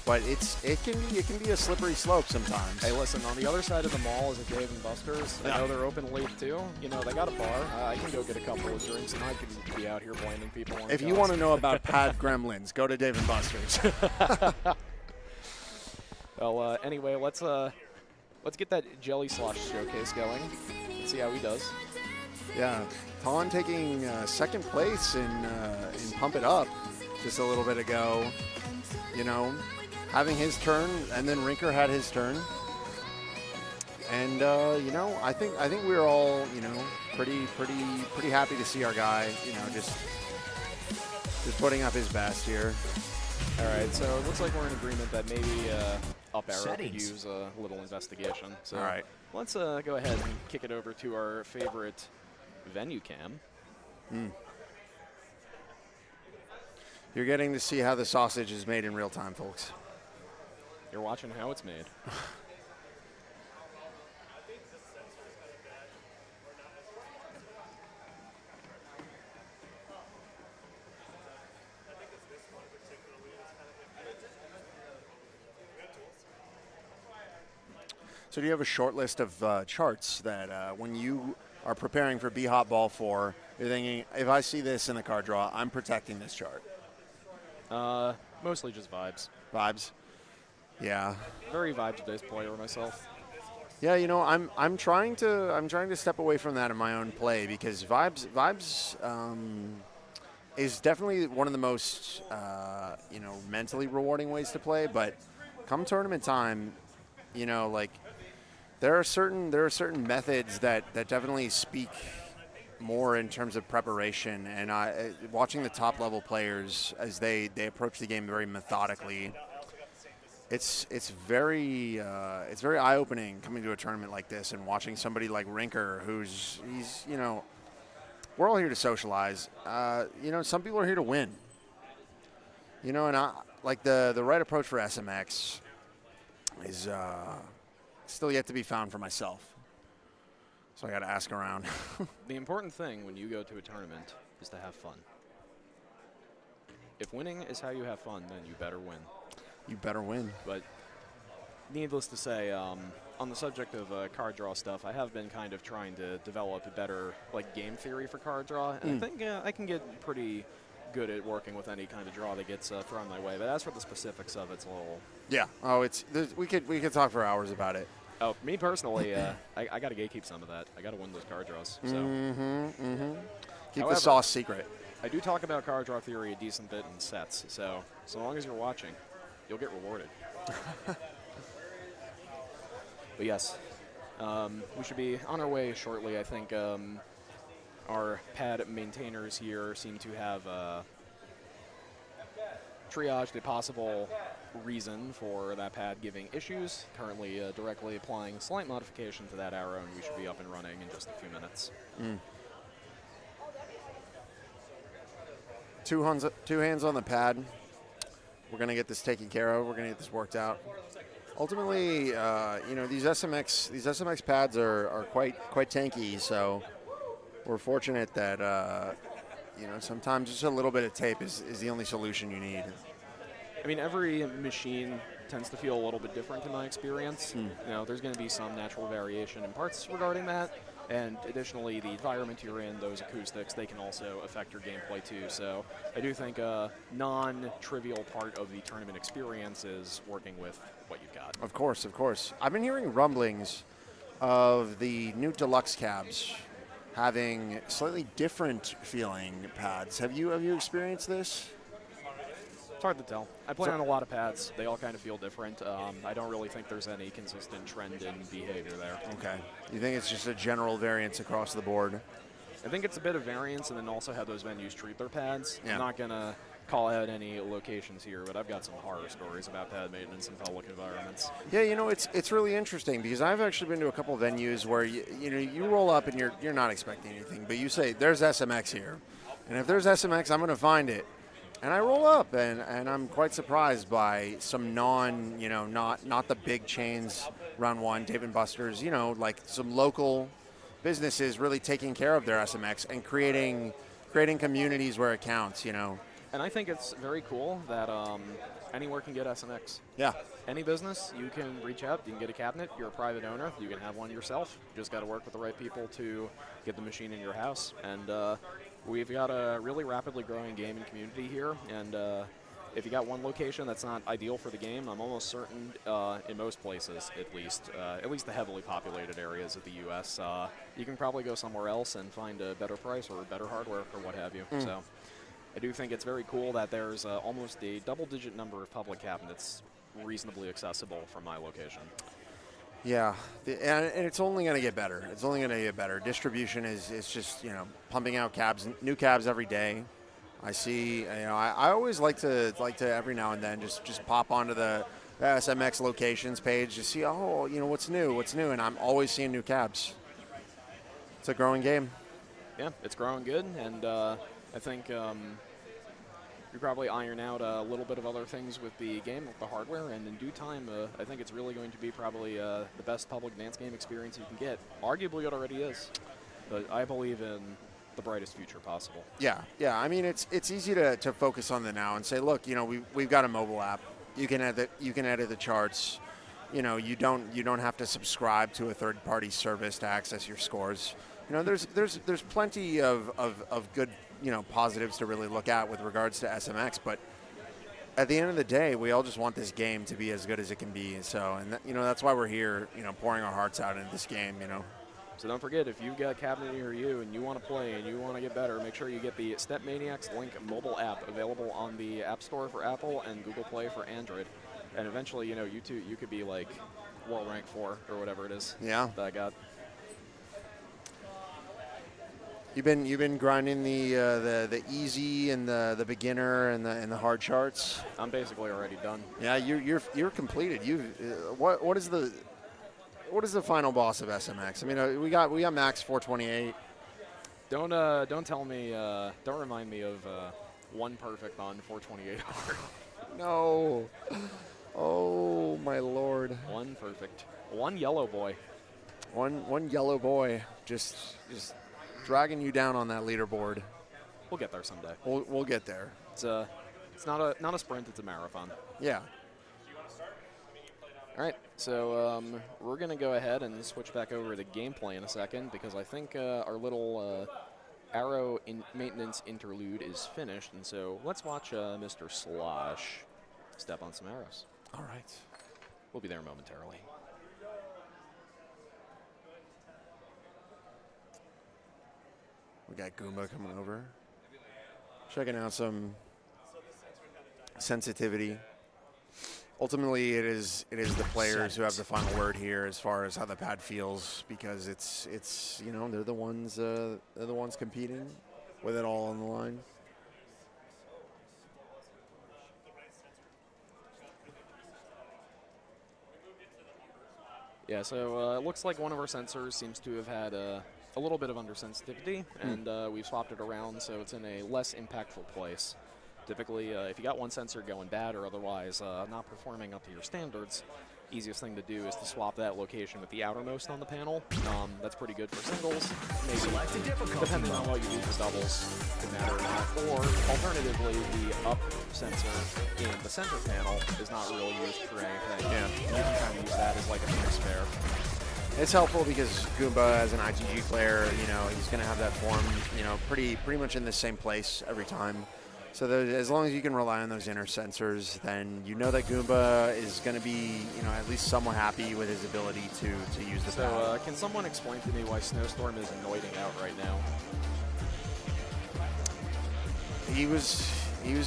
But it can be a slippery slope sometimes. Hey, listen, on the other side of the mall is a Dave & Buster's. I know they're open late too. You know, they got a bar. I can go get a couple of drinks, and I can be out here blaming people on If you want to know about pad gremlins, go to Dave & Buster's. Well, anyway, let's get that Jelly Slosh showcase going. Let's see how he does. Yeah, Ton taking second place in Pump It Up just a little bit ago. You know, having his turn, and then Rinker had his turn. And you know, I think we're all, you know, pretty happy to see our guy, you know, just putting up his best here. All right, so it looks like we're in agreement that maybe up arrow could Settings. use a little investigation. So All right. let's go ahead and kick it over to our favorite venue cam. You're getting to see how the sausage is made in real time, folks. You're watching how it's made. So do you have a short list of charts that when you are preparing for BHOP Ball 4, you're thinking, if I see this in the card draw, I'm protecting this chart? Mostly just vibes. Vibes? Yeah. Very vibes-based player myself. Yeah, you know, I'm trying to step away from that in my own play because vibes is definitely one of the most mentally rewarding ways to play. But come tournament time, you know, like there are certain methods that definitely speak more in terms of preparation. And watching the top level players as they approach the game very methodically. It's very eye-opening coming to a tournament like this and watching somebody like Rinker, he's we're all here to socialize. Some people are here to win. And the right approach for SMX is still yet to be found for myself. So I got to ask around. The important thing when you go to a tournament is to have fun. If winning is how you have fun, then you better win. You better win. But needless to say, on the subject of card draw stuff, I have been kind of trying to develop a better game theory for card draw, and I think I can get pretty good at working with any kind of draw that gets thrown my way. But as for the specifics of it, it's a little. Yeah. Oh, we could talk for hours about it. Oh, me personally, I got to gatekeep some of that. I got to win those card draws. So. Keep However, the sauce secret. I do talk about card draw theory a decent bit in sets, so long as you're watching, you'll get rewarded. But yes, we should be on our way shortly. I think our pad maintainers here seem to have triaged a possible reason for that pad giving issues. Currently directly applying a slight modification to that arrow, and we should be up and running in just a few minutes. Two hands on the pad. We're going to get this taken care of. We're going to get this worked out. Ultimately, these SMX pads are quite tanky, so we're fortunate that sometimes just a little bit of tape is the only solution you need. I mean, every machine tends to feel a little bit different in my experience. There's going to be some natural variation in parts regarding that. And additionally, the environment you're in, those acoustics, they can also affect your gameplay too. So I do think a non-trivial part of the tournament experience is working with what you've got. Of course. I've been hearing rumblings of the new deluxe cabs having slightly different feeling pads. Have you experienced this? It's hard to tell. I play on a lot of pads. They all kind of feel different. I don't really think there's any consistent trend in behavior there. Okay. You think it's just a general variance across the board? I think it's a bit of variance, and then also how those venues treat their pads. Yeah. I'm not going to call out any locations here, but I've got some horror stories about pad maintenance in public environments. Yeah, it's really interesting because I've actually been to a couple of venues where you roll up and you're not expecting anything, but you say there's SMX here, and if there's SMX, I'm going to find it. And I roll up, and I'm quite surprised by some not the big chains, Round One, Dave & Buster's, like some local businesses really taking care of their SMX and creating communities where it counts, And I think it's very cool that anywhere can get SMX. Yeah. Any business, you can reach out, you can get a cabinet, you're a private owner, you can have one yourself. You just got to work with the right people to get the machine in your house. And we've got a really rapidly growing gaming community here, and if you got one location that's not ideal for the game, I'm almost certain in most places, at least the heavily populated areas of the U.S., you can probably go somewhere else and find a better price or better hardware or what have you. So I do think it's very cool that there's almost a double-digit number of public cabinets reasonably accessible from my location. Yeah, and it's only going to get better. It's only going to get better. Distribution is just pumping out new cabs every day. I see. I always like to every now and then just pop onto the the SMX locations page to see, oh, you know, what's new, and I'm always seeing new cabs. It's a growing game. Yeah, it's growing good, and I think you probably iron out a little bit of other things with the game, with the hardware, and in due time, I think it's really going to be probably the best public dance game experience you can get. Arguably, it already is, but I believe in the brightest future possible. Yeah. I mean, it's easy to focus on the now and say, look, you know, we've got a mobile app. You can edit the charts. You know, you don't have to subscribe to a third-party service to access your scores. You know, there's plenty of good, you know, positives to really look at with regards to SMX, but at the end of the day, we all just want this game to be as good as it can be. So, and you know, that's why we're here, you know, pouring our hearts out into this game, you know. So don't forget, if you've got a cabinet near you and you want to play and you want to get better, make sure you get the StepManiaX Link mobile app available on the App Store for Apple and Google Play for Android. And eventually, you know, you could be like world rank 4 or whatever it is. Yeah. That I got. You've been grinding the easy and the beginner and the hard charts. I'm basically already done. Yeah, you're completed. What is the final boss of SMX? I mean, we got max 428. Don't tell me. Don't remind me of one perfect on 428 hard. No. Oh my lord. One perfect. One yellow boy. One yellow boy. Just dragging you down on that leaderboard. We'll get there someday. We'll get there. It's not a sprint. It's a marathon. Yeah. All right, so we're going to go ahead and switch back over to gameplay in a second because I think our little arrow maintenance interlude is finished. And so let's watch Mr. Slosh step on some arrows. All right. We'll be there momentarily. We got Goomba coming over. Checking out some sensitivity. Ultimately, it is the players who have the final word here as far as how the pad feels, because it's you know, they're the ones competing with it all on the line. Yeah, so it looks like one of our sensors seems to have had a little bit of undersensitivity, and we've swapped it around so it's in a less impactful place. Typically, if you got one sensor going bad or otherwise not performing up to your standards, easiest thing to do is to swap that location with the outermost on the panel. That's pretty good for singles. Maybe, depending on what you do for doubles, could matter or not. Or, alternatively, the up sensor in the center panel is not really used for anything. Yeah. You can kind of use that as like a mini spare. It's helpful because Goomba, as an ITG player, you know, he's going to have that form, you know, pretty much in the same place every time. So as long as you can rely on those inner sensors, then you know that Goomba is going to be, you know, at least somewhat happy with his ability to use the pad. So can someone explain to me why Snowstorm is anointing out right now? He was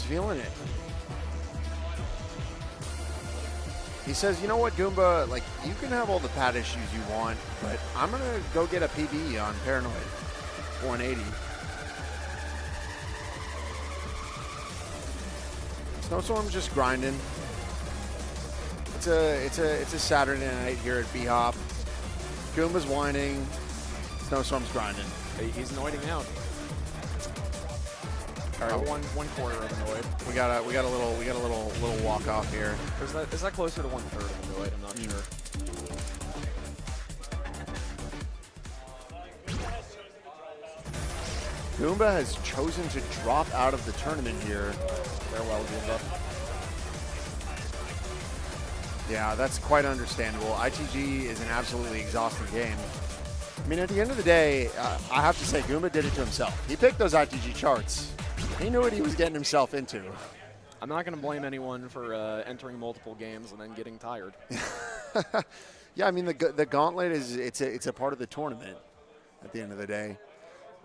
feeling it. He says, you know what, Goomba, like, you can have all the pad issues you want, but I'm going to go get a PB on Paranoid 180. Snowstorm's just grinding. It's a Saturday night here at BHOP. Goomba's whining. Snowstorm's grinding. He's anointing out. All right, one quarter of annoyed. We got a little walk off here. Is that closer to 1/3 of annoyed? I'm not sure. Goomba has chosen to drop out of the tournament here. Farewell, Goomba. Yeah, that's quite understandable. ITG is an absolutely exhausting game. I mean, at the end of the day, I have to say, Goomba did it to himself. He picked those ITG charts. He knew what he was getting himself into. I'm not going to blame anyone for entering multiple games and then getting tired. Yeah, I mean, the gauntlet it's a part of the tournament at the end of the day.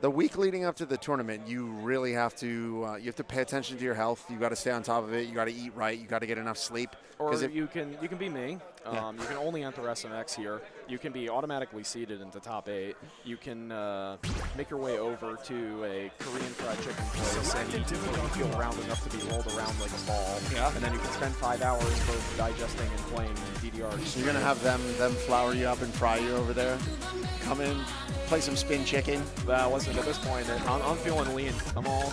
The week leading up to the tournament, you really have to pay attention to your health. You got to stay on top of it. You got to eat right. You got to get enough sleep. Or you can be me. Yeah. You can only enter SMX here. you can be automatically seeded into top 8. You can make your way over to a Korean fried chicken place and eat it where you feel round enough to be rolled around like a ball. Yeah. And then you can spend 5 hours both digesting and playing DDR. So you're gonna have them flour you up and fry you over there. Come in, play some spin chicken. Listen, at this point, I'm feeling lean. I'm all.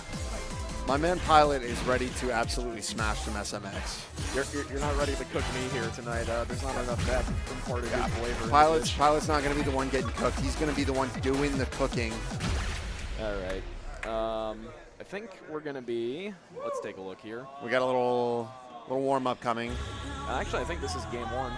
My man Pilot is ready to absolutely smash some SMX. You're not ready to cook me here tonight. There's not enough that imparted flavor. Pilot's not going to be the one getting cooked. He's going to be the one doing the cooking. All right. I think we're going to be. Let's take a look here. We got a little warm up coming. Actually, I think this is game 1.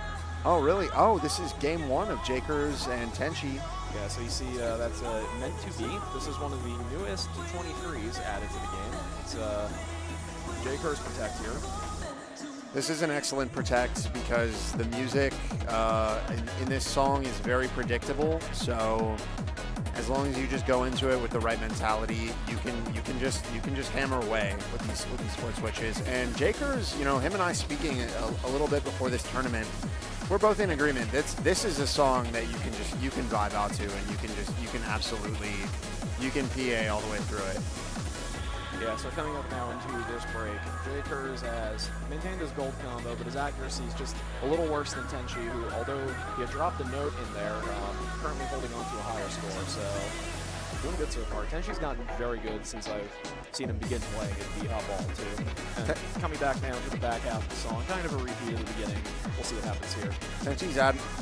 Oh, really? Oh, this is game 1 of Jakers and Tenchi. Yeah, so you see that's meant to be. This is one of the newest 23s added to the game. It's Jakers Protect here. This is an excellent Protect because the music in this song is very predictable. So as long as you just go into it with the right mentality, you can just hammer away with these foot switches. And Jakers, him and I speaking a little bit before this tournament, we're both in agreement. This is a song that you can vibe out to, and you can PA all the way through it. Yeah, so coming up now into this break, Jakers has maintained his gold combo, but his accuracy is just a little worse than Tenchi, who, although he had dropped a note in there, currently holding on to a higher score, so doing good so far. Tenchi's gotten very good since I've seen him begin playing at BHOP Ball, too. And coming back now to the back half of the song, kind of a repeat of the beginning. We'll see what happens here. Tenchi's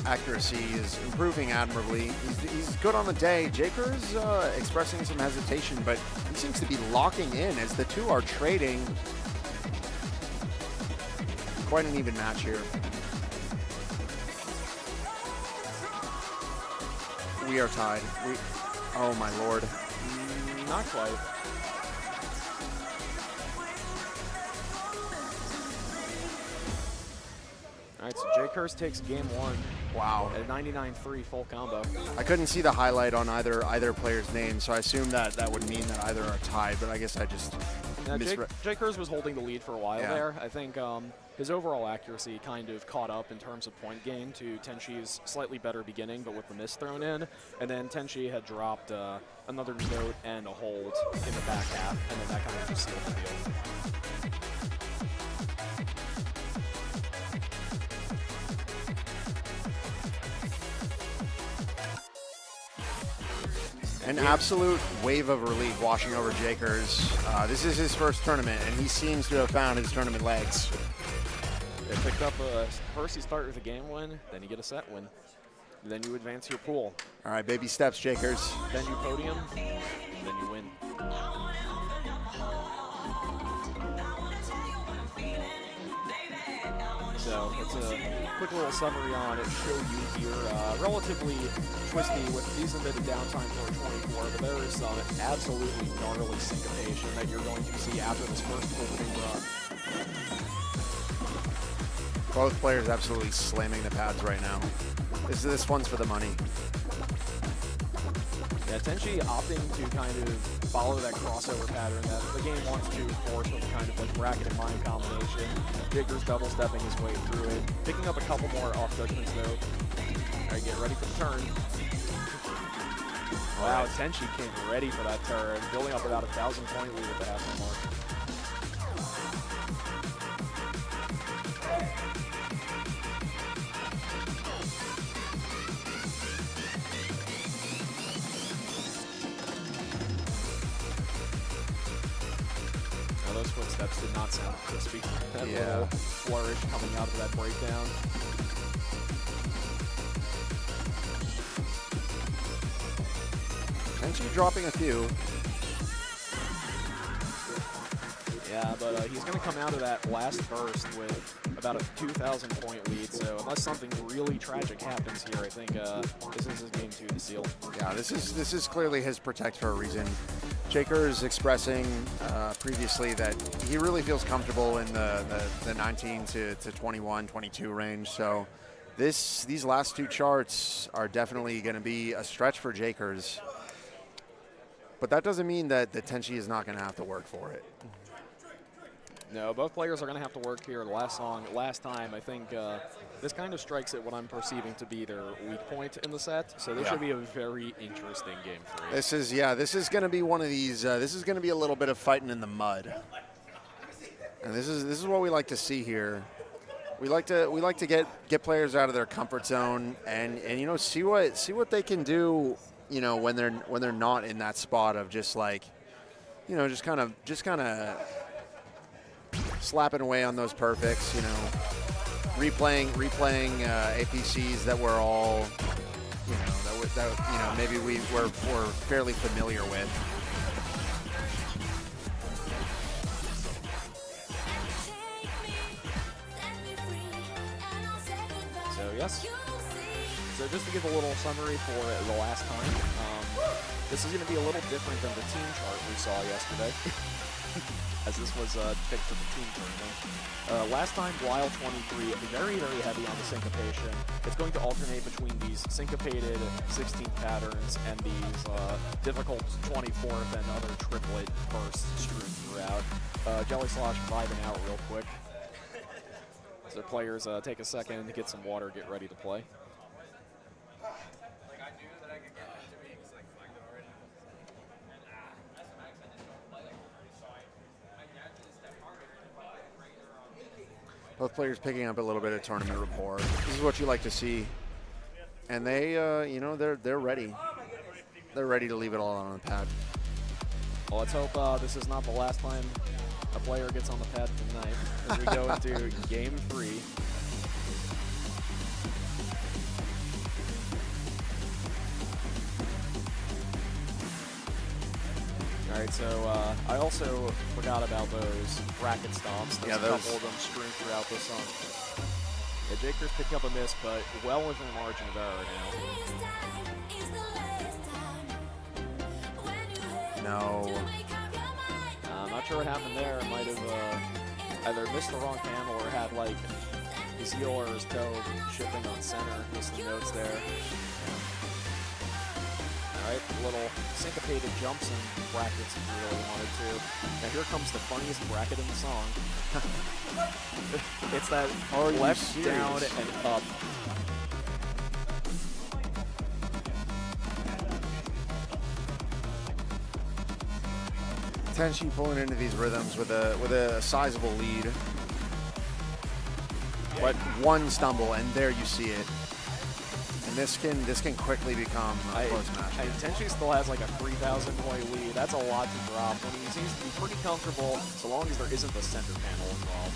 accuracy is improving admirably. He's good on the day. Jakers expressing some hesitation, but he seems to be locking in as the two are trading. Quite an even match here. We are tied. Oh my lord. Not quite. All right, so Jakers takes game 1. Wow. At a 99-3 full combo. I couldn't see the highlight on either player's name, so I assumed that would mean that either are tied, but I guess I just Jakers was holding the lead for a while there. I think his overall accuracy kind of caught up in terms of point gain to Tenchi's slightly better beginning, but with the miss thrown in. And then Tenchi had dropped another note and a hold in the back half, and then that kind of just sealed the deal. An absolute wave of relief washing over Jakers. This is his first tournament, and he seems to have found his tournament legs. They picked up first you start with a game win, then you get a set win. Then you advance your pool. All right, baby steps, Jakers. Then you podium, and then you win. So it's a quick little summary on it. Show you here. Relatively twisty with decent bit of downtime for 24, but there is some absolutely gnarly syncopation that you're going to see after this first opening run. Both players absolutely slamming the pads right now. This one's for the money. Yeah, Tenchi opting to kind of follow that crossover pattern that the game wants to force with a kind of like bracket and mind combination. Jakers double stepping his way through it, picking up a couple more off judgments though. All right, get ready for the turn. Wow, Tenchi came ready for that turn, building up about 1,000 point lead at the half mark. Those footsteps did not sound crispy. That little flourish coming out of that breakdown. Tenchi dropping a few. Yeah, but he's going to come out of that last burst with about a 2,000 point lead, so unless something really tragic happens here, I think this is his game 2 to seal. Yeah, this is clearly his Protect for a reason. Jakers expressing previously that he really feels comfortable in the 19 to 21, 22 range. So these last two charts are definitely going to be a stretch for Jakers. But that doesn't mean that Tenchi is not going to have to work for it. No, both players are going to have to work here. The last time, I think this kind of strikes at what I'm perceiving to be their weak point in the set. So this should be a very interesting game 3. This is going to be one of these. This is going to be a little bit of fighting in the mud, and this is what we like to see here. We like to get players out of their comfort zone and you know see what they can do. You know when they're not in that spot of just like, you know, just kind of slapping away on those perfects. You know, replaying APCs that we're all, you know, that you know maybe we're fairly familiar with. So yes. So just to give a little summary for the last time, this is going to be a little different than the team chart we saw yesterday, as this was picked for the team tournament. Last time, Wild 23, very, very heavy on the syncopation. It's going to alternate between these syncopated 16th patterns and these difficult 24th and other triplet bursts strewn throughout. Jelly Slosh vibing out real quick. So players take a second to get some water, get ready to play. Both players picking up a little bit of tournament rapport. This is what you like to see, and they, you know, they're ready. They're ready to leave it all on the pad. Well, let's hope this is not the last time a player gets on the pad tonight as we go into Game 3. All right, so I also forgot about those bracket stops. There's a couple of them strewn throughout this song. Yeah, Jaker's picking up a miss, but well within the margin of error now. No. I'm not sure what happened there. It might have either missed the wrong panel or had like his heel or his toe shifting on center. Missed the notes there. All right, little syncopated jumps and brackets if you really wanted to. Now here comes the funniest bracket in the song. It's that left, down, and up. Tenchi pulling into these rhythms with a sizable lead. But one stumble, and there you see it. And this can quickly become a close match. And Tenchi still has like a 3,000 point lead. That's a lot to drop when he seems to be pretty comfortable, so long as there isn't the center panel involved.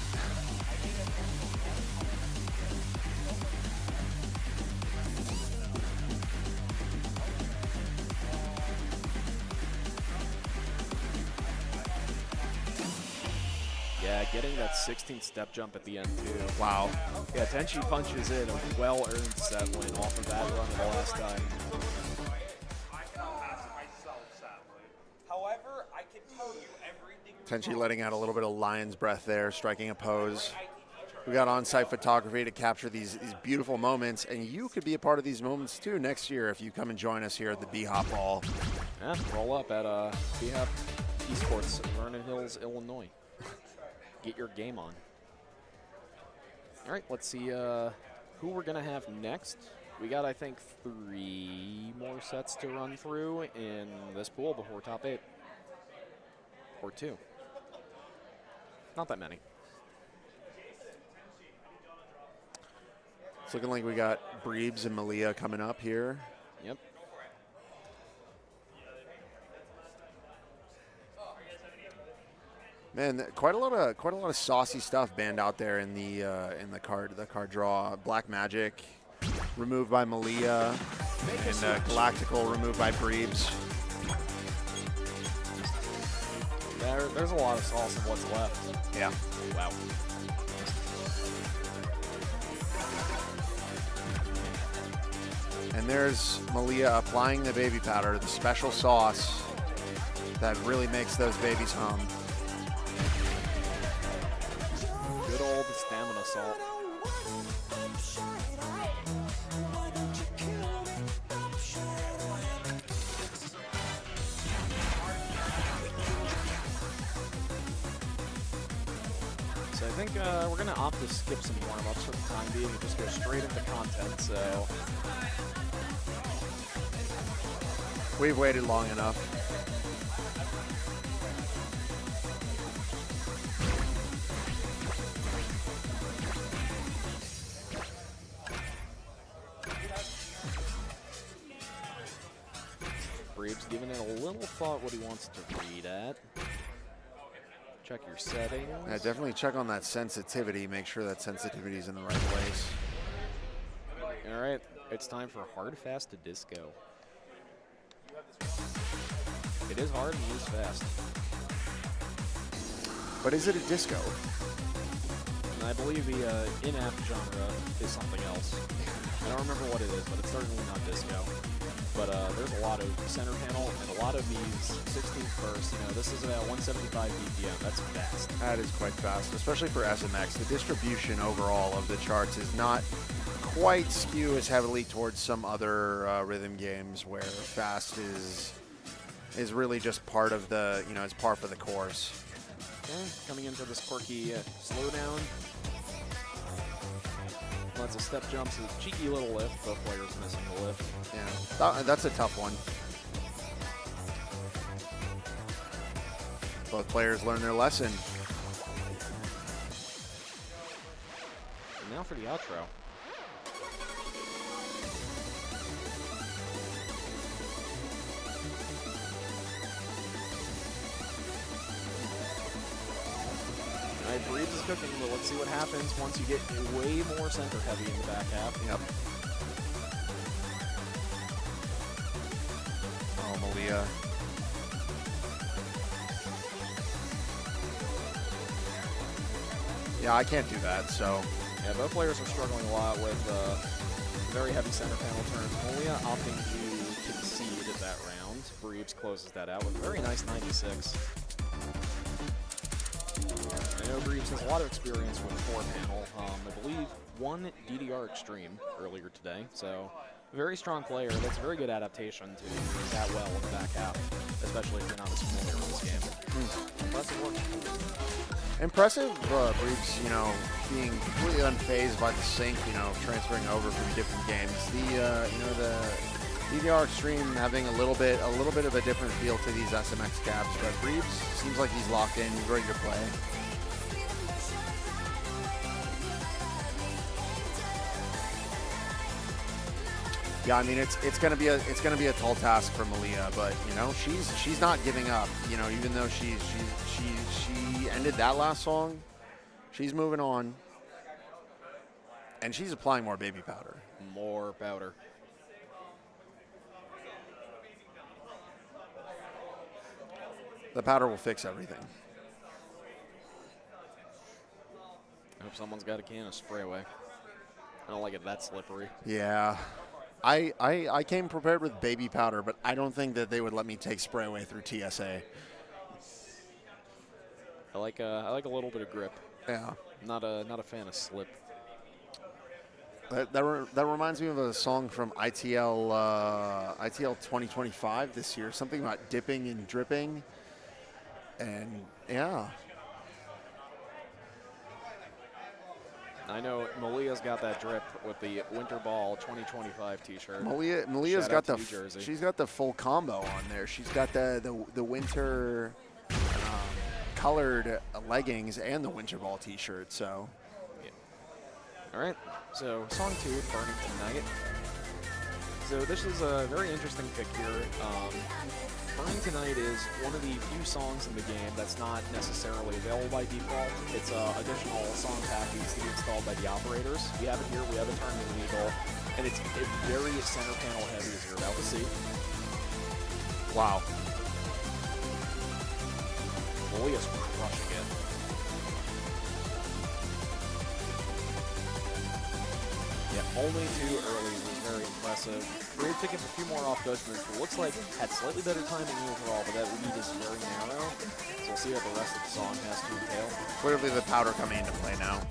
Yeah, getting that 16th step jump at the end, too. Wow. Yeah, Tenchi punches in a well-earned set win off of that run the last time. I cannot pass it myself, sadly. However, I can tell you everything. Tenchi letting out a little bit of lion's breath there, striking a pose. We got on-site photography to capture these beautiful moments, and you could be a part of these moments too next year if you come and join us here at the BHOP Ball. Yeah, roll up at BHOP Esports in Vernon Hills, Illinois. Get your game on. All right, let's see who we're going to have next. We got, I think, 3 more sets to run through in this pool before top 8. Or 2. Not that many. It's looking like we got Breebs and Malia coming up here. Yep. Man, quite a lot of saucy stuff banned out there in the card draw. Black Magic removed by Malia, and Galactical removed by Breebs. There's a lot of sauce in what's left. Yeah. Wow. And there's Malia applying the baby powder, the special sauce that really makes those babies hum. Good old stamina salt. I think we're going to opt to skip some warm-ups for the time being and just go straight into content, so... We've waited long enough. Brave's giving it a little thought what he wants to read at. Check your settings. Yeah, definitely check on that sensitivity. Make sure that sensitivity is in the right place. All right, it's time for Hard, Fast to Disco. It is hard and it is fast. But is it a disco? And I believe the in-app genre is something else. I don't remember what it is, but it's certainly not disco. But there's a lot of center panel and a lot of these 16th bursts. You know, this is about 175 BPM. That's fast. That is quite fast, especially for SMX. The distribution overall of the charts is not quite skew as heavily towards some other rhythm games where fast is really just part of the, you know, it's par for the course. Okay, coming in for this quirky slowdown. Lots of step jumps, a cheeky little lift. Both players missing the lift. Yeah, that's a tough one. Both players learn their lesson. And now for the outro. Alright, Breeds is cooking, but let's see what happens once you get way more center heavy in the back half. Yep. Oh, Malia. Yeah, I can't do that, so. Yeah, both players are struggling a lot with very heavy center panel turns. Malia opting to concede that round. Breeds closes that out with a very nice 96. I know Breeds has a lot of experience with 4-panel. I believe won DDR Extreme earlier today, so very strong player. That's a very good adaptation to doing that well in the back half, especially if you're not as familiar with this game. Impressive work. Impressive, Breeds, you know, being completely unfazed by the sync, you know, transferring over from different games. The, you know, the DDR Extreme having a little bit of a different feel to these SMX caps, but Breeds seems like he's locked in, he's ready to play. Yeah, I mean it's gonna be a tall task for Malia, but you know she's not giving up. You know, even though she ended that last song, she's moving on, and she's applying more baby powder. More powder. The powder will fix everything. I hope someone's got a can of spray away. I don't like it that slippery. Yeah. I came prepared with baby powder, but I don't think that they would let me take spray away through TSA. I like a little bit of grip. Yeah. Not a fan of slip. That reminds me of a song from ITL 2025 this year. Something about dipping and dripping, and yeah. I know Malia's got that drip with the Winter Ball 2025 T-shirt. Malia's got she's got the full combo on there. She's got the winter colored leggings and the Winter Ball T-shirt. So, yeah. All right. So song 2, Burning Tonight. So this is a very interesting pick here. Burning Tonight is one of the few songs in the game that's not necessarily available by default. It's additional song package to be installed by the operators. We have it here, we have it turned illegal, and it's very center panel heavy, as you're about to see. Wow. Malia's crushing it. Yeah, only too early was very impressive. Brave picking a few more off judgments, but looks like had slightly better timing overall, but that lead is very narrow. So we'll see what the rest of the song has to entail. Clearly the powder coming into play now.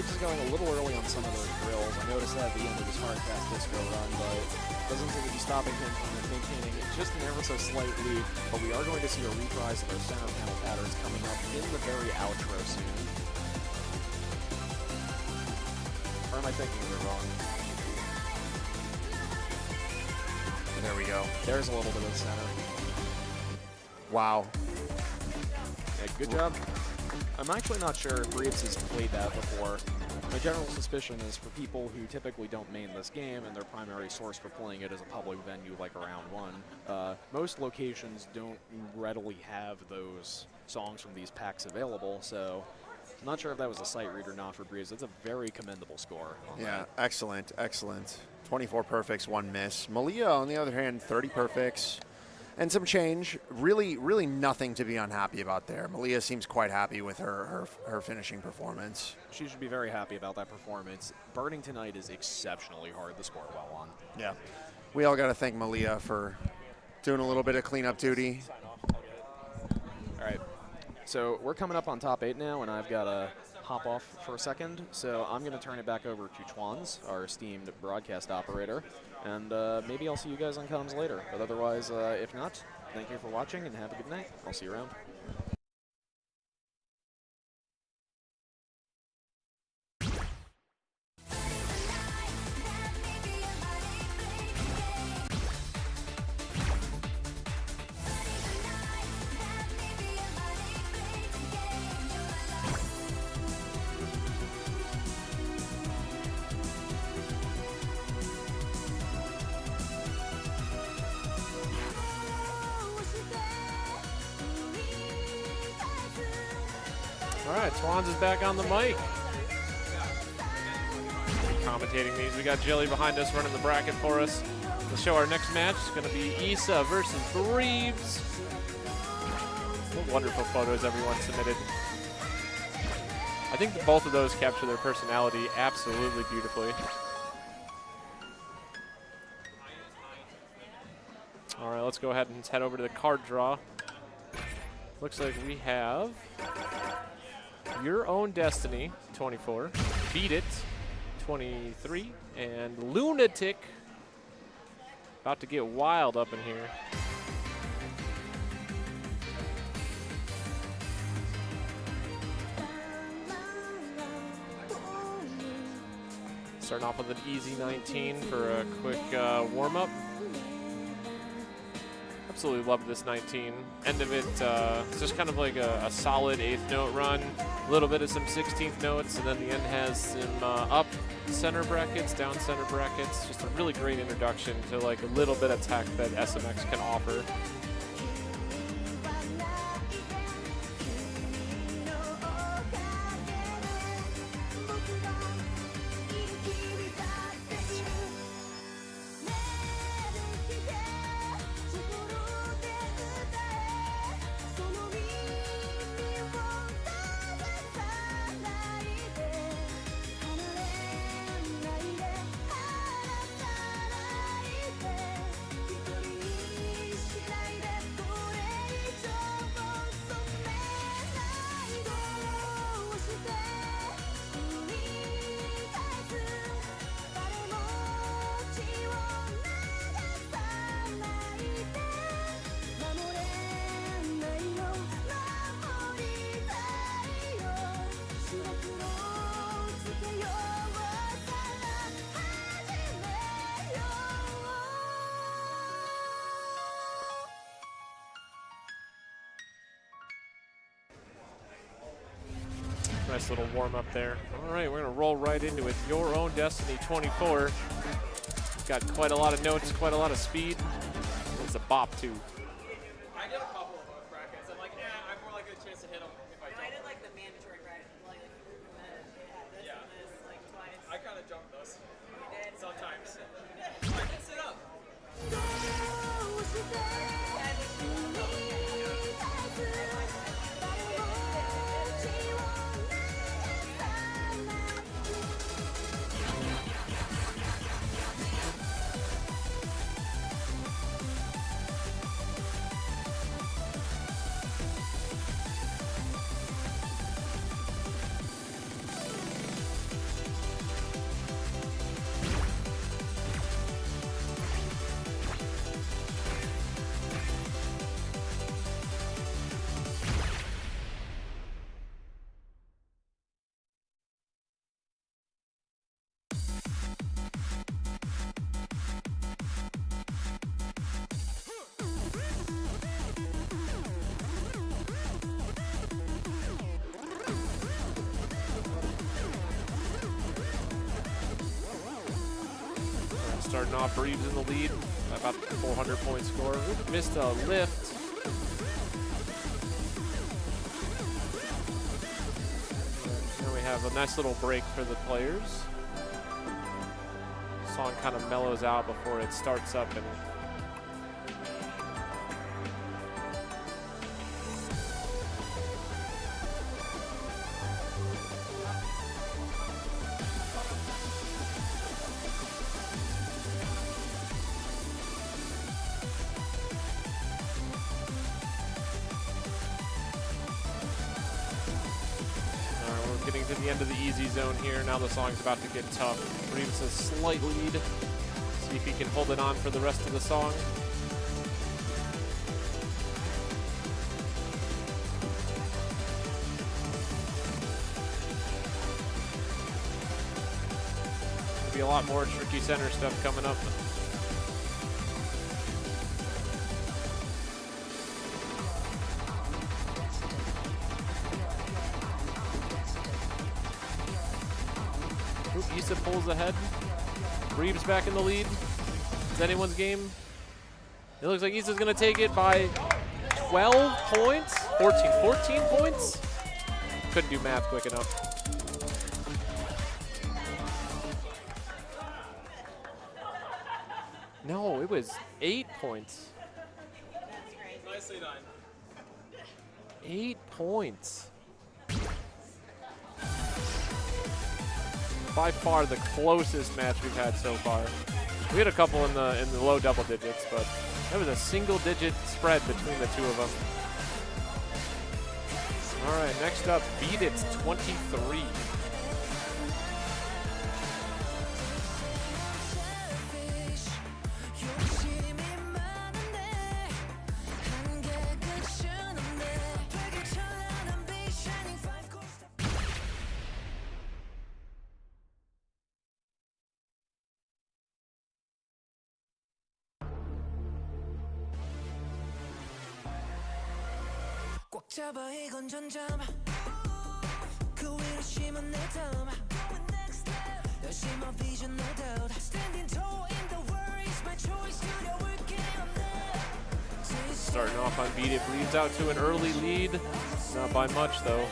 Breeds is going a little early on some of those drills. I noticed that at the end of his hard fast disco run, but doesn't seem to be stopping him from maintaining just an ever so slight lead. But we are going to see a reprise of those center panel patterns coming up in the very outro soon. Or am I thinking of it wrong? There we go. There's a little bit of center. Wow. Yeah, good job. I'm actually not sure if Breeds has played that before. My general suspicion is for people who typically don't main this game and their primary source for playing it is a public venue like Round 1, most locations don't readily have those songs from these packs available, so I'm not sure if that was a sight read or not for Breeds. That's a very commendable score. Yeah, excellent, excellent. 24 perfects, 1 miss. Malia, on the other hand, 30 perfects and some change. Really, really nothing to be unhappy about there. Malia seems quite happy with her finishing performance. She should be very happy about that performance. Burning tonight is exceptionally hard to score well on. Yeah. We all got to thank Malia for doing a little bit of cleanup duty. All right. So we're coming up on top 8 now, and I've got to hop off for a second. So I'm going to turn it back over to Twans, our esteemed broadcast operator. And maybe I'll see you guys on comms later. But otherwise, if not, thank you for watching and have a good night. I'll see you around. All right, Swans is back on the mic. Commentating these. We got Jelly behind us running the bracket for us. Let's show our next match. It's going to be Issa versus Breeds. What wonderful photos everyone submitted. I think that both of those capture their personality absolutely beautifully. All right, let's go ahead and head over to the card draw. Looks like we have Your Own Destiny, 24, Beat It, 23, and Lunatic. About to get wild up in here. Starting off with an easy 19 for a quick warm-up. Absolutely love this 19. End of it, it's just kind of like a solid 8th note run. A little bit of some 16th notes, and then the end has some up center brackets, down center brackets. Just a really great introduction to like a little bit of tech that SMX can offer. Nice little warm up there. All right, we're gonna roll right into it. Your Own Destiny 24. Got quite a lot of notes, quite a lot of speed. It's a bop too. I did a couple of those brackets. I'm like, I'm more likely a chance to hit them if I don't. I did like the mandatory bracket, like this and this, like twice. I kind of jumped those. You did? Sometimes. I can sit up. Starting off, Breves in the lead, about the 400-point score. Ooh, missed a lift. Now we have a nice little break for the players. The song kind of mellows out before it starts up and getting to the end of the easy zone here. Now the song's about to get tough. Breves a slight lead. See if he can hold it on for the rest of the song. There'll be a lot more tricky center stuff coming up. Issa pulls ahead. Breves back in the lead. Is anyone's game? It looks like Issa's going to take it by 12 points. 14 points? Couldn't do math quick enough. No, it was 8 points. Nicely done. 8 points. By far the closest match we've had so far. We had a couple in the low double digits, but that was a single-digit spread between the two of them. All right, next up, Beat It's 23. 잡아 이건 전잠 그 위로 심은 내 담 열심히 vision no doubt standing tall in the world is my choice 두려울 게 없네 Starting off on Beat It, Breves out to an early lead. Not by much though.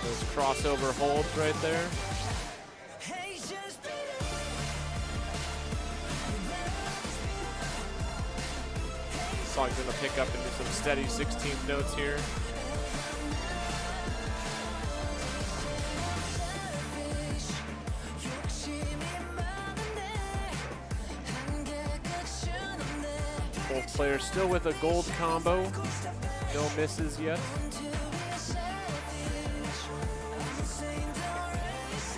Those crossover holds right there. Song's gonna pick up into some steady 16th notes here. Both players still with a gold combo. No misses yet.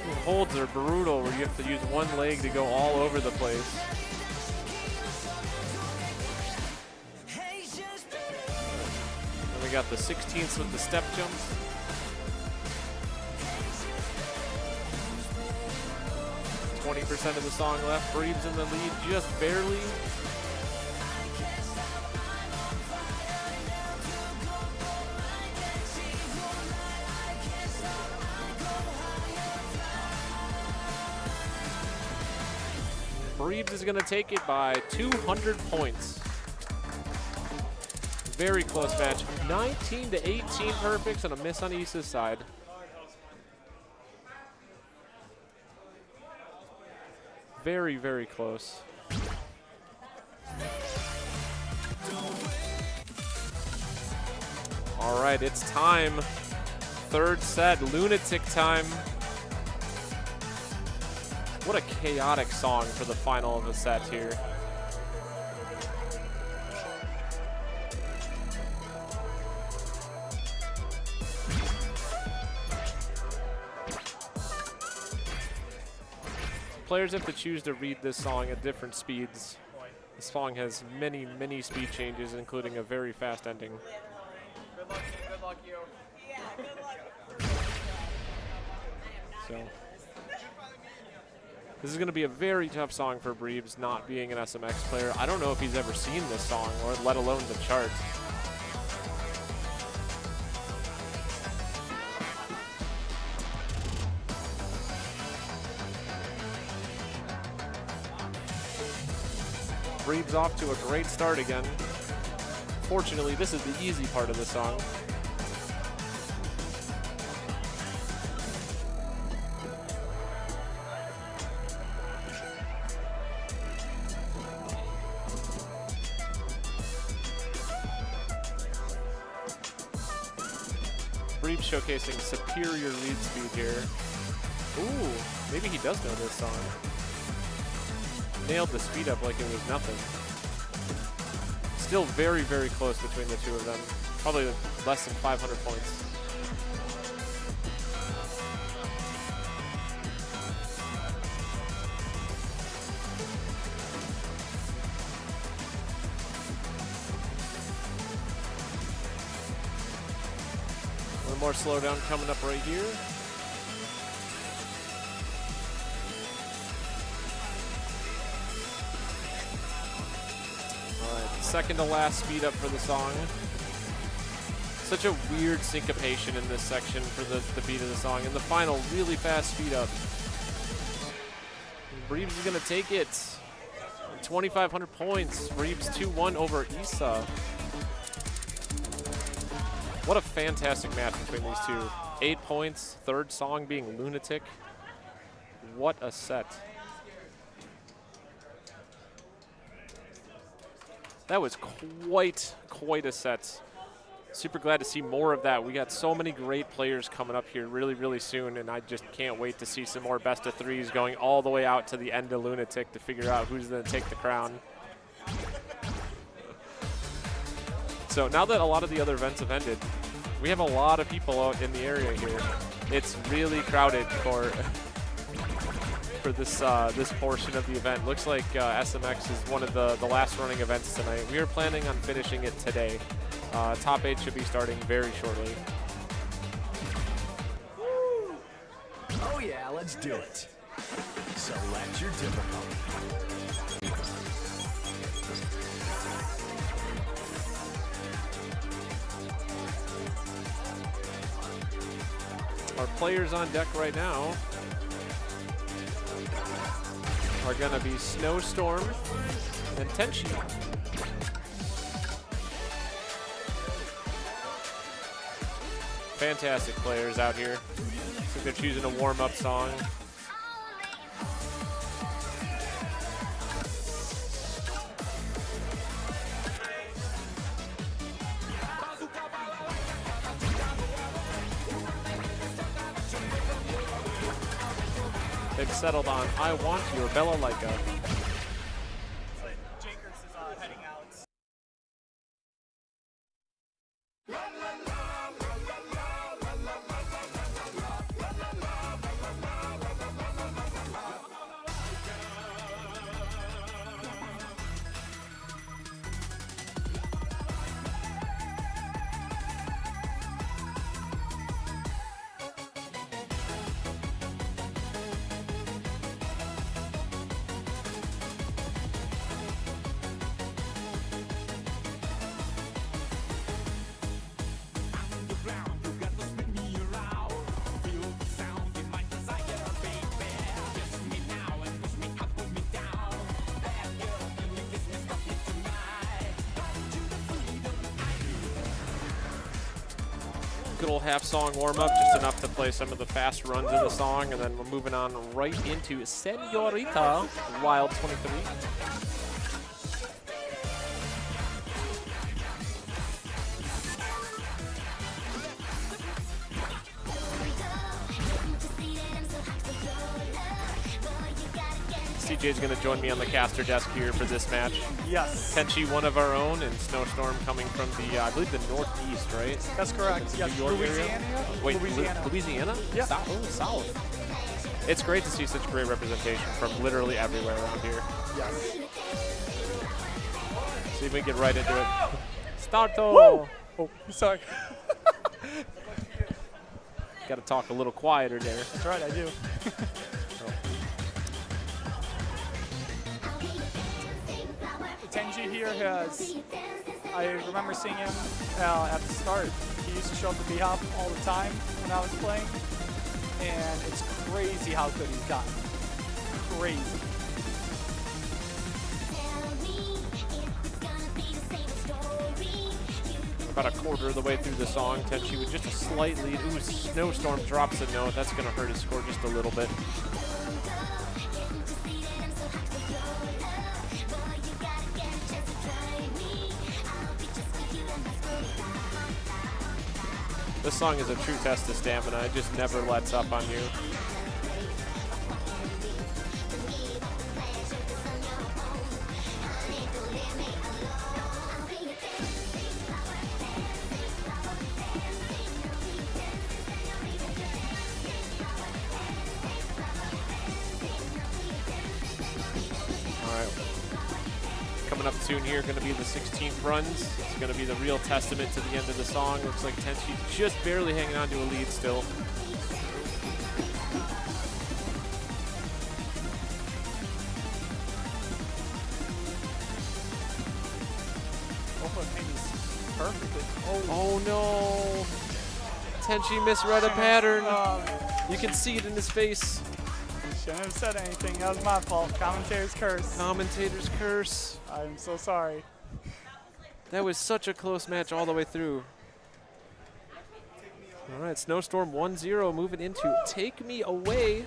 The holds are brutal where you have to use one leg to go all over the place. We got the 16ths with the step jumps. %20 of the song left. Breves in the lead just barely. Breves is going to take it by 200 points. Very close match. 19 to 18 perfects and a miss on Issa's side. Very, very close. All right, it's time. Third set, Lunatic time. What a chaotic song for the final of the set here. Players have to choose to read this song at different speeds. This song has many, many speed changes, including a very fast ending. Good luck, you. Yeah, good luck. So, this is going to be a very tough song for Breves, not being an SMX player. I don't know if he's ever seen this song, or let alone the chart. Breeb's off to a great start again. Fortunately, this is the easy part of the song. Breeb showcasing superior lead speed here. Ooh, maybe he does know this song. Nailed the speed up like it was nothing. Still very, very close between the two of them. Probably less than 500 points. One more slowdown coming up right here. Second to last speed up for the song. Such a weird syncopation in this section for the beat of the song. And the final really fast speed up. Breebs is going to take it. 2,500 points. Breebs 2-1 over Issa. What a fantastic match between these two. 8 points, third song being Lunatic. What a set. That was quite a set. Super glad to see more of that. We got so many great players coming up here really, really soon, and I just can't wait to see some more best of threes going all the way out to the end of Lunatic to figure out who's going to take the crown. So now that a lot of the other events have ended, we have a lot of people out in the area here. It's really crowded for this this portion of the event. Looks like SMX is one of the last running events tonight. We are planning on finishing it today. Top 8 should be starting very shortly. Oh yeah, let's do it. Select your difficulty. Our players on deck right now are gonna be Snowstorm and Tenchi. Fantastic players out here. So they're choosing a warm-up song. They've settled on I Want Your Bella Laika. Jakers is heading out. Good old half-song warm-up, just enough to play some of the fast runs in the song, and then we're moving on right into Senorita Wild 23. CJ's going to join me on the caster desk here for this match. Yes. Tenchi, one of our own, and Snowstorm coming from the, I believe, the northeast, right? That's correct. Yes. New York Louisiana? area? Wait, Louisiana. Louisiana? Yeah. South. It's great to see such great representation from literally everywhere around here. Yes. See if we can get right into it. Starto! Woo! Oh, sorry. Got to talk a little quieter there. That's right, I do. Tenji here has, I remember seeing him at the start. He used to show up at BHOP all the time when I was playing, and it's crazy how good he's gotten. Crazy. about a quarter of the way through the song. Tenchi with just a slight lead. Ooh, Snowstorm drops a note. That's going to hurt his score just a little bit. This song is a true test of stamina. It just never lets up on you. Coming up soon here, going to be the 16th runs. It's going to be the real testament to the end of the song. Looks like Tenchi just barely hanging on to a lead still. Oh no! Tenchi misread a pattern. You can see it in his face. Shouldn't have said anything. That was my fault. Commentator's curse. Commentator's curse. I'm so sorry. That was such a close match all the way through. All right, Snowstorm 1-0 moving into Take Me Away.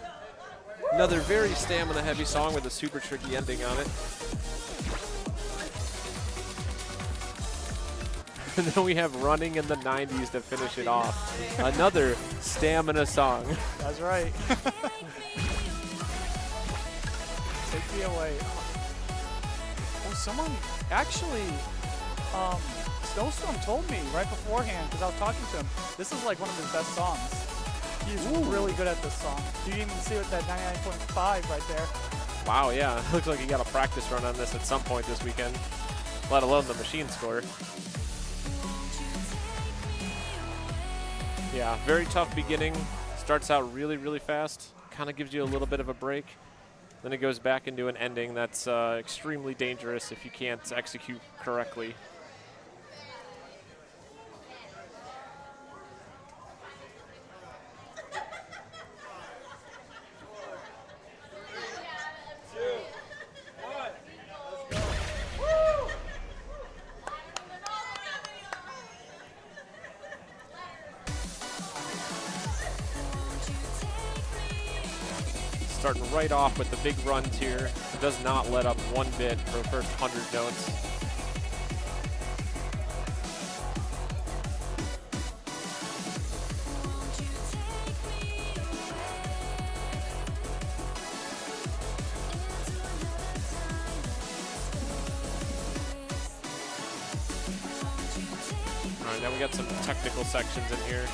Another very stamina-heavy song with a super tricky ending on it. And then we have Running in the 90s to finish it off. Another stamina song. That's right. Take Me Away. Oh, someone actually, Snowstorm told me right beforehand, because I was talking to him, this is like one of his best songs. He's really good at this song. You can even see it with that 99.5 right there. Wow, yeah. Looks like he got a practice run on this at some point this weekend, let alone the machine score. Yeah, very tough beginning. Starts out really, really fast. Kind of gives you a little bit of a break. Then it goes back into an ending that's extremely dangerous if you can't execute correctly. Starting right off with the big runs here. It does not let up one bit for the first 100 notes. All right, now we got some technical sections in here.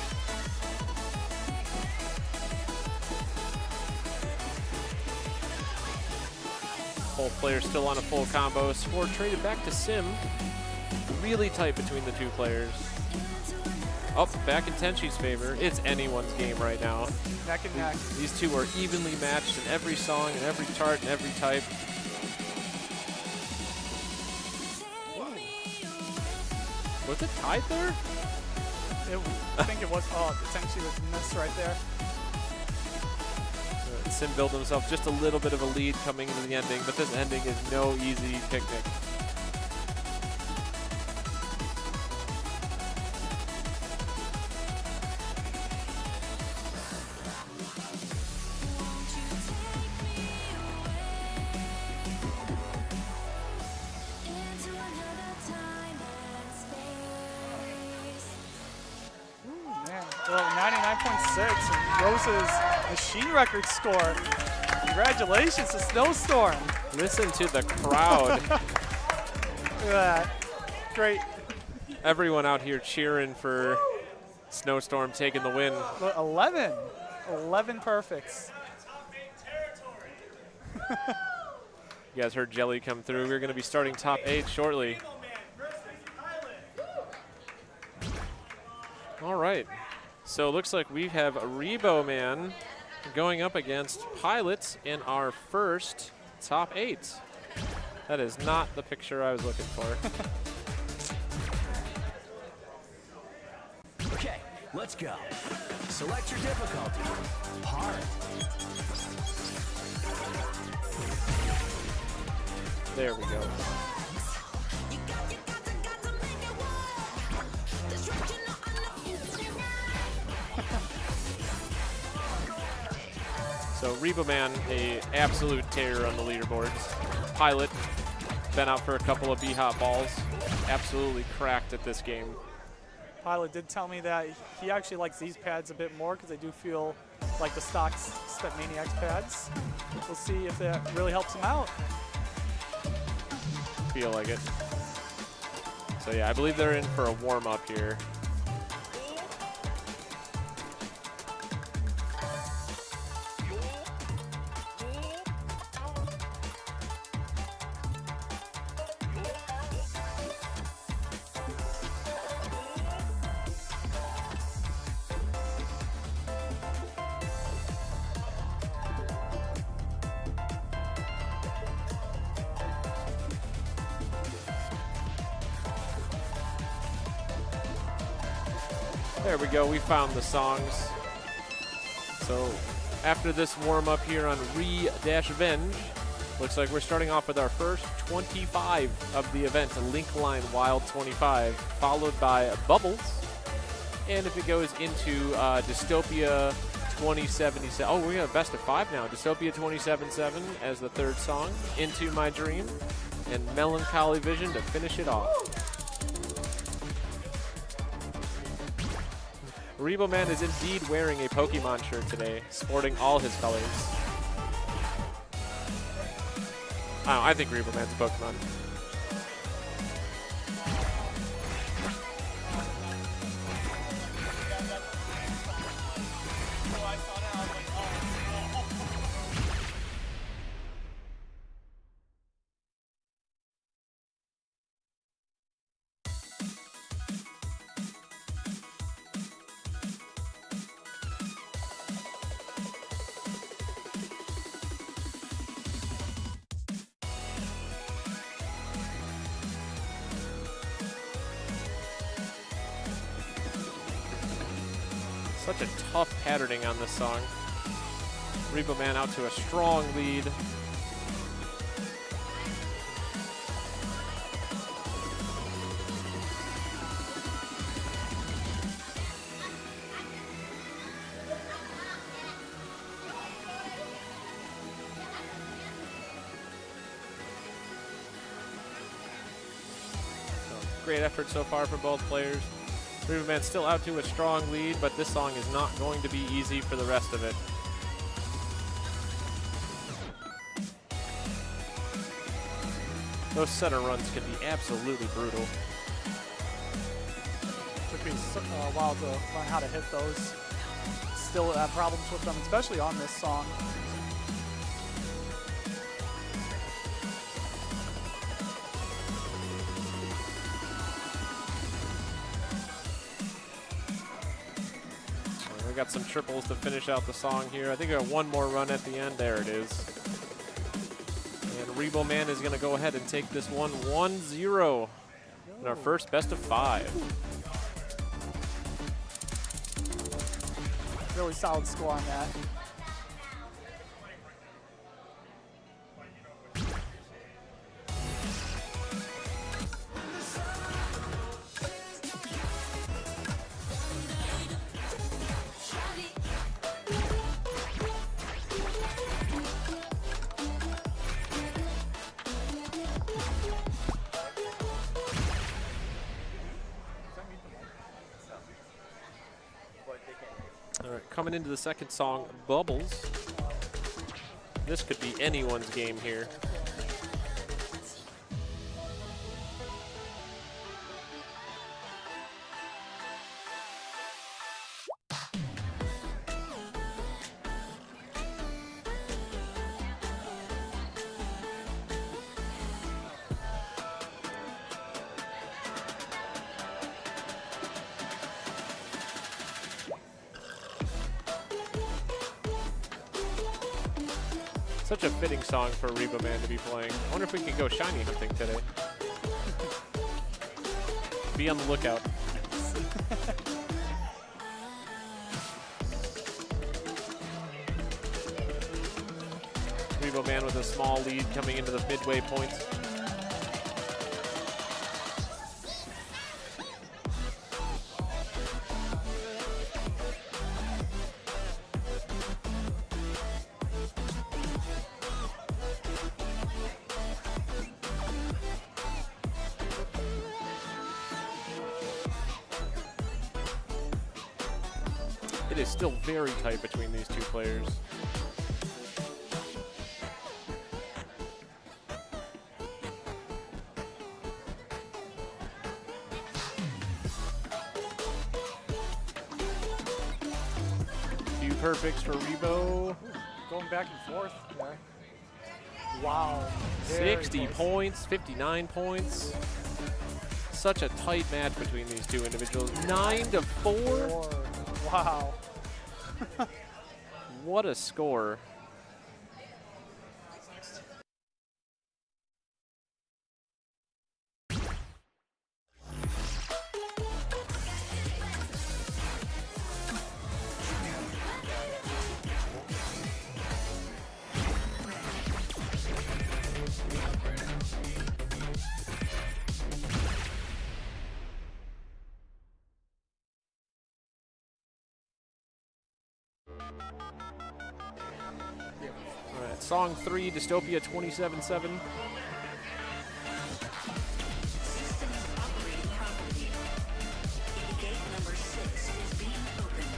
Both players still on a full combo. Score traded back to Sim. Really tight between the two players. Up, back in Tenchi's favor. It's anyone's game right now. Neck and neck. These two are evenly matched in every song, in every chart, in every type. Was it tied there? I think it was. Oh, Tenchi was missed right there. Sim built himself just a little bit of a lead coming into the ending, but this ending is no easy picnic. Well, 99.6, Rose's machine record score. Congratulations to Snowstorm. Listen to the crowd. Look at that. Great. Everyone out here cheering for Snowstorm taking the win. 11 perfects. You guys heard Jelly come through. We're going to be starting top 8 shortly. All right. So it looks like we have a Rebo Man going up against Pilots in our first top 8. That is not the picture I was looking for. Okay, let's go. Select your difficulty. Hard. There we go. So Rebo Man, a absolute terror on the leaderboards. Pilot, been out for a couple of BHOP balls. Absolutely cracked at this game. Pilot did tell me that he actually likes these pads a bit more because they do feel like the stock StepManiaX pads. We'll see if that really helps him out. Feel like it. So yeah, I believe they're in for a warm-up here. There we go, we found the songs. So after this warm-up here on Re-Venge, looks like we're starting off with our first 25 of the event, a Link Line Wild 25, followed by Bubbles. And if it goes into Dystopia 2077, oh, we have best of 5 now. Dystopia 2077 as the third song, Into My Dream, and Melancholy Vision to finish it off. Rebo Man is indeed wearing a Pokemon shirt today, sporting all his colors. I think Rebo Man's a Pokemon. Such a tough patterning on this song. Rebo Man out to a strong lead. So, great effort so far from both players. Rebo Man still out to a strong lead, but this song is not going to be easy for the rest of it. Those center runs can be absolutely brutal. Took me a while to learn how to hit those. Still have problems with them, especially on this song. We got some triples to finish out the song here. I think we got one more run at the end. There it is. And Rebo Man is going to go ahead and take this one 1-0 in our first best of 5. Really solid score on that. All right, coming into the second song, Bubbles. This could be anyone's game here. Such a fitting song for Rebo Man to be playing. I wonder if we can go shiny hunting today. Be on the lookout. Rebo Man with a small lead coming into the midway point. It is still very tight between these two players. Few perfects for Rebo. Going back and forth there. Wow. 60 points, 59 points. Such a tight match between these two individuals. 9-4. Wow. What a score. All right, song 3, Dystopia 27-7. Gate number 6 is being opened.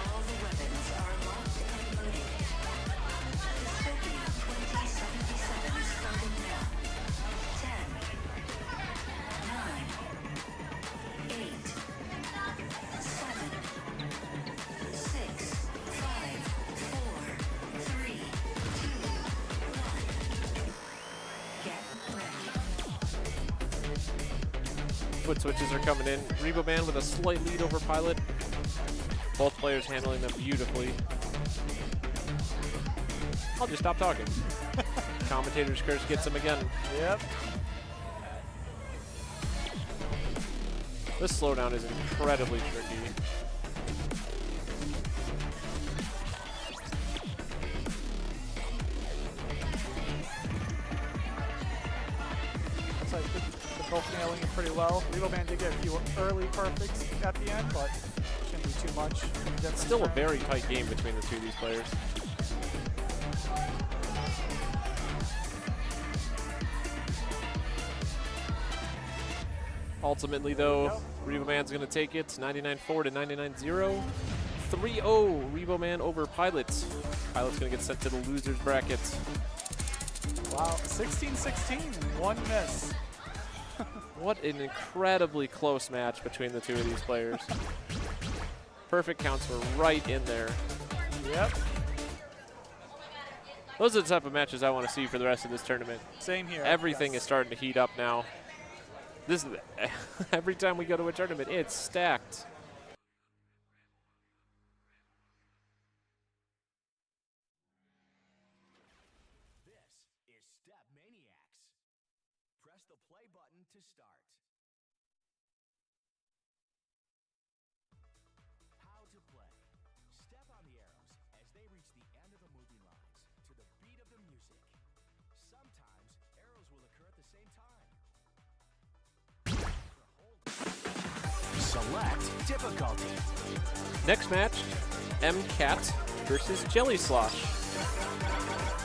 All the weapons are locked and loaded. Dystopia 2077 is starting now. 10, 9, 8, 7, 6, 5, 4, 3, 2, 1. Get ready. Foot switches are coming in. Rebo Man with a slight lead over Pilot. Both players handling them beautifully. I'll just stop talking. Commentator's curse gets him again. Yep. This slowdown is incredibly tricky. So I think they're both nailing it pretty well. Rebo Man did get a few early perfects at the end, but shouldn't be too much. It's still a very tight game between the two of these players. Ultimately, though, Rebo Man's going to take it 99-4 to 99-0. 3-0 Rebo Man over Pilot. Pilot's going to get sent to the loser's bracket. Wow, 16-16, one miss. What an incredibly close match between the two of these players. Perfect counts were right in there. Yep. Those are the type of matches I want to see for the rest of this tournament. Same here. Everything is starting to heat up now. This is every time we go to a tournament, it's stacked. This is StepManiaX. Press the play button to start. How to play. Step on the arrows as they reach the end of the moving lines to the beat of the music. Sometimes arrows will occur at the same time. Select difficulty. Next match, MCAT versus Jelly Slosh.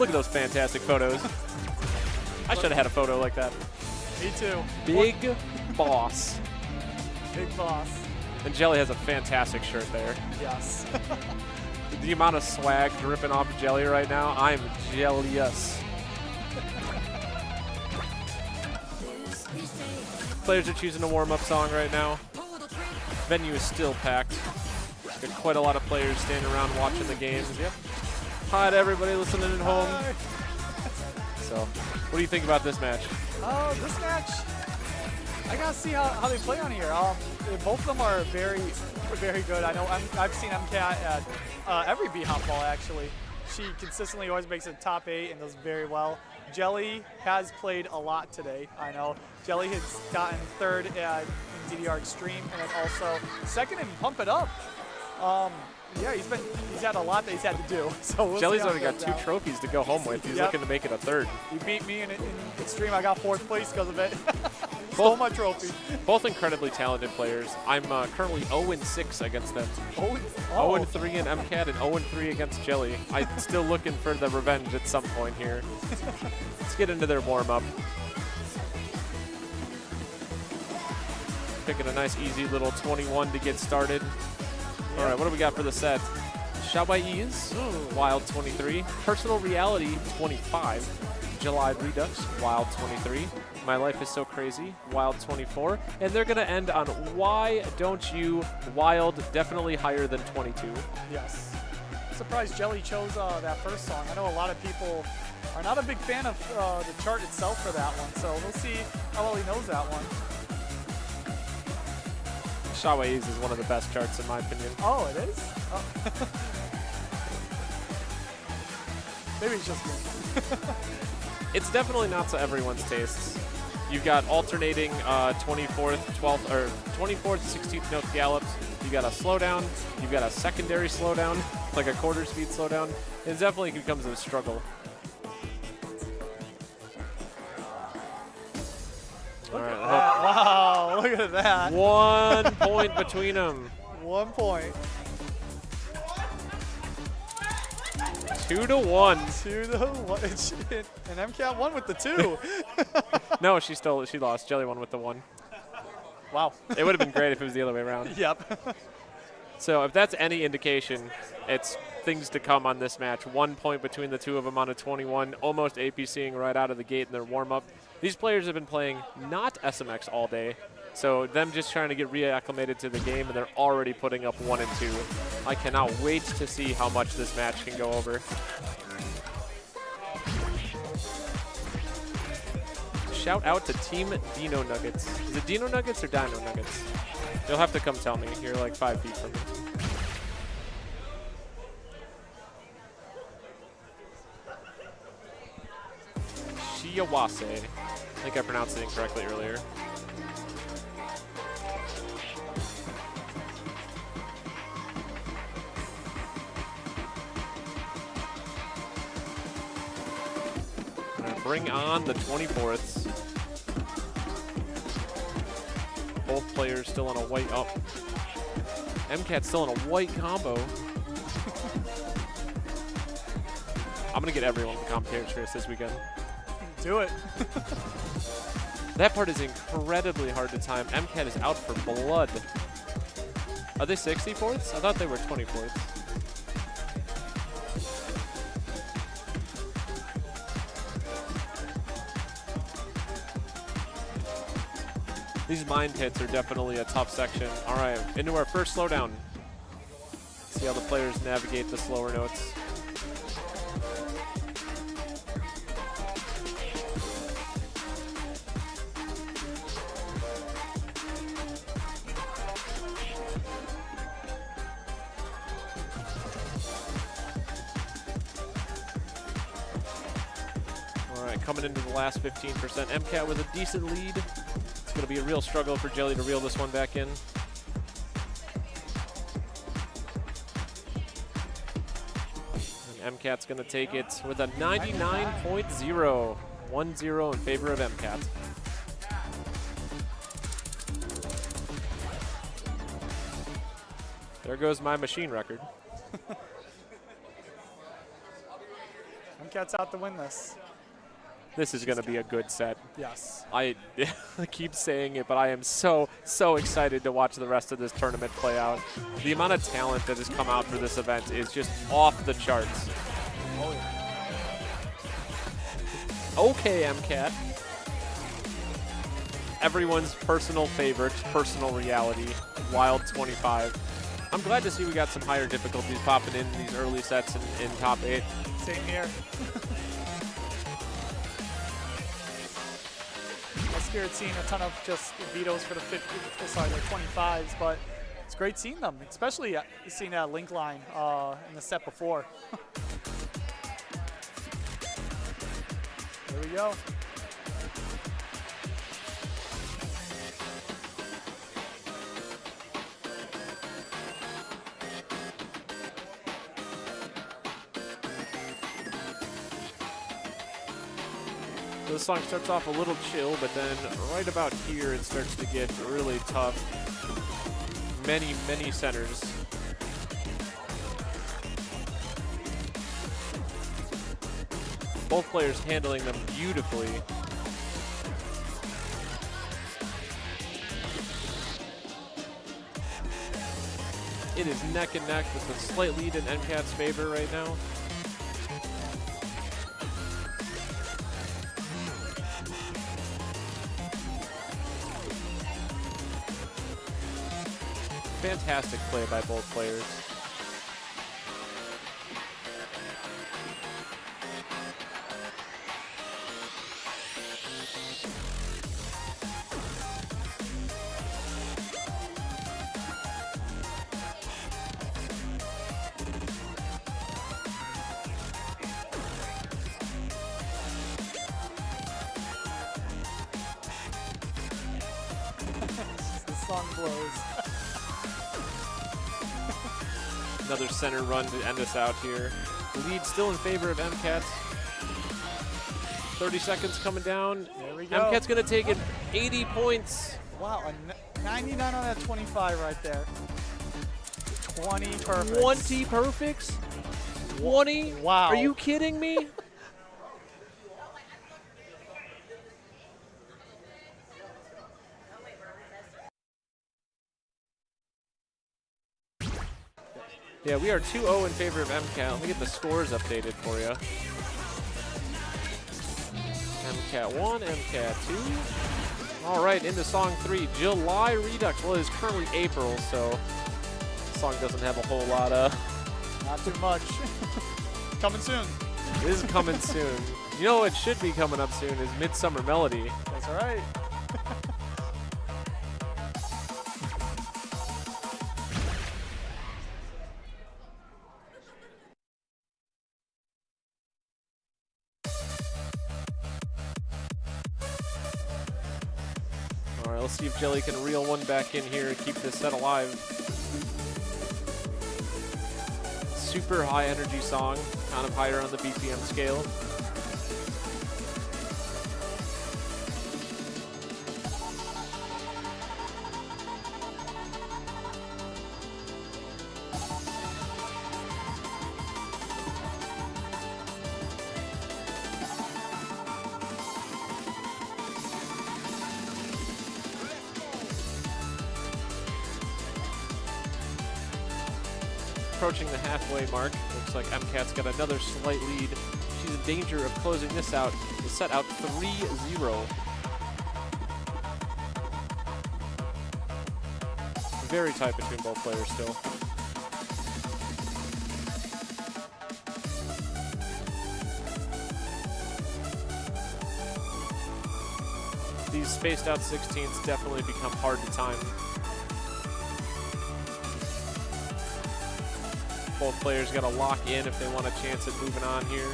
Look at those fantastic photos. I should have had a photo like that. Me too. Big boss. Big boss. And Jelly has a fantastic shirt there. Yes. The amount of swag dripping off of Jelly right now, I'm jealous. Players are choosing a warm-up song right now. Venue is still packed. Got quite a lot of players standing around watching the games. Yep. Hi to everybody listening at home. Hi. So, what do you think about this match? Oh, this match, I gotta see how they play on here. Both of them are very, very good. I know I've seen MCAT at every BHOP ball actually. She consistently always makes it top 8 and does very well. Jelly has played a lot today. I know Jelly has gotten 3rd in DDR Extreme and then also 2nd in Pump It Up. Yeah, he's had a lot that he's had to do. So we'll Jelly's see how already it got goes 2 out. trophies to go home with. He's looking to make it a 3rd. You beat me in Extreme. I got 4th place because of it. Stole my trophy. Both incredibly talented players. I'm currently 0-6 against them. 0-3 in MCAT and 0-3 against Jelly. I'm still looking for the revenge at some point here. Let's get into their warm-up. Picking a nice easy little 21 to get started. All right, what do we got for the set? Shawaii's, Wild 23. Personal Reality 25. July Redux, Wild 23. My Life is So Crazy, Wild 24. And they're going to end on Why Don't You, Wild, definitely higher than 22. Yes. Surprised Jelly chose that first song. I know a lot of people are not a big fan of the chart itself for that one, so we'll see how well he knows that one. Shawaii's is one of the best charts in my opinion. Oh, it is? Oh. Maybe it's just me. It's definitely not to everyone's tastes. You've got alternating 24th, 12th, or 24th, 16th note gallops. You've got a slowdown. You've got a secondary slowdown, like a quarter speed slowdown. It definitely becomes a struggle. Look at that. Wow, look at that. 1 point between them. 1 point. 2 to 1. 2 to 1. And MCAT won with the 2. No, she lost. Jelly won with the 1. Wow. It would have been great if it was the other way around. Yep. So if that's any indication, it's things to come on this match. 1 point between the two of them on a 21, almost APCing right out of the gate in their warm-up. These players have been playing not SMX all day, so them just trying to get reacclimated to the game, and they're already putting up 1 and 2. I cannot wait to see how much this match can go over. Shout out to Team Dino Nuggets. Is it Dino Nuggets or Dino Nuggets? You'll have to come tell me. You're like 5 feet from me. Shiawase. I think I pronounced it incorrectly earlier. Bring on the 24ths. Both players still on a white up. MCAT's still in a white combo. I'm gonna get everyone in the commentator's race this weekend. Do it. That part is incredibly hard to time. MCAT is out for blood. Are they 64ths? I thought they were 24ths. These mine pits are definitely a tough section. All right, into our first slowdown. See how the players navigate the slower notes. All right, coming into the last 15%. MCAT with a decent lead. It's going to be a real struggle for Jelly to reel this one back in. And MCAT's going to take it with a 99.0. 1-0 in favor of MCAT. There goes my machine record. MCAT's out to win this. This is going to be a good set. Yes. I keep saying it, but I am so excited to watch the rest of this tournament play out. The amount of talent that has come out for this event is just off the charts. Oh, yeah. Okay, MCAT. Everyone's personal favorite, personal reality, Wild 25. I'm glad to see we got some higher difficulties popping in these early sets in top 8. Same here. I was scared seeing a ton of just vetoes for the 25s, but it's great seeing them, especially seeing that link line in the set before. There we go. So this song starts off a little chill, but then right about here it starts to get really tough. Many centers. Both players handling them beautifully. It is neck and neck with a slight lead in MCAT's favor right now. Fantastic play by both players. The song blows. Another center run to end us out here. The lead still in favor of MCAT. 30 seconds coming down. There we go. MCAT's going to take it 80 points. Wow, a 99 on that 25 right there. 20 perfects. 20 perfects? 20? Wow. Are you kidding me? Yeah, we are 2-0 in favor of MCAT. Let me get the scores updated for you. MCAT 1, MCAT 2. All right, into song 3, July Redux. Well, it is currently April, so the song doesn't have a whole lot of... Not too much. Coming soon. It is coming soon. You know what should be coming up soon is Midsummer Melody. That's right. All right, let's see if Jelly can reel one back in here and keep this set alive. Super high energy song, kind of higher on the BPM scale. Approaching the halfway mark. Looks like MCAT's got another slight lead. She's in danger of closing this out. The set out 3-0. Very tight between both players still. These spaced out 16s definitely become hard to time. Both players got to lock in if they want a chance at moving on here.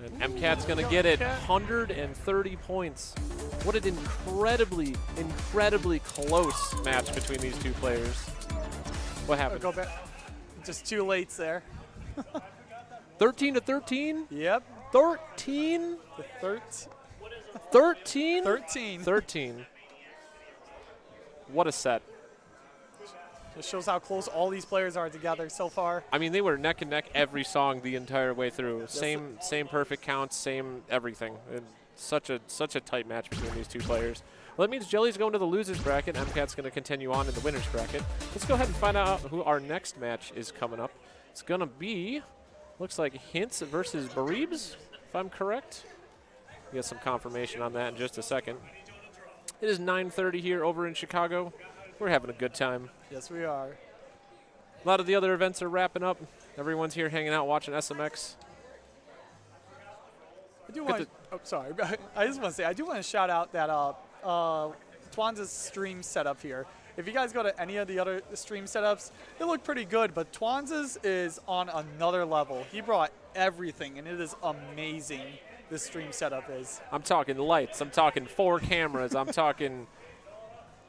And MCAT's going to get it. 130 points. What an incredibly, incredibly close match between these two players. What happened? Go back. Just two lates there. 13 to 13? Yep. 13? The 13. 13? 13. 13. What a set. Just shows how close all these players are together so far. I mean, they were neck and neck every song the entire way through. Same perfect counts, same everything. And such a tight match between these two players. Well, that means Jelly's going to the losers bracket. MCAT's going to continue on in the winners bracket. Let's go ahead and find out who our next match is coming up. It's going to be, looks like Hints versus Bareebs, if I'm correct. We'll get some confirmation on that in just a second. It is 9:30 here over in Chicago. We're having a good time. Yes, we are. A lot of the other events are wrapping up. Everyone's here hanging out watching SMX. I do want. Oh, sorry. I just want to say I do want to shout out that Twanza's stream setup here. If you guys go to any of the other stream setups, they look pretty good, but Twanza's is on another level. He brought everything, and it is amazing. This stream setup is. I'm talking lights. I'm talking 4 cameras. I'm talking.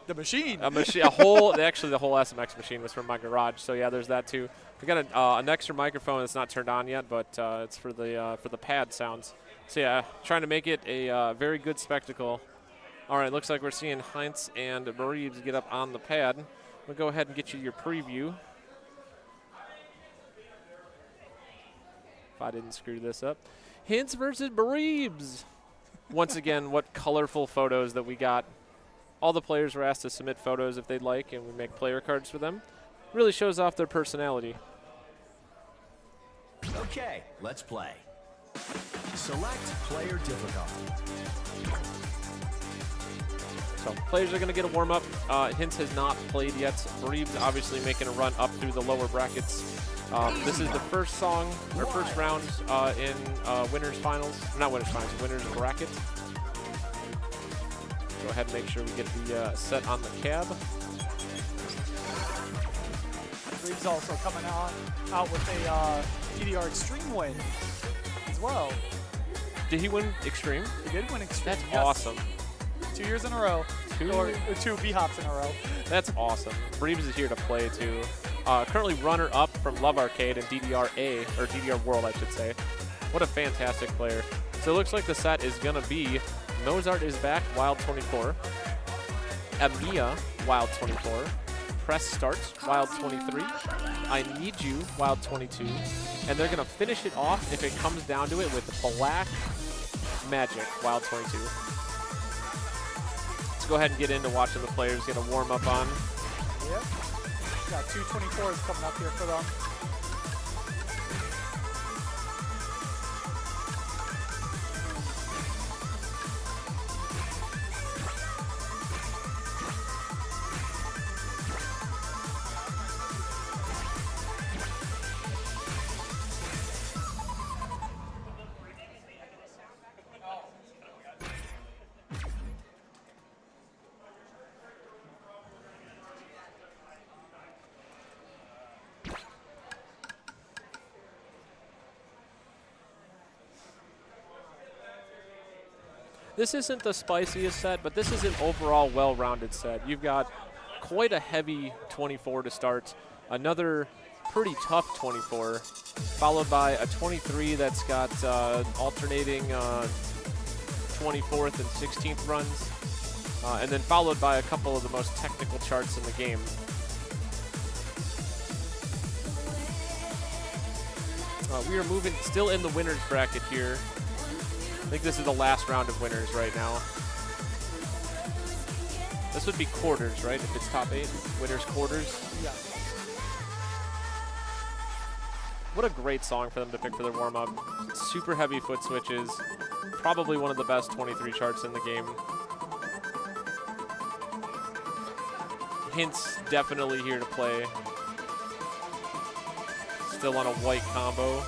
The machine. A whole. Actually, the whole SMX machine was from my garage. So yeah, there's that too. We got an extra microphone that's not turned on yet, but it's for the pad sounds. So yeah, trying to make it a very good spectacle All right, looks like we're seeing Heinz and Bereaves get up on the pad. We'll go ahead and get you your preview. If I didn't screw this up. Hintz versus Bereaves. Once again, what colorful photos that we got. All the players were asked to submit photos if they'd like, and we make player cards for them. Really shows off their personality. Okay, let's play. Select player difficulty. So players are going to get a warm-up. Hintz has not played yet. Bereaves obviously making a run up through the lower brackets. This is the first song, or first round in winners finals. Not winners finals, winners bracket. Go ahead and make sure we get the set on the cab. Bereaves also coming out with a DDR Extreme win as well. Did he win Extreme? He did win Extreme. That's yes. awesome. 2 years in a row. Or 2 BHOPs in a row. That's awesome. Bereaves is here to play too. Currently runner-up from Love Arcade and DDR-A, or DDR World, I should say. What a fantastic player. So it looks like the set is going to be Mozart is Back, Wild 24. Amiya, Wild 24. Press Start, Wild 23. I Need You, Wild 22. And they're going to finish it off, if it comes down to it, with Black Magic, Wild 22. Let's go ahead and get into watching the players get a warm-up on. Yep. Got 2 24s coming up here for them. This isn't the spiciest set, but this is an overall well-rounded set. You've got quite a heavy 24 to start, another pretty tough 24, followed by a 23 that's got alternating 24th and 16th runs, and then followed by a couple of the most technical charts in the game. We are moving still in the winners bracket here. I think this is the last round of winners right now. This would be quarters, right? If it's top 8, winners quarters. Yeah. What a great song for them to pick for their warm-up. Super heavy foot switches. Probably one of the best 23 charts in the game. Hintz definitely here to play. Still on a white combo.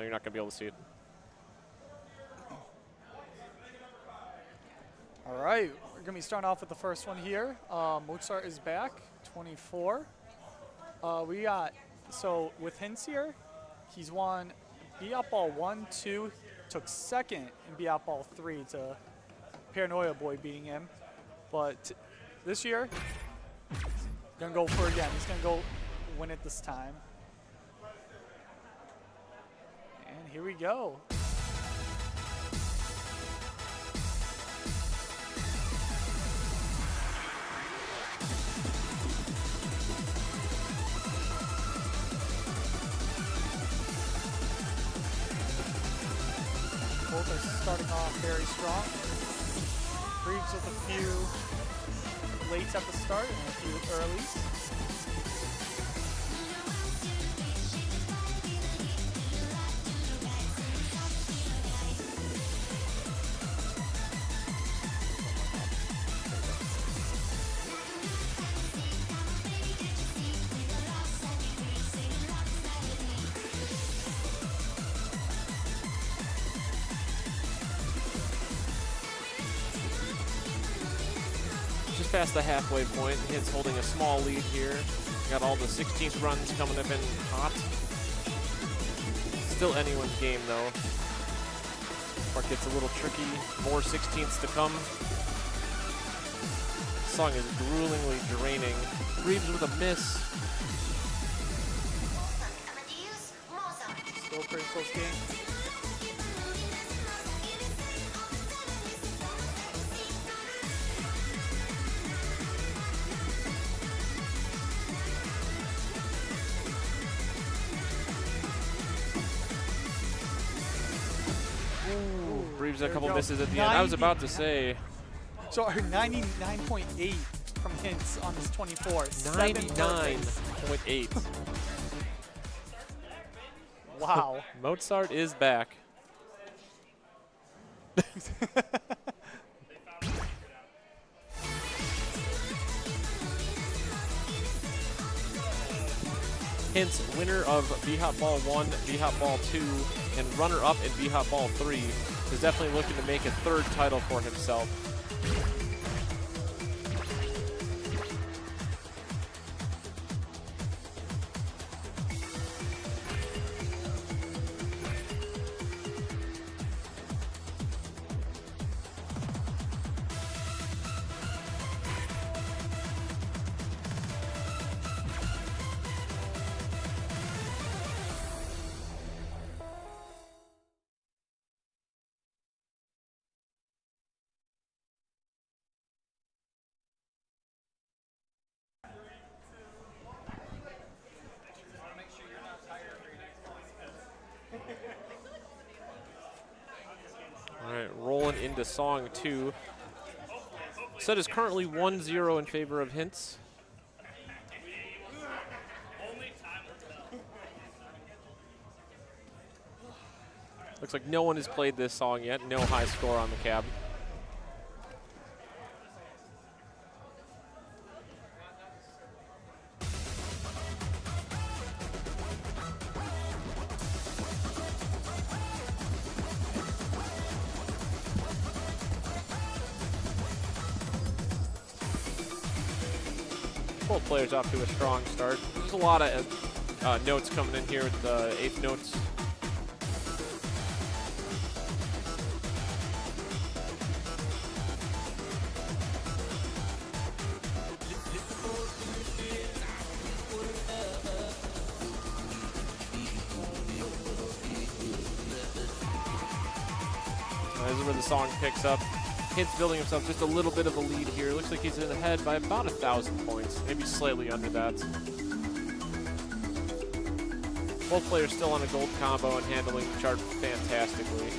No, you're not going to be able to see it. All right, we're going to be starting off with the first one here. Mozart is back, 24. We got, so with Hints here, he's won BHOP Ball 1, 2, took second in BHOP Ball 3 to Paranoia Boy beating him. But this year, gonna go for it again. He's gonna go win it this time. And here we go. Both are starting off very strong. Reeves with a few lates at the start and a few earlies. Just past the halfway point, Hint's holding a small lead here. Got all the 16th runs coming up in hot. Still anyone's game though. Part gets a little tricky. More 16ths to come. This song is gruelingly draining. Reeves with a miss. Still a pretty close game. Reeves a There couple we go. misses at the end. I was about to say. So 99.8 from Hints on his 24. 99.8. Wow. Mozart is back. Hints, winner of BHOP Ball 1, BHOP Ball 2, and runner-up in BHOP Ball 3, is definitely looking to make a third title for himself. All right, rolling into song 2. Set is currently 1-0 in favor of Hints. Looks like no one has played this song yet. No high score on the cab. Both players off to a strong start. There's a lot of notes coming in here with the 8th notes. This is where the song picks up. Hint's building himself just a little bit of a lead here. Looks like he's in ahead by about 1,000 points, maybe slightly under that. Both players still on a gold combo and handling the chart fantastically.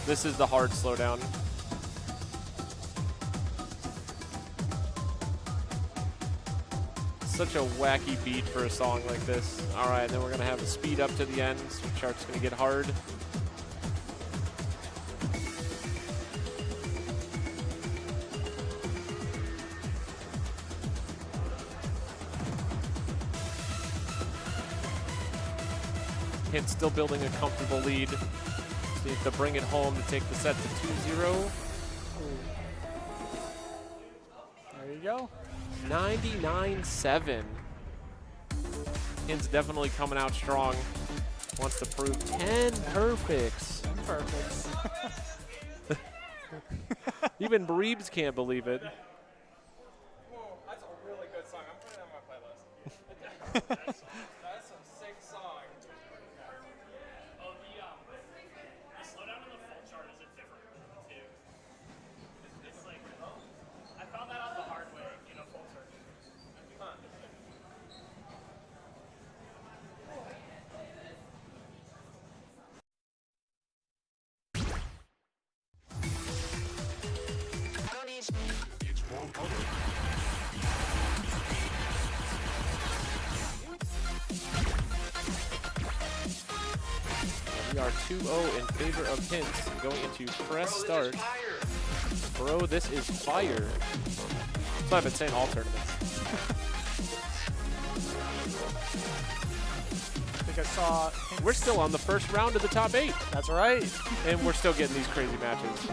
This is the hard slowdown. Such a wacky beat for a song like this. All right, then we're gonna have a speed up to the end, so chart's gonna get hard. Hint still building a comfortable lead. Just need to bring it home to take the set to 2-0. There you go. 99-7. Hint's definitely coming out strong. Wants to prove 10 perfects. 10 perfects. Even Breebs can't believe it. That's a really good song. I'm putting it on my playlist. That's some sick song. Oh, the slowdown on the full chart is different too. It's like I found that out the hard way in a full chart. Huh. We are 2-0 in favor of Hints. Going into press start. Bro, this is fire. That's what I've been saying all tournaments. I think I saw. We're still on the first round of the top 8. That's right. And we're still getting these crazy matches.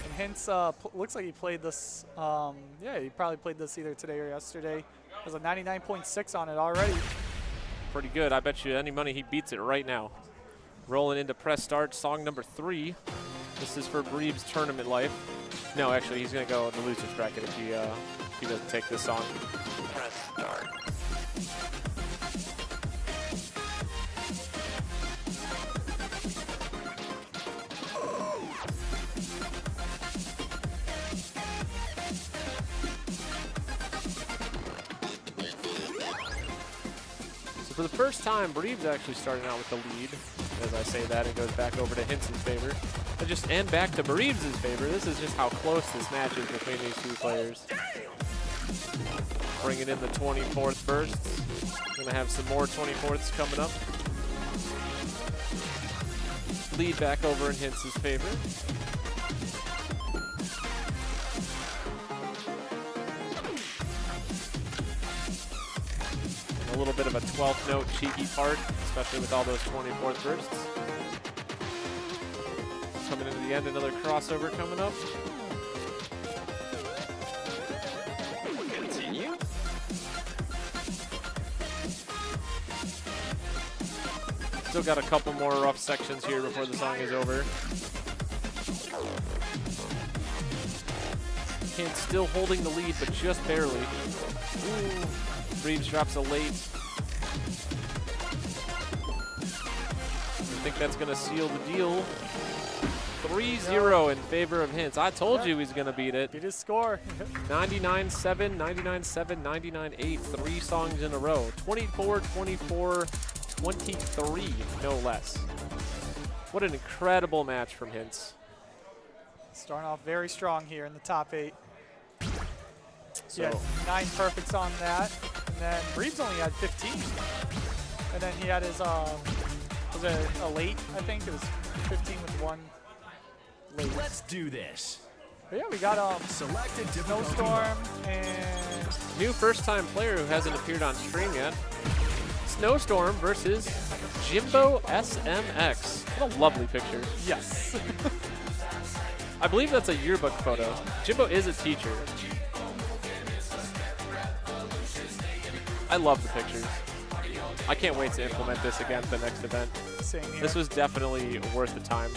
And Hintz looks like he played this. Yeah, he probably played this either today or yesterday. There's a 99.6 on it already. Pretty good. I bet you any money he beats it right now. Rolling into press start, song number 3. This is for Breeb's tournament life. No, actually, he's going to go in the loser's bracket if he doesn't take this song. Press start. So for the first time, Breeb's actually starting out with the lead. As I say that, it goes back over to Hintz's favor. And back to Breeb's' favor. This is just how close this match is between these two players. Bringing in the 24th bursts. Gonna have some more 24ths coming up. Lead back over in Hintz's favor. A little bit of a 12th note cheeky part, especially with all those 24th bursts. Coming into the end, another crossover coming up. Continue. Still got a couple more rough sections here before the song is over. Hint still holding the lead, but just barely. Ooh. Breebs drops a late. I think that's going to seal the deal. 3-0 in favor of Hints. I told you he's going to beat it. Beat his score. 99-7, 99-7, 99-8. 3 songs in a row. 24-24, 23, no less. What an incredible match from Hints. Starting off very strong here in the top 8. So, he had 9 perfects on that. And then Breebs only had 15. And then he had his, was it a late, I think? It was 15 with 1 late. Let's do this. But yeah, we got Selected Snowstorm and... New first-time player who hasn't appeared on stream yet. Snowstorm versus Jimbo SMX. What a lovely picture. Yes. I believe that's a yearbook photo. Jimbo is a teacher. I love the pictures. I can't wait to implement this again at the next event. Same here. This was definitely worth the time.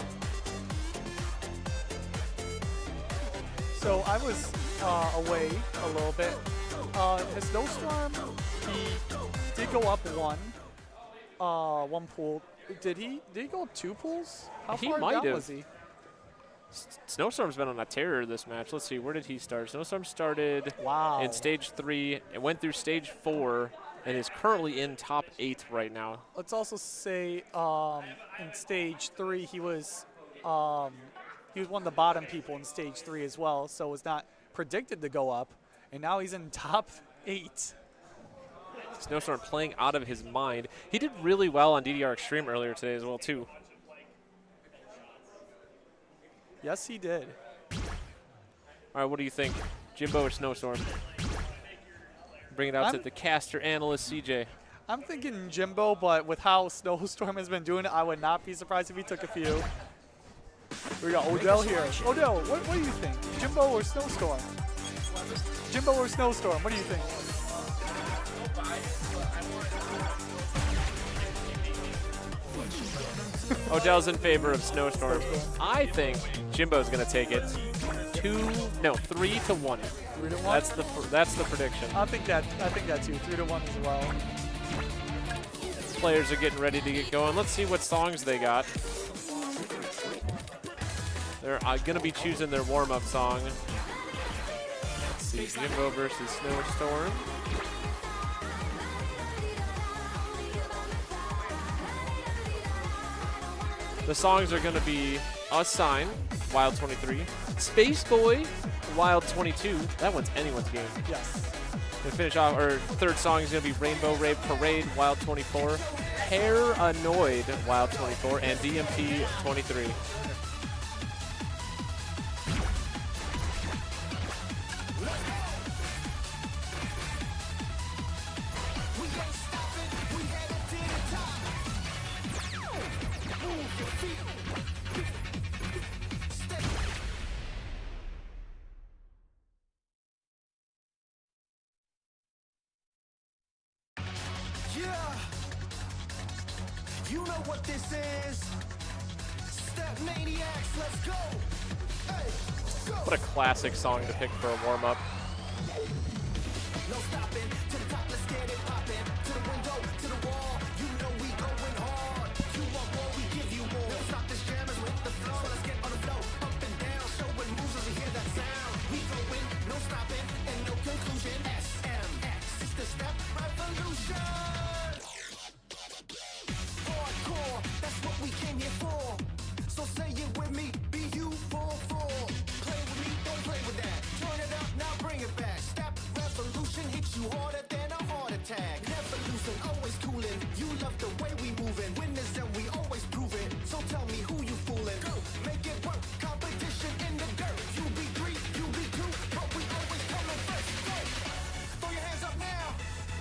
So I was away a little bit. His Snowstorm, he did go up 1 pool. Did he go up 2 pools? How He far might down have. was he? Snowstorm's been on a terror this match. Let's see, where did he start? Snowstorm started in stage 3 and went through stage 4 and is currently in top 8 right now. Let's also say in stage 3 he was one of the bottom people in stage 3 as well, so was not predicted to go up, and now he's in top 8. Snowstorm playing out of his mind. He did really well on DDR Extreme earlier today as well too. Yes, he did. All right, what do you think? Jimbo or Snowstorm? Bring it out to the caster analyst, CJ. I'm thinking Jimbo, but with how Snowstorm has been doing it, I would not be surprised if he took a few. Here we got Odell here. Odell, what do you think? Jimbo or Snowstorm? Jimbo or Snowstorm, what do you think? Odell's in favor of Snowstorm. I think Jimbo's gonna take it 3 to 1. 3 to 1? That's the prediction. I think that too. 3 to 1 as well. Players are getting ready to get going. Let's see what songs they got. They're gonna be choosing their warm-up song. Let's see, Jimbo versus Snowstorm. The songs are going to be A Sign, Wild 23, Space Boy, Wild 22. That one's anyone's game. Yes. And finish off, our third song is going to be Rainbow Rave Parade, Wild 24, Paranoid, Wild 24, and DMT 23. Yeah, you know what this is. StepManiaX, let's go. Hey, go. What a classic song to pick for a warm-up. No stopping to the top, let's get it popping. To the window, to the wall. You know we going hard. You want more, we give you more. Never stop this jam as we hit the floor. Let's get on the flow, up and down, showing moves as we hear that sound. We going, no stopping, and no conclusion. SMX, it's the Step Revolution. Hardcore, that's what we came here for. So say it with me, BU44. Play with me, don't play with that. Turn it up, now bring it back. Step Revolution hits you harder than a heart attack. Never losing, always coolin'. You love the way we moving. Winners and we always prove it. So tell me who you fooling. Go, make it work. Competition in the dirt. You be 3, you be 2, but we always coming first. Go, throw your hands up now.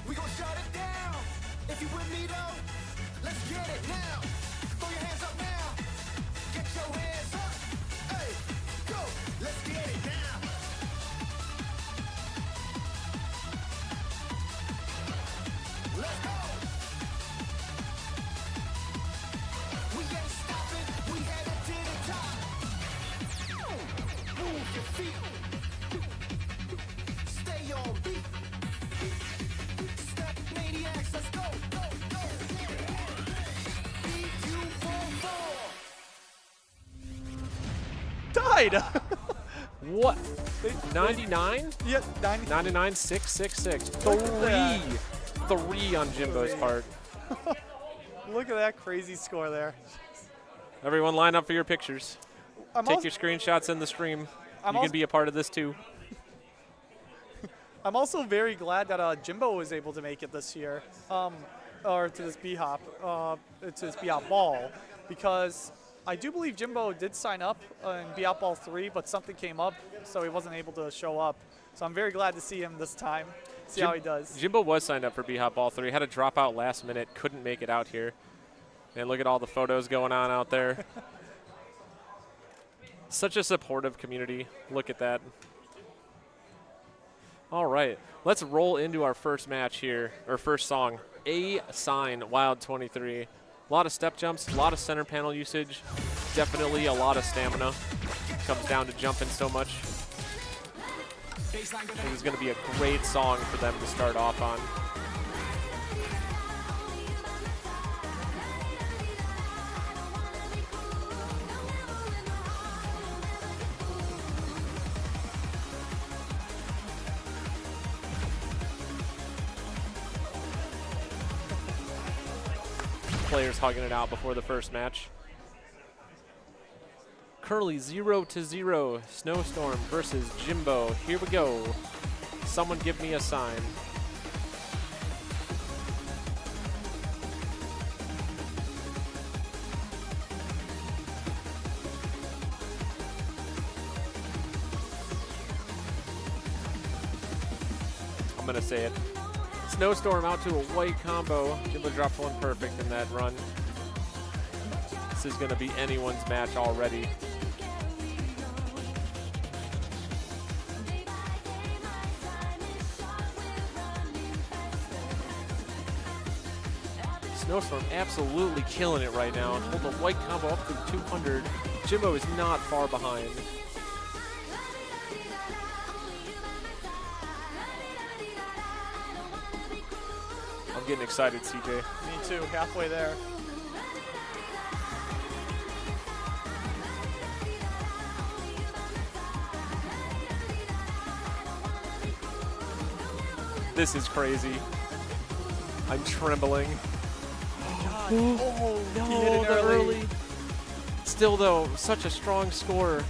We gon' shut it down. If you with me though, let's get it now. Throw your hands up now. Get your hands up. Hey, go, let's get it now. Let's go. We ain't stopping. We headed to the top. Move your feet. Stay on beat. StepManiaX, let's go. Go, go. BU44. Died. What? 99? Yeah, 99. 99, 666. Look at that. 3 on Jimbo's part. Look at that crazy score there. Everyone line up for your pictures. I'm Take also- your screenshots in the stream. You also- can be a part of this too. I'm also very glad that Jimbo was able to make it this year, or to this BHOP, to this BHOP ball, because I do believe Jimbo did sign up in BHOP Ball 3, but something came up, so he wasn't able to show up. So I'm very glad to see him this time, see how he does. Jimbo was signed up for BHOP Ball 3. Had to drop out last minute. Couldn't make it out here. And look at all the photos going on out there. Such a supportive community. Look at that. All right, let's roll into our first match here, or first song. A Sign, Wild 23. A lot of step jumps, a lot of center panel usage, definitely a lot of stamina. Comes down to jumping so much. This is going to be a great song for them to start off on. Players hugging it out before the first match. Curly 0-0. Snowstorm versus Jimbo. Here we go. Someone give me a sign. I'm gonna say it. Snowstorm out to a white combo. Jimbo dropped one perfect in that run. This is going to be anyone's match already. Snowstorm absolutely killing it right now. Holding a white combo up to 200. Jimbo is not far behind. I'm getting excited, CJ. Me too, halfway there. This is crazy. I'm trembling. Oh, no, he hit it the early. Still, though, such a strong score.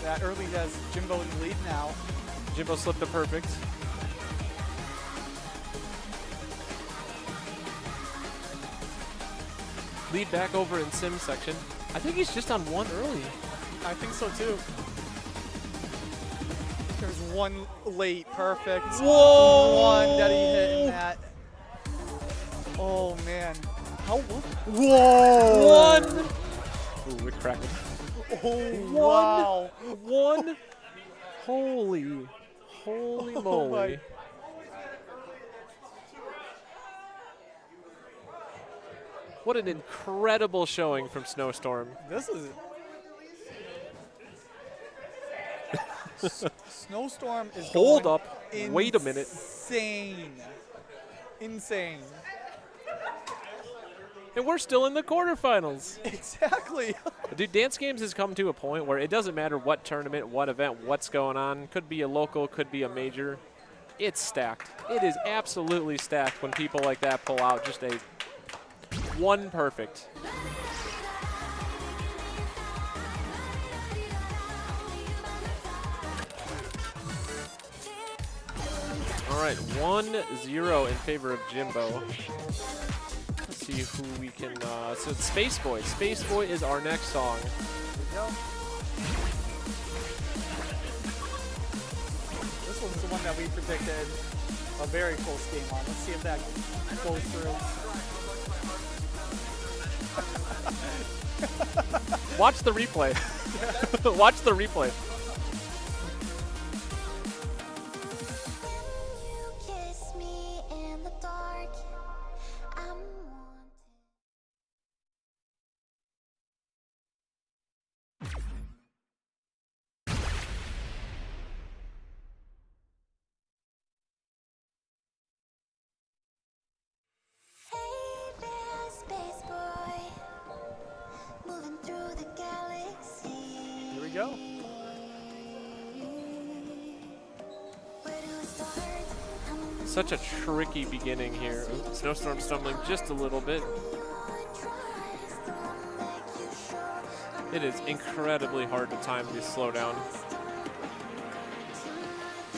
That early has Jimbo in the lead now. Jimbo slipped a perfect. Lead back over in sim section. I think he's just on one early. I think so too. There's one late perfect. Whoa! One that he hit in that. Oh man. How? Whoa! One! Ooh, it cracked. Oh wow. One. Holy moly. My. What an incredible showing from Snowstorm. This is. Snowstorm is Hold going up. Wait a minute. Insane. And we're still in the quarterfinals. Exactly. Dude, Dance Games has come to a point where it doesn't matter what tournament, what event, what's going on. Could be a local, could be a major. It's stacked. It is absolutely stacked when people like that pull out just a one perfect. All right, 1-0 in favor of Jimbo. Let's see who we can, so it's Space Boy. Space Boy is our next song. There we go. This one's the one that we predicted a very close game on. Let's see if that goes through. Watch the replay. Watch the replay. Kiss me in the dark. I'm wanted. Hey there, space boy, moving through the galaxy. Here we go. Where do I start? I'm in the Such a tricky beginning here. Ooh, Snowstorm stumbling just a little bit. It is incredibly hard to time this slowdown.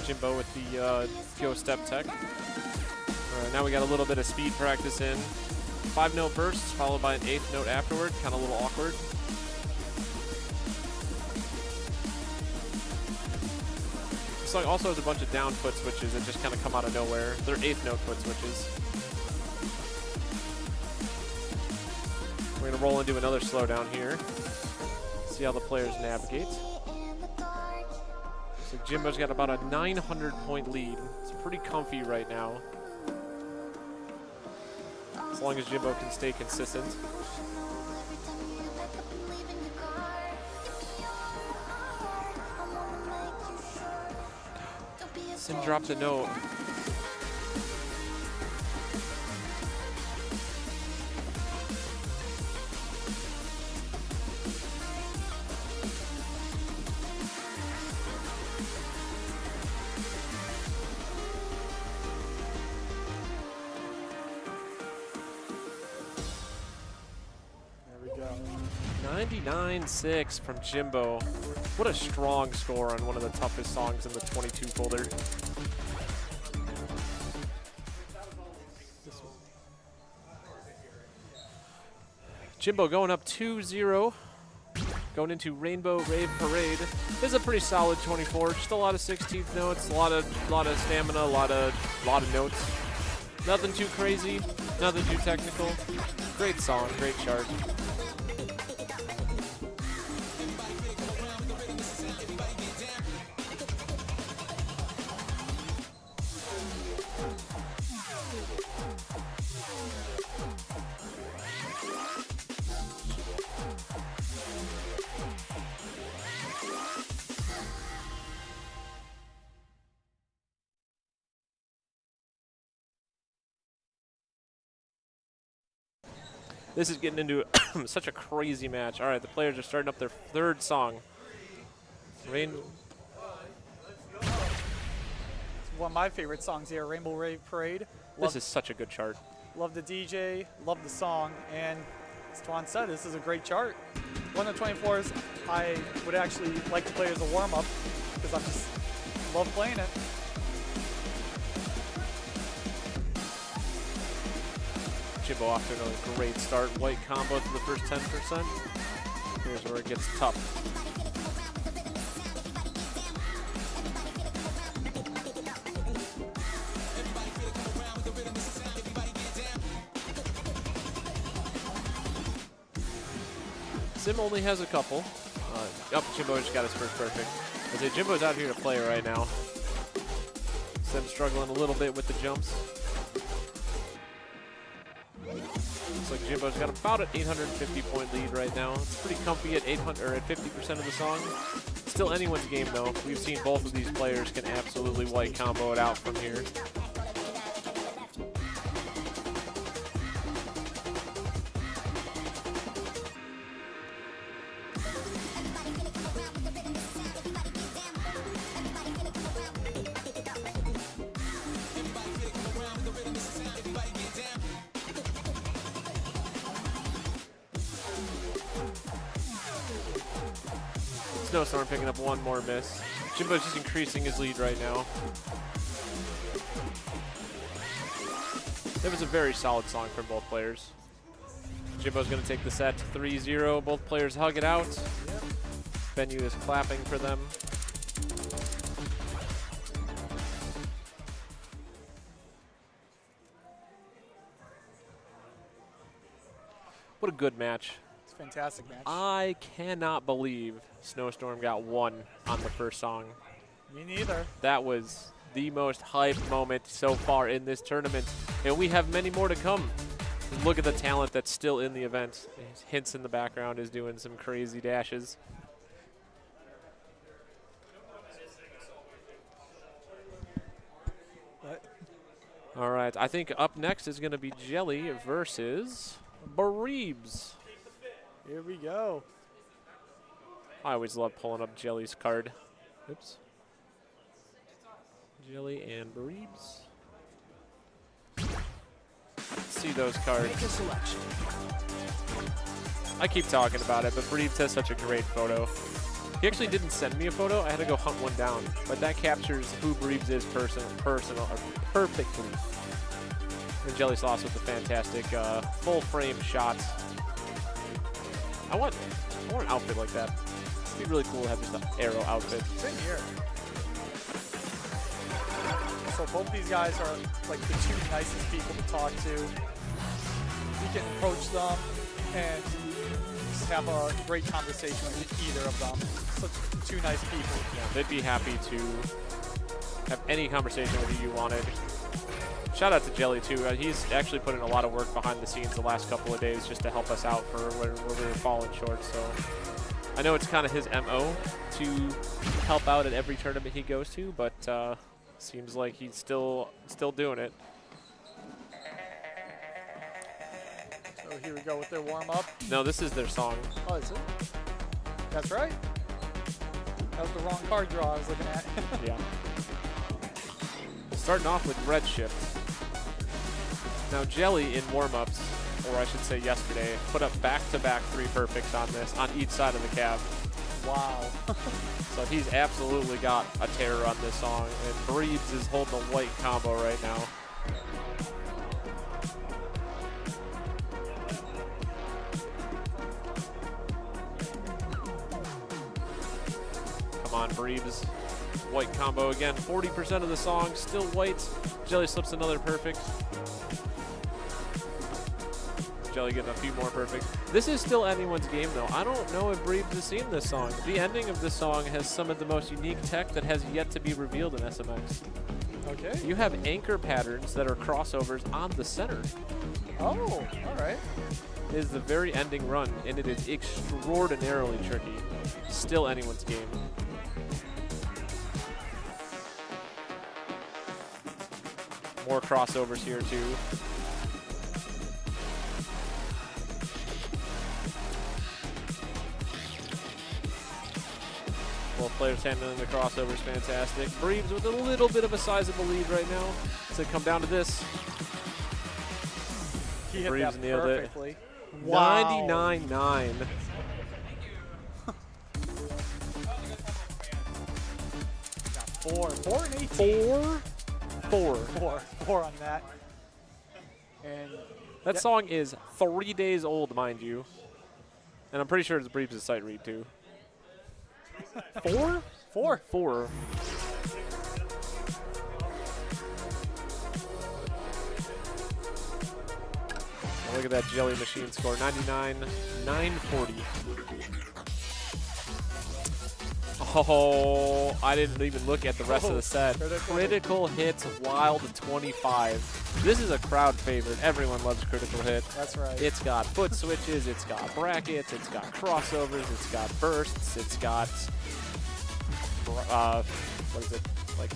Jimbo with the Go Step Tech. All right, now we got a little bit of speed practice in. 5-note bursts followed by an 8th note afterward. Kind of a little awkward. This song also has a bunch of down foot switches that just kind of come out of nowhere. They're 8th note foot switches. We're going to roll into another slowdown here. See how the players navigate. So Jimbo's got about a 900-point lead. It's pretty comfy right now. As long as Jimbo can stay consistent. Sim dropped the note. There we go. 99.6 from Jimbo. What a strong score on one of the toughest songs in the 22 folder. Jimbo going up 2-0. Going into Rainbow Rave Parade. This is a pretty solid 24. Just a lot of 16th notes, a lot of stamina, a lot of notes. Nothing too crazy, nothing too technical. Great song, great chart. This is getting into such a crazy match. All right, the players are starting up their third song. It's one of my favorite songs here, Rainbow Rave Parade. This is such a good chart. Love the DJ, love the song, and as Twan said, this is a great chart. One of the 24s I would actually like to play as a warm-up because I just love playing it. Jimbo off to another great start. White combo to the first 10%. Here's where it gets tough. Sim only has a couple. Jimbo just got his first perfect. I say Jimbo's out here to play right now. Sim struggling a little bit with the jumps. Looks like Jimbo's got about an 850 point lead right now. It's pretty comfy at 800 or at 50% of the song. Still anyone's game though. We've seen both of these players can absolutely white combo it out from here. Snowstorm picking up one more miss. Jimbo's just increasing his lead right now. It was a very solid song from both players. Jimbo's going to take the set 3-0. Both players hug it out. Venue is clapping for them. What a good match. It's a fantastic match. I cannot believe Snowstorm got one on the first song. Me neither. That was the most hyped moment so far in this tournament, and we have many more to come. Look at the talent that's still in the event. Hints in the background is doing some crazy dashes. All right, I think up next is going to be Jelly versus Bareebs. Here we go. I always love pulling up Jelly's card. Oops. Jelly and Bareebs. See those cards. Make a selection. I keep talking about it, but Bareebs has such a great photo. He actually didn't send me a photo. I had to go hunt one down. But that captures who Bareebs is perfectly. And Jelly Sauce with the fantastic full frame shots. I want an outfit like that. It'd be really cool to have just an arrow outfit. Same here. So both these guys are like the two nicest people to talk to. You can approach them and just have a great conversation with either of them. Such two nice people. Yeah, they'd be happy to have any conversation with you wanted. Shout out to Jelly too. He's actually put in a lot of work behind the scenes the last couple of days just to help us out for where we were falling short. So I know it's kind of his MO to help out at every tournament he goes to, but seems like he's still doing it. So here we go with their warm up. No, this is their song. Oh, is it? That's right. That was the wrong card draw I was looking at. Yeah. Starting off with Redshift. Now Jelly in warm-ups, or I should say yesterday, put up back-to-back 3 perfects on this, on each side of the cab. Wow. So he's absolutely got a terror on this song, and Bareebs is holding a white combo right now. Come on, Breebs. White combo again. 40% of the song, still white. Jelly slips another perfect. Jelly getting a few more perfect. This is still anyone's game, though. I don't know if Breebs has seen this song. The ending of this song has some of the most unique tech that has yet to be revealed in SMX. Okay. You have anchor patterns that are crossovers on the center. Oh, all right. It is the very ending run, and it is extraordinarily tricky. Still anyone's game. More crossovers here, too. Both players handling the crossovers, fantastic. Breebs with a little bit of a sizable lead right now. So come down to this. He hit Breebs that nailed perfectly. it. Wow. 99.9. Got 4 and 18. 4 on that. And that song is 3 days old, mind you. And I'm pretty sure it's Breebs' sight read, too. 4? 4. Look at that Jelly Machine score, 99,940. Oh, I didn't even look at the rest of the set. Critical hits, wild 25. This is a crowd favorite. Everyone loves critical hit. That's right. It's got foot switches, it's got brackets, it's got crossovers, it's got bursts, it's got, what is it, like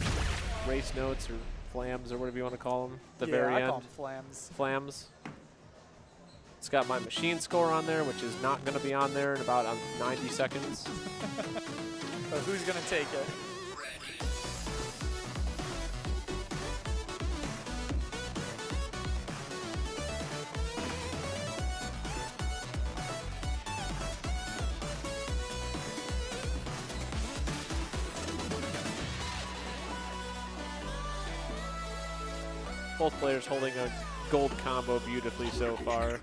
race notes or flams or whatever you want to call them. The very I end. call them flams. Flams. It's got my machine score on there, which is not going to be on there in about 90 seconds. But who's going to take it? Both players holding a gold combo beautifully so far.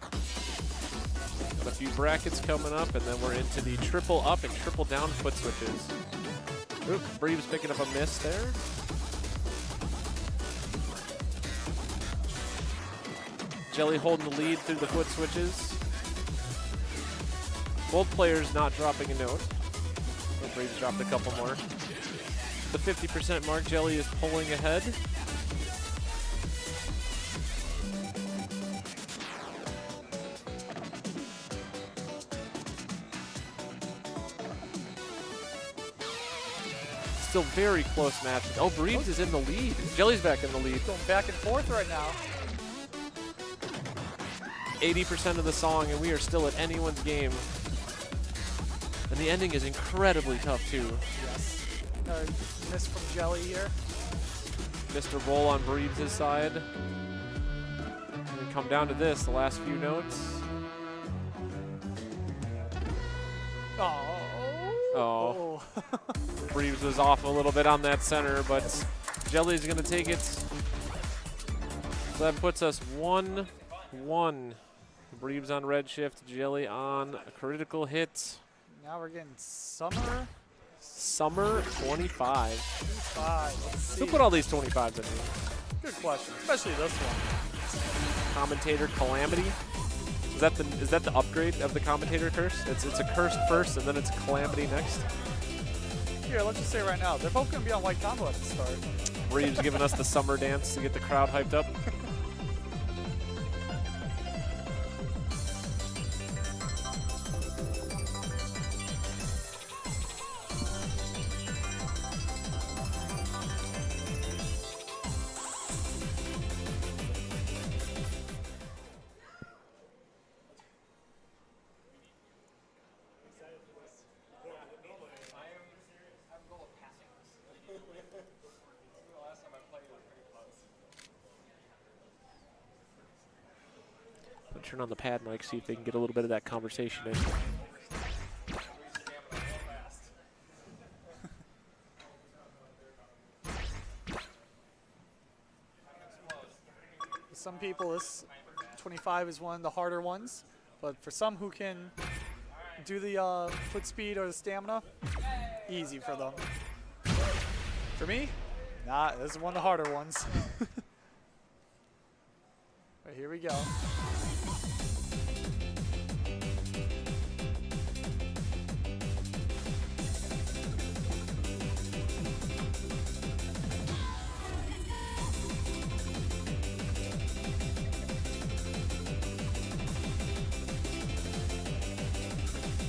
Got a few brackets coming up, and then we're into the triple up and triple down foot switches. Oop, Breebs picking up a miss there. Jelly holding the lead through the foot switches. Both players not dropping a note. But Breebs dropped a couple more. The 50% mark, Jelly is pulling ahead. Still very close match. Oh, Breebs is in the lead. Jelly's back in the lead. Going back and forth right now. 80% of the song, and we are still at anyone's game. And the ending is incredibly tough, too. Yes. Miss from Jelly here. Mr. Roll on Breebs' side. And we come down to this, the last few notes. Oh. Breebs was off a little bit on that center, but Jelly's going to take it. So that puts us 1-1. Breebs on red shift, Jelly on a critical hit. Now we're getting Summer. Summer 25. 25. Let's see. Who put all these 25s in here? Good question, especially this one. Commentator Calamity. Is that the upgrade of the commentator curse? It's a curse first, and then it's Calamity next. Here, let's just say right now, they're both going to be on white combo at the start. Breebs giving us the summer dance to get the crowd hyped up. Turn on the pad mic, see if they can get a little bit of that conversation in. Some people, this 25 is one of the harder ones, but for some who can do the foot speed or the stamina, easy for them. For me, nah, this is one of the harder ones. But here we go.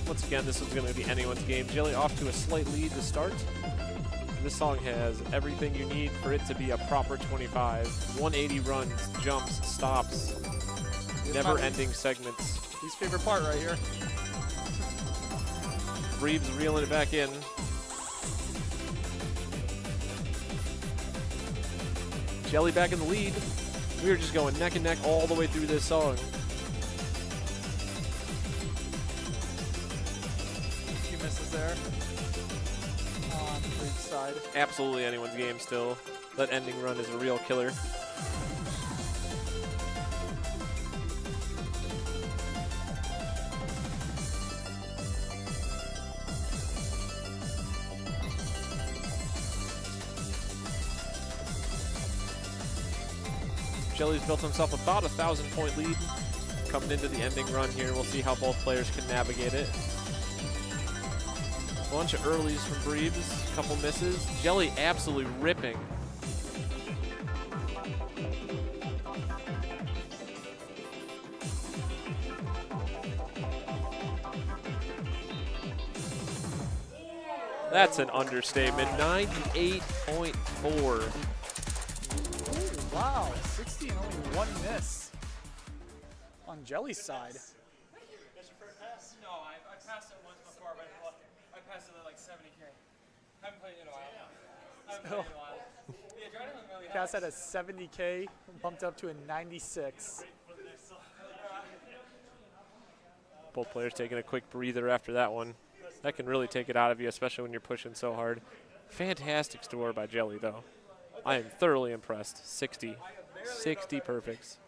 Once again, this is going to be anyone's game. Jelly off to a slight lead to start. This song has everything you need for it to be a proper 25. 180 runs, jumps, stops, never-ending segments. His favorite part right here. Breebs reeling it back in. Jelly back in the lead. We are just going neck and neck all the way through this song. Misses there on Breeb's side. Absolutely anyone's game still. That ending run is a real killer. Jelly's built himself about a 1,000-point lead coming into the ending run here. We'll see how both players can navigate it. Bunch of earlies from Breebs, couple misses. Jelly absolutely ripping. That's an understatement. 98.4. Oh, wow, 60 and only one miss on Jelly's side. That's your first pass? No, I passed it once before, but I passed it at like 70K. I haven't played in a while. Pass at a 70K, bumped up to a 96. Both players taking a quick breather after that one. That can really take it out of you, especially when you're pushing so hard. Fantastic score by Jelly, though. I am thoroughly impressed. 60 perfects.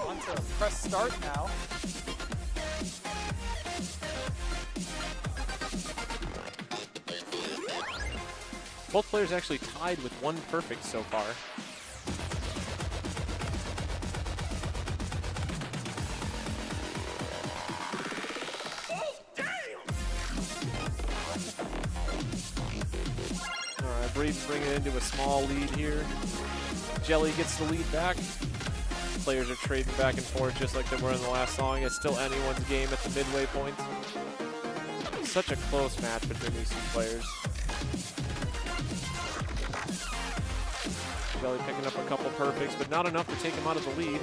On to press start now. Both players actually tied with one perfect so far. All right, Breebs bringing it into a small lead here. Jelly gets the lead back. Players are trading back and forth just like they were in the last song. It's still anyone's game at the midway point. Such a close match between these two players. Jelly picking up a couple perfects, but not enough to take him out of the lead.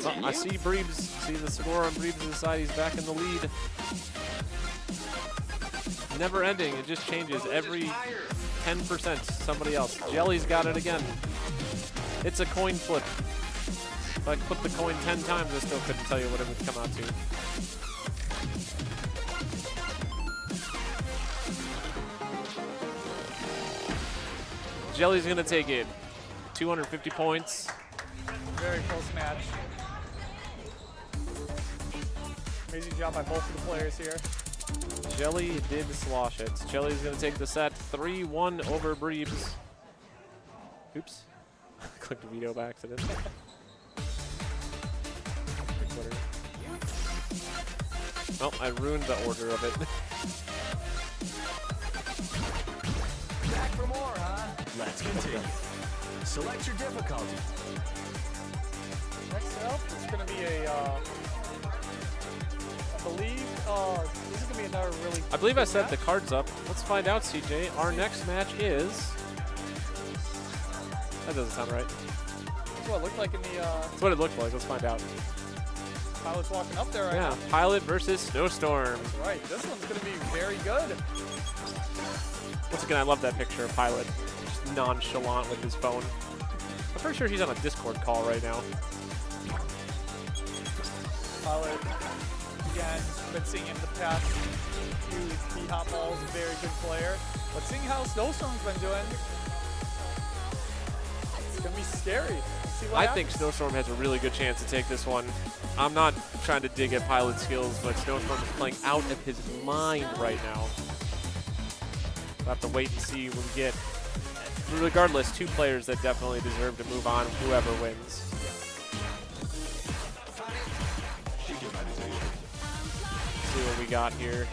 Oh, I see Breebs, see the score on Breebs' side. He's back in the lead. Never ending, it just changes every 10%. Somebody else. Jelly's got it again. It's a coin flip. If I flipped the coin 10 times, I still couldn't tell you what it would come out to. Jelly's gonna take it. 250 points. Very close match. Amazing job by both of the players here. Jelly did slosh it. Jelly's gonna take the set 3-1 over Breebs. Oops. Clicked a veto by accident. Oh, I ruined the order of it. Back for more, huh? Let's continue. Select your difficulty. Next up, it's going to be a, I believe, this is going to be another really I believe I good set match. the cards up. Let's find out, CJ. Our next match is... That doesn't sound right. That's what it looked like in the, That's what it looked like. Let's find out. Pilot's walking up there right Yeah, now. Pilot versus Snowstorm. That's right. This one's going to be very good. Once again, I love that picture of Pilot. Just nonchalant with his phone. I'm pretty sure he's on a Discord call right now. Pilot, again, been seeing him the past few BHOP balls, a very good player. But seeing how Snowstorm's been doing, it's going to be scary. See what I happens. think Snowstorm has a really good chance to take this one. I'm not trying to dig at Pilot's skills, but Snowstorm is playing out of his mind right now. We'll have to wait and see when we get, regardless, two players that definitely deserve to move on, whoever wins. See what we got here.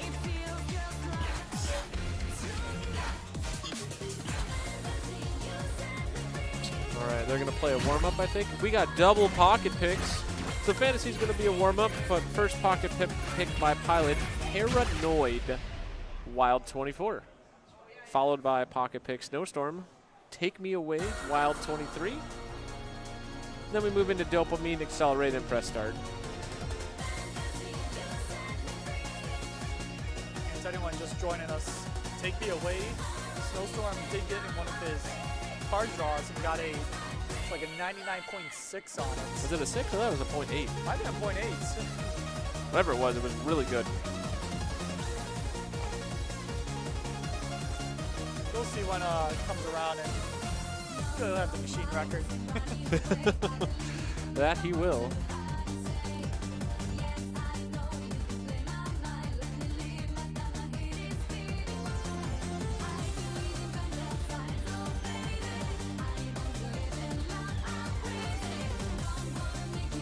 All right, they're going to play a warm-up, I think. We got double pocket picks. So Fantasy's going to be a warm-up, but first pocket pick by Pilot, Paranoid, Wild 24. Followed by pocket pick Snowstorm, Take Me Away, Wild 23. Then we move into Dopamine, Accelerate, and Press Start. And to anyone just joining us, Take Me Away. Snowstorm did get in one of his card draws and got a like a 99.6 on it. Was it a 6? I thought it was a 0.8. Might be a 0.8. Whatever it was really good. We'll see when it comes around and he'll have the machine record. That he will.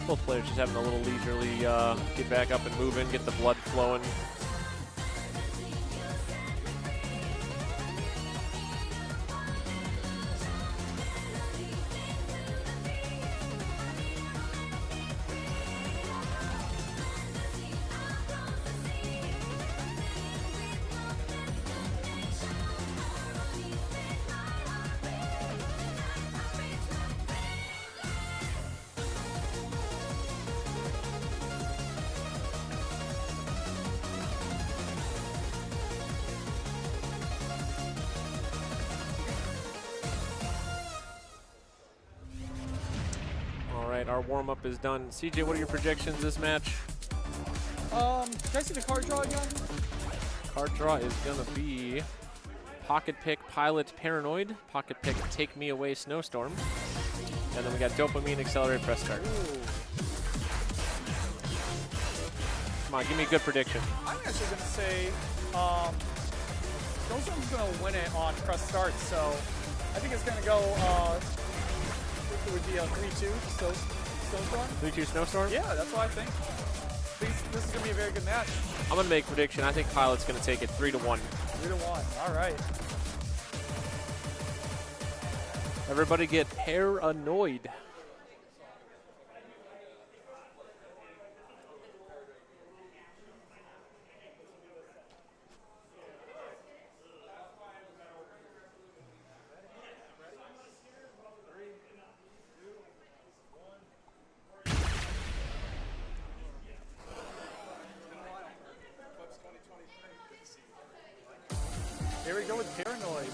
Both players just having a little leisurely get back up and moving, get the blood flowing. Our warm-up is done. CJ, what are your projections this match? Can I see the card draw again? Card draw is gonna be Pocket Pick Pilot Paranoid, Pocket Pick Take Me Away Snowstorm, and then we got Dopamine Accelerate Press Start. Come on, give me a good prediction. I'm actually gonna say Snowstorm's gonna win it on Press Start, so I think it's gonna go it would be a 3-2 Snowstorm. 3-2 Snowstorm? Yeah, that's what I think. This is going to be a very good match. I'm going to make a prediction. I think Pilot's going to take it 3-1. 3-1. All right. Everybody get paranoid. Here we go with Paranoid.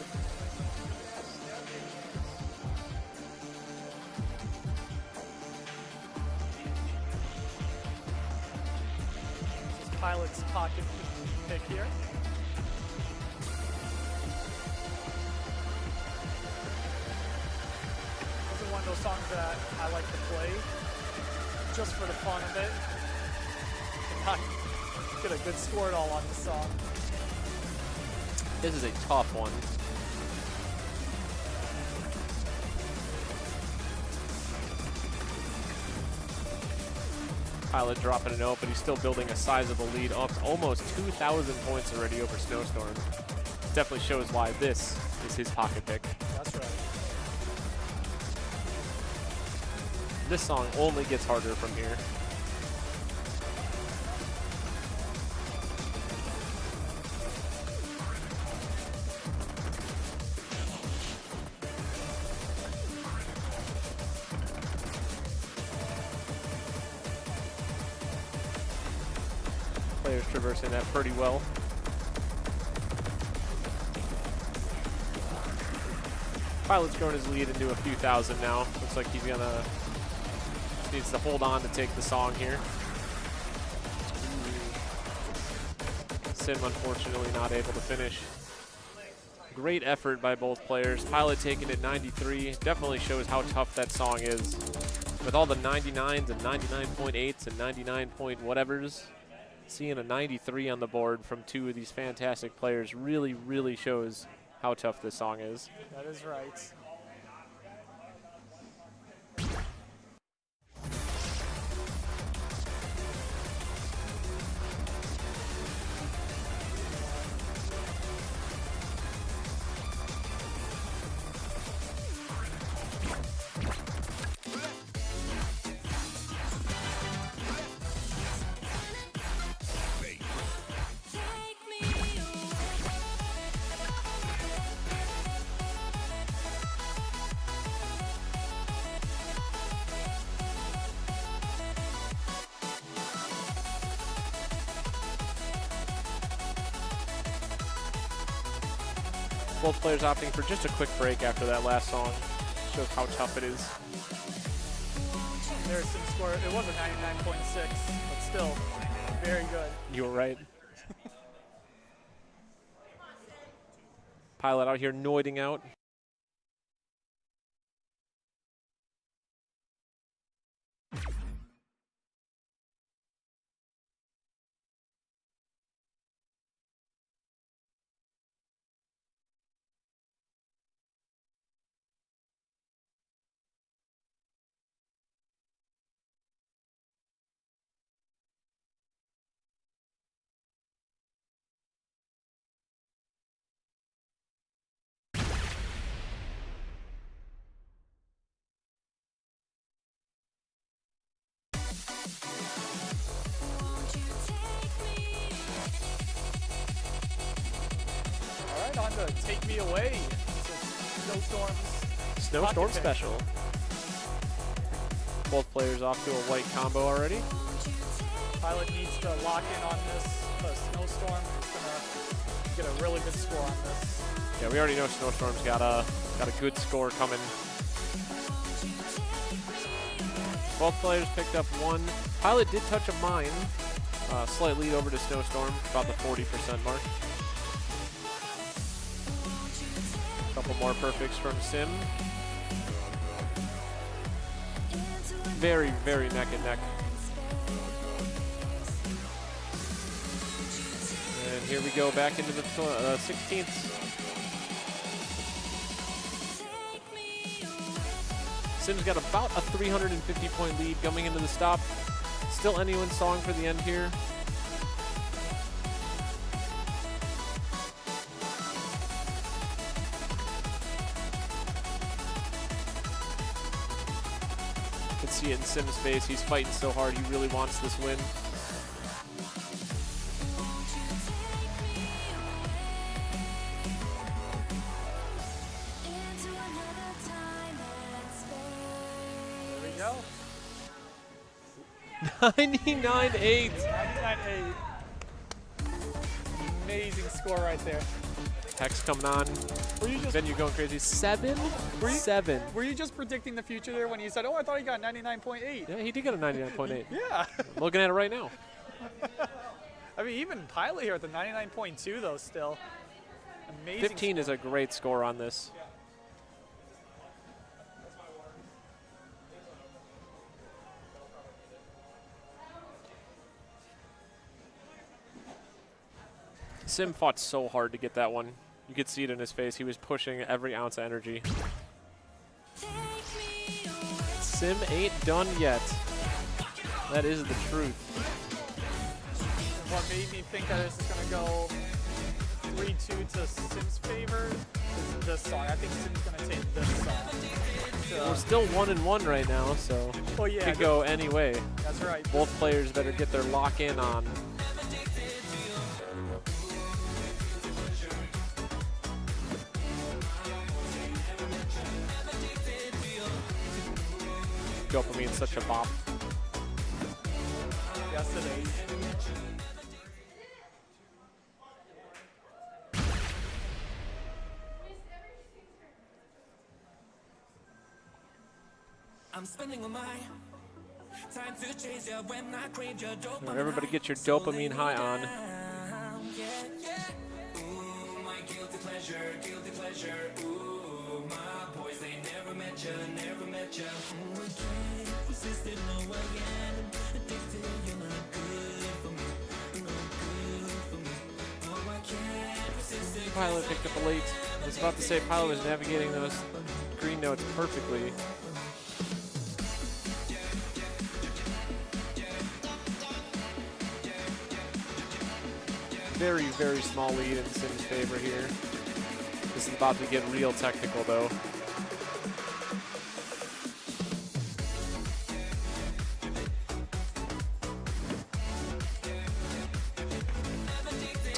This is Pilot's pocket pick here. This is one of those songs that I like to play just for the fun of it. Not get a good score at all on this song. This is a tough one. Pilot dropping a note, but he's still building a sizable lead, up to almost 2,000 points already over Snowstorm. Definitely shows why this is his pocket pick. That's right. This song only gets harder from here. Players traversing that pretty well. Pilot's grown his lead into a few thousand now. Looks like he's gonna needs to hold on to take the song here. Sim unfortunately not able to finish. Great effort by both players. Pilot taking it 93 definitely shows how tough that song is. With all the 99s and 99.8s and 99 point whatevers, seeing a 93 on the board from two of these fantastic players really, really shows how tough this song is. That is right. Both players opting for just a quick break after that last song. Shows how tough it is. There's some score. It was a 99.6, but still very good. You were right. Pilot out here noiding out. All right, on to Take Me Away. Snowstorm's Snowstorm pocket pick. special. Both players off to a white combo already. Pilot needs to lock in on this because Snowstorm is gonna get a really good score on this. Yeah, we already know Snowstorm's got a good score coming. Both players picked up one. Pilot did touch a mine. Slight lead over to Snowstorm, about the 40% mark. A couple more perfects from Sim. Very, very neck and neck. And here we go back into the 16th. Sim's got about a 350 point lead coming into the stop. Still anyone's song for the end here. could see it in Sim's face. He's fighting so hard. He really wants this win. There we go. 99-8. 99-8. Amazing score right there. Hex coming on. Venue going crazy. 7? Were you, 7. Were you just predicting the future there when you said, oh, I thought he got 99.8? Yeah, he did get a 99.8. Yeah. I'm looking at it right now. I mean, even Pilot here at the 99.2, though, still. Amazing 15 score. is a great score on this. Sim fought so hard to get that one. You could see it in his face. He was pushing every ounce of energy. Sim ain't done yet. That is the truth. What made me think that this is going to go 3-2 to Sim's favor is this song. I think Sim's going to take this song. We're still 1-1 right now, so Oh, yeah, could go any way. That's right. Both players better get their lock in on. Dopamine's such a bop. Yes, it is. I'm spending all my time to chase you when I crave your dopamine. Everybody get your dopamine high on. Ooh, my guilty pleasure. Ooh, my boys, they never met you. Ooh, I can't resist it, no, I am addicted. You're not good for me. Oh, I can't resist it. Pilot picked up a late. I was about to say Pilot was navigating those green notes perfectly. Very, very small lead in Sim's favor here. This is about to get real technical, though.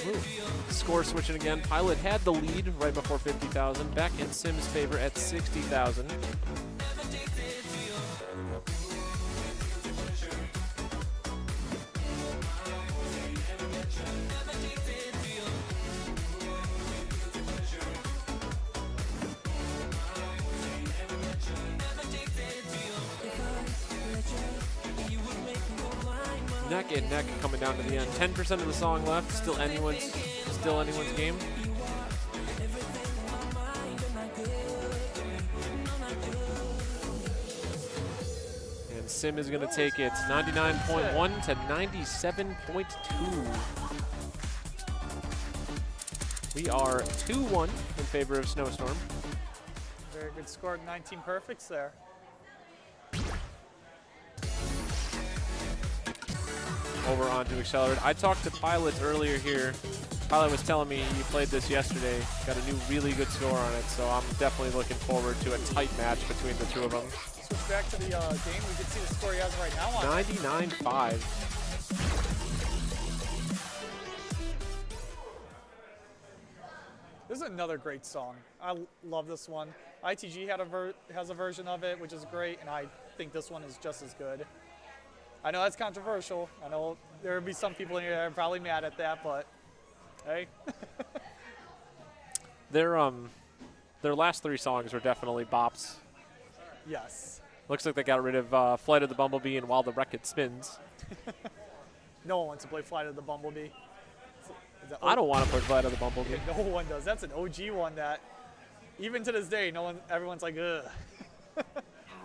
Ooh. Score switching again. Pilot had the lead right before 50,000. Back in Sim's favor at 60,000. Neck and neck coming down to the end. 10% of the song left. Still anyone's game. And Sim is going to take it 99.1 to 97.2. We are 2-1 in favor of Snowstorm. Very good score, 19 perfects there. Over onto Accelerate. I talked to Pilot earlier here. Pilot was telling me he played this yesterday. Got a new really good score on it, so I'm definitely looking forward to a tight match between the two of them. Switch back to the game. We can see the score he has right now on 99-5. This is another great song. I love this one. ITG has a version of it, which is great, and I think this one is just as good. I know that's controversial. I know there will be some people in here that are probably mad at that, but hey. Their last three songs were definitely bops. Yes. Looks like they got rid of Flight of the Bumblebee and While the Wreck-It Spins. No one wants to play Flight of the Bumblebee. I don't want to play Flight of the Bumblebee. No one does. That's an OG one that, even to this day, everyone's like, ugh.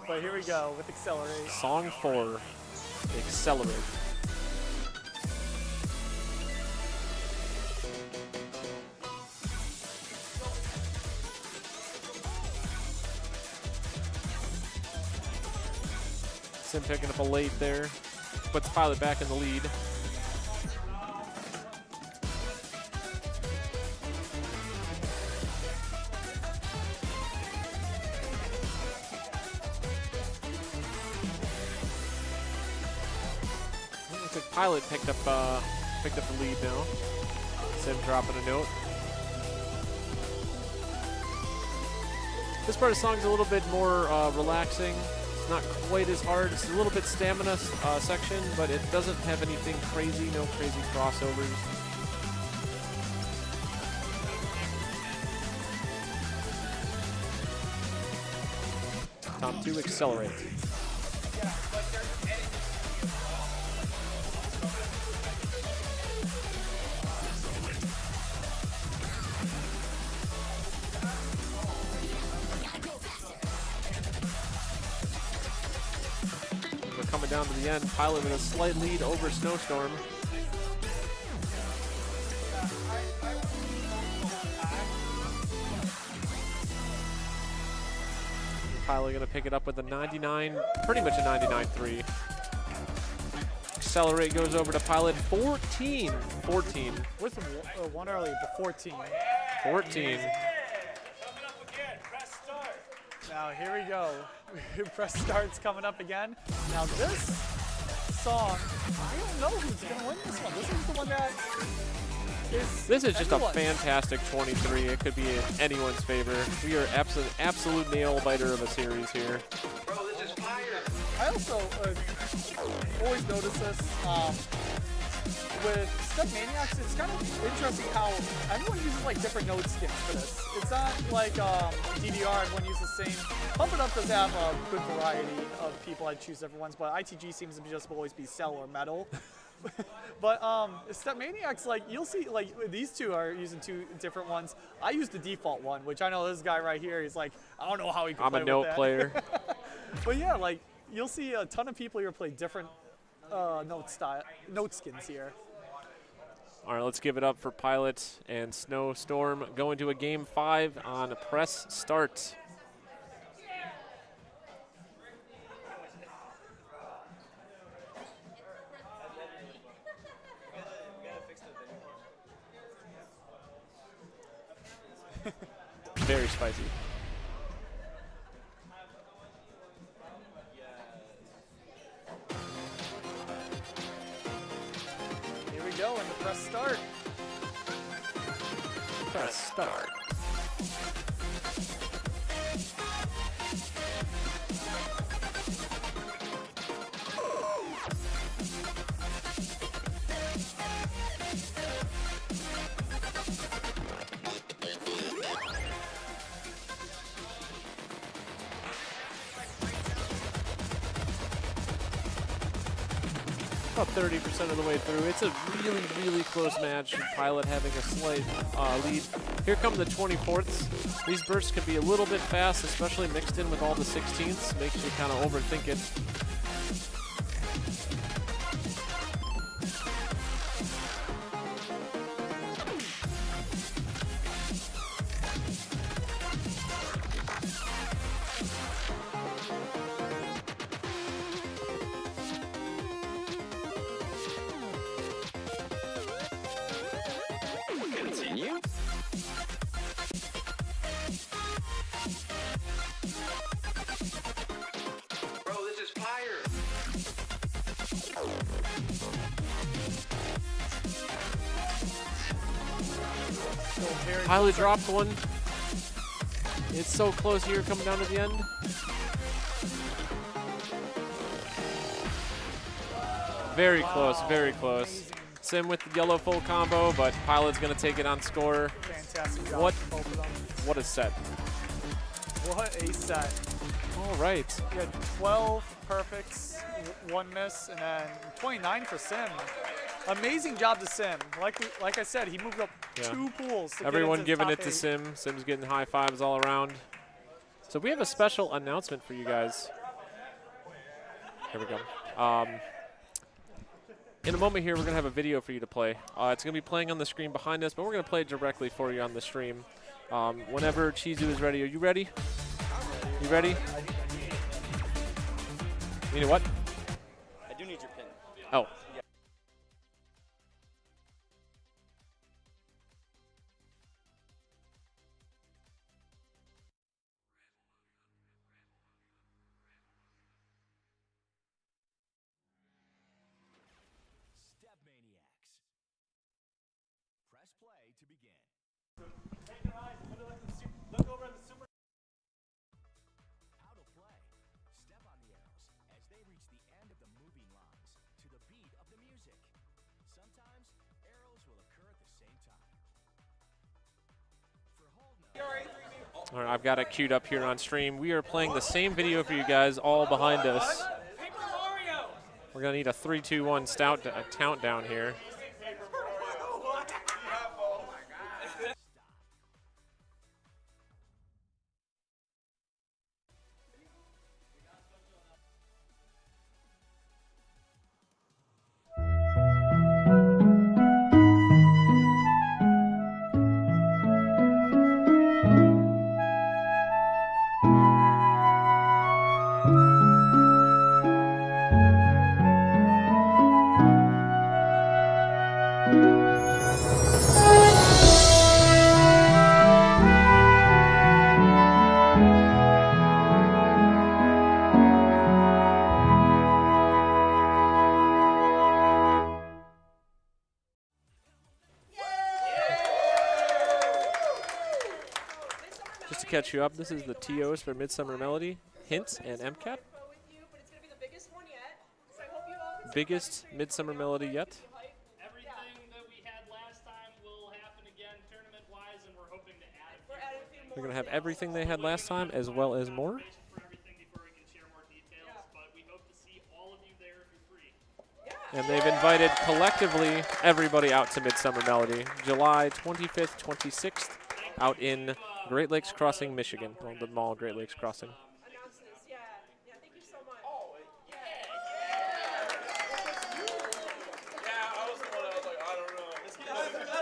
But here we go with Accelerate. Song 4, Accelerate. Sim picking up a late there. Puts Pilot back in the lead. like Pilot picked up the lead now. Sim dropping a note. This part of the song's a little bit more relaxing. It's not quite as hard. It's a little bit stamina section, but it doesn't have anything crazy, no crazy crossovers. Time to accelerate. We're coming down to the end. Pilot with a slight lead over Snowstorm. Pilot gonna pick it up with a 99, pretty much a 99.3. Accelerate goes over to Pilot 14. With one early, but 14. 14. Now here we go. Press start's coming up again. Now this song, I don't know who's gonna win this one. This is the one that is. This is just a everyone's. fantastic 23. It could be in anyone's favor. We are absolute nail biter of a series here. I also always notice this with StepManiaX. It's kind of interesting how everyone uses like different node skins for this. It's not like DDR, everyone uses the same. Pump It Up does have a good variety of people. I choose different ones, but ITG seems to just always be Cell or Metal. But StepManiaX, like you'll see, like these two are using two different ones. I use the default one, which I know this guy right here. He's like, I don't know how he can play I'm a note with that. player. But yeah, like you'll see a ton of people here play different note skins here. All right, let's give it up for Pilot and Snowstorm going to a game 5 on press start. Very spicy. Here we go, and the press start. Press start. About 30% of the way through. It's a really, really close match. Pilot having a slight lead. Here come the 24ths. These bursts can be a little bit fast, especially mixed in with all the 16ths. Makes you kind of overthink it. Continue. Bro, this is fire. Pilot dropped one. It's so close here coming down to the end. Very close, very close. Sim with the yellow full combo, but Pilot's gonna take it on score. Fantastic job What? from both of them. What a set. What a set. All right. We had 12 perfects, one miss, and then 29 for Sim. Amazing job to Sim. Like I said, he moved up Yeah. 2 pools. To Everyone get into giving the it top to 8. Sim. Sim's getting high fives all around. So we have a special announcement for you guys. Here we go. In a moment here, we're going to have a video for you to play. It's going to be playing on the screen behind us, but we're going to play it directly for you on the stream. Whenever Chizu is ready. Are you ready? You ready? You know what? I do need your pin. Oh. to begin. How to play. Step on the arrows as they reach the end of the moving lines to the beat of the music. Sometimes arrows will occur at the same time. For hold now. All right, I've got it queued up here on stream. We are playing the same video for you guys all behind us. We're going to need a 3, 2, 1 countdown here. Just to catch you up, this is the TOs for Midsummer Melody, Hint, and MCAT. Biggest Midsummer Melody yet. Everything that we had last time will happen again tournament-wise, and we're hoping to add a few more. We're going to have everything they had last time as well as more. And they've invited collectively everybody out to Midsummer Melody, July 25th, 26th, out in Great Lakes Crossing, Michigan, well, the mall Great Lakes Crossing.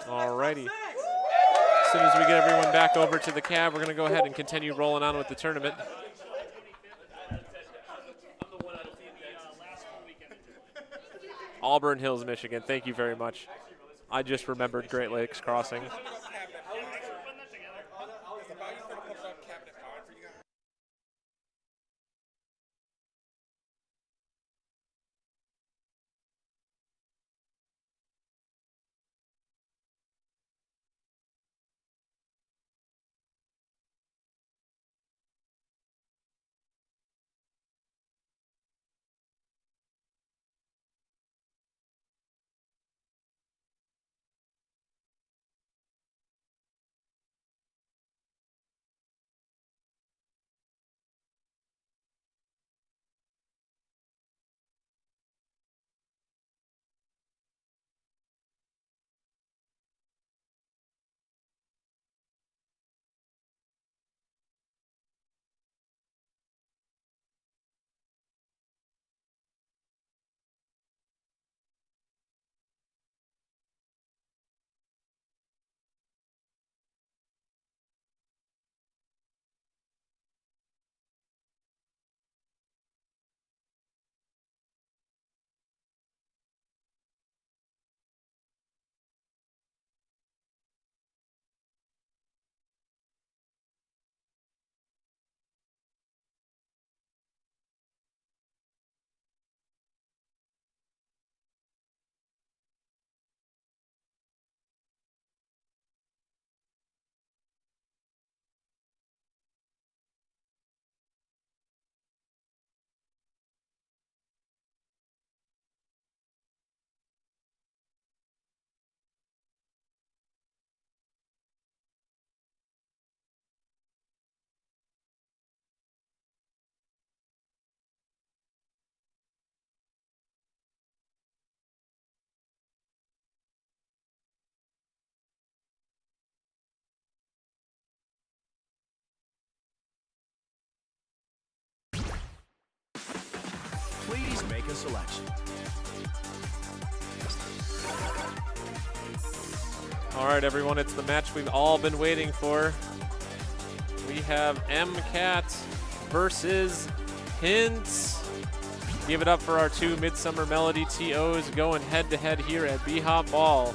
Alrighty. As soon as we get everyone back over to the cab, we're going to go ahead and continue rolling on with the tournament. Auburn Hills, Michigan. Thank you very much. I just remembered Great Lakes Crossing. Please make a selection. All right, everyone, it's the match we've all been waiting for. We have MCAT versus Hint. Give it up for our two Midsummer Melody TOs going head-to-head here at BHOP Ball.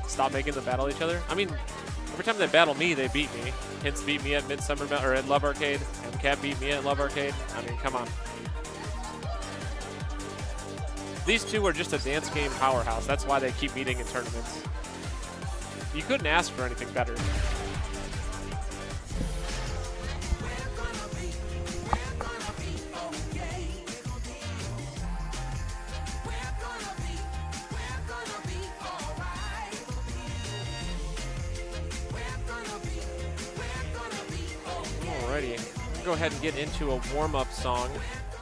Stop making them battle each other. I mean, every time they battle me, they beat me. Hints beat me at or at Love Arcade. MCAT beat me at Love Arcade. I mean, come on. These two are just a dance game powerhouse. That's why they keep meeting in tournaments. You couldn't ask for anything better. Alrighty, we'll go ahead and get into a warm-up song.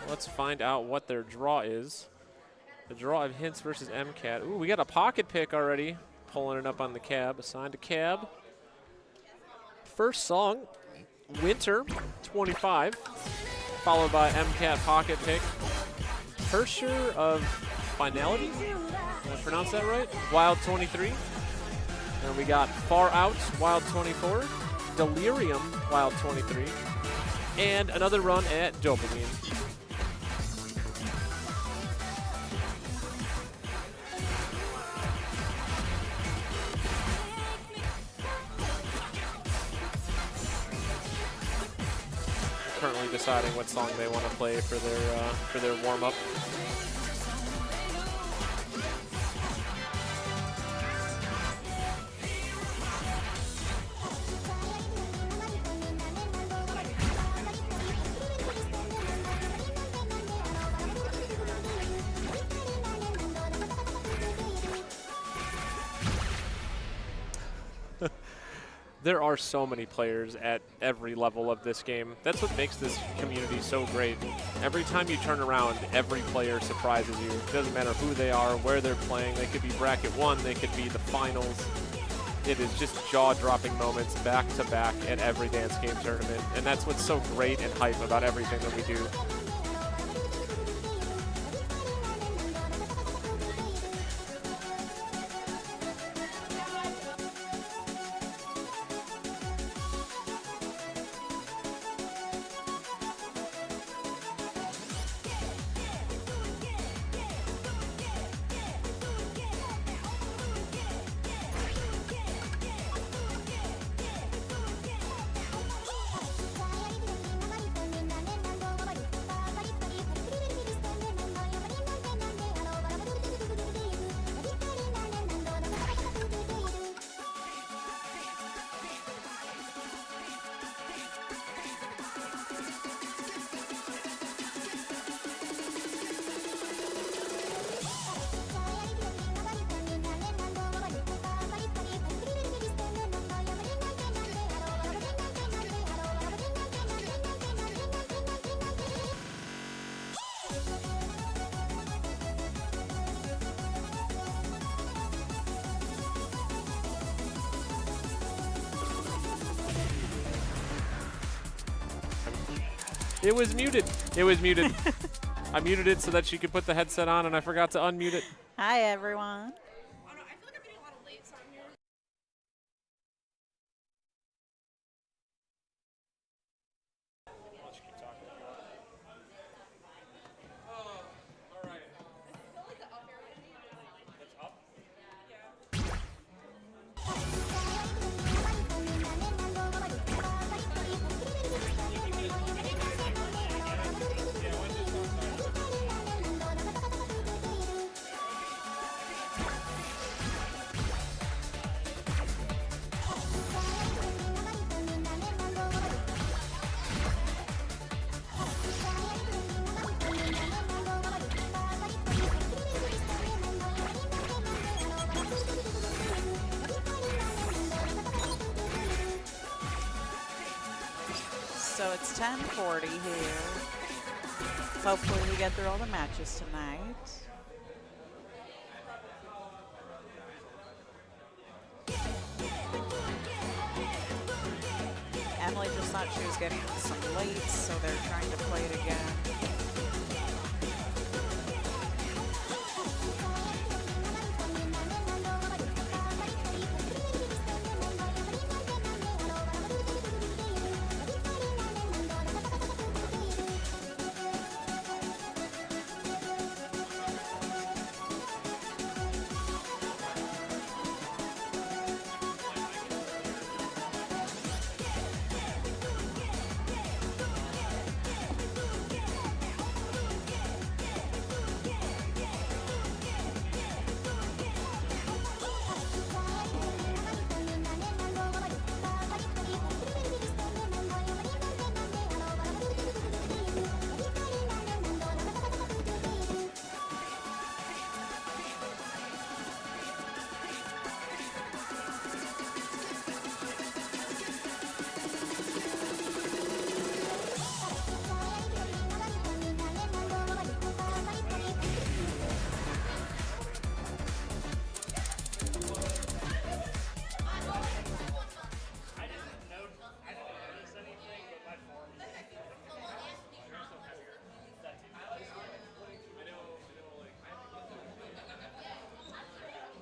Let's find out what their draw is. The draw of Hints versus MCAT. Ooh, we got a pocket pick already. Pulling it up on the cab. Assigned to cab. First song, Winter, 25. Followed by MCAT pocket pick. Hersher of Finality. Did I pronounce that right? Wild, 23. And we got Far Out, Wild, 24. Delirium, Wild, 23. And another run at Dopamine. Currently deciding what song they want to play for their warm-up. There are so many players at every level of this game. That's what makes this community so great. Every time you turn around, every player surprises you. It doesn't matter who they are, where they're playing. They could be bracket 1, they could be the finals. It is just jaw-dropping moments back to back at every dance game tournament. And that's what's so great and hype about everything that we do. It was muted. It was muted. I muted it so that she could put the headset on, and I forgot to unmute it. Hi, everyone. So it's 10:40 here. Hopefully we get through all the matches tonight. Emily just thought she was getting some lates, so they're trying to play it again.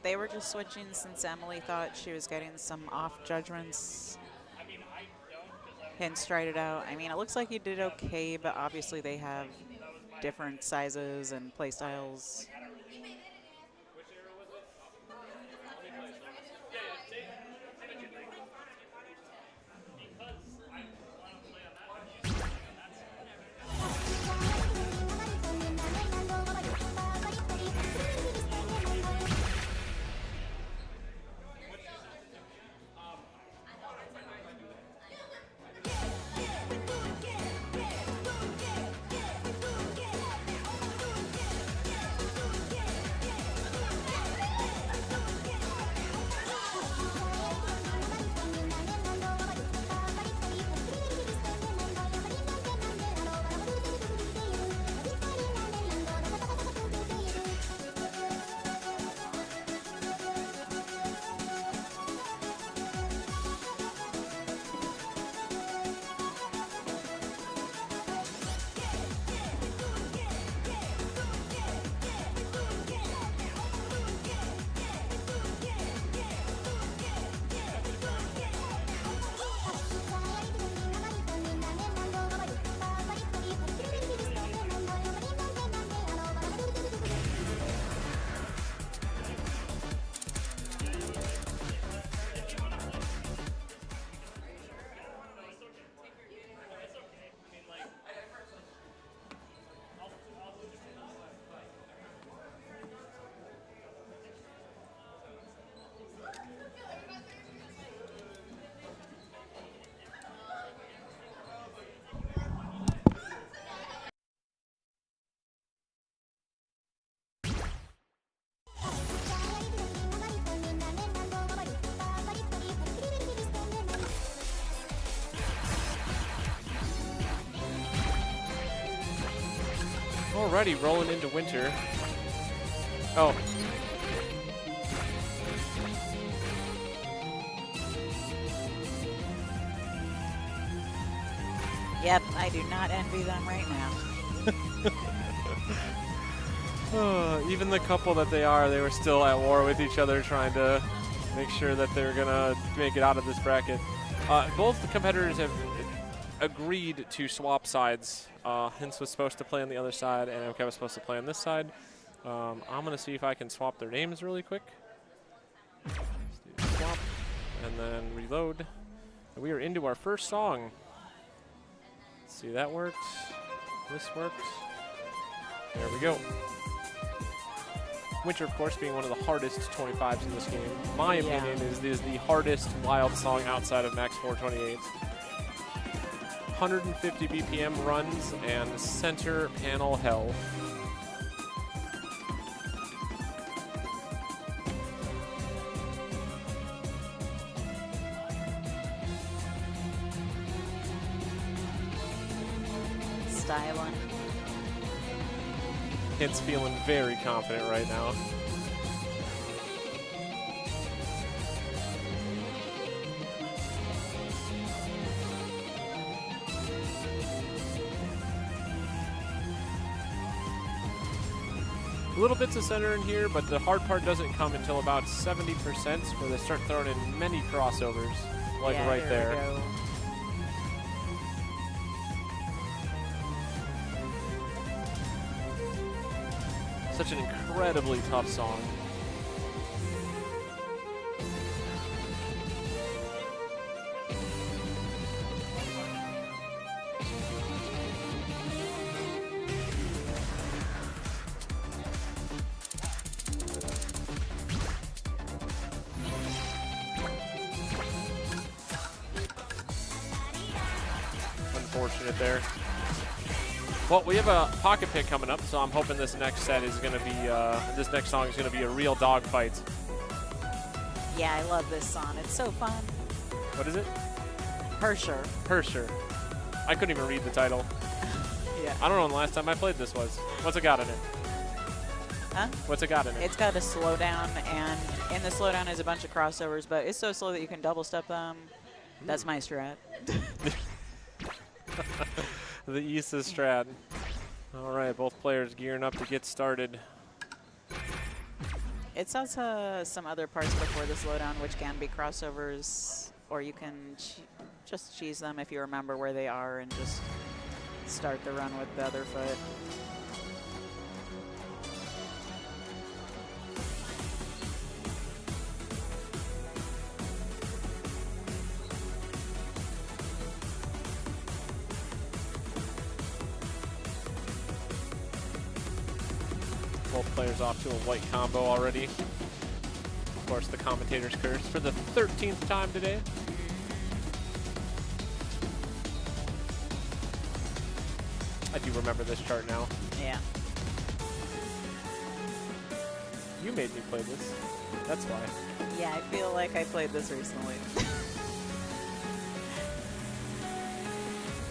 they were just switching since Emily thought she was getting some off judgments. Hadn't tried it out. I mean, it looks like you did okay, but obviously they have different sizes and play styles. Alrighty, rolling into winter. Oh. Yep, I do not envy them right now. Even the couple that they were still at war with each other, trying to make sure that they're gonna make it out of this bracket. Both the competitors have agreed to swap sides. Hints was supposed to play on the other side, and MK was supposed to play on this side. I'm gonna see if I can swap their names really quick. Swap, and then reload. And we are into our first song. Let's see, that worked. This worked. There we go. Winter, of course, being one of the hardest 25s in this game. My opinion is the hardest wild song outside of Max 428. 150 BPM runs and center panel hell. Styling. Kid's feeling very confident right now. Little bits of center in here, but the hard part doesn't come until about 70%, where they start throwing in many crossovers, like yeah, right there. We go. Such an incredibly tough song. Unfortunate there. Well, we have a pocket pick coming up, so I'm hoping this next set is going to be, this next song is going to be a real dogfight. Yeah, I love this song. It's so fun. What is it? Hersher. Hersher. I couldn't even read the title. Yeah. I don't know when the last time I played this was. What's it got in it? Huh? What's it got in it? It's got a slowdown, and in the slowdown is a bunch of crossovers, but it's so slow that you can double step them. That's my strat. The Issa strat. All right, both players gearing up to get started. It says some other parts before the slowdown, which can be crossovers, or you can just cheese them if you remember where they are and just start the run with the other foot. Both players off to a white combo already. Of course, the commentator's curse for the 13th time today. I do remember this chart now. Yeah. You made me play this. That's why. Yeah, I feel like I played this recently.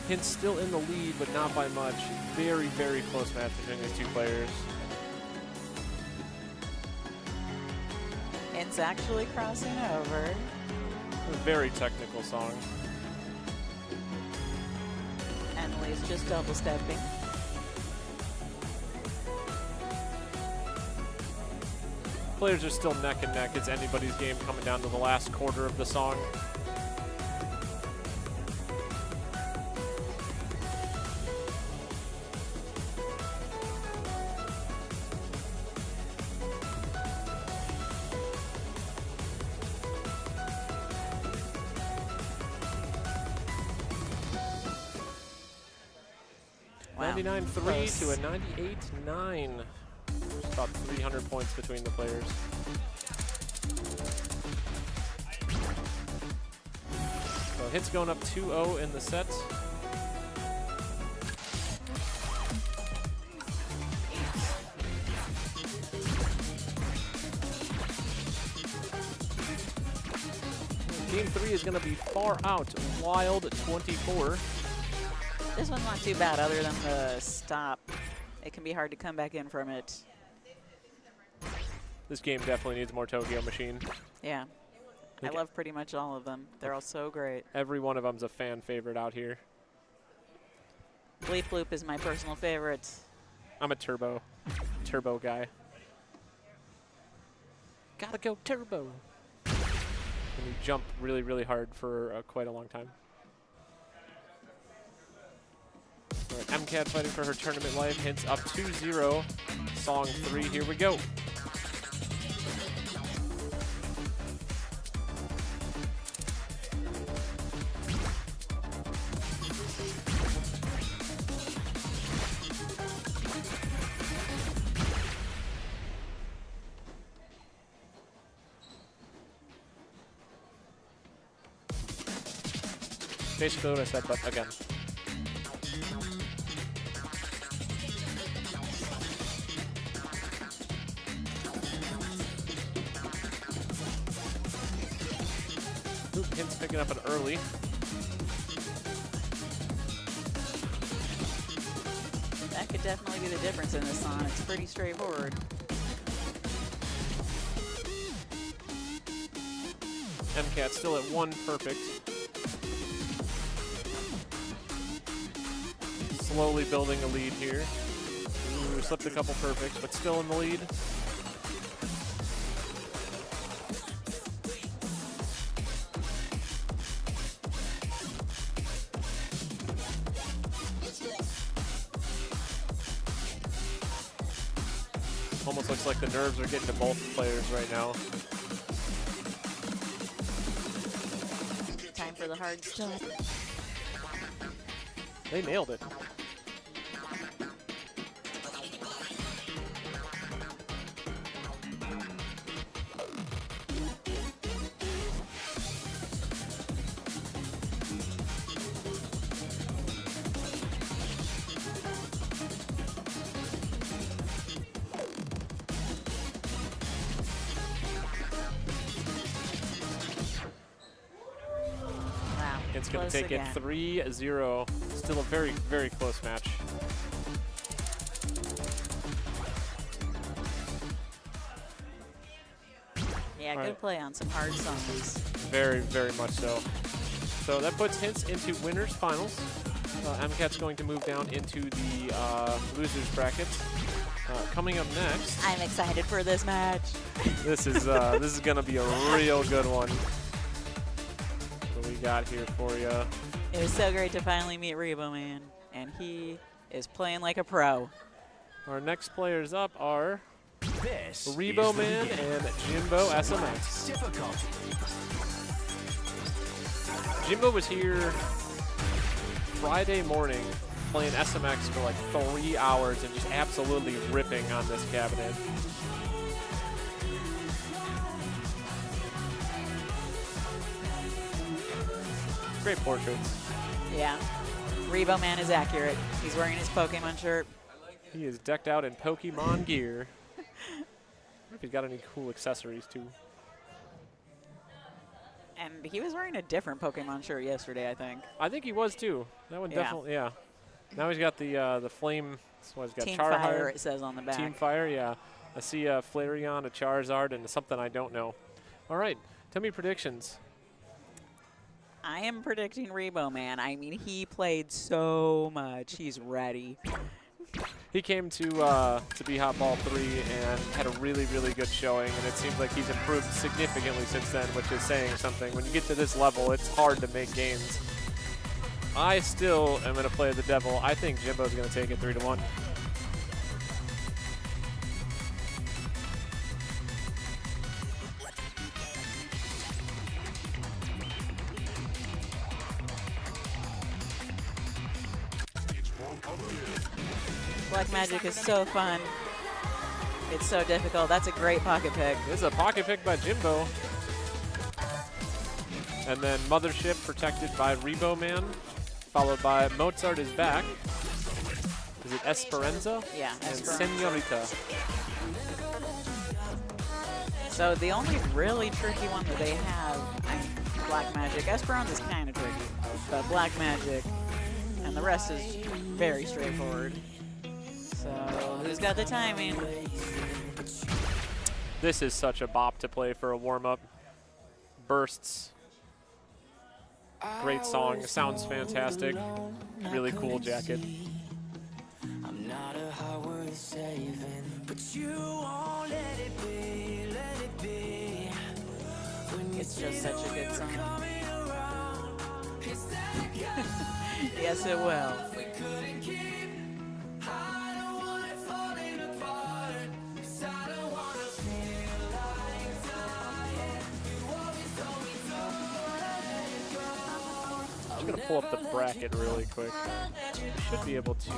Hint's still in the lead, but not by much. Very, very close match between these two players. It's actually crossing over. A very technical song. Emily's just double stepping. Players are still neck and neck. It's anybody's game coming down to the last quarter of the song. Wow. 99-3 to a 98-9. About 300 points between the players. So Hint's going up 2-0 in the set. Game 3 is going to be far out. Wild 24. This one's not too bad other than the stop. It can be hard to come back in from it. This game definitely needs more Tokyo Machine. Yeah. I love pretty much all of them. They're all so great. Every one of them's a fan favorite out here. Bleep Bloop is my personal favorite. I'm a turbo guy. Gotta go turbo. And you jump really, really hard for quite a long time. All right, MCAT fighting for her tournament life. Hint's up 2-0. Song 3, here we go. Basically what I said, but again. Oop, Hint's picking up an early. That could definitely be the difference in this song. It's pretty straightforward. MCAT still at 1 perfect. Slowly building a lead here. Ooh, slipped a couple perfects, but still in the lead. Almost looks like the nerves are getting to both players right now. Time for the hard stuff. They nailed it. It's going to take it 3-0. Still a very, very close match. Yeah, good play on some hard songs. Very, very much so. So that puts Hints into winners finals. MCAT's going to move down into the losers bracket. Coming up next, I'm excited for this match. this is going to be a real good one. What we got here for you? It was so great to finally meet Rebo Man, and he is playing like a pro. Our next players up are This Rebo is the Man beginning. and Jimbo SMX. Difficulty. Jimbo was here Friday morning playing SMX for like 3 hours and just absolutely ripping on this cabinet. Great portraits. Yeah. Rebo Man is accurate. He's wearing his Pokemon shirt. He is decked out in Pokemon gear. I wonder if he's got any cool accessories too. And he was wearing a different Pokemon shirt yesterday, I think. I think he was too. That one Yeah. definitely, yeah. Now he's got the flame. So he's got Team Charizard. Fire, it says on the back. Team Fire, yeah. I see a Flareon, a Charizard, and something I don't know. All right, tell me predictions. I am predicting Rebo Man. I mean, he played so much. He's ready. He came to BHOP Ball 3 and had a really, really good showing, and it seems like he's improved significantly since then, which is saying something. When you get to this level, it's hard to make gains. I still am going to play the devil. I think Jimbo's going to take it 3-1. Black Magic is so fun. It's so difficult. That's a great pocket pick. This is a pocket pick by Jimbo. And then Mothership protected by Rebo Man, followed by Mozart is back. Is it Esperanza? Yeah, And Esperanza. Senorita. So the only really tricky one that they have, Black Magic. Esperanza's kind of tricky, but Black Magic, and the rest is very straightforward. So who's got the timing? This is such a bop to play for a warm-up. Bursts. Great song. Sounds fantastic. Really cool jacket. I'm not a hard word saving, but you won't let it be, let it be. When It's just such a good song. Yes, it will. I'm just going to pull up the bracket really quick. We should be able to...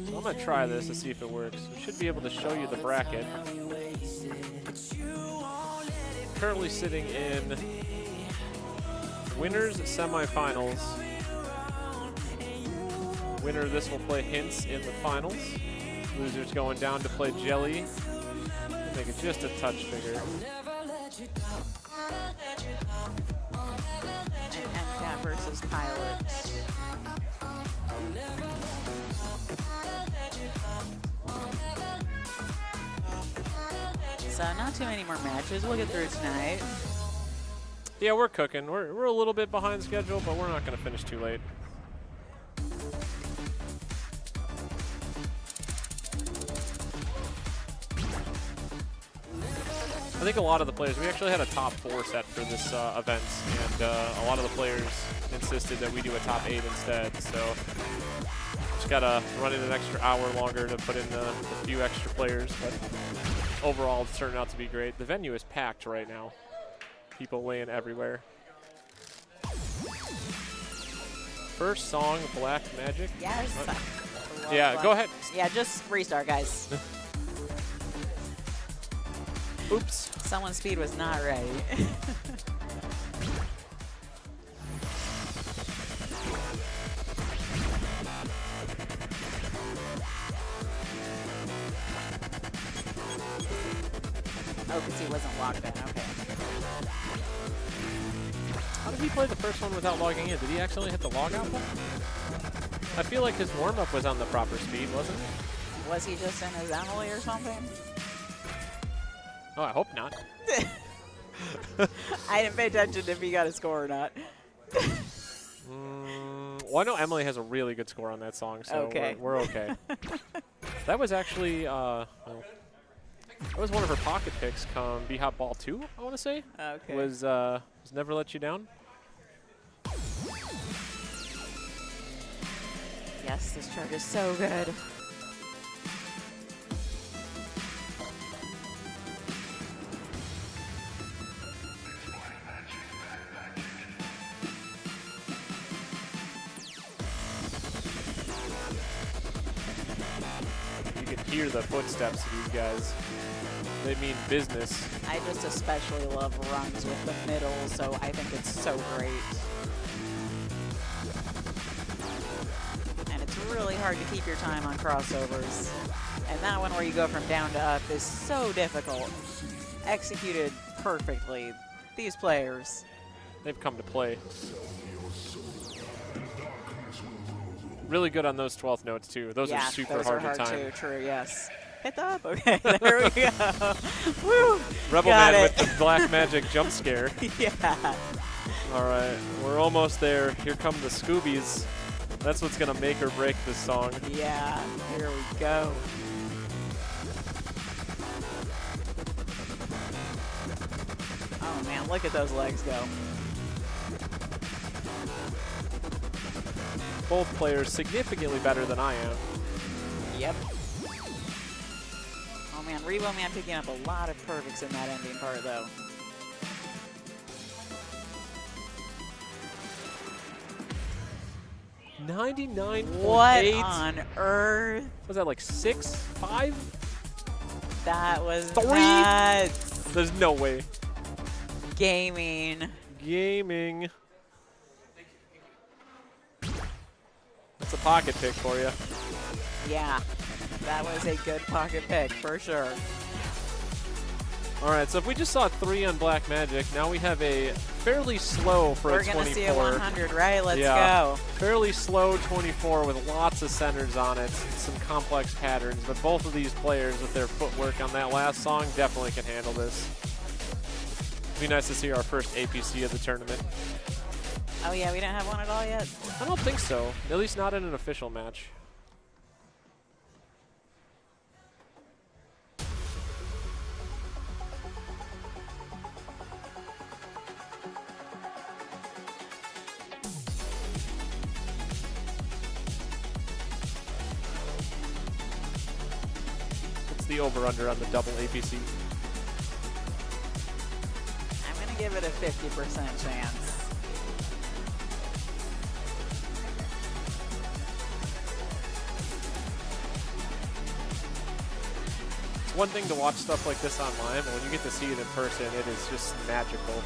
So I'm going to try this to see if it works. We should be able to show you the bracket. Currently sitting in winners semifinals. Winner of this will play Hints in the finals. Losers going down to play Jelly. Make it just a touch bigger. And MCAT versus Pilot. So not too many more matches we'll get through tonight. Yeah, we're cooking. We're a little bit behind schedule, but we're not going to finish too late. I think a lot of the players, we actually had a top 4 set for this event, and a lot of the players insisted that we do a top 8 instead, so just got to run in an extra hour longer to put in the few extra players, but overall it's turned out to be great. The venue is packed right now. People laying everywhere. First song, Black Magic. Yes. Yeah, go ahead. Yeah, just restart, guys. Oops. Someone's speed was not ready. Oh, because he wasn't locked in. Okay. How did he play the first one without logging in? Did he accidentally hit the log out button? I feel like his warm-up was on the proper speed, wasn't it? Was he just in his Emily or something? Oh, I hope not. I didn't pay attention if he got a score or not. Well, I know Emily has a really good score on that song, so Okay. we're okay. That was actually, well, that was one of her pocket picks come BHOP Ball 2, I want to say. Okay. Was Never Let You Down. Yes, this chart is so good. You can hear the footsteps of these guys. They mean business. I just especially love runs with the middle, so I think it's so great. And it's really hard to keep your time on crossovers. And that one where you go from down to up is so difficult. Executed perfectly. These players. They've come to play. Really good on those 12th notes, too. Those are super those hard are to time. too, true, yes. Hit the up. Okay, there we go. Woo! Rebel Got Man it. with the black magic jump scare. Yeah. All right, we're almost there. Here come the Scoobies. That's what's going to make or break this song. Yeah, here we go. Oh man, look at those legs go. Both players significantly better than I am. Yep. Oh man, Rebo Man picking up a lot of perfects in that ending part though. What on earth? Was that like 6, 5? That was 3? nuts. There's no way. Gaming. Gaming. That's a pocket pick for you. Yeah, that was a good pocket pick for sure. All right, so if we just saw 3 on Black Magic, now we have a fairly slow for We're a 24. gonna see a 100, right? Let's yeah, go. Fairly slow 24 with lots of centers on it, some complex patterns, but both of these players with their footwork on that last song definitely can handle this. It'd be nice to see our first APC of the tournament. Oh yeah, we didn't have one at all yet? I don't think so, at least not in an official match. What's the over-under on the double APC? I'm gonna give it a 50% chance. It's one thing to watch stuff like this online, but when you get to see it in person, it is just magical.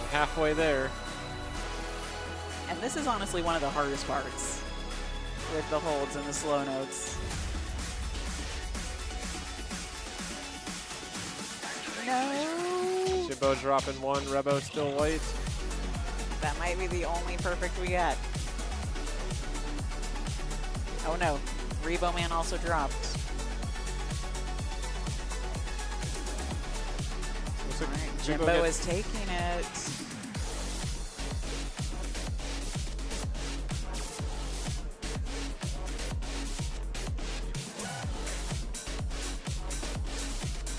We're halfway there. And this is honestly one of the hardest parts with the holds and the slow notes. No. Jimbo dropping 1, Rebo still white. That might be the only perfect we got. Oh no, Rebo Man also dropped. Looks like Alright, Jimbo Jimbo gets- is taking it.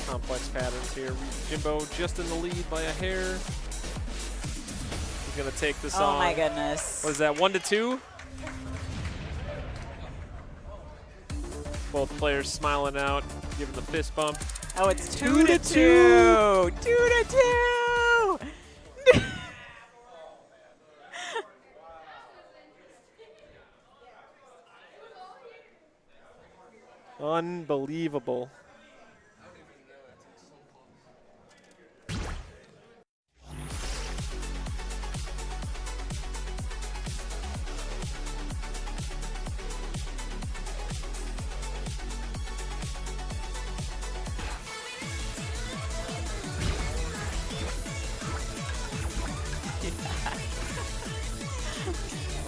Complex patterns here. Jimbo just in the lead by a hair. He's gonna take this on. Oh my goodness. What is that, 1 to 2? Both players smiling out, giving the fist bump. Oh, it's 2 to 2. 2 to 2. Unbelievable.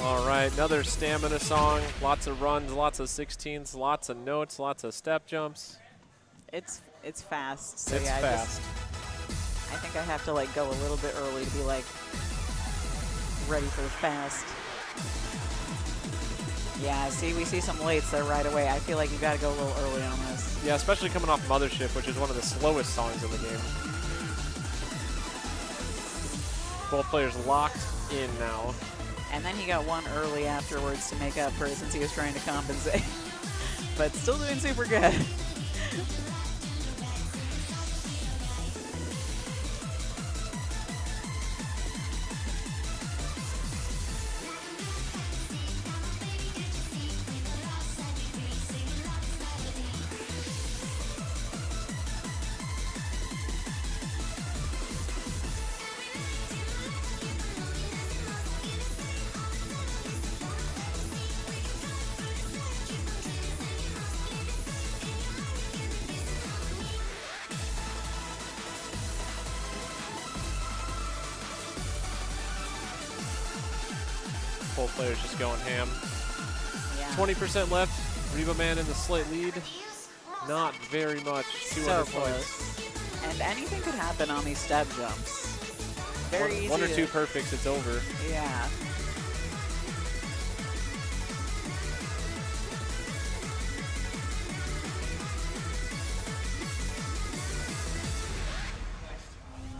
All right, another stamina song. Lots of runs, lots of 16s, lots of notes, lots of step jumps. It's fast. So It's yeah, fast. I think I have to like go a little bit early to be like ready for the fast. Yeah, see, we see some lates there right away. I feel like you got to go a little early on this. Yeah, especially coming off Mothership, which is one of the slowest songs in the game. Both players locked in now. And then he got one early afterwards to make up for it since he was trying to compensate. But still doing super good. Both players just going ham. Yeah. 20% left. Rebo Man in the slight lead. Not very much. 200 So points. close. And anything could happen on these step jumps. Very easy. One or to- two perfects, it's over. Yeah.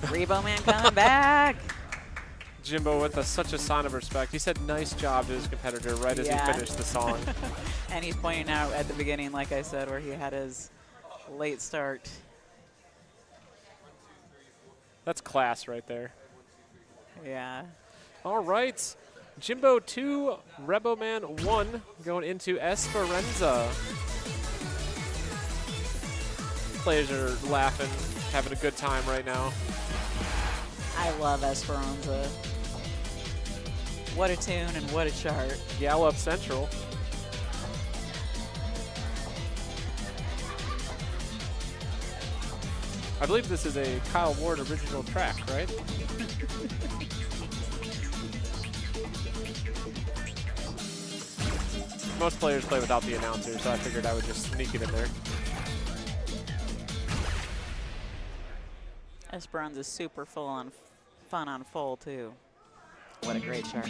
Rebo Man coming back. Jimbo with such a sign of respect. He said nice job to his competitor right as he finished the song. And he's pointing out at the beginning, like I said, where he had his late start. That's class right there. Yeah. All right. Jimbo 2, Rebo Man 1 going into Esperanza. Players are laughing, having a good time right now. I love Esperanza. What a tune and what a chart. Gallup Central. I believe this is a Kyle Ward original track, right? Most players play without the announcer, so I figured I would just sneak it in there. Esperanza's super full on fun on full too. What a great chart.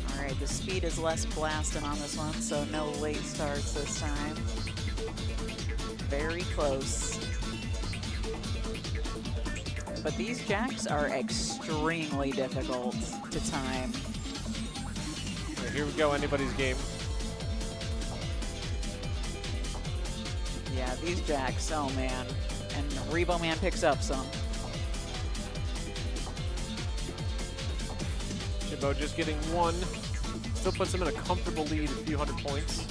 All right, the speed is less blasting on this one, so no late starts this time. Very close. But these jacks are extremely difficult to time. Right, here we go, anybody's game. Yeah, these jacks, oh man. And Rebo Man picks up some. Jimbo just getting one. Still puts him in a comfortable lead, a few hundred points.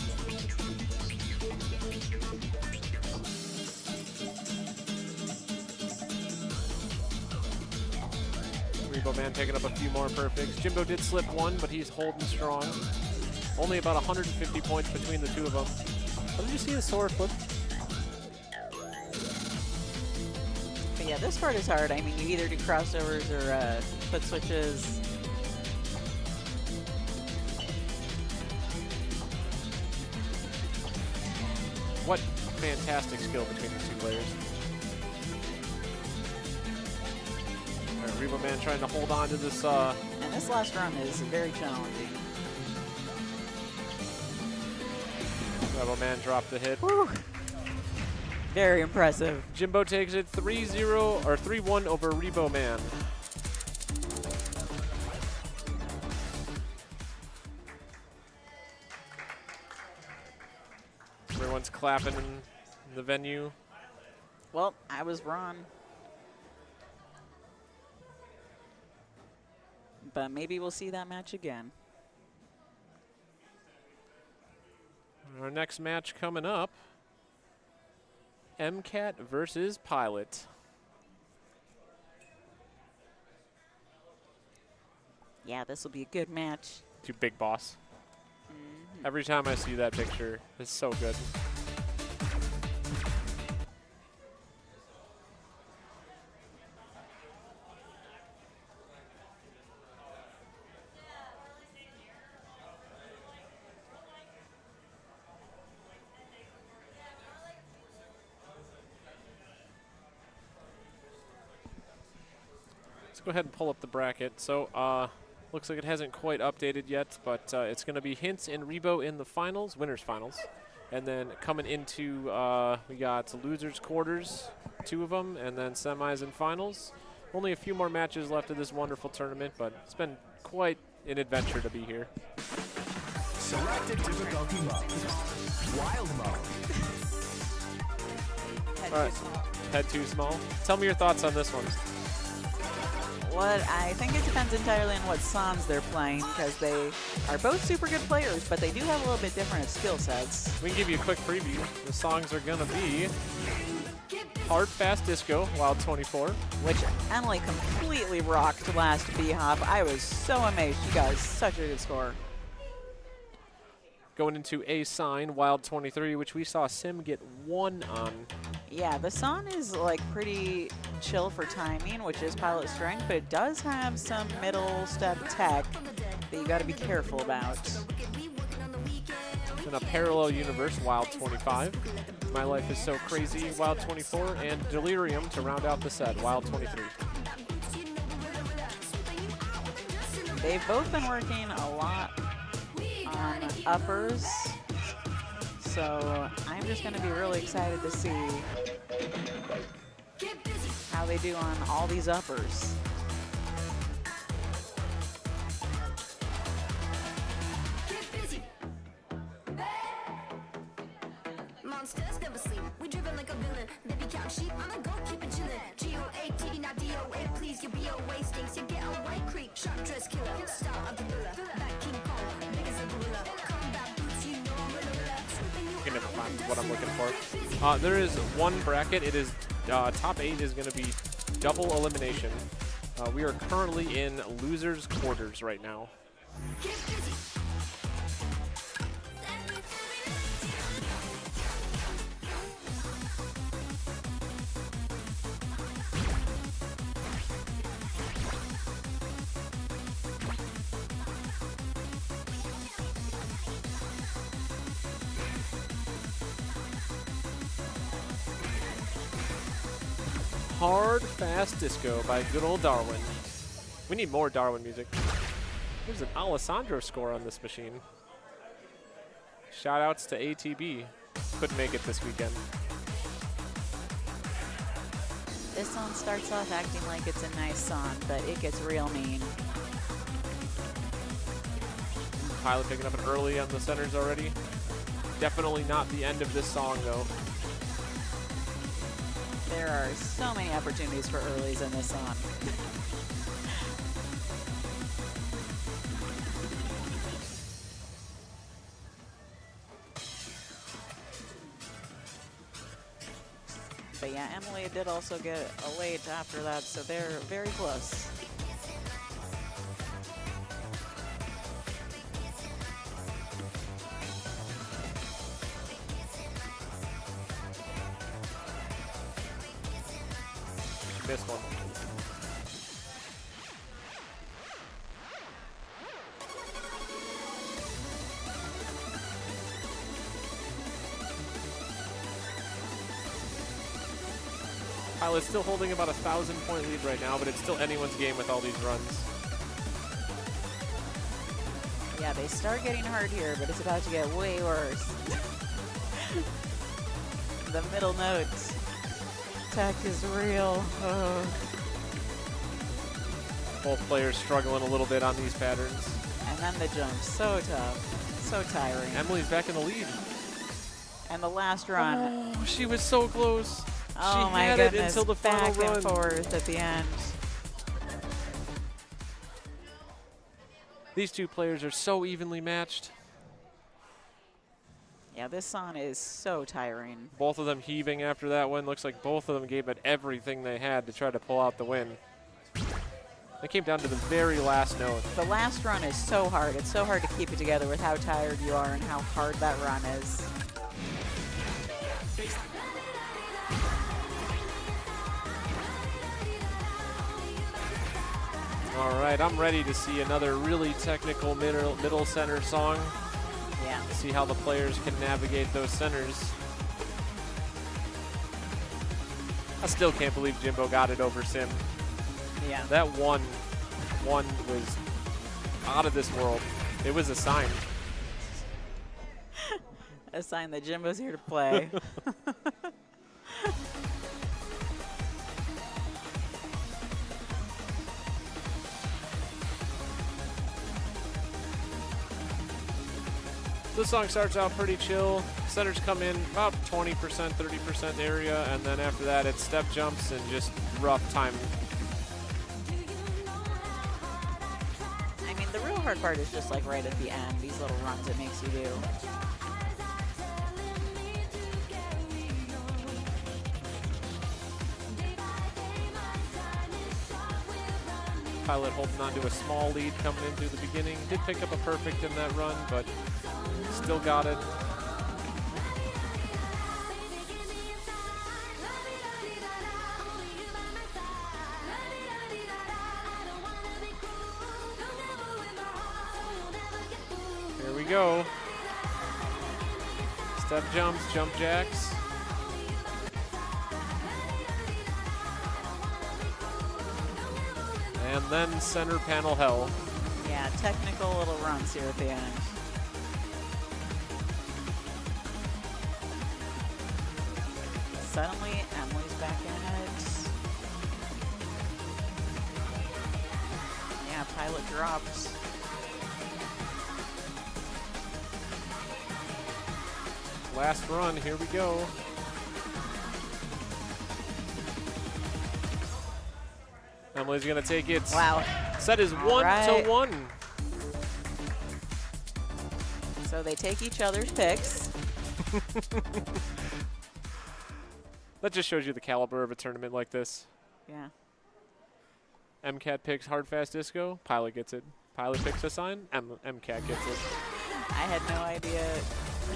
Rebo Man picking up a few more perfects. Jimbo did slip one, but he's holding strong. Only about 150 points between the two of them. Oh, did you see the soar flip? But yeah, this part is hard. I mean, you either do crossovers or foot switches. What fantastic skill between the two players. All right, Rebo Man trying to hold on to this. And this last run is very challenging. Rebo Man dropped the hit. Whew. Very impressive. Jimbo takes it 3-0 or 3-1 over Rebo Man. Everyone's clapping in the venue. Well, I was wrong. But maybe we'll see that match again. Our next match coming up, MCAT versus Pilot. Yeah, this will be a good match. To Big Boss. Every time I see that picture, it's so good. Let's go ahead and pull up the bracket. So, looks like it hasn't quite updated yet, but it's going to be Hints and Rebo in the finals, winners finals. And then coming into, we got losers quarters, 2 of them, and then semis and finals. Only a few more matches left of this wonderful tournament, but it's been quite an adventure to be here. Selected difficulty mode. Wild mode. Head too small. Tell me your thoughts on this one. What I think it depends entirely on what songs they're playing, because they are both super good players, but they do have a little bit different skill sets. We can give you a quick preview. The songs are going to be Hard Fast Disco, Wild 24. Which Emily completely rocked last BHOP. I was so amazed. She got such a good score. Going into A Sign, Wild 23, which we saw Sim get 1 on. Yeah, the song is like pretty chill for timing, which is pilot strength, but it does have some middle step tech that you got to be careful about. In a parallel universe, Wild 25. My Life is So Crazy, Wild 24, and Delirium to round out the set, Wild 23. They've both been working a lot on uppers, so I'm just going to be really excited to see how they do on all these uppers. Monsters never sleep. We driven like a villain. They be count sheep. I'ma go keep it chillin'. G-O-A-T, not D-O-A. Please, you B-O-A stinks. You get a white creek. Sharp dress killer. Star of the villa. Back King Kong. Big as a gorilla. Combat boots, you know I'm a gorilla. I can never find what I'm looking for. There is one bracket. It is top 8 is going to be double elimination. We are currently in losers quarters right now. Hard Fast Disco by good old Darwin. We need more Darwin music. There's an Alessandro score on this machine. Shout outs to ATB. Couldn't make it this weekend. This song starts off acting like it's a nice song, but it gets real mean. Pilot picking up an early on the centers already. Definitely not the end of this song though. There are so many opportunities for earlies in this song. But yeah, Emily did also get a late after that, so they're very close. Missed one. Pilot's still holding about a 1,000-point lead right now, but it's still anyone's game with all these runs. Yeah, they start getting hard here, but it's about to get way worse. The middle notes. Tech is real. Oh. Both players struggling a little bit on these patterns. And then the jump, so tough, so tiring. Emily's back in the lead. And the last run. Oh, she was so close. Oh she my had goodness, it until the final back run. and forth at the end. These two players are so evenly matched. Yeah, this song is so tiring. Both of them heaving after that one. Looks like both of them gave it everything they had to try to pull out the win. It came down to the very last note. The last run is so hard. It's so hard to keep it together with how tired you are and how hard that run is. All right, I'm ready to see another really technical middle center song. Yeah. See how the players can navigate those centers. I still can't believe Jimbo got it over Sim. Yeah. That one was out of this world. It was a sign. A sign that Jimbo's here to play. This song starts out pretty chill. Centers come in about 20%, 30% area, and then after that it's step jumps and just rough time. I mean, the real hard part is just like right at the end, these little runs it makes you do. Pilot holding on to a small lead coming in through the beginning. Did pick up a perfect in that run, but still got it. Here we go. Step jumps, jump jacks. And then center panel hell. Yeah, technical little runs here at the end. Suddenly, Emily's back in it. Yeah, Pilot drops. Last run, here we go. Emily's gonna take it. Wow. Set is All 1-1. So they take each other's picks. That just shows you the caliber of a tournament like this. Yeah. MCAT picks hard fast disco. Pilot gets it. Pilot picks a sign. MCAT gets it. I had no idea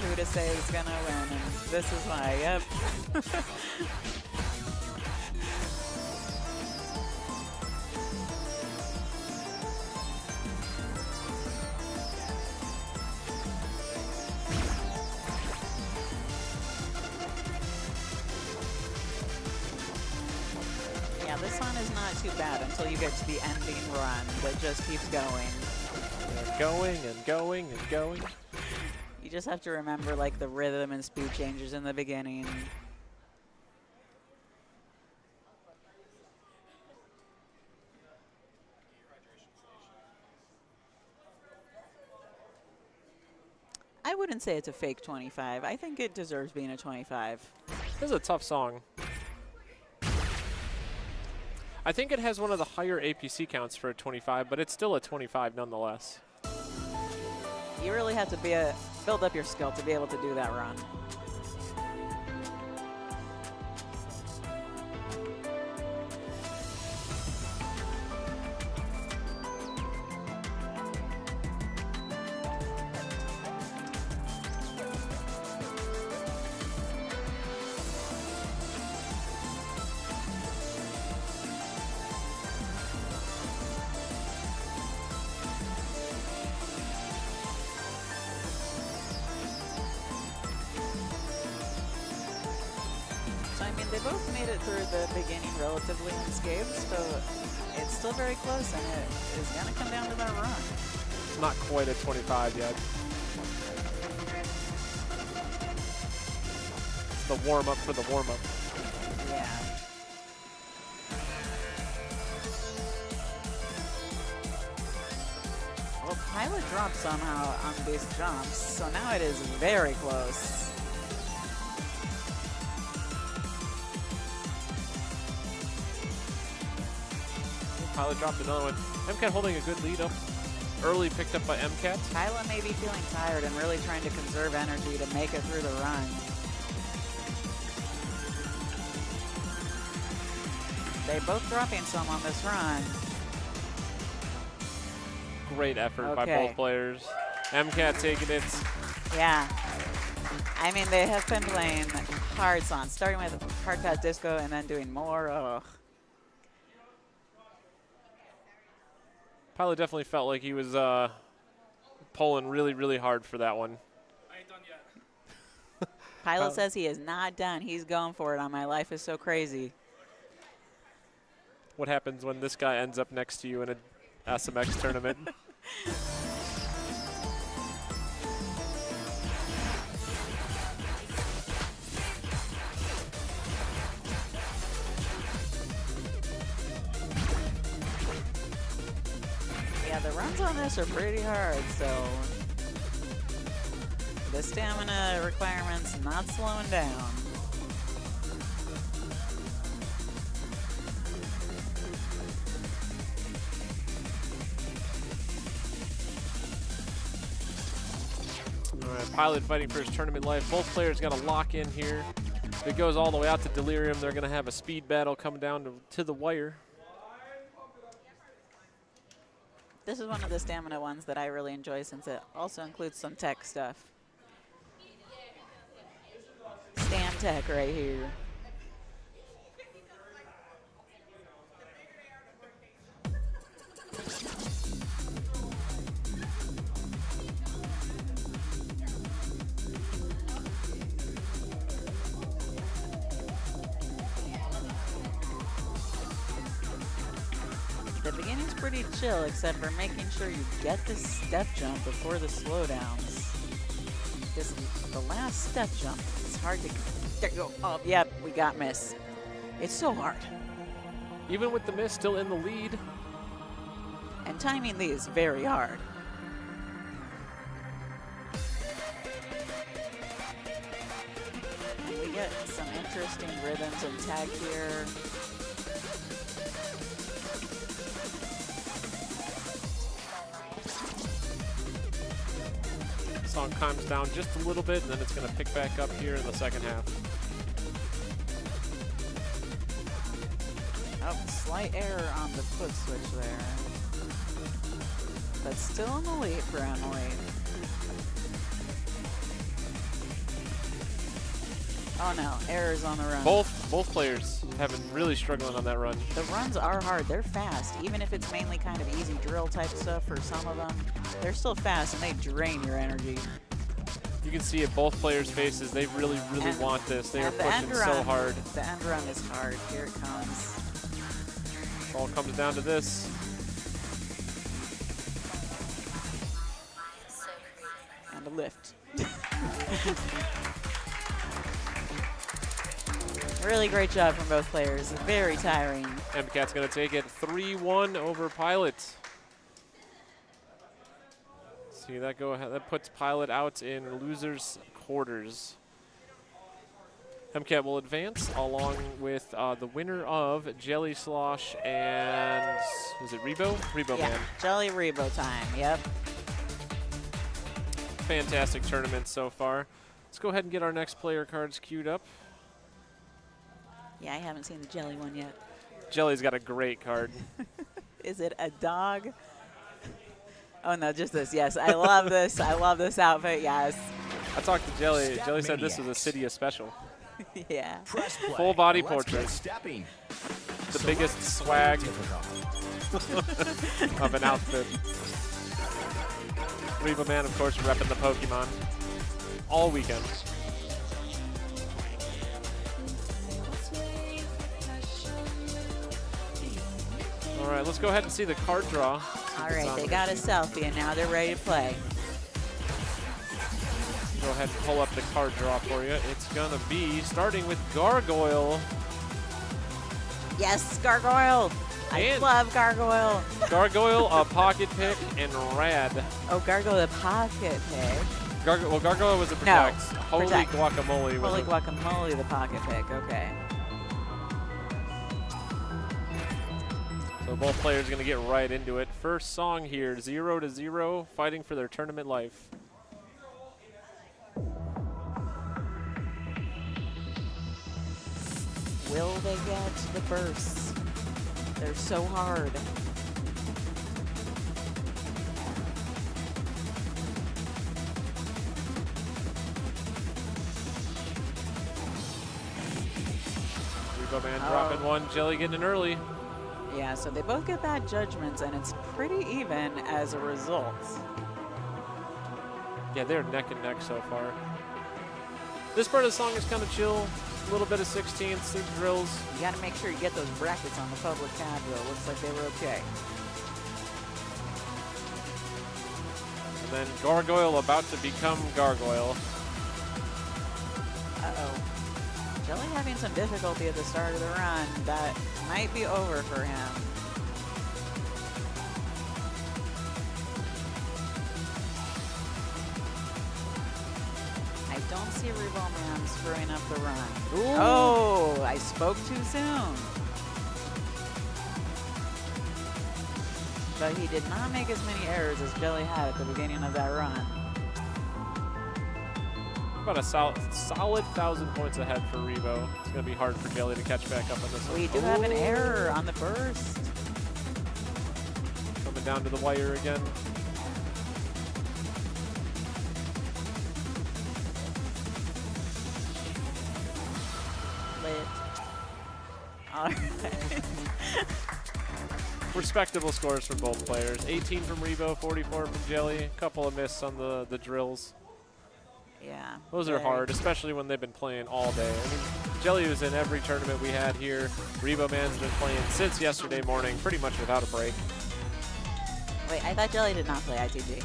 who to say was gonna win, and this is why. Yep. Yeah, this one is not too bad until you get to the ending run that just keeps going. And going and going and going. You just have to remember like the rhythm and speed changes in the beginning. I wouldn't say it's a fake 25. I think it deserves being a 25. This is a tough song. I think it has one of the higher APC counts for a 25, but it's still a 25 nonetheless. You really have to build up your skill to be able to do that run. They both made it through the beginning relatively unscathed, so it's still very close, and it is going to come down to that run. It's not quite a 25 yet. It's the warm-up for the warm-up. Yeah. Well, Pilot dropped somehow on these jumps, so now it is very close. Pilot dropped another one. MCAT holding a good lead up. Early picked up by MCAT. Pilot may be feeling tired and really trying to conserve energy to make it through the run. They both dropping some on this run. Great effort by Okay. both players. MCAT taking it. Yeah. I mean, they have been playing hard songs, starting with Hard Path Disco and then doing more. Ugh. Pilot definitely felt like he was pulling really, really hard for that one. I ain't done yet. Pilot says he is not done. He's going for it on My Life is So Crazy. What happens when this guy ends up next to you in a SMX tournament? Yeah, the runs on this are pretty hard, so the stamina requirement's not slowing down. All right, Pilot fighting for his tournament life. Both players got to lock in here. If it goes all the way out to Delirium, they're going to have a speed battle come down to the wire. This is one of the stamina ones that I really enjoy since it also includes some tech stuff. Stam tech right here. The beginning's pretty chill, except for making sure you get the step jump before the slowdowns. Because the last step jump is hard to go up. Yep, we got miss. It's so hard. Even with the miss, still in the lead. And timing these very hard. And we get some interesting rhythms and tag here. Song calms down just a little bit, and then it's going to pick back up here in the second half. Oh, slight error on the foot switch there. But still in the lead for Emily. Oh no, errors on the run. Both players have been really struggling on that run. The runs are hard. They're fast. Even if it's mainly kind of easy drill type stuff for some of them, they're still fast and they drain your energy. You can see it both players' faces. They really, really want this. They are pushing so hard. The end run is hard. Here it comes. All comes down to this. And a lift. Really great job from both players. Very tiring. MCAT's going to take it 3-1 over Pilot. See that go ahead. That puts Pilot out in losers quarters. MCAT will advance along with the winner of Jelly Slosh and is it Rebo? Rebo Yeah, Man. Jelly Rebo time. Yep. Fantastic tournament so far. Let's go ahead and get our next player cards queued up. Yeah, I haven't seen the Jelly one yet. Jelly's got a great card. Is it a dog? Oh no, just this. Yes, I love this. I love this outfit. Yes. I talked to Jelly. Jelly said this was a Cydia special. Yeah. Press play. Full body Let's portrait. get stepping. The biggest swag of an outfit. Rebo Man, of course, repping the Pokemon all weekend. All right, let's go ahead and see the card draw. All right, they got a selfie and now they're ready to play. Go ahead and pull up the card draw for you. It's gonna be starting with Gargoyle. Yes, Gargoyle. I And love Gargoyle. Gargoyle, a pocket pick, and Rad. Oh, Gargoyle the pocket pick. Well, Gargoyle was a No, protect. Holy protect. Guacamole was Holy a Guacamole the pocket pick. Okay. So both players going to get right into it. First song here, 0-0, fighting for their tournament life. Will they get the bursts? They're so hard. Rebo Man dropping one, Jelly getting in early. Yeah, so they both get bad judgments, and it's pretty even as a result. Yeah, they're neck and neck so far. This part of the song is kind of chill. A little bit of 16th, some drills. You got to make sure you get those brackets on the public tab, though. Looks like they were okay. And then Gargoyle about to become Gargoyle. Uh-oh. Jelly having some difficulty at the start of the run. That might be over for him. I don't see Rebo Man screwing up the run. Ooh. Oh, I spoke too soon. But he did not make as many errors as Jelly had at the beginning of that run. About a solid 1,000 points ahead for Rebo. It's going to be hard for Jelly to catch back up on this one. We do have an error on the first. Coming down to the wire again. Lit. All right. Respectable scores from both players. 18 from Rebo, 44 from Jelly. A couple of miss on the drills. Yeah. Those are hard, especially when they've been playing all day. I mean, Jelly was in every tournament we had here. Rebo Man's been playing since yesterday morning, pretty much without a break. Wait, I thought Jelly did not play ITG.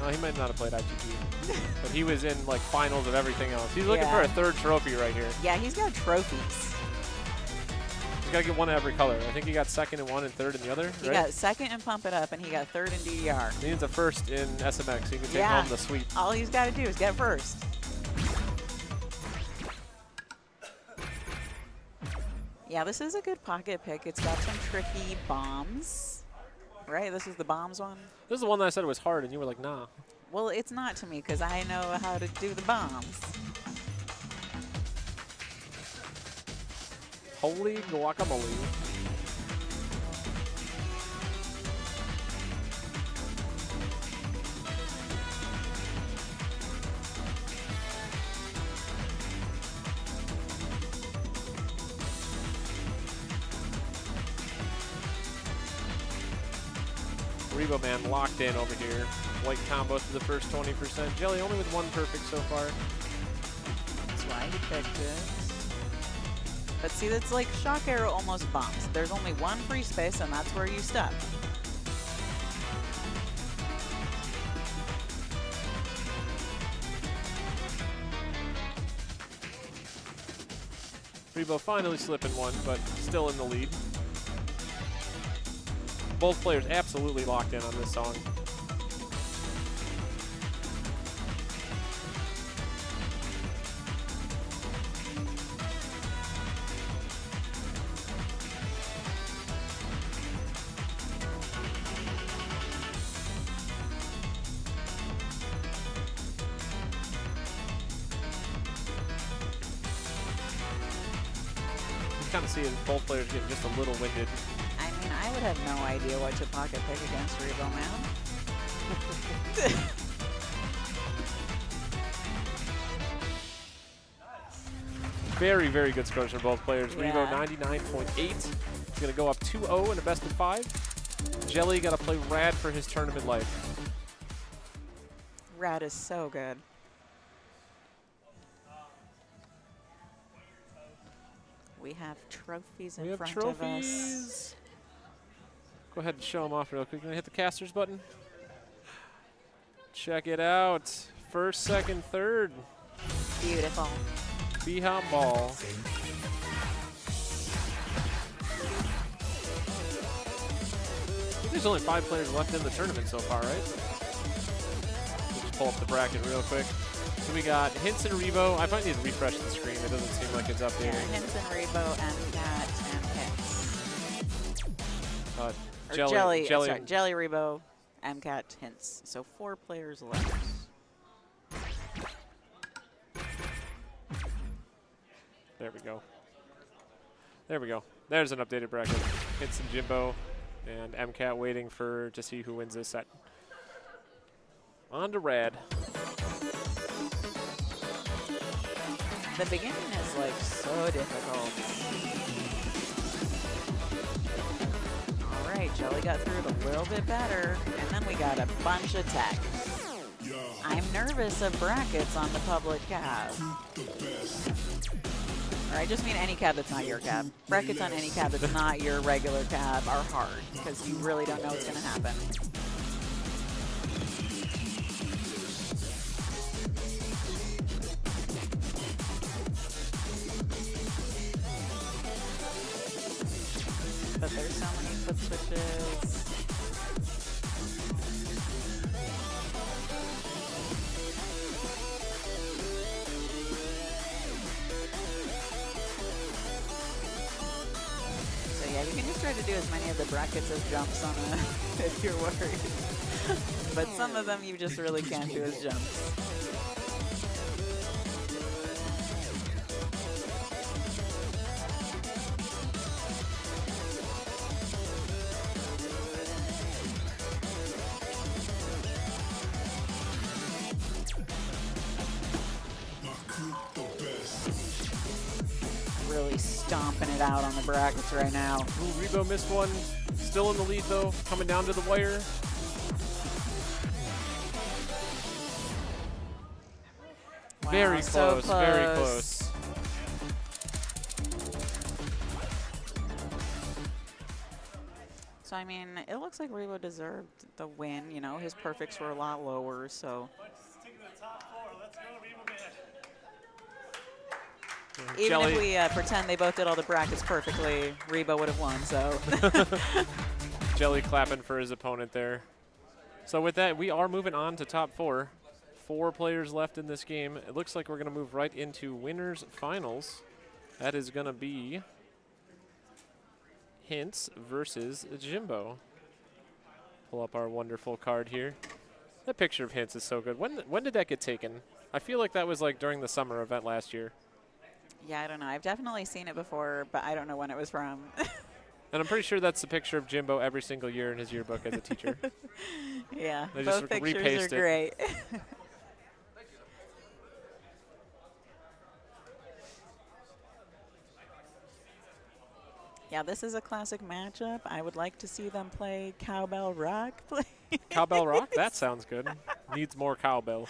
No, he might not have played ITG, but he was in like finals of everything else. He's looking for a third trophy right here. Yeah, he's got trophies. He's got to get one in every color. I think he got second in one and third in the other, He right? got second in Pump It Up, and he got third in DDR. He needs a first in SMX, so he can take home the sweep. All he's got to do is get first. Yeah, this is a good pocket pick. It's got some tricky bombs, right? This is the bombs one? This is the one that I said was hard, and you were like, nah. Well, it's not to me because I know how to do the bombs. Holy guacamole. Rebo Man locked in over here. White combo to the first 20%. Jelly only with one perfect so far. That's why he picked it. But see, that's like shock arrow almost bombs. There's only one free space, and that's where you step. Rebo finally slipping one, but still in the lead. Both players absolutely locked in on this song. Kind of see it, both players getting just a little winded. I mean, I would have no idea what to pocket pick against Rebo Man. Very, very good scores for both players. Yeah. Rebo 99.8. He's going to go up 2-0 in a best of 5. Jelly got to play Rad for his tournament life. Rad is so good. We have trophies in front of us. Go ahead and show them off real quick. Gonna hit the casters button. Check it out. First, second, third. Beautiful. BHOP ball. There's only 5 players left in the tournament so far, right? We'll just pull up the bracket real quick. So we got Hints and Rebo. I might need to refresh the screen. It doesn't seem like it's updating. Yeah, Hints and Rebo and Cat and Hints. Jelly, Rebo, MCAT, Hints. So 4 players left. There we go. There we go. There's an updated bracket. Hints and Jimbo and MCAT waiting to see who wins this set. On to Rad. The beginning is like so difficult. All right, Jelly got through it a little bit better, and then we got a bunch of tech. I'm nervous of brackets on the public cab. Or I just mean any cab that's not your cab. Brackets on any cab that's not your regular cab are hard because you really don't know what's going to happen. But there's so many foot switches. So yeah, you can just try to do as many of the brackets as jumps on a if you're worried. But some of them you just really can't do as jumps. Really stomping it out on the brackets right now. Ooh, Rebo missed one. Still in the lead though, coming down to the wire. Wow, Very so close, very close. So I mean, it looks like Rebo deserved the win. You know, his perfects were a lot lower, so. Even Jelly. if we pretend they both did all the brackets perfectly, Rebo would have won, so. Jelly clapping for his opponent there. So with that, we are moving on to top 4. 4 players left in this game. It looks like we're going to move right into winners finals. That is going to be Hints versus Jimbo. Pull up our wonderful card here. That picture of Hints is so good. When did that get taken? I feel like that was like during the summer event last year. Yeah, I don't know. I've definitely seen it before, but I don't know when it was from. And I'm pretty sure that's the picture of Jimbo every single year in his yearbook as a teacher. Yeah, They both just pictures repaste are it. great. Yeah, this is a classic matchup. I would like to see them play Cowbell Rock. Cowbell Rock? That sounds good. Needs more cowbell.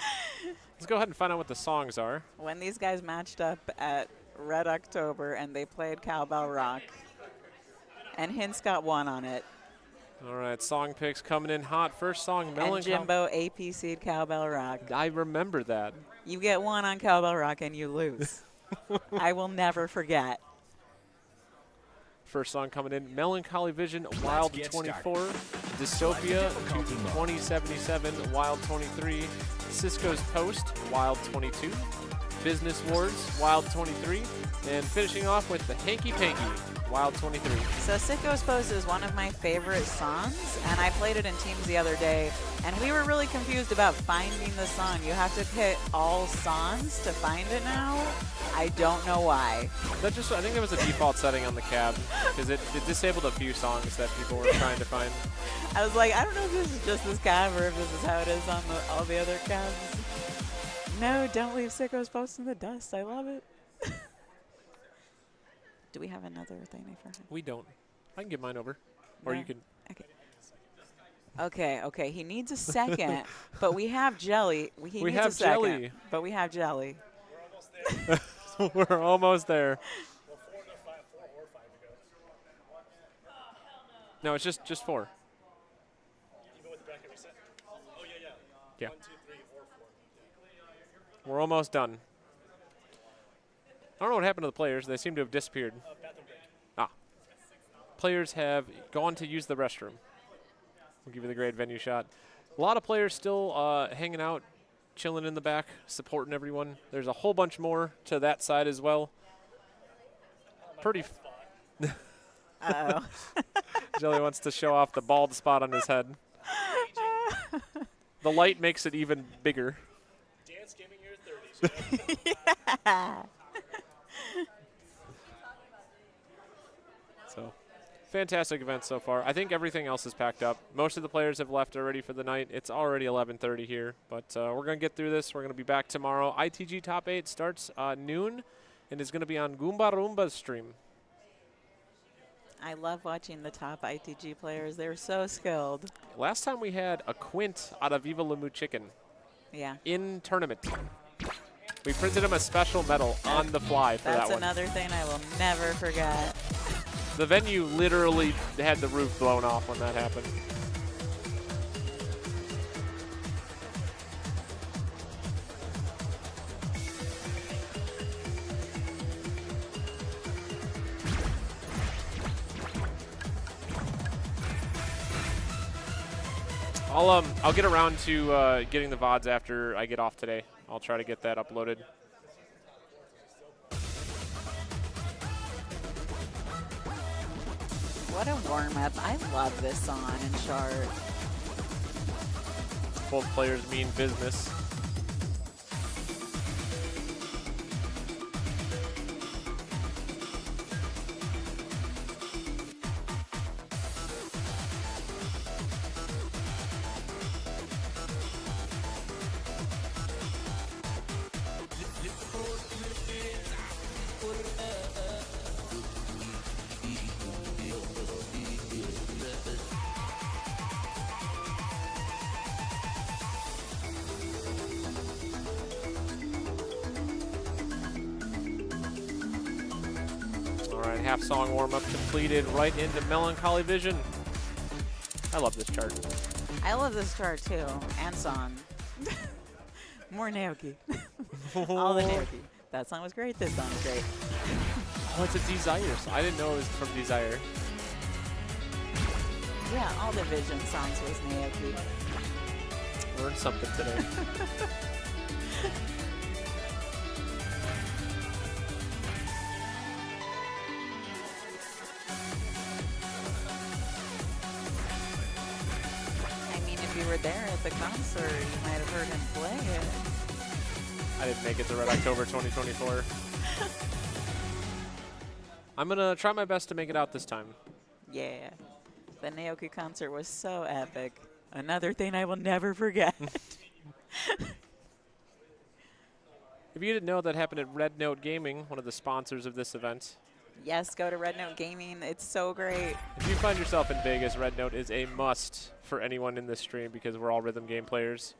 Let's go ahead and find out what the songs are. When these guys matched up at Red October and they played Cowbell Rock, and Hints got 1 on it. All right, song picks coming in hot. First song, And Melancholy. Jimbo APC'd Cowbell Rock. I remember that. You get 1 on Cowbell Rock and you lose. I will never forget. First song coming in, Melancholy Vision, Wild 24, Dystopia, 2077, Wild 23, Cisco's Post, Wild 22, Business Wars, Wild 23, and finishing off with the Hanky Panky, Wild 23. So Sicko's Post is one of my favorite songs, and I played it in teams the other day, and we were really confused about finding the song. You have to hit all songs to find it now. I don't know why. I think that was a default setting on the cab, because it disabled a few songs that people were trying to find. I was like, I don't know if this is just this cab or if this is how it is on all the other cabs. No, don't leave Sicko's Post in the dust. I love it. Do we have another thing for him? We don't. I can get mine over. Or No. you can. Okay. He needs a second, but we have Jelly. He We needs have a second, Jelly. but we have Jelly. We're almost there. No, it's just 4. Yeah. We're almost done. I don't know what happened to the players. They seem to have disappeared. Players have gone to use the restroom. We'll give you the great venue shot. A lot of players still hanging out, chilling in the back, supporting everyone. There's a whole bunch more to that side as well. Pretty. Uh-oh. Jelly wants to show off the bald spot on his head. The light makes it even bigger. Dance gaming your 30s. Yeah. So, fantastic event so far. I think everything else is packed up. Most of the players have left already for the night. It's already 11:30 here, but we're going to get through this. We're going to be back tomorrow. ITG Top 8 starts noon and is going to be on Goomba Roomba's stream. I love watching the top ITG players. They're so skilled. Last time we had a Quint out of Viva Lamu Chicken. Yeah. In tournament. We printed him a special medal on the fly for that That's one. another thing I will never forget. The venue literally had the roof blown off when that happened. I'll get around to getting the VODs after I get off today. I'll try to get that uploaded. What a warm-up. I love this song and chart. Both players mean business. Half song warm-up completed, right into Melancholy Vision. I love this chart. I love this chart too, and song. More Naoki. All the Naoki. That song was great, this song was great. Oh, it's a Desire. So I didn't know it was from Desire. Yeah, all the Vision songs was Naoki. Learned something today. If you were there at the concert, you might have heard him play it. I didn't make it to Red October 2024. I'm going to try my best to make it out this time. Yeah. The Naoki concert was so epic. Another thing I will never forget. If you didn't know, that happened at Red Note Gaming, one of the sponsors of this event. Yes, go to Red Note Gaming. It's so great. If you find yourself in Vegas, Red Note is a must for anyone in this stream because we're all rhythm game players.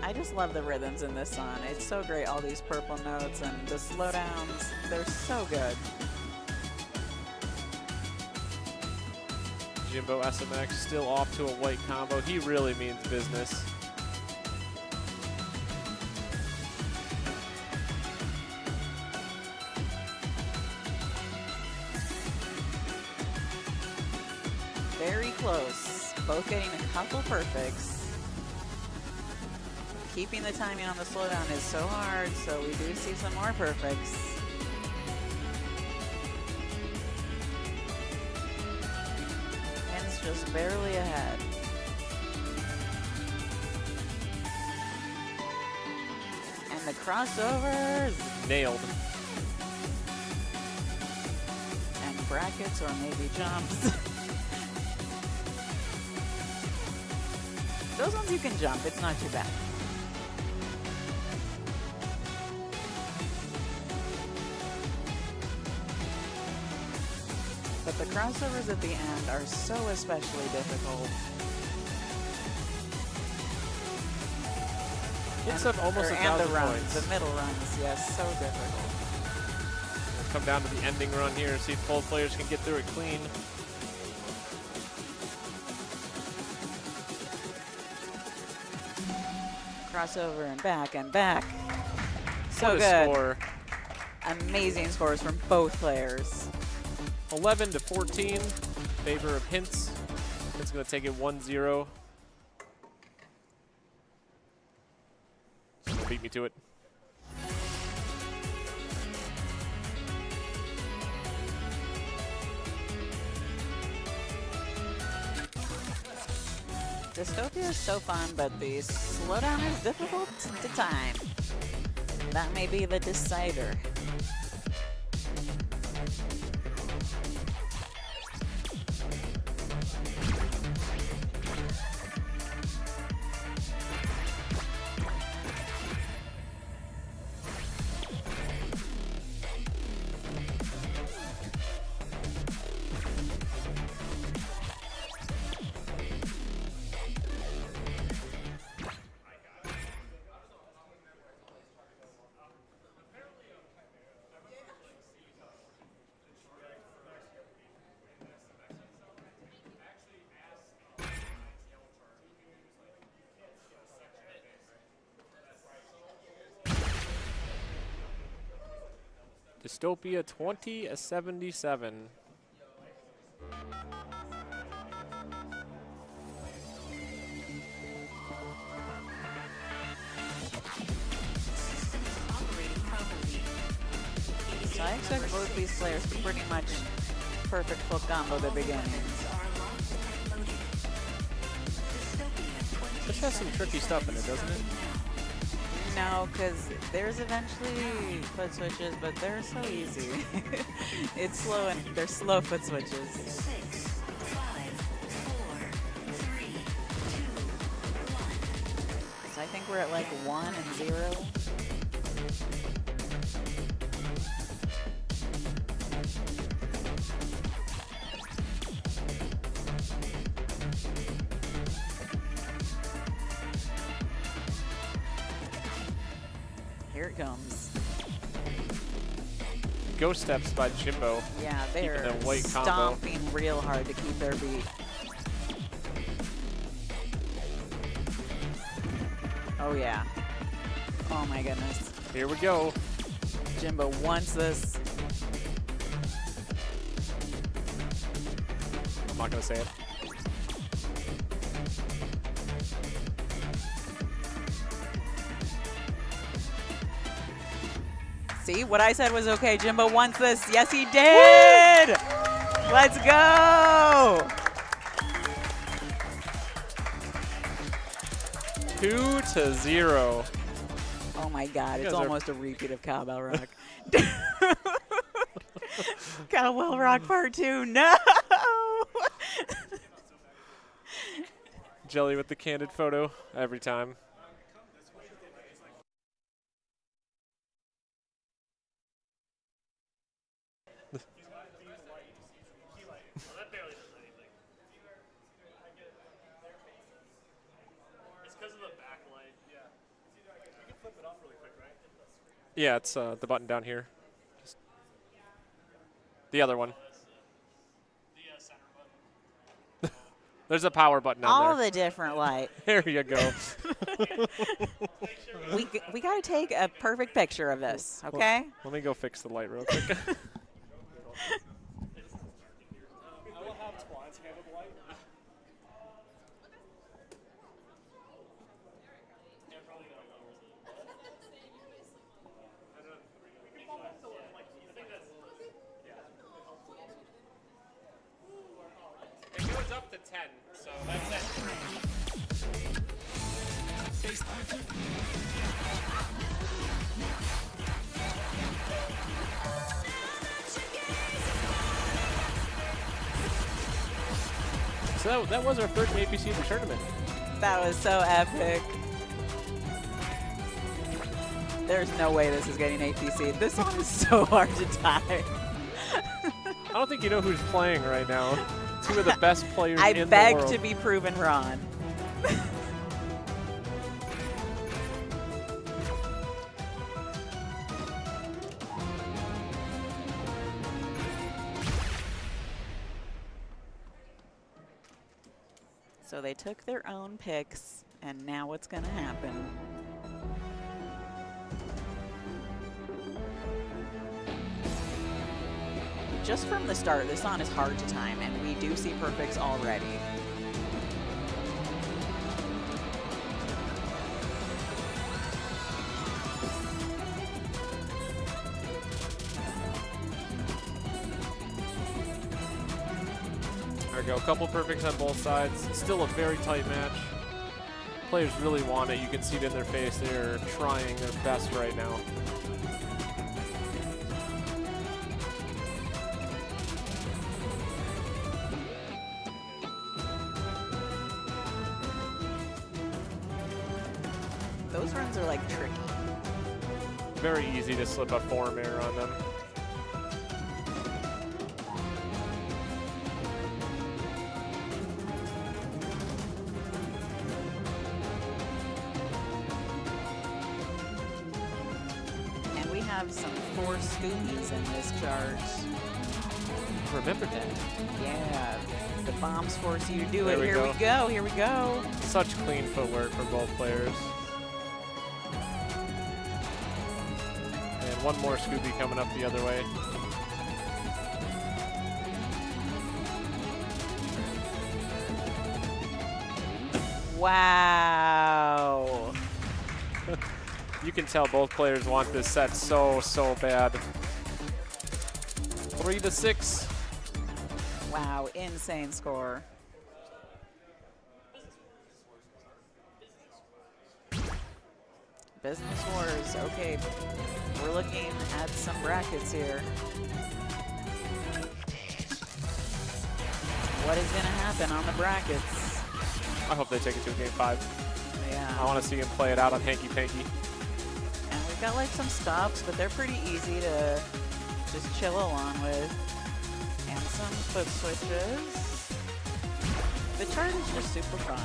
I just love the rhythms in this song. It's so great, all these purple notes and the slowdowns. They're so good. Jimbo SMX still off to a white combo. He really means business. Very close. Both getting a couple perfects. Keeping the timing on the slowdown is so hard, so we do see some more perfects. Ken's just barely ahead. And the crossovers. Nailed. And brackets or maybe jumps. Those ones you can jump, it's not too bad. But the crossovers at the end are so especially difficult. It's up almost and 1,000 the runs, points. the middle runs, yes, so difficult. We'll come down to the ending run here, see if both players can get through it clean. Crossover and back and back. So What a good. score. Amazing scores from both players. 11 to 14, favor of Hints. Hints going to take it 1-0. Beat me to it. Dystopia is so fun, but the slowdown is difficult to time. That may be the decider. Dystopia 20-77. So I expect both these players to pretty much perfect full combo the beginning. This has some tricky stuff in it, doesn't it? No, because there's eventually foot switches, but they're so easy. It's slow and they're slow foot switches. So I think we're at like 1 and 0. Here it comes. Ghost steps by Jimbo. Yeah, keeping they're that white combo. stomping real hard to keep their beat. Oh yeah. Oh my goodness. Here we go. Jimbo wants this. I'm not gonna say it. See, what I said was okay. Jimbo wants this. Yes, he did. Let's go. 2-0. Oh my God, You it's guys are- almost a repeat of Cowbell Rock. Cowbell Rock Part 2, no! Jelly with the candid photo every time. It's because of the backlight. Yeah. You can flip it off really quick, right? Yeah, it's the button down here. Just the other one. The center button. There's a power button down All there. the different light. There you go. We got to take a perfect picture of this, okay? Well, let me go fix the light real quick. I will have Twan's handle the light. It goes up to 10, so that's at 3. So that was our first APC of the tournament. That was so epic. There's no way this is getting APC. This song is so hard to tie. I don't think you know who's playing right now. Two of the best players I in the beg world. to be proven wrong. So they took their own picks, and now what's going to happen? Just from the start, this song is hard to time, and we do see perfects already. There we go. A couple perfects on both sides. Still a very tight match. Players really want it. You can see it in their face. They're trying their best right now. Those runs are like tricky. Very easy to slip a form error on them. And we have some 4 scoopies in this chart. Remember that. Yeah, the bombs force you to do There it. we Here go. we go, here we go. Such clean footwork from both players. And one more Scooby coming up the other way. Wow. You can tell both players want this set so bad. 3-6. Wow, insane score. Business Wars. Okay, we're looking at some brackets here. What is going to happen on the brackets? I hope they take it to a game 5. Yeah. I want to see him play it out on Hanky Panky. And we've got like some stops, but they're pretty easy to just chill along with. And some foot switches. The chart is just super fun.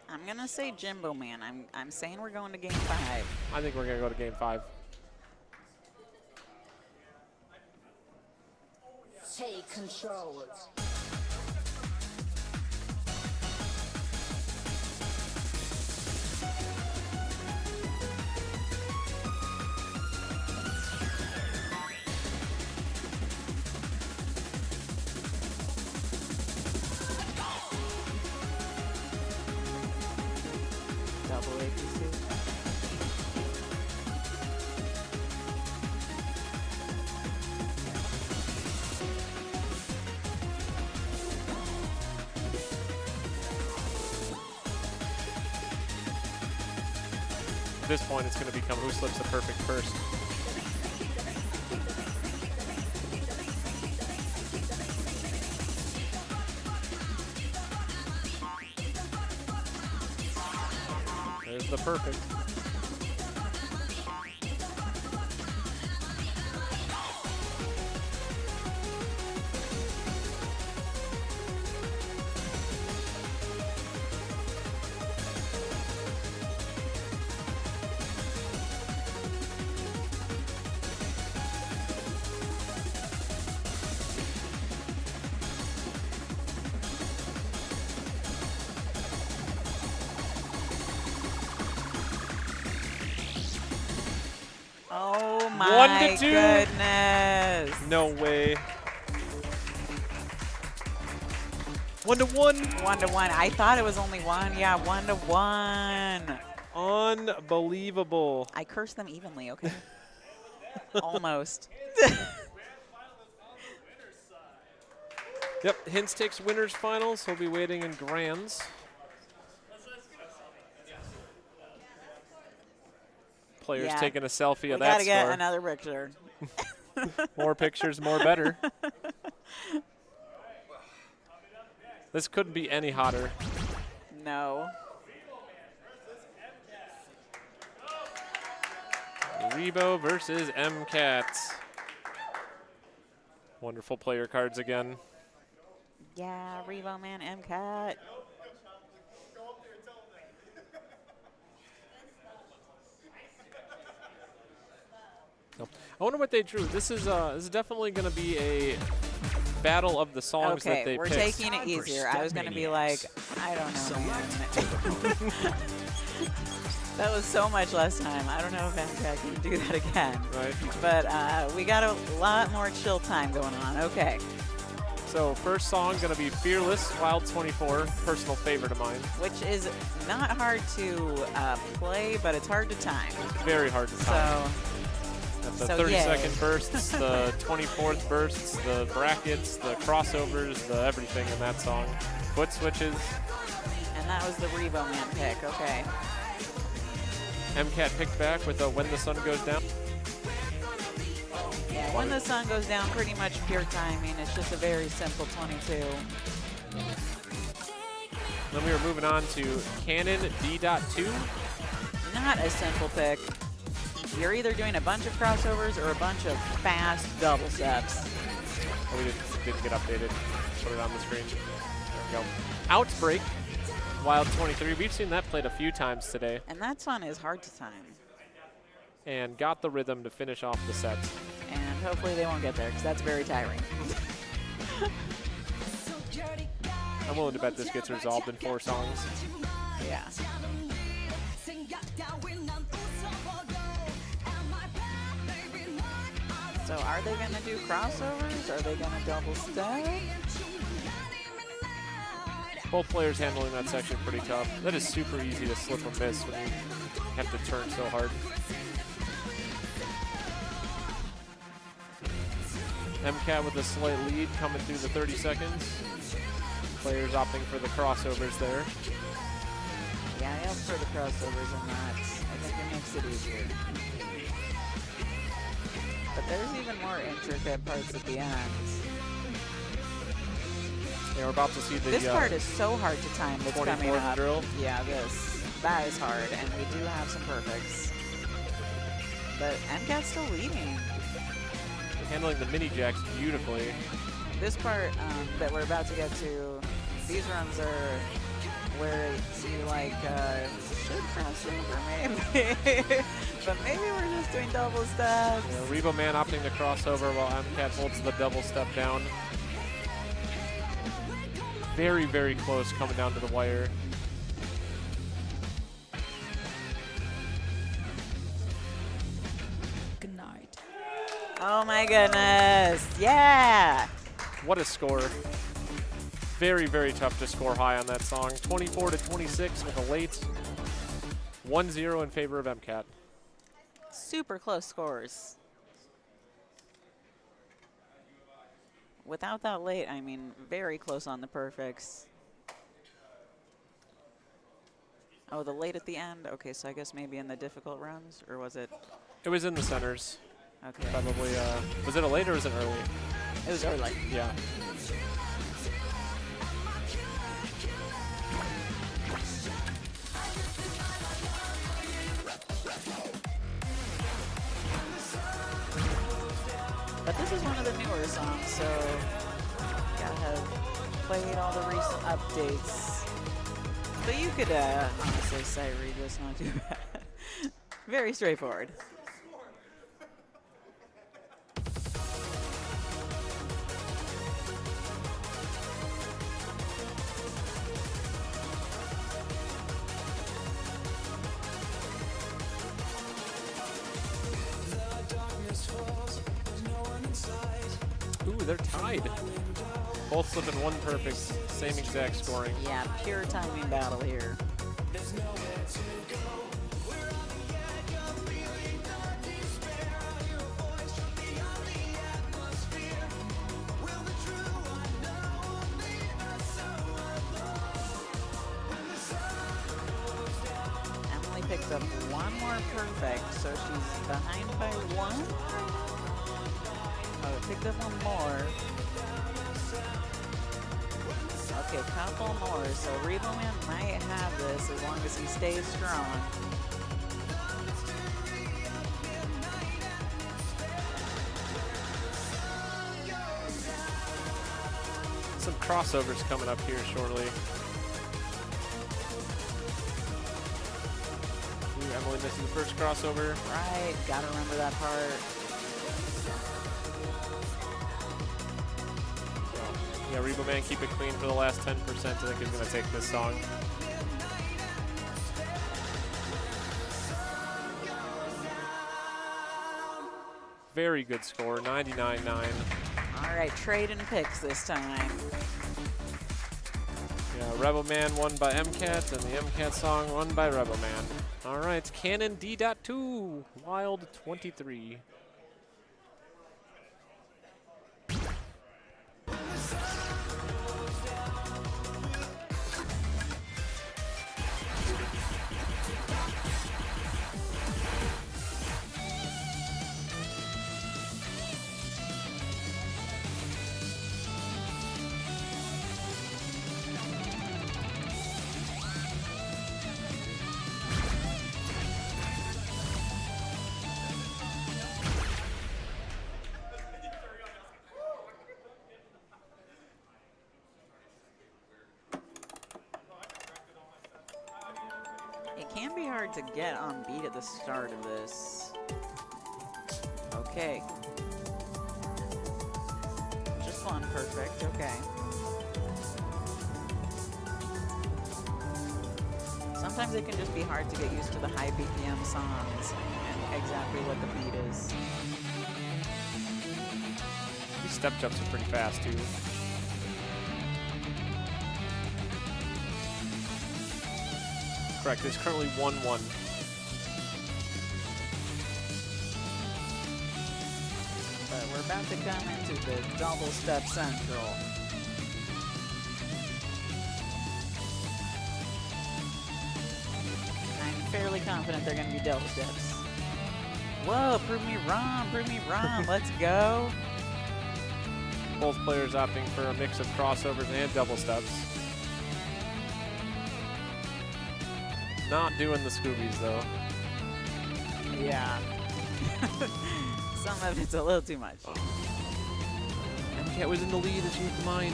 I'm gonna say Jimbo Man. I'm saying we're going to game 5. I think we're gonna go to game 5. Take control. Double APC. At this point, it's going to become who slips a perfect first. There's the perfect. Oh my 1-2. goodness. No way. 1-1. 1-1. I thought it was only 1. Yeah, 1-1. Unbelievable. I cursed them evenly, okay? Almost. Yep, Hints takes winners finals. He'll be waiting in grands. Players Yeah. taking a selfie We of that gotta get score. another picture. More pictures, more better. This couldn't be any hotter. No. Rebo versus MCAT. Wonderful player cards again. Yeah, Revo Man, MCAT. I wonder what they drew. This is definitely going to be a battle of the songs that they we're picked. taking it easier. I was going to be like, I don't know. Man. That was so much less time. I don't know if MCAT can do that again. Right. But we got a lot more chill time going on. Okay. So first song going to be Fearless, Wild 24, personal favorite of mine. Which is not hard to play, but it's hard to time. Very hard to time. The So 30-second bursts, the 24th bursts, the brackets, the crossovers, the everything in that song. Foot switches. And that was the Revo Man pick. Okay. MCAT picked back with a When the Sun Goes Down. Yeah, when the sun goes down, pretty much pure timing. It's just a very simple 22. Then we were moving on to Canon D.2. Not a simple pick. You're either doing a bunch of crossovers or a bunch of fast double steps. Oh, we didn't get updated. Put it on the screen. There we go. Outbreak. Wild 23. We've seen that played a few times today. And that song is hard to time. And got the rhythm to finish off the set. And hopefully they won't get there, because that's very tiring. I'm willing to bet this gets resolved in 4 songs. Yeah. So are they going to do crossovers? Are they going to double step? Both players handling that section pretty tough. That is super easy to slip or miss when you have to turn so hard. MCAT with a slight lead coming through the 30 seconds. Players opting for the crossovers there. Yeah, I opt for the crossovers and that. I think it makes it easier. But there's even more intricate parts at the end. Yeah, we're about to see the This part is so hard to time that's coming 24th up. drill. Yeah, that is hard, and we do have some perfects. But MCAT's still leading. Handling the mini jacks beautifully. This part that we're about to get to, these runs are where you like should cross over maybe, but maybe we're just doing double steps. Yeah, Rebo Man opting to crossover while MCAT holds the double step down. Very, very close coming down to the wire. Good night. Oh my goodness, yeah! What a score. Very, very tough to score high on that song. 24-26 with a late 1-0 in favor of MCAT. Super close scores. Without that late, I mean, very close on the perfects. Oh, the late at the end? Okay, so I guess maybe in the difficult runs, or was it? It was in the centers. Okay. Probably, was it a late or was it early? It was early. Yeah. But this is one of the newer songs, so gotta have played all the recent updates. But you could honestly say Reba's not too bad. Very straightforward. Ooh, they're tied. Both slipping one perfect, same exact scoring. Yeah, pure timing battle here. Emily picked up one more perfect, so she's behind by one. Oh, picked up one more. Okay, couple more. So Reboman might have this as long as he stays strong. Some crossovers coming up here shortly. Ooh, Emily missing the first crossover. Right, gotta remember that part. Yeah, Rebo Man, keep it clean for the last 10%. I think he's going to take this song. Very good score, 99-9. All right, trade and picks this time. Yeah, Rebel Man won by MCAT, and the MCAT song won by Rebel Man. All right, Cannon D.2, Wild 23. hard to get on beat at the start of this. Okay. Just one perfect, okay. Sometimes it can just be hard to get used to the high BPM songs and exactly what the beat is. These step jumps are pretty fast, too. Correct, it's currently 1-1. But we're about to come into the double step central. I'm fairly confident they're going to be double steps. Whoa, prove me wrong, let's go. Both players opting for a mix of crossovers and double steps. Not doing the Scoobies, though. Yeah. Some of it's a little too much. MCAT was in the lead and she hit the mine.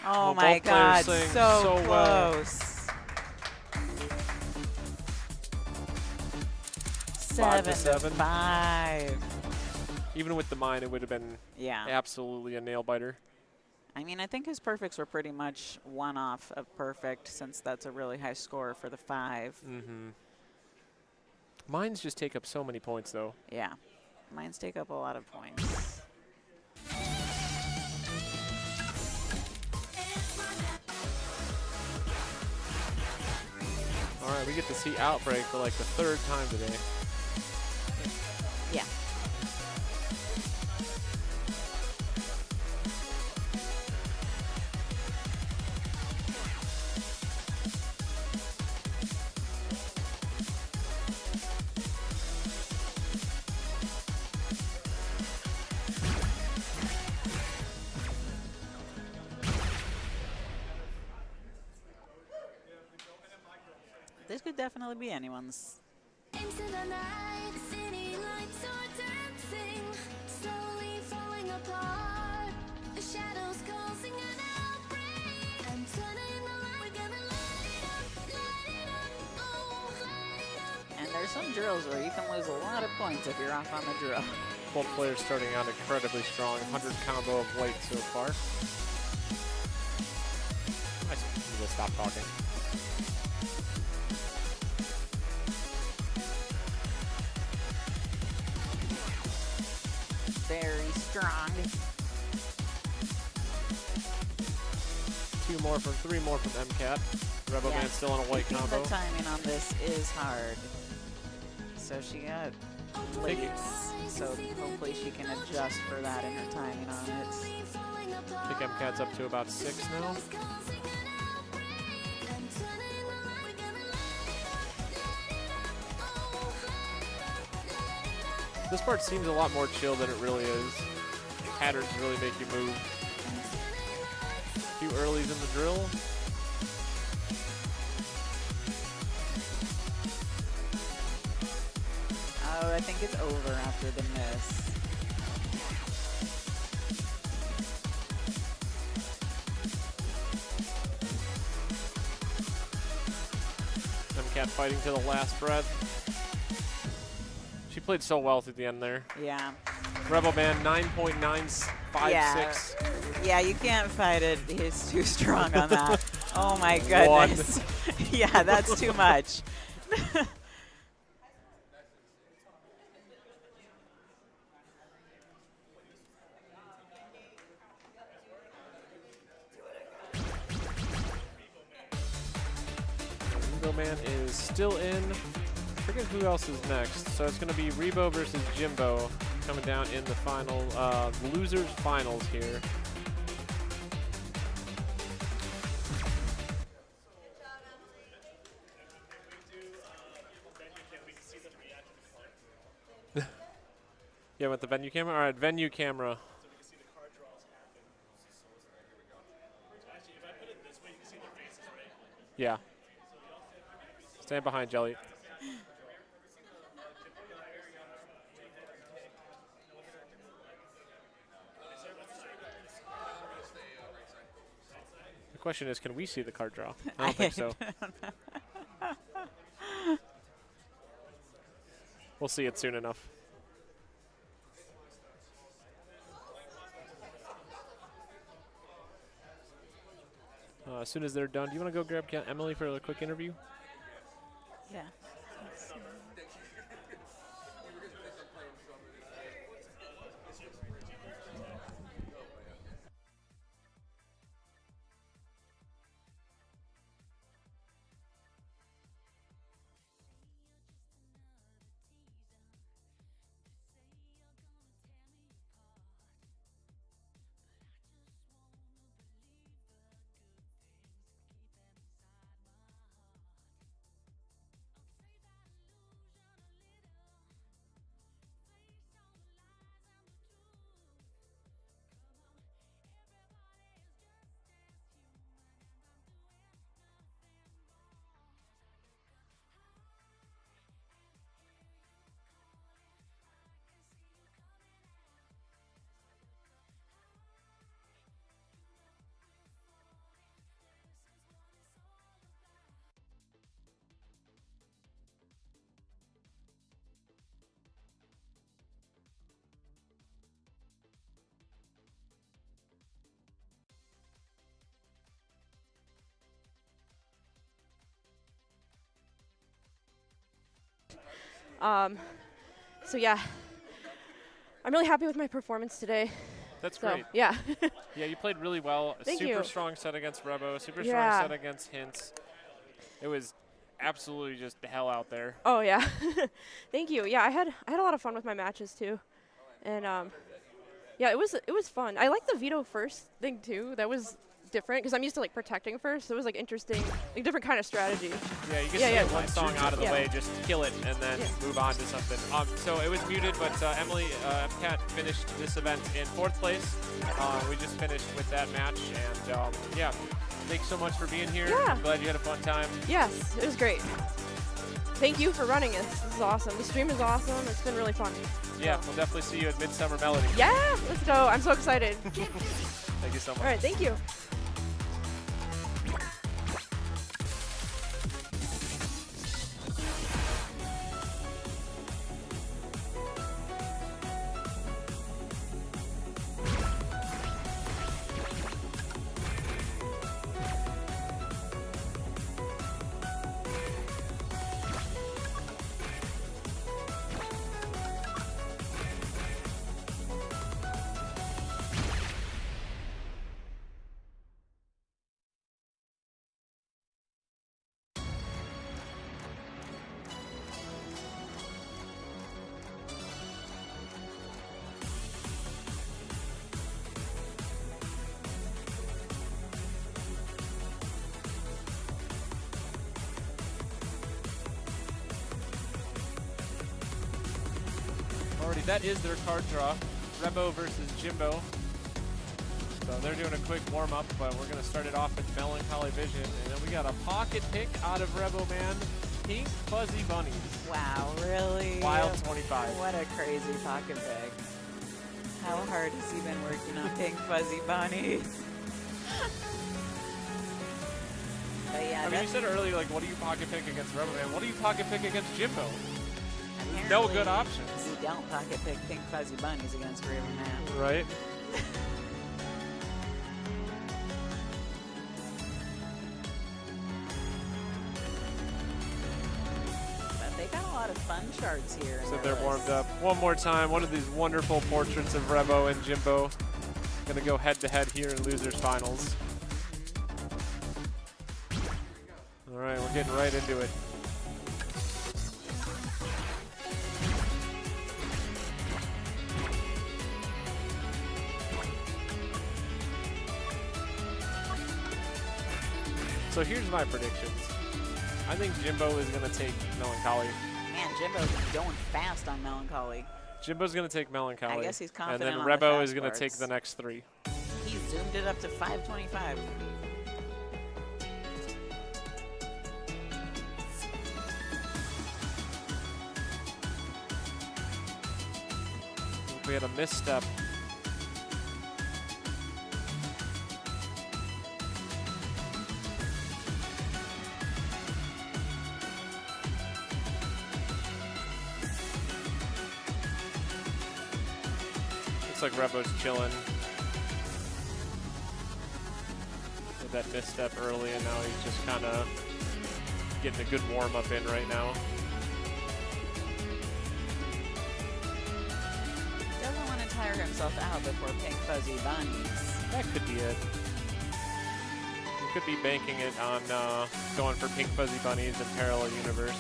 Oh Well, my both players God, sing so well. close. 7-5. Even with the mine, it would have been absolutely a nail biter. I mean, I think his perfects were pretty much one off of perfect, since that's a really high score for the 5. Mm-hmm. Mines just take up so many points, though. Yeah, mines take up a lot of points. All right, we get to see Outbreak for like the 3rd time today. Yeah. This could definitely be anyone's. Into the night, city lights are dancing, slowly falling apart. The shadows causing an outbreak. I'm turning the light, we're gonna light it up, oh, light it up. And there's some drills where you can lose a lot of points if you're off on the drill. Both players starting out incredibly strong. 100 combo of weight so far. I need to stop talking. Very strong. 2 more from 3 more from MCAT. Rebel Man still on a white Keeping combo. The timing on this is hard. So she got plates. So hopefully she can adjust for that in her timing on it. I think MCAT's up to about 6 now. This part seems a lot more chill than it really is. Patterns really make you move. A few earlies in the drill. Oh, I think it's over after the miss. MCAT fighting to the last breath. She played so well through the end there. Yeah. Rebel Man 9.956. Yeah, you can't fight it. He's too strong on that. Oh my goodness. Yeah, that's too much. Rebo Man is still in. I forget who else is next. So it's going to be Rebo versus Jimbo coming down in the final, losers finals here. Yeah, with the venue camera? All right, venue camera. Yeah. Stand behind Jelly. The question is, can we see the card draw? I don't think so. We'll see it soon enough. As soon as they're done, do you want to go grab Emily for a quick interview? Yeah. So yeah, I'm really happy with my performance today. That's So, great. Yeah. Yeah, you played really well. A Thank super you. strong set against Rebo, super Yeah. strong set against Hints. It was absolutely just hell out there. Oh yeah. Thank you. Yeah, I had a lot of fun with my matches too, and yeah, it was fun. I like the veto first thing too. That was different because I'm used to like protecting first. So it was like interesting, like different kind of strategy. Yeah, you can get one song out of the way, just kill it, and then move on to something. So it was muted, but Emily Cat finished this event in 4th place. We just finished with that match, and yeah, thanks so much for being here. Yeah. I'm glad you had a fun time. Yes, it was great. Thank you for running it. This is awesome. The stream is awesome. It's been really fun. Yeah, we'll definitely see you at Midsummer Melody. Yeah, let's go. I'm so excited. Thank you so much. All right, thank you. Alrighty, that is their card draw. Rebo versus Jimbo. So they're doing a quick warm-up, but we're going to start it off with Melancholy Vision. And then we got a pocket pick out of Rebo Man, Pink Fuzzy Bunnies. Wow, really? Wild 25. What a crazy pocket pick. How hard has he been working on Pink Fuzzy Bunnies? But yeah, I mean, you said earlier, like, what do you pocket pick against Rebo Man? What do you pocket pick against Jimbo? No good options. You don't pocket pick Pink Fuzzy Bunnies against River Man. Right. But they got a lot of fun charts here. So they're warmed up. One more time, one of these wonderful portraits of Rebo and Jimbo. Gonna go head-to-head here in Losers Finals. All right, we're getting right into it. So here's my predictions. I think Jimbo is going to take Melancholy. Man, Jimbo's going fast on Melancholy. Jimbo's going to take Melancholy. I guess he's confident And then on the Rebo fast is going to take parts. the next 3. He zoomed it up to 525. We had a misstep. Looks like Rebo's chilling with that misstep early, and now he's just kind of getting a good warm-up in right now. Doesn't want to tire himself out before Pink Fuzzy Bunnies. That could be it. He could be banking it on going for Pink Fuzzy Bunnies in Parallel Universe.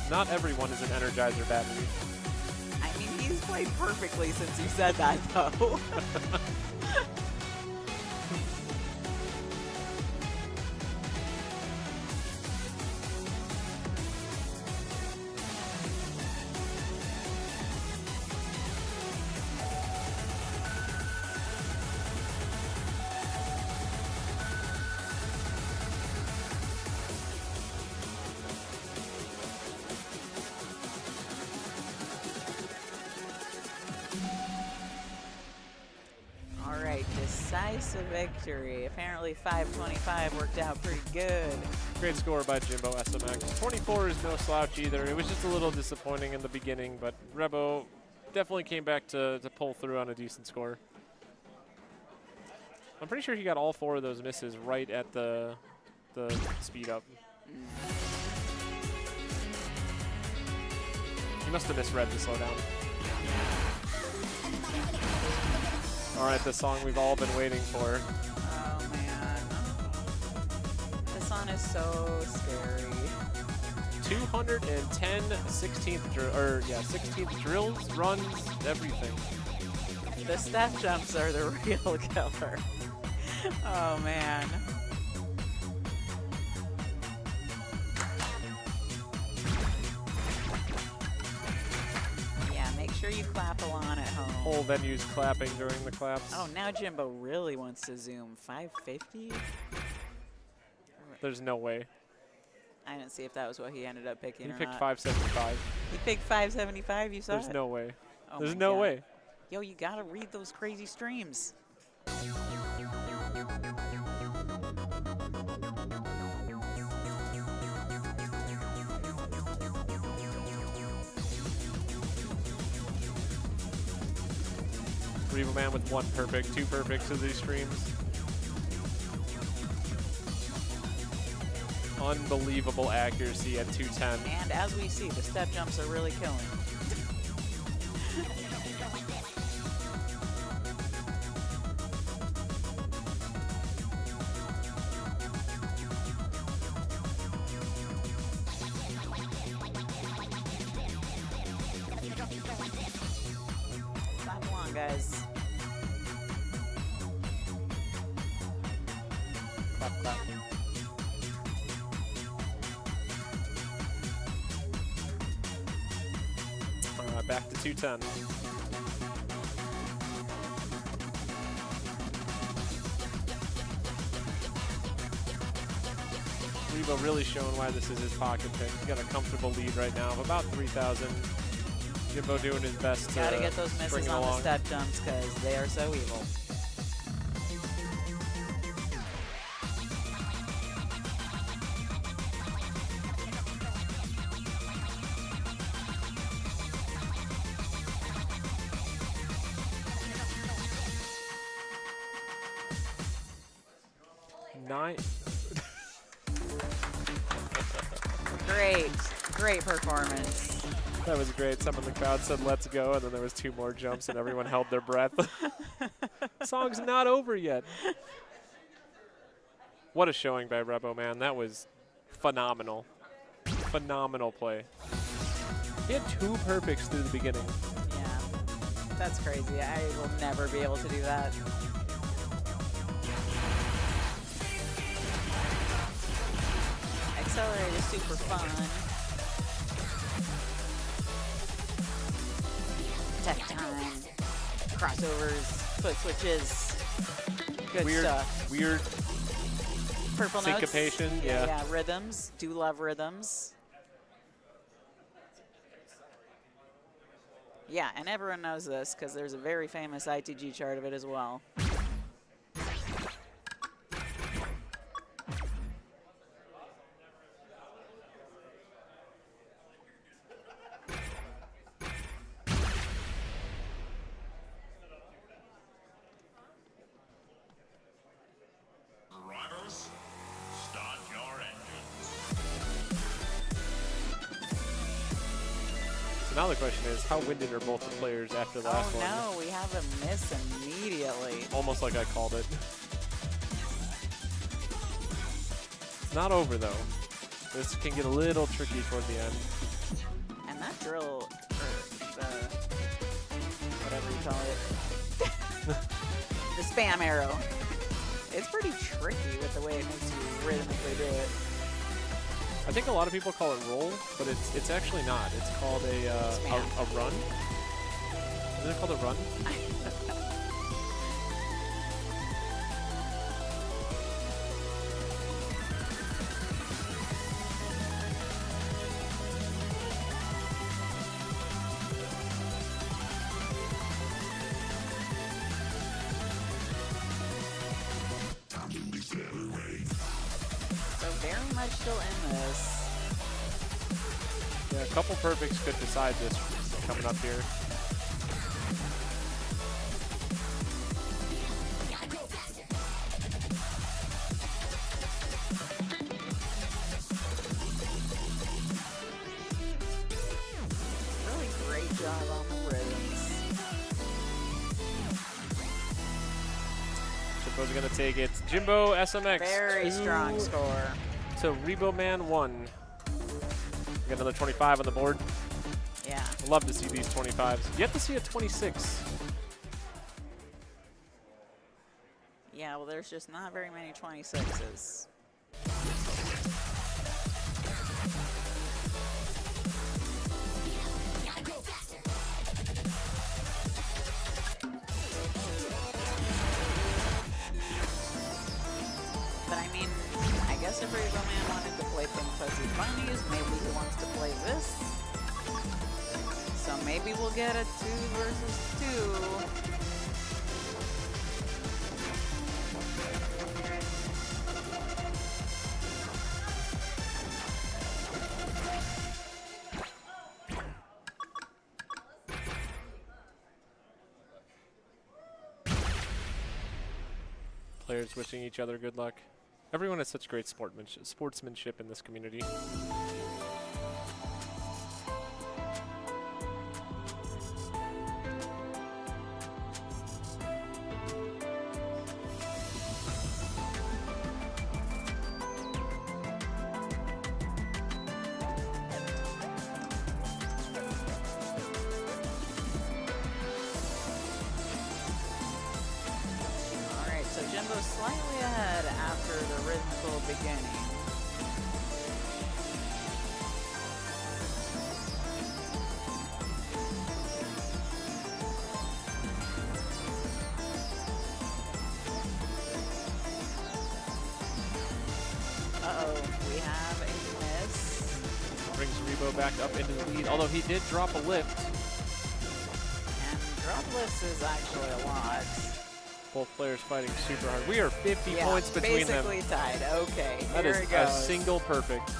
Not everyone is an Energizer battery. I mean, he's played perfectly since you said that, though. All right, decisive victory. Apparently 525 worked out pretty good. Great score by Jimbo SMX. 24 is no slouch either. It was just a little disappointing in the beginning, but Rebo definitely came back to pull through on a decent score. I'm pretty sure he got all 4 of those misses right at the speed up. He must have misread the slowdown. All right, the song we've all been waiting for. Oh, man. This song is so scary. 210 16th drills, runs, everything. The step jumps are the real killer. Oh, man. Yeah, make sure you clap along at home. Whole venue's clapping during the claps. Oh, now Jimbo really wants to zoom. 550? There's no way. I didn't see if that was what he ended up picking He or picked not. 575. He picked 575, you saw There's it? no way. Oh There's my no God. way. Yo, you gotta read those crazy streams. Revo Man with 1 perfect, 2 perfects of these streams. Unbelievable accuracy at 210. And as we see, the step jumps are really killing. Clap along, guys. Clap, clap. Back to 210. Revo really showing why this is his pocket pick. He's got a comfortable lead right now of about 3,000. Jimbo doing his best to Gotta get those string misses it on the along. step jumps because they are so evil. Great performance. That was great. Some in the crowd said, "Let's go," and then there was 2 more jumps, and everyone held their breath. Song's not over yet. What a showing by Rebo, man. That was phenomenal. Phenomenal play. He had 2 perfects through the beginning. Yeah, that's crazy. I will never be able to do that. Accelerator is super fun. Tech time, crossovers, foot switches, good Weird, stuff. weird Purple syncopation, notes. yeah. Yeah, rhythms. Do love rhythms. Yeah, and everyone knows this because there's a very famous ITG chart of it as well. Drivers, start your engines. So now the question is, how winded are both the players after the last Oh one? no, we have a miss immediately. Almost like I called it. It's not over though. This can get a little tricky toward the end. And that drill, or the, whatever you call it, the spam arrow, it's pretty tricky with the way it makes you rhythmically do it. I think a lot of people call it roll, but it's actually not. It's called a run. Isn't it called a run? So very much still in this. Yeah, a couple perfects could decide this coming up here. Really great job on the rhythms. Jimbo's gonna take it. Jimbo SMX. Very strong score. To Rebo Man 1. We got another 25 on the board. Yeah. Love to see these 25s. Yet to see a 26. Yeah, well, there's just not very many 26s. But I mean, I guess if Rebo Man wanted to play Pink Fuzzy Bunnies, maybe he wants to play this. So maybe we'll get a 2 versus 2. Players wishing each other good luck. Everyone has such great sportsmanship in this community. Alright, so Jimbo's slightly ahead after the rhythmical beginning. Uh-oh, we have a miss. Brings Rebo back up into the lead, although he did drop a lift. And drop lifts is actually a lot. Both players fighting super hard. We are 50 Yeah, points between them. basically tied. Okay, That here is it a goes. single perfect.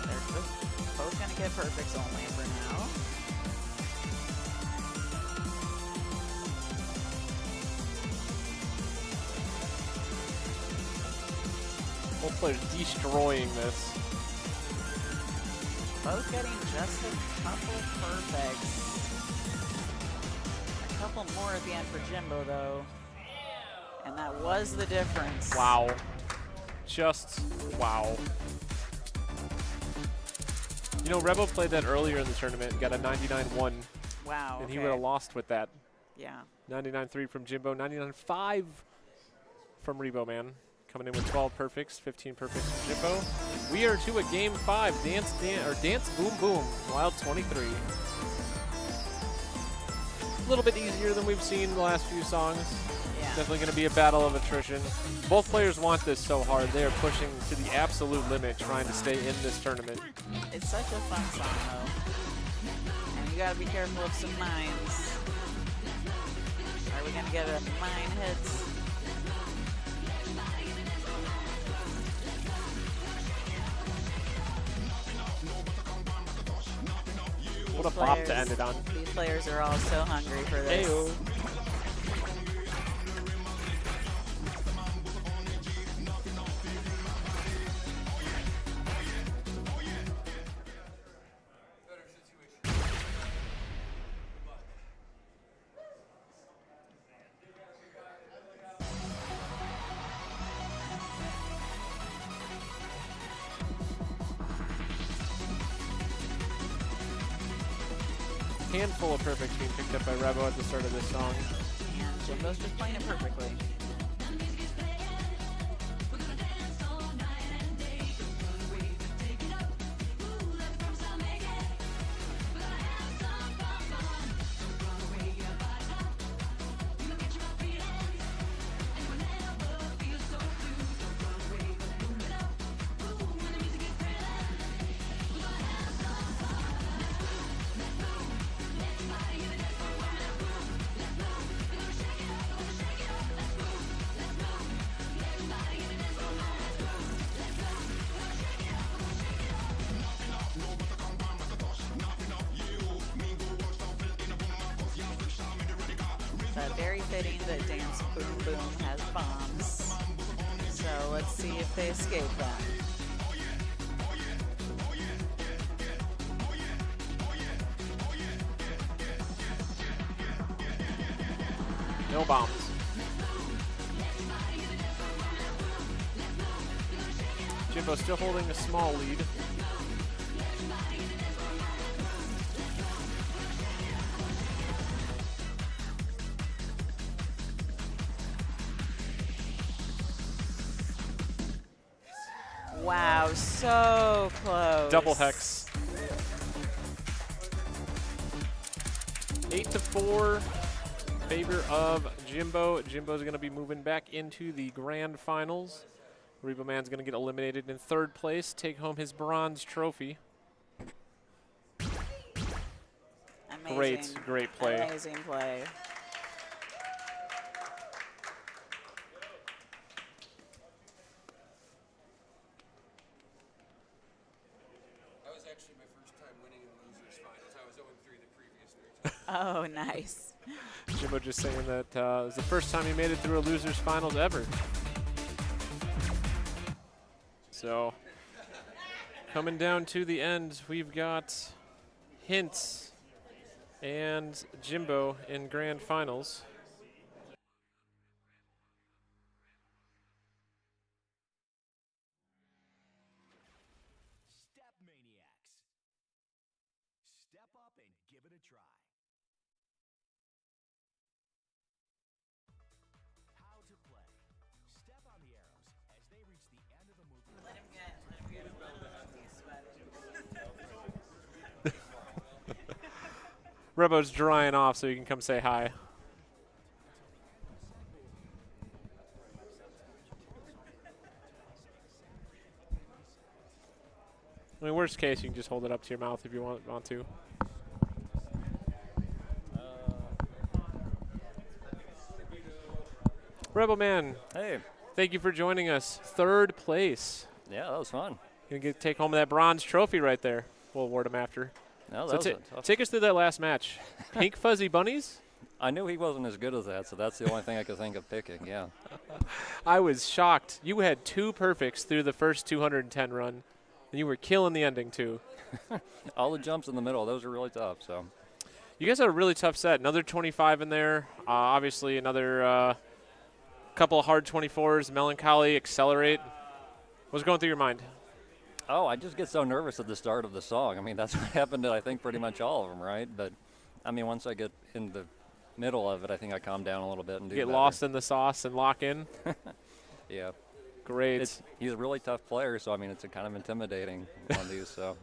They're both going to get perfects only for now. Both players destroying this. Both getting just a couple perfects. A couple more at the end for Jimbo, though. And that was the difference. Wow. Just wow. You know, Rebo played that earlier in the tournament and got a 99-1. Wow, And he okay. would have lost with that. Yeah. 99-3 from Jimbo, 99-5 from Rebo Man. Coming in with 12 perfects, 15 perfects from Jimbo. We are to a game 5. Dance Boom Boom, Wild 23. A little bit easier than we've seen the last few songs. Yeah. Definitely going to be a battle of attrition. Both players want this so hard. They are pushing to the absolute limit trying to stay in this tournament. It's such a fun song, though. And you gotta be careful of some mines. Are we gonna get a mine hits? What a bop to end it on. These players are all so hungry for this. Ayo. Handful of perfects being picked up by Rebo at the start of this song. And Jimbo's just playing it perfectly. Very fitting that Dance Boom Boom has bombs. So let's see if they escape that. No bombs. Jimbo still holding a small lead. Wow, so close. Double hex. 8-4, favor of Jimbo. Jimbo's going to be moving back into the grand finals. Rebo Man's going to get eliminated in third place, take home his bronze trophy. Amazing. Great play. Amazing play. Oh, nice. Jimbo just saying that it was the first time he made it through a loser's finals ever. So, coming down to the end, we've got Hints and Jimbo in grand finals. StepManiaX. Step up and give it a try. How to play. Step on the arrows as they reach the end of the movement. Let him get Rebo's drying off so you can come say hi. I mean, worst case, you can just hold it up to your mouth if you want to. Rebel Man. Hey. Thank you for joining us. Third place. Yeah, that was fun. You're going to take home that bronze trophy right there. We'll award him after. No, so that was tough. Take us through that last match. Pink Fuzzy Bunnies? I knew he wasn't as good as that, so that's the only thing I could think of picking, yeah. I was shocked. You had 2 perfects through the first 210 run, and you were killing the ending, too. All the jumps in the middle, those were really tough. So, you guys had a really tough set. Another 25 in there. Obviously, another couple of hard 24s. Melancholy, Accelerate. What's going through your mind? Oh, I just get so nervous at the start of the song. I mean, that's what happened to, I think, pretty much all of them, right? But, I mean, once I get in the middle of it, I think I calm down a little bit and do Get better. lost in the sauce and lock in? Yeah. Great. He's a really tough player, so, I mean, it's kind of intimidating on these, so.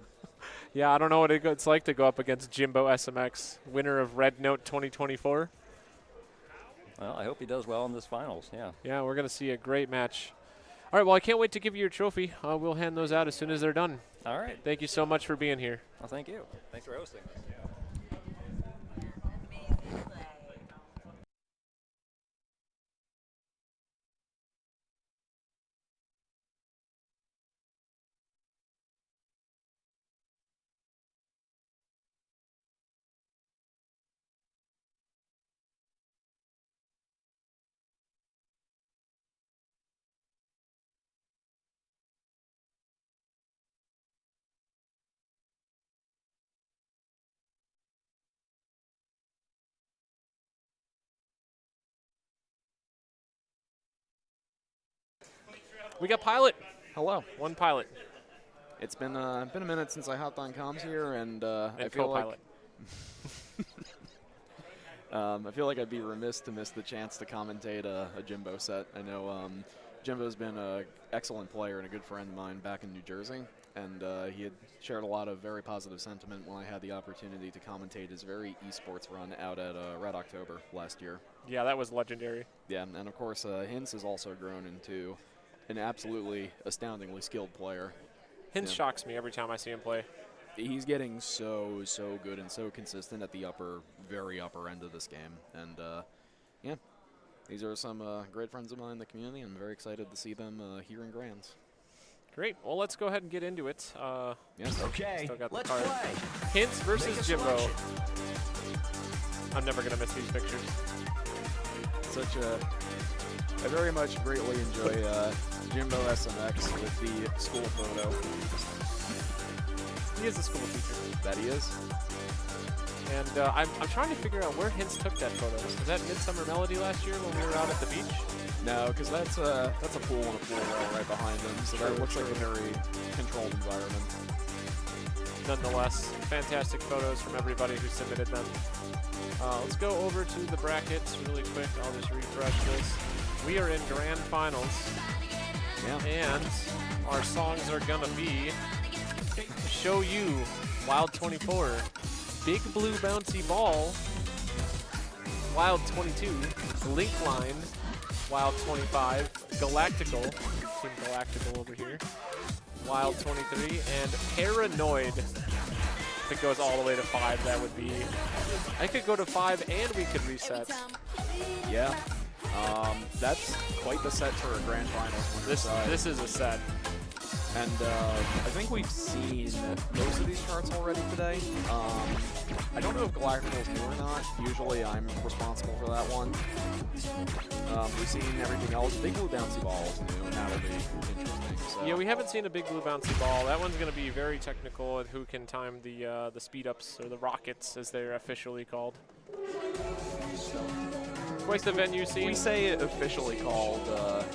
Yeah, I don't know what it's like to go up against Jimbo SMX, winner of Red Note 2024. Well, I hope he does well in this finals. Yeah. Yeah, we're going to see a great match. All right, well, I can't wait to give you your trophy. We'll hand those out as soon as they're done. All right. Thank you so much for being here. Well, thank you. Thanks for hosting this. We got Pilot. Hello. One Pilot. It's been a minute since I hopped on comms here, and I feel co-pilot. I feel like I'd be remiss to miss the chance to commentate a Jimbo set. I know Jimbo's been an excellent player and a good friend of mine back in New Jersey, and he had shared a lot of very positive sentiment when I had the opportunity to commentate his very esports run out at Red October last year. Yeah, that was legendary. Yeah, and of course Hinz has also grown into an absolutely astoundingly skilled player. Hinz shocks me every time I see him play. He's getting so good and so consistent at the very upper end of this game. And, yeah, these are some great friends of mine in the community. I'm very excited to see them here in Grands. Great. Well, let's go ahead and get into it. Yes. Okay, still got the let's card. play. Hinz versus Jimbo. I'm never going to miss these pictures. I very much greatly enjoy Jimbo SMX with the school photo. He is a school teacher. That he is. And I'm trying to figure out where Hinz took that photo. Was that Midsummer Melody last year when we were out at the beach? No, because that's a pool and a pool rail right behind him, so that looks like a very controlled environment. Nonetheless, fantastic photos from everybody who submitted them. Let's go over to the brackets really quick. I'll just refresh this. We are in grand finals. Yeah. And our songs are gonna be Show You, Wild 24, Big Blue Bouncy Ball, Wild 22, Link Line, Wild 25, Galactical, Team Galactical over here, Wild 23, and Paranoid. If it goes all the way to 5, that would be... I could go to 5 and we could reset. Yeah. That's quite the set for a grand finals. This is a set. And I think we've seen most of these charts already today. I don't know if Galactical is new or not. Usually I'm responsible for that one. We've seen everything else. Big Blue Bouncy Ball is new, and that'll be interesting. So. Yeah, we haven't seen a Big Blue Bouncy Ball. That one's going to be very technical at who can time the speed-ups, or the rockets, as they're officially called. Twice the venue scene. We say it officially called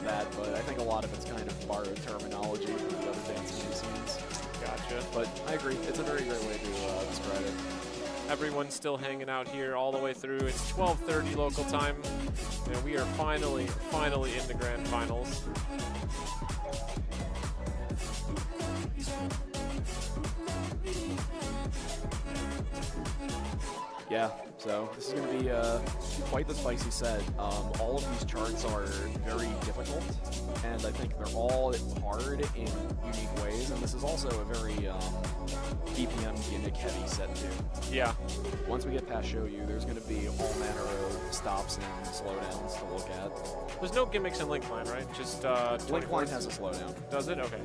that, but I think a lot of it's kind of borrowed terminology from the other dance scenes. Gotcha. But I agree. It's a very great way to describe it. Everyone's still hanging out here all the way through. It's 12:30 local time, and we are finally in the grand finals. Yeah, so this is going to be quite the spicy set. All of these charts are very difficult, and I think they're all hard in unique ways, and this is also a very BPM gimmick-heavy set, too. Yeah. Once we get past Show You, there's going to be all manner of stops and slowdowns to look at. There's no gimmicks in Link Line, right? Just Link Line has a slowdown. Does it? Okay.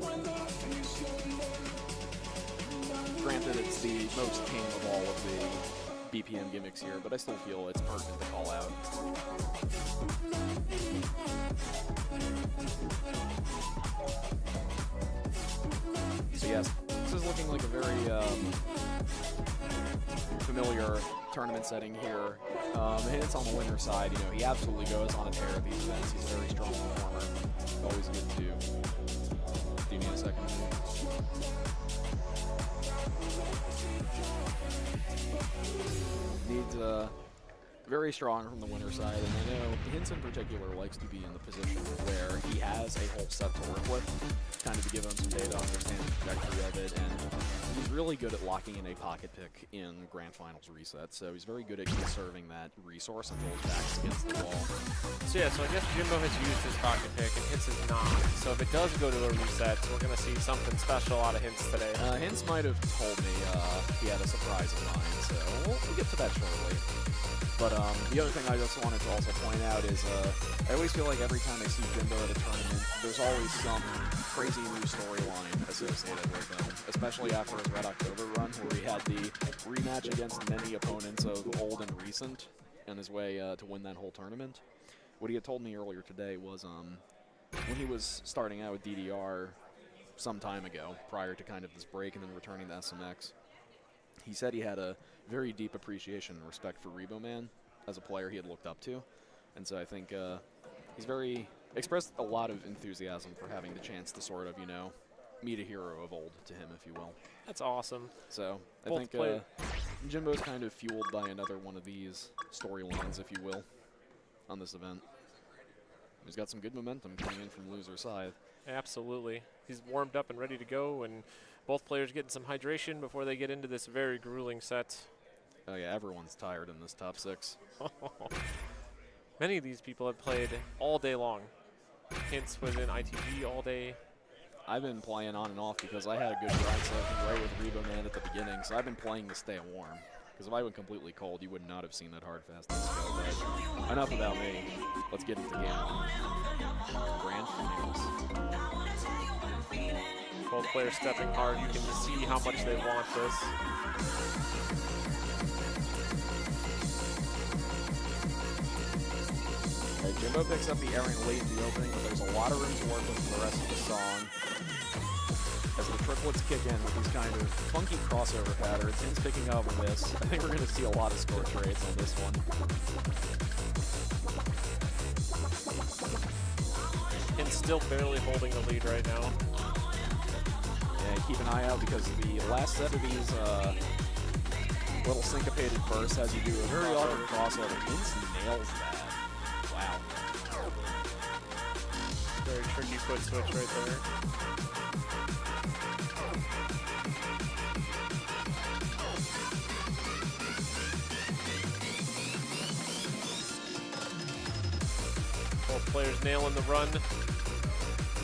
Granted, it's the most tame of all of the BPM gimmicks here, but I still feel it's pertinent to call out. So yes, this is looking like a very familiar tournament setting here. It's on the winner side. You know, he absolutely goes on a tear at these events. He's a very strong performer. Always good to. Do you need a second? very strong from the winner side, and I know Hints in particular likes to be in the position where he has a whole set to work with, kind of to give him some data, understand the trajectory of it, and he's really good at locking in a pocket pick in Grand Finals reset, so he's very good at conserving that resource until his back's against the wall. So yeah, so I guess Jimbo has used his pocket pick and Hints is not. So if it does go to a reset, we're going to see something special out of Hints today. Hints might have told me he had a surprise in mind, so we'll get to that shortly. But the other thing I just wanted to also point out is I always feel like every time I see Jimbo at a tournament, there's always some crazy new storyline associated with him, especially after his Red October run, where he had the rematch against many opponents of old and recent on his way to win that whole tournament. What he had told me earlier today was when he was starting out with DDR some time ago, prior to kind of this break and then returning to SMX, he said he had a very deep appreciation and respect for Rebo Man as a player he had looked up to. And so I think he's expressed a lot of enthusiasm for having the chance to sort of, meet a hero of old to him, if you will. That's awesome. So I Both think Jimbo's kind of fueled by another one of these storylines, if you will, on this event. He's got some good momentum coming in from loser side. Absolutely. He's warmed up and ready to go, and both players getting some hydration before they get into this very grueling set. Oh yeah, everyone's tired in this top 6. Many of these people have played all day long. Hints was in ITG all day. I've been playing on and off because I had a good grind session right with Rebo Man at the beginning, so I've been playing to stay warm. Because if I went completely cold, you would not have seen that hard fastness go. But enough about me. Let's get into game 1. Grand Finals. Both players stepping hard. You can see how much they want this. Okay, Jimbo picks up the airing late in the opening, but there's a lot of room to work with for the rest of the song. As the triplets kick in with these kind of funky crossover patterns, Hints picking up on this. I think we're going to see a lot of score trades on this one. Hints still barely holding the lead right now. Yeah, keep an eye out because the last set of these little syncopated bursts has you do a very awkward crossover. Hints nails that. Wow. Very tricky foot switch right there. Both players nailing the run.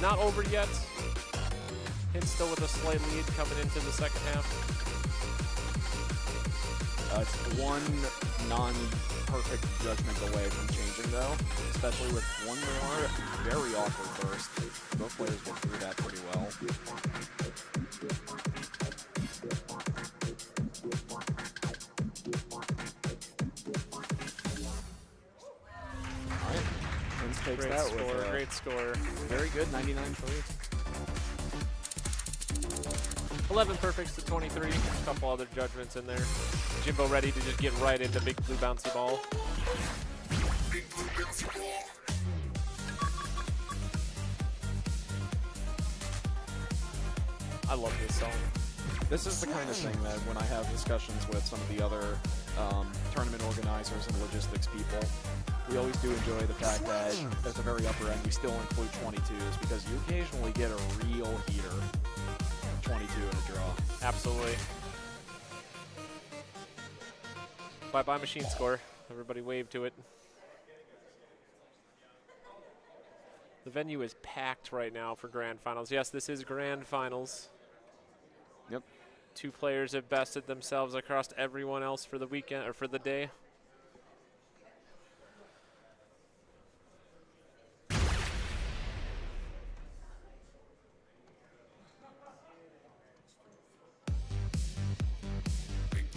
Not over yet. Hints still with a slight lead coming into the second half. It's one non-perfect judgment away from changing, though, especially with one more very awkward burst. Both players went through that pretty well. All right, Hints takes Great that score, with great score. Very good, 99-3. 11 perfects to 23. A couple other judgments in there. Jimbo ready to just get right into Big Blue Bouncy Ball. I love this song. This is the kind of thing that when I have discussions with some of the other tournament organizers and logistics people, we always do enjoy the fact that at the very upper end we still include 22s because you occasionally get a real heater. 22 in a draw. Absolutely. Bye-bye machine score. Everybody wave to it. The venue is packed right now for Grand Finals. Yes, this is Grand Finals. Yep. 2 players have bested themselves across everyone else for the weekend or for the day.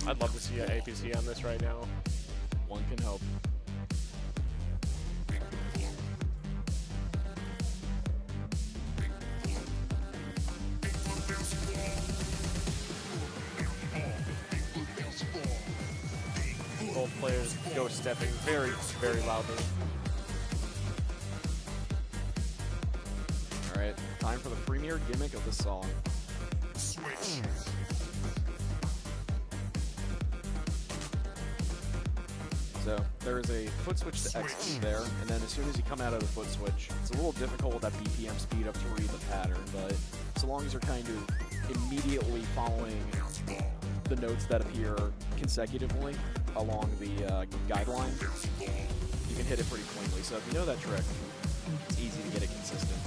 I'd love to see an APC on this right now. One can hope. Both players go stepping very, very loudly. All right, time for the premier gimmick of the song. Switch. So there is a foot switch to execute there, and then as soon as you come out of the foot switch, it's a little difficult with that BPM speed up to read the pattern, but so long as you're kind of immediately following the notes that appear consecutively along the guideline, you can hit it pretty cleanly. So if you know that trick, it's easy to get it consistent.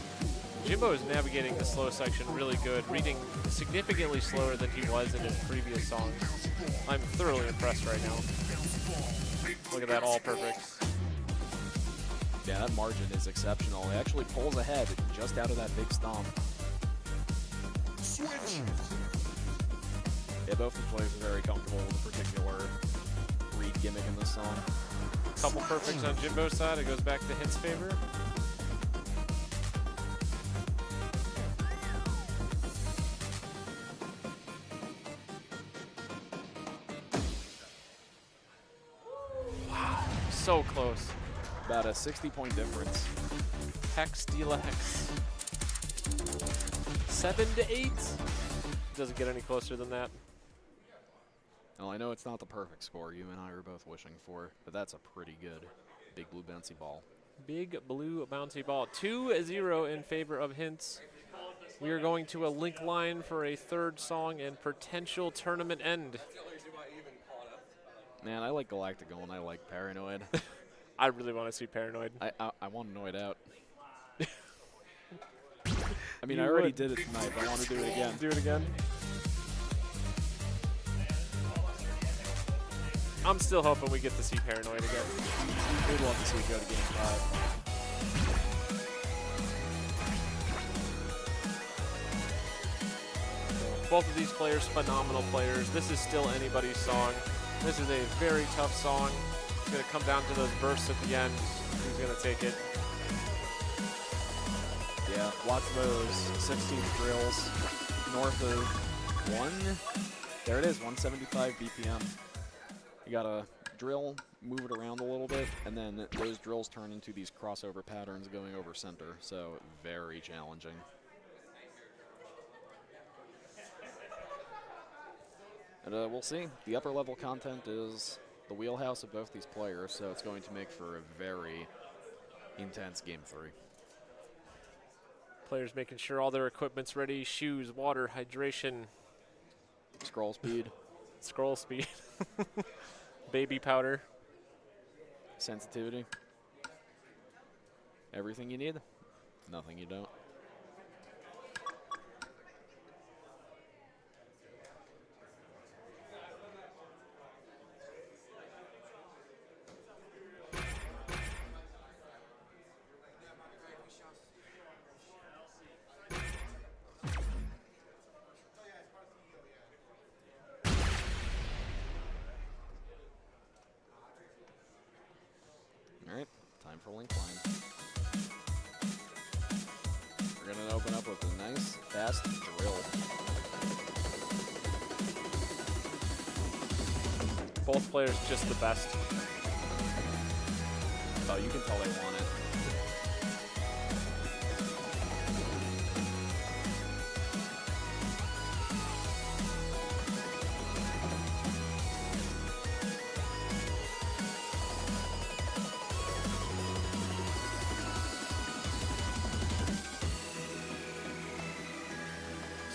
Jimbo is navigating the slow section really good, reading significantly slower than he was in his previous songs. I'm thoroughly impressed right now. Look at that, all perfect. Yeah, that margin is exceptional. It actually pulls ahead just out of that big stomp. Yeah, both the players are very comfortable with the particular read gimmick in this song. Couple perfects on Jimbo's side. It goes back to Hint's favor. Wow, so close. About a 60-point difference. Hex Deala Hex. 7 to 8. Doesn't get any closer than that. Well, I know it's not the perfect score you and I were both wishing for, but that's a pretty good big blue bouncy ball. Big blue bouncy ball. 2-0 in favor of Hints. We are going to a link line for a third song and potential tournament end. Man, I like Galactical and I like Paranoid. I really want to see Paranoid. I want to know it out. I mean, I already did it tonight, but I want to do it again. Do it again? I'm still hoping we get to see Paranoid again. We'd love to see it go to Game 5. Both of these players, phenomenal players. This is still anybody's song. This is a very tough song. It's going to come down to those bursts at the end. Who's going to take it? Yeah, watch those 16 drills north of 1. There it is, 175 BPM. You got to drill, move it around a little bit, and then those drills turn into these crossover patterns going over center. So very challenging. And we'll see. The upper level content is the wheelhouse of both these players, so it's going to make for a very intense Game 3. Players making sure all their equipment's ready. Shoes, water, hydration. Scroll speed. Scroll speed. Baby powder. Sensitivity. Everything you need. Nothing you don't. Alright, time for link line. We're going to open up with a nice, fast drill. Both players just the best. Oh, you can tell they want it.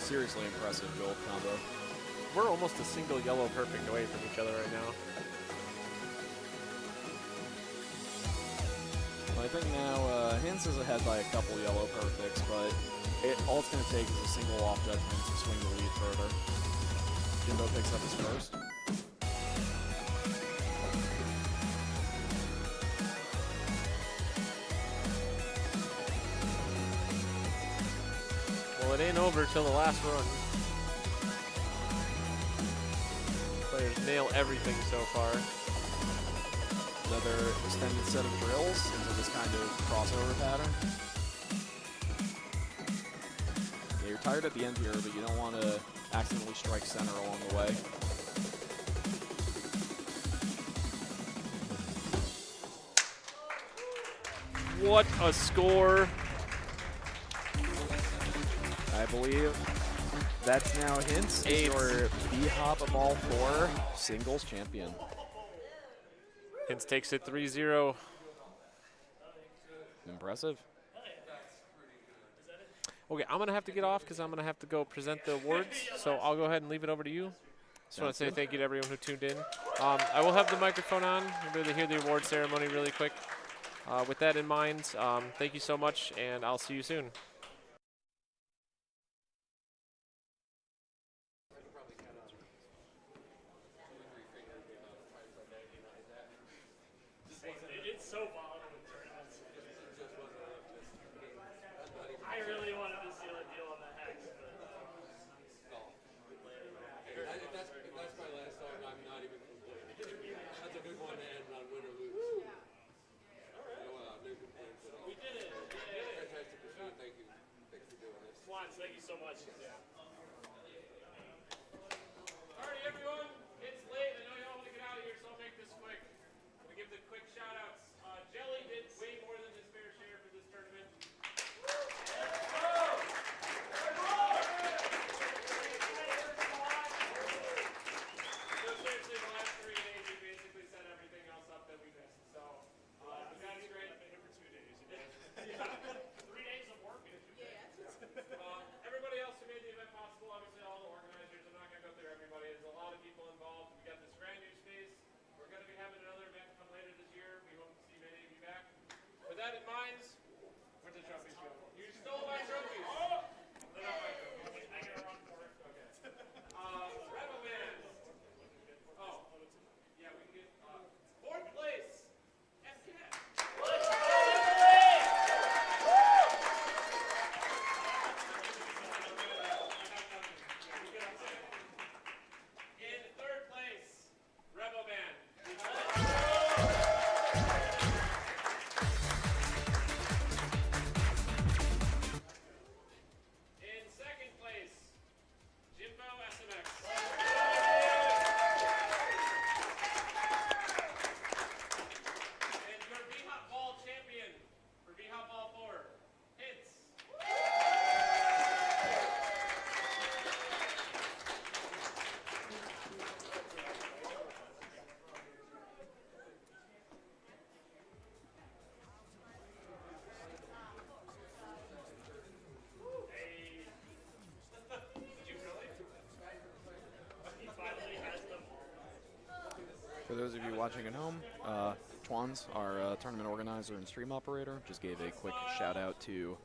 Seriously impressive gold combo. We're almost a single yellow perfect away from each other right now. Well, I think now Hints is ahead by a couple yellow perfects, but all it's going to take is a single off judgment to swing the lead further. Jimbo picks up his first. Well, it ain't over till the last run. Players nail everything so far. Another extended set of drills into this kind of crossover pattern. Yeah, you're tired at the end here, but you don't want to accidentally strike center along the way. What a score. I believe that's now Hints is your BHOP of all 4 singles champion. Hintz takes it 3-0. Impressive. Okay, I'm going to have to get off because I'm going to have to go present the awards. So I'll go ahead and leave it over to you. Just want to say thank you to everyone who tuned in. I will have the microphone on. You'll be able to hear the award ceremony really quick. With that in mind, thank you so much, and I'll see you soon. It's so volatile in tournaments. I really wanted to seal a deal on the Hex, but If that's my last song, I'm not even complaining. That's a good one to end on win or lose. All right. No complaints at all. we did it. Fantastic machine. Thank you. Thanks for doing this. Swans, thank you so much. Alrighty, everyone. It's late. I know y'all want to get out of here, so I'll make this quick. We give the quick shout-outs. Jelly did way more than his fair share for this tournament. So seriously, the last 3 days, we basically set everything else up that we missed. So that's great. I've been here for 2 days. Yeah. 3 days of work in 2 days. Everybody else who made the event possible, obviously all the organizers. I'm not going to go through everybody. There's a lot of people involved. We got this brand new space. We're going to be having another event come later this year. We hope to see many of you back. With that in mind, where'd the trophies go? You stole my trophies. Oh! They're not my trophies. I got to run for it. Okay. Rebel Man. Oh. Yeah, we can get 4th place. SCAT. In 3rd place, Rebel Man. In 2nd place, Jimbo SMX. And your BHOP Ball champion for BHOP Ball 4, Hintz. For those of you watching at home, Twans, our tournament organizer and stream operator, just gave a quick shout out to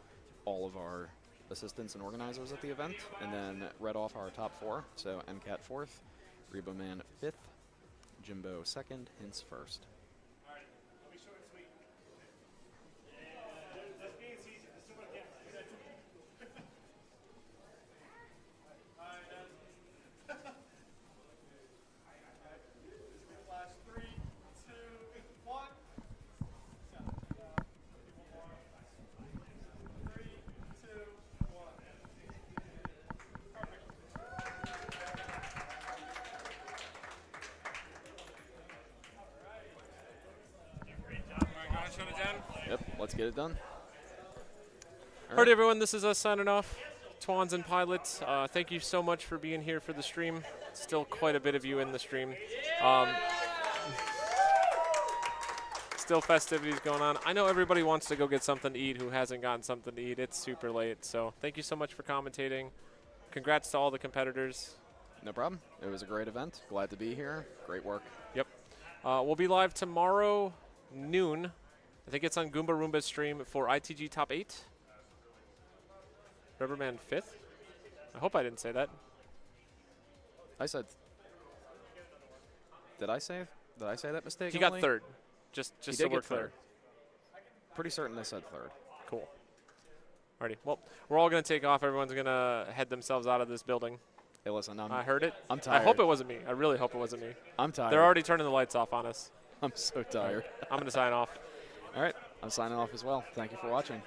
all of our assistants and organizers at the event, and then read off our top 4. So MCAT 4th, Reboman 5th, Jimbo 2nd, Hintz 1st. I'll be short and sweet. That's being easy. There's too much. Yeah. Flash 3, 2, 1. 3, 2, 1. Yep, let's get it done. All right, everyone, this is us signing off. Twans and Pilots, thank you so much for being here for the stream. Still quite a bit of you in the stream. Still festivities going on. I know everybody wants to go get something to eat who hasn't gotten something to eat. It's super late, so thank you so much for commentating. Congrats to all the competitors. No problem. It was a great event. Glad to be here. Great work. Yep. We'll be live tomorrow noon. I think it's on Goomba Roomba's stream for ITG Top 8. Rubberman 5th? I hope I didn't say that. I said. Did I say that mistake? He got 3rd. Just so we're clear. Pretty certain I said 3rd. Cool. Alrighty. Well, we're all going to take off. Everyone's going to head themselves out of this building. Hey, listen, I heard it. I'm tired. I hope it wasn't me. I really hope it wasn't me. I'm tired. They're already turning the lights off on us. I'm so tired. I'm going to sign off. All right. I'm signing off as well. Thank you for watching.